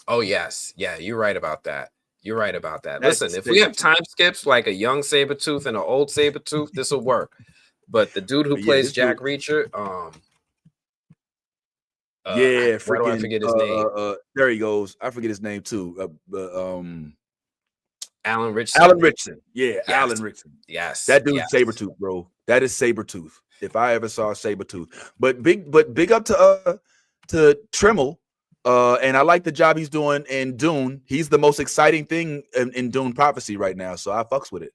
Oh yes, yeah, you're right about that. You're right about that. That's Listen, if we have Sabretooth. time skips like a young Sabretooth and an old Sabretooth, this will work. But the dude who But yeah, plays this Jack dude- Reacher, Yeah, why do I freaking. forget his name? There he goes. I forget his name too. Alan Richardson. Alan Richardson. Yeah, Yes. Alan Richardson. Yes, That dude's yes. Sabretooth, bro. That is Sabretooth. If I ever saw Sabretooth. But big up to Trimmel. And I like the job he's doing in Dune. He's the most exciting thing in Dune Prophecy right now. So I fucks with it.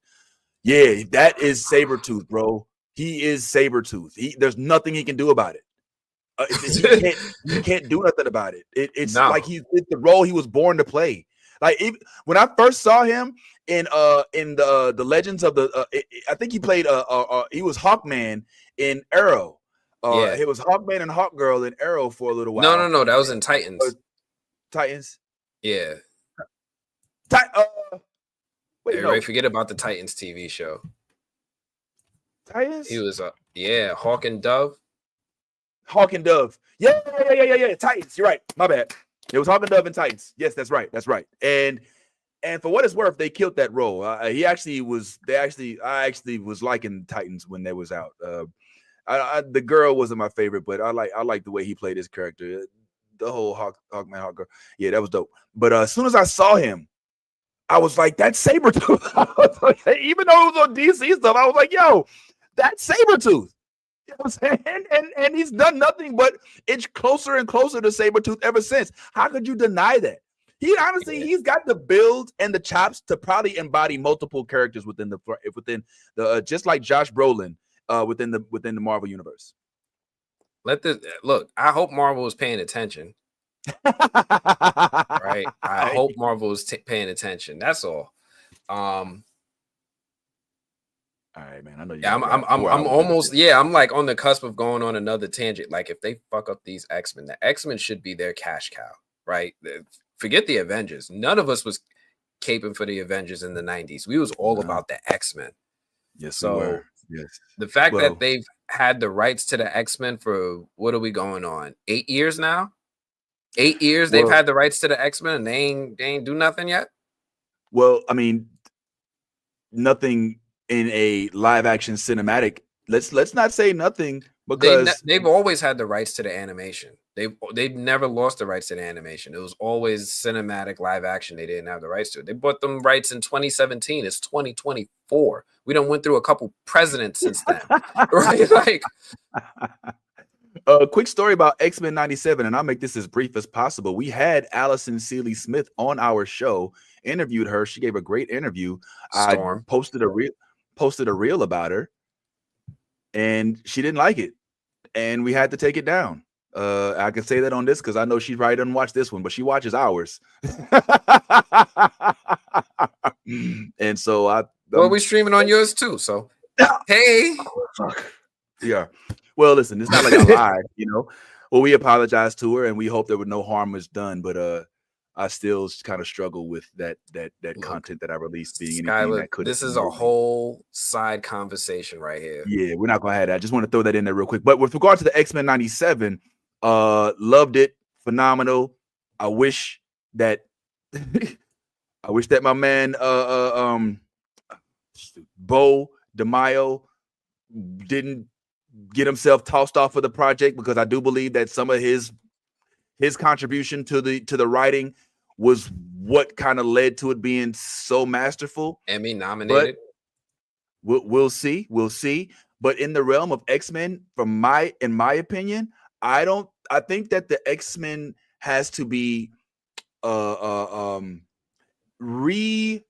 Yeah, that is Sabretooth, bro. He is Sabretooth. There's nothing he can do about it. He can't do nothing about it. It's No. like it's the role he was born to play. Like when I first saw him in the Legends of the, I think he played he was Hawkman in Arrow. Yeah. He was Hawkman and Hawkgirl in Arrow for a little while. No, that was in Titans. Titans. Yeah. Wait, Everybody no. forget about the Titans TV show. Titans. He was Hawk and Dove. Hawk and Dove. Yeah. Titans. You're right. My bad. It was Hawk and Dove and Titans. Yes, that's right. And for what it's worth, they killed that role. I actually was liking Titans when they was out. The girl wasn't my favorite, but I like the way he played his character. The whole Hawkman, Hawkgirl. Yeah, that was dope. But as soon as I saw him, I was like, that's Sabretooth. Even though it was on DC stuff, I was like, yo, that's Sabretooth. You know what I'm saying? And he's done nothing but inch closer and closer to Sabretooth ever since. How could you deny that? He's got the build and the chops to probably embody multiple characters within the just like Josh Brolin within the Marvel universe. Look. I hope Marvel is paying attention. Right. I hope Marvel is paying attention. That's all. All right, man. I know you. Yeah, I'm almost. Yeah, I'm like on the cusp of going on another tangent. Like if they fuck up these X-Men, the X-Men should be their cash cow, right? Forget the Avengers. None of us was caping for the Avengers in the 90s. We was all about the X-Men. Yes, so we were. Yes. The fact that they've had the rights to the X-Men for what are we going on? 8 years now? 8 years they've had the rights to the X-Men and they ain't do nothing yet. Well, I mean, nothing in a live action cinematic. Let's not say nothing because they've always had the rights to the animation. They've never lost the rights to the animation. It was always cinematic live action. They didn't have the rights to it. They bought them rights in 2017. It's 2024. We done went through a couple presidents since then. Right? Like a quick story about X-Men 97, and I'll make this as brief as possible. We had Allison Seeley Smith on our show, interviewed her. She gave a great interview. Storm. I posted a reel about her, and she didn't like it, and we had to take it down. I can say that on this because I know she probably doesn't watch this one, but she watches ours. And so we streaming on yours too. So hey, yeah. Well, listen, it's not like I lied, you know. Well, we apologize to her, and we hope there was no harm was done. But I still kind of struggle with that content that I released being anything Skylar, that could. This is a whole side conversation right here. Yeah, we're not gonna have that. I just want to throw that in there real quick. But with regard to the X-Men 97, loved it, phenomenal. I wish that my man Bo DeMaio didn't get himself tossed off of the project, because I do believe that some of his contribution to the writing was what kind of led to it being so masterful. Emmy nominated. But we'll see. But in the realm of X-Men, in my opinion, I think that the X-Men has to be revisited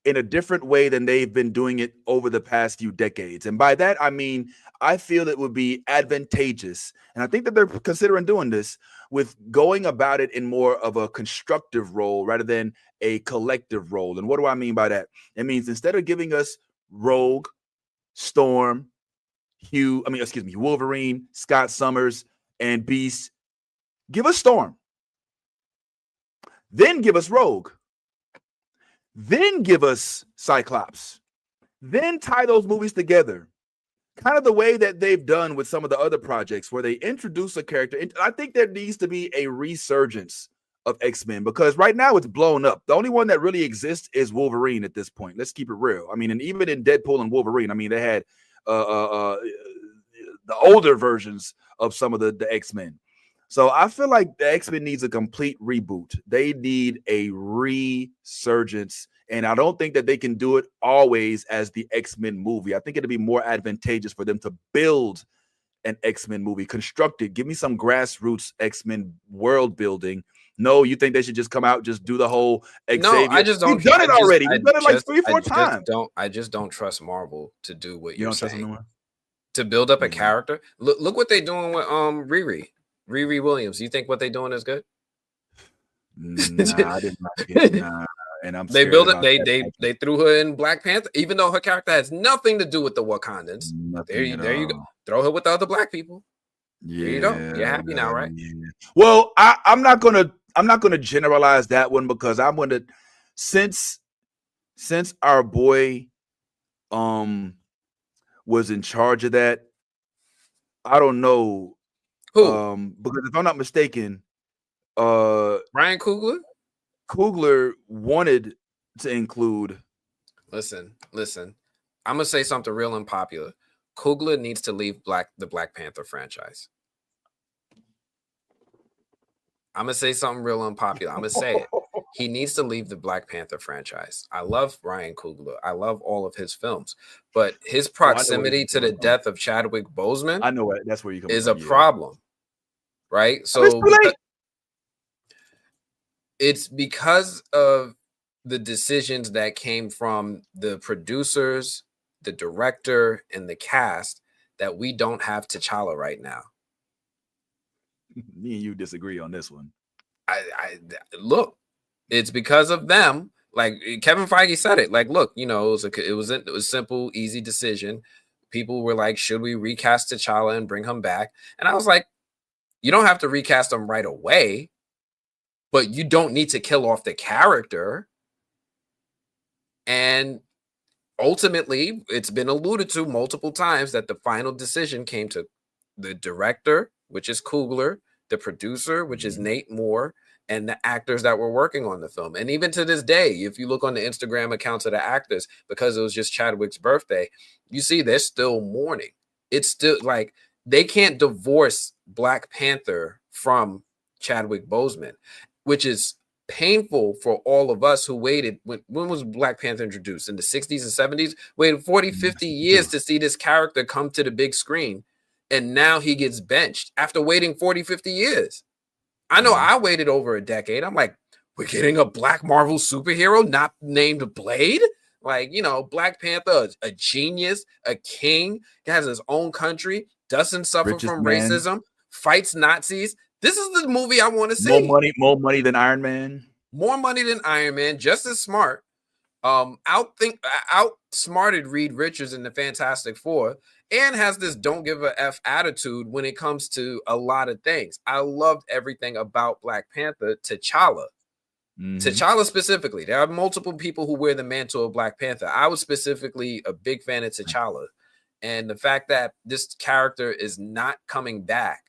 in a different way than they've been doing it over the past few decades. And by that, I mean, I feel it would be advantageous, and I think that they're considering doing this, with going about it in more of a constructive role rather than a collective role. And what do I mean by that? It means instead of giving us Rogue, Storm, Wolverine, Scott Summers, and Beast. Give us Storm. Then give us Rogue. Then give us Cyclops. Then tie those movies together. Kind of the way that they've done with some of the other projects where they introduce a character. I think there needs to be a resurgence of X-Men because right now it's blown up. The only one that really exists is Wolverine at this point. Let's keep it real. I mean, and even in Deadpool and Wolverine, I mean, they had the older versions of some of the X-Men. So I feel like the X-Men needs a complete reboot. They need a resurgence. And I don't think that they can do it always as the X-Men movie. I think it'd be more advantageous for them to build an X-Men movie, construct it. Give me some grassroots X-Men world building. No, you think they should just come out, just do the whole Xavier? No, I just don't. We've done it already. We've done it like 3-4 times. I just don't trust Marvel to do what you're don't trust saying. them? To build up a character. Look what they're doing with Riri Williams. You think what they're doing is good? Nah, I didn't like it. Nah. And they built it. They threw her in Black Panther, even though her character has nothing to do with the Wakandans. There you go. Throw her with the other black people. Yeah, there you go. You're happy now, right? Yeah. Well, I'm not gonna generalize that one because I'm gonna since our boy was in charge of that. I don't know who because if I'm not mistaken, Ryan Coogler wanted to include. Listen. I'm gonna say something real unpopular. Coogler needs to leave the Black Panther franchise. I'm gonna say something real unpopular. I'm gonna say it. He needs to leave the Black Panther franchise. I love Ryan Coogler. I love all of his films, but his proximity to the death of Chadwick Boseman, I know that's where you come is from, a problem, right? So it's because of the decisions that came from the producers, the director, and the cast that we don't have T'Challa right now. Me and you disagree on this one. I look, it's because of them. Like Kevin Feige said it. Like, look, it was a simple, easy decision. People were like, should we recast T'Challa and bring him back? And I was like, you don't have to recast him right away, but you don't need to kill off the character. And ultimately, it's been alluded to multiple times that the final decision came to the director, which is Coogler, the producer, which is Nate Moore, and the actors that were working on the film. And even to this day, if you look on the Instagram accounts of the actors, because it was just Chadwick's birthday, you see they're still mourning. It's still like they can't divorce Black Panther from Chadwick Boseman, which is painful for all of us who waited. When was Black Panther introduced? In the 60s and 70s? Waited 40, 50 years to see this character come to the big screen. And now he gets benched after waiting 40, 50 years. I know I waited over a decade. I'm like, we're getting a Black Marvel superhero not named Blade? Like, Black Panther, a genius, a king, has his own country, doesn't suffer from racism, fights Nazis. This is the movie I want to see. More money than Iron Man. More money than Iron Man, just as smart. Outsmarted Reed Richards in the Fantastic Four, and has this don't give a F attitude when it comes to a lot of things. I loved everything about Black Panther. T'Challa. T'Challa specifically. There are multiple people who wear the mantle of Black Panther. I was specifically a big fan of T'Challa. And the fact that this character is not coming back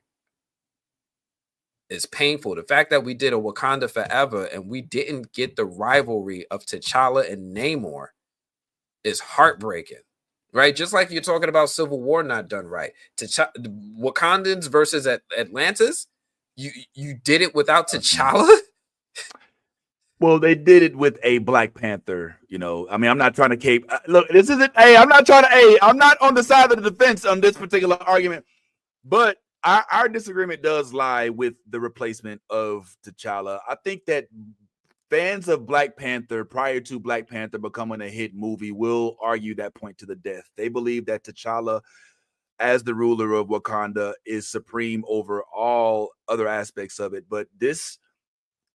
is painful. The fact that we did a Wakanda Forever and we didn't get the rivalry of T'Challa and Namor is heartbreaking, right? Just like you're talking about Civil War not done right. Wakandans versus Atlantis, you did it without T'Challa? Well, they did it with a Black Panther, I mean, I'm not trying to cape. Look, this isn't, I'm not on the side of the defense on this particular argument, but our disagreement does lie with the replacement of T'Challa. I think that fans of Black Panther, prior to Black Panther becoming a hit movie, will argue that point to the death. They believe that T'Challa, as the ruler of Wakanda, is supreme over all other aspects of it. But this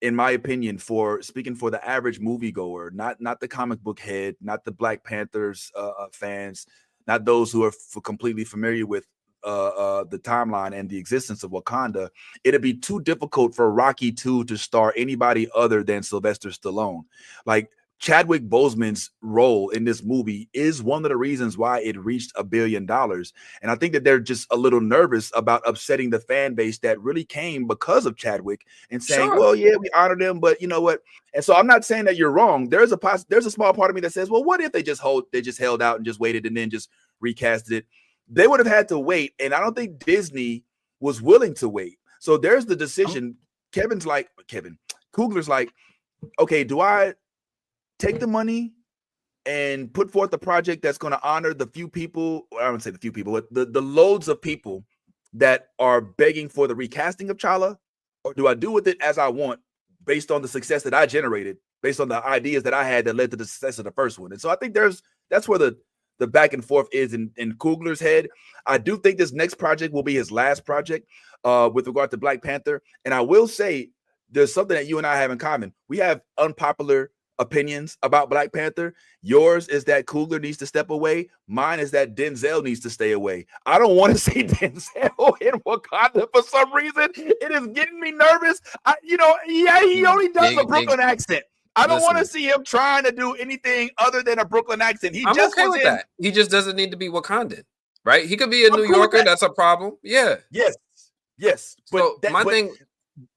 in my opinion, for speaking for the average moviegoer, not the comic book head, not the Black Panthers fans, not those who are completely familiar with the timeline and the existence of Wakanda, it'd be too difficult for Rocky 2 to star anybody other than Sylvester Stallone. Like, Chadwick Boseman's role in this movie is one of the reasons why it reached $1 billion. And I think that they're just a little nervous about upsetting the fan base that really came because of Chadwick and saying, well, yeah, we honor them, but you know what? And so I'm not saying that you're wrong. There's a small part of me that says, well, what if they just held out and just waited and then just recasted it? They would have had to wait. And I don't think Disney was willing to wait. So there's the decision. Kugler's like, okay, do I take the money and put forth a project that's going to honor the few people, I wouldn't say the few people, but the loads of people that are begging for the recasting of T'Challa? Or do I do with it as I want based on the success that I generated, based on the ideas that I had that led to the success of the first one? And so I think that's where the back and forth is in Coogler's head. I do think this next project will be his last project with regard to Black Panther. And I will say there's something that you and I have in common. We have unpopular opinions about Black Panther. Yours is that Coogler needs to step away. Mine is that Denzel needs to stay away. I don't want to see Denzel in Wakanda for some reason. It is getting me nervous. He only does a Brooklyn accent. I don't want to see him trying to do anything other than a Brooklyn accent. I'm okay with that. He just doesn't need to be Wakandan, right? He could be a New Yorker. That's a problem. Yeah. Yes. But my thing,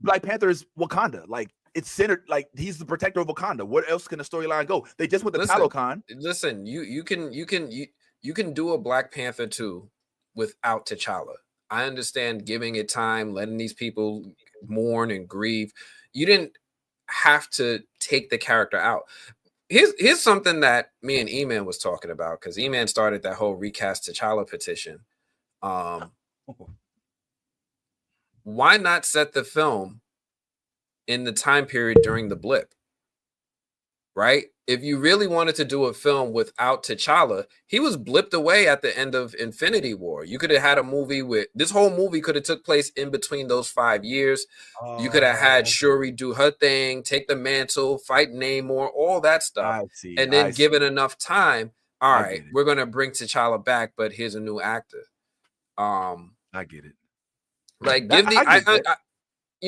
Black Panther is Wakanda. Like, it's centered, like he's the protector of Wakanda. What else can the storyline go? They just went to Talokan. Listen, you can do a Black Panther 2 without T'Challa. I understand giving it time, letting these people mourn and grieve. You didn't have to take the character out. Here's something that me and E-Man was talking about, because E-Man started that whole recast T'Challa petition. Why not set the film in the time period during the blip, right? If you really wanted to do a film without T'Challa, he was blipped away at the end of Infinity War. You could have had a movie with this whole movie could have took place in between those 5 years. You could have had Shuri do her thing, take the mantle, fight Namor, all that stuff, and then given enough time. All right, we're gonna bring T'Challa back, but here's a new actor. I get it. Like, give the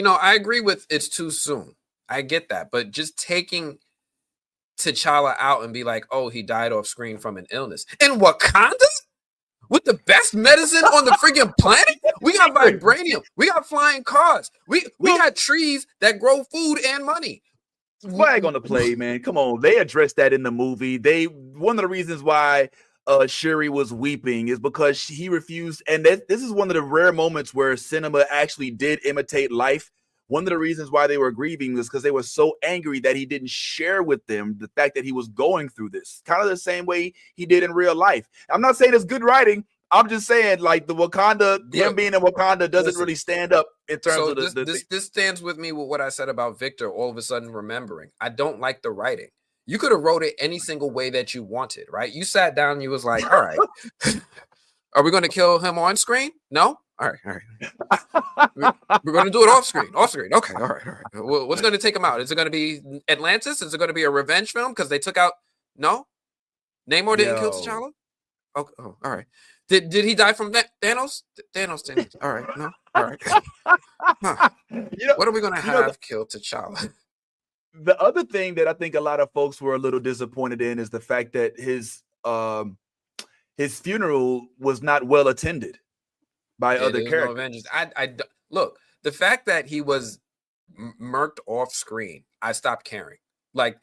I agree with it's too soon. I get that, but just taking T'Challa out and be like, oh, he died off screen from an illness in Wakanda with the best medicine on the freaking planet. We got vibranium. We got flying cars. We got trees that grow food and money. Flag on the play, man. Come on, they addressed that in the movie. One of the reasons why Shuri was weeping is because he refused, and this is one of the rare moments where cinema actually did imitate life. One of the reasons why they were grieving was because they were so angry that he didn't share with them the fact that he was going through this, kind of the same way he did in real life. I'm not saying it's good writing. I'm just saying, like, the Wakanda, him being in Wakanda doesn't really stand up in terms of this stands with me with what I said about Victor all of a sudden remembering. I don't like the writing. You could have wrote it any single way that you wanted, right? You sat down and you was like, all right, are we going to kill him on screen? No? All right. We're going to do it off screen. Okay, all right. What's going to take him out? Is it going to be Atlantis? Is it going to be a revenge film? Because they took out... No? Namor didn't kill T'Challa? Oh, all right. Did he die from Thanos? Thanos. All right, no? All right. Huh. What are we going to have kill T'Challa? The other thing that I think a lot of folks were a little disappointed in is the fact that his funeral was not well attended by other characters. No, look, the fact that he was murked off screen, I stopped caring. Like,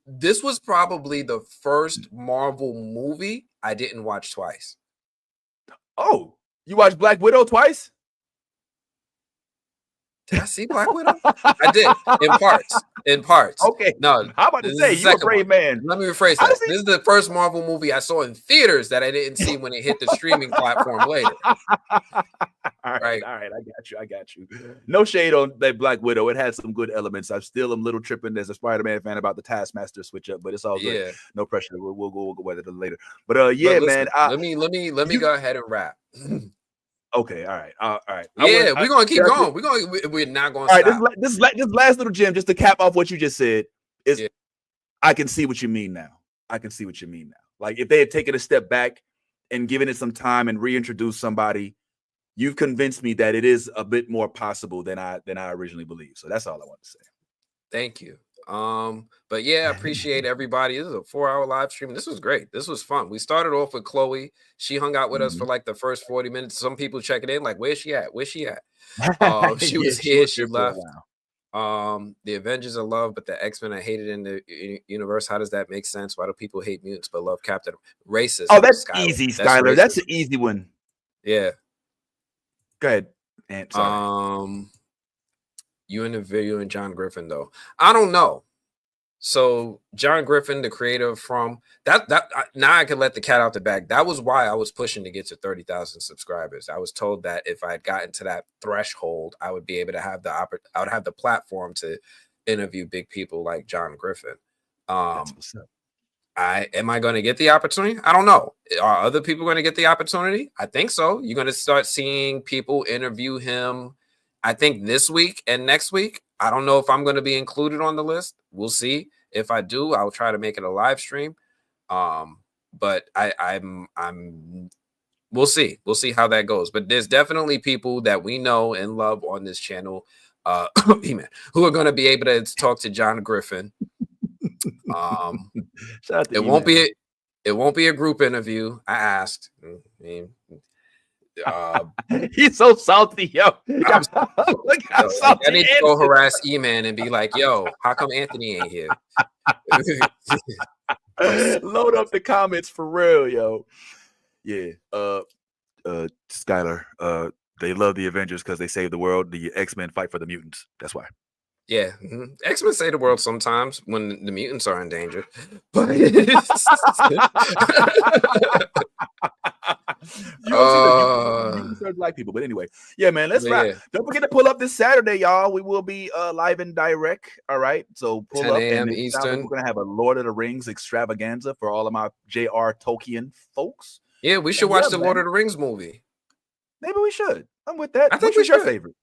this was probably the first Marvel movie I didn't watch twice. Oh, you watched Black Widow twice? Did I see Black Widow? I did, in parts. Okay. No, how about to say you're a brave man? Let me rephrase that. This is the first Marvel movie I saw in theaters that I didn't see when it hit the streaming platform later. All right. I got you. No shade on that Black Widow. It had some good elements. I still am a little tripping as a Spider-Man fan about the Taskmaster switch up, but it's all good. No pressure. We'll go with it later. But listen, man. Let me go ahead and wrap. Okay, all right, all right. Yeah, we're gonna keep going. We're not gonna all right, stop. this last little gem, just to cap off what you just said, is Yeah. I can see what you mean now. I can see what you mean now. Like if they had taken a step back and given it some time and reintroduced somebody, you've convinced me that it is a bit more possible than I originally believed. So that's all I want to say. Thank you. But yeah, I appreciate everybody. This is a 4-hour live stream. This was great. This was fun. We started off with Chloe. She hung out with us for like the first 40 minutes. Some people checking in, like, where's she at? Where's she at? She was here, she left. The Avengers are love, but the X-Men are hated in the universe. How does that make sense? Why do people hate mutants but love Captain? Racist. Oh, that's easy, Skylar. That's an easy one. Yeah. Go ahead. And sorry. You in the video and John Griffin though. I don't know. So John Griffin, the creator from that now I can let the cat out the bag. That was why I was pushing to get to 30,000 subscribers. I was told that if I had gotten to that threshold, I would be able to have I would have the platform to interview big people like John Griffin. Am I going to get the opportunity? I don't know. Are other people going to get the opportunity? I think so. You're going to start seeing people interview him, I think this week and next week. I don't know if I'm going to be included on the list. We'll see. If I do, I'll try to make it a live stream. But we'll see. We'll see how that goes. But there's definitely people that we know and love on this channel, who are going to be able to talk to John Griffin. It won't be a group interview. I asked. He's so salty, yo. Look how salty I need to go harass E-Man and be like, yo, how come Anthony ain't here? Load up the comments for real, yo. Yeah. Skylar, they love the Avengers because they save the world. The X-Men fight for the mutants. That's why. Yeah, X-Men save the world sometimes when the mutants are in danger. But you don't see the mutants are black people. But anyway, yeah, man, let's wrap. Don't forget to pull up this Saturday, y'all. We will be live and direct. All right, so pull 10 up. a.m. And Eastern. We're gonna have a Lord of the Rings extravaganza for all of my J.R. Tolkien folks. Yeah, we should watch the Lord of the Rings movie. Maybe we should. I'm with that. I think Which was your favorite?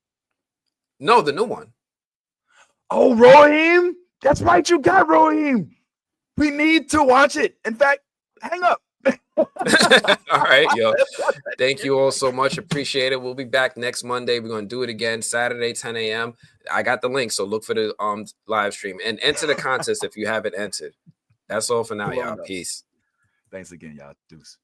No, the new one. Oh, Rohim. That's right. You got Rohim. We need to watch it. In fact, hang up. All right, yo. Thank you all so much. Appreciate it. We'll be back next Monday. We're going to do it again Saturday, 10 a.m. I got the link, so look for the live stream and enter the contest if you haven't entered. That's all for now, y'all. Peace. Thanks again, y'all. Deuce.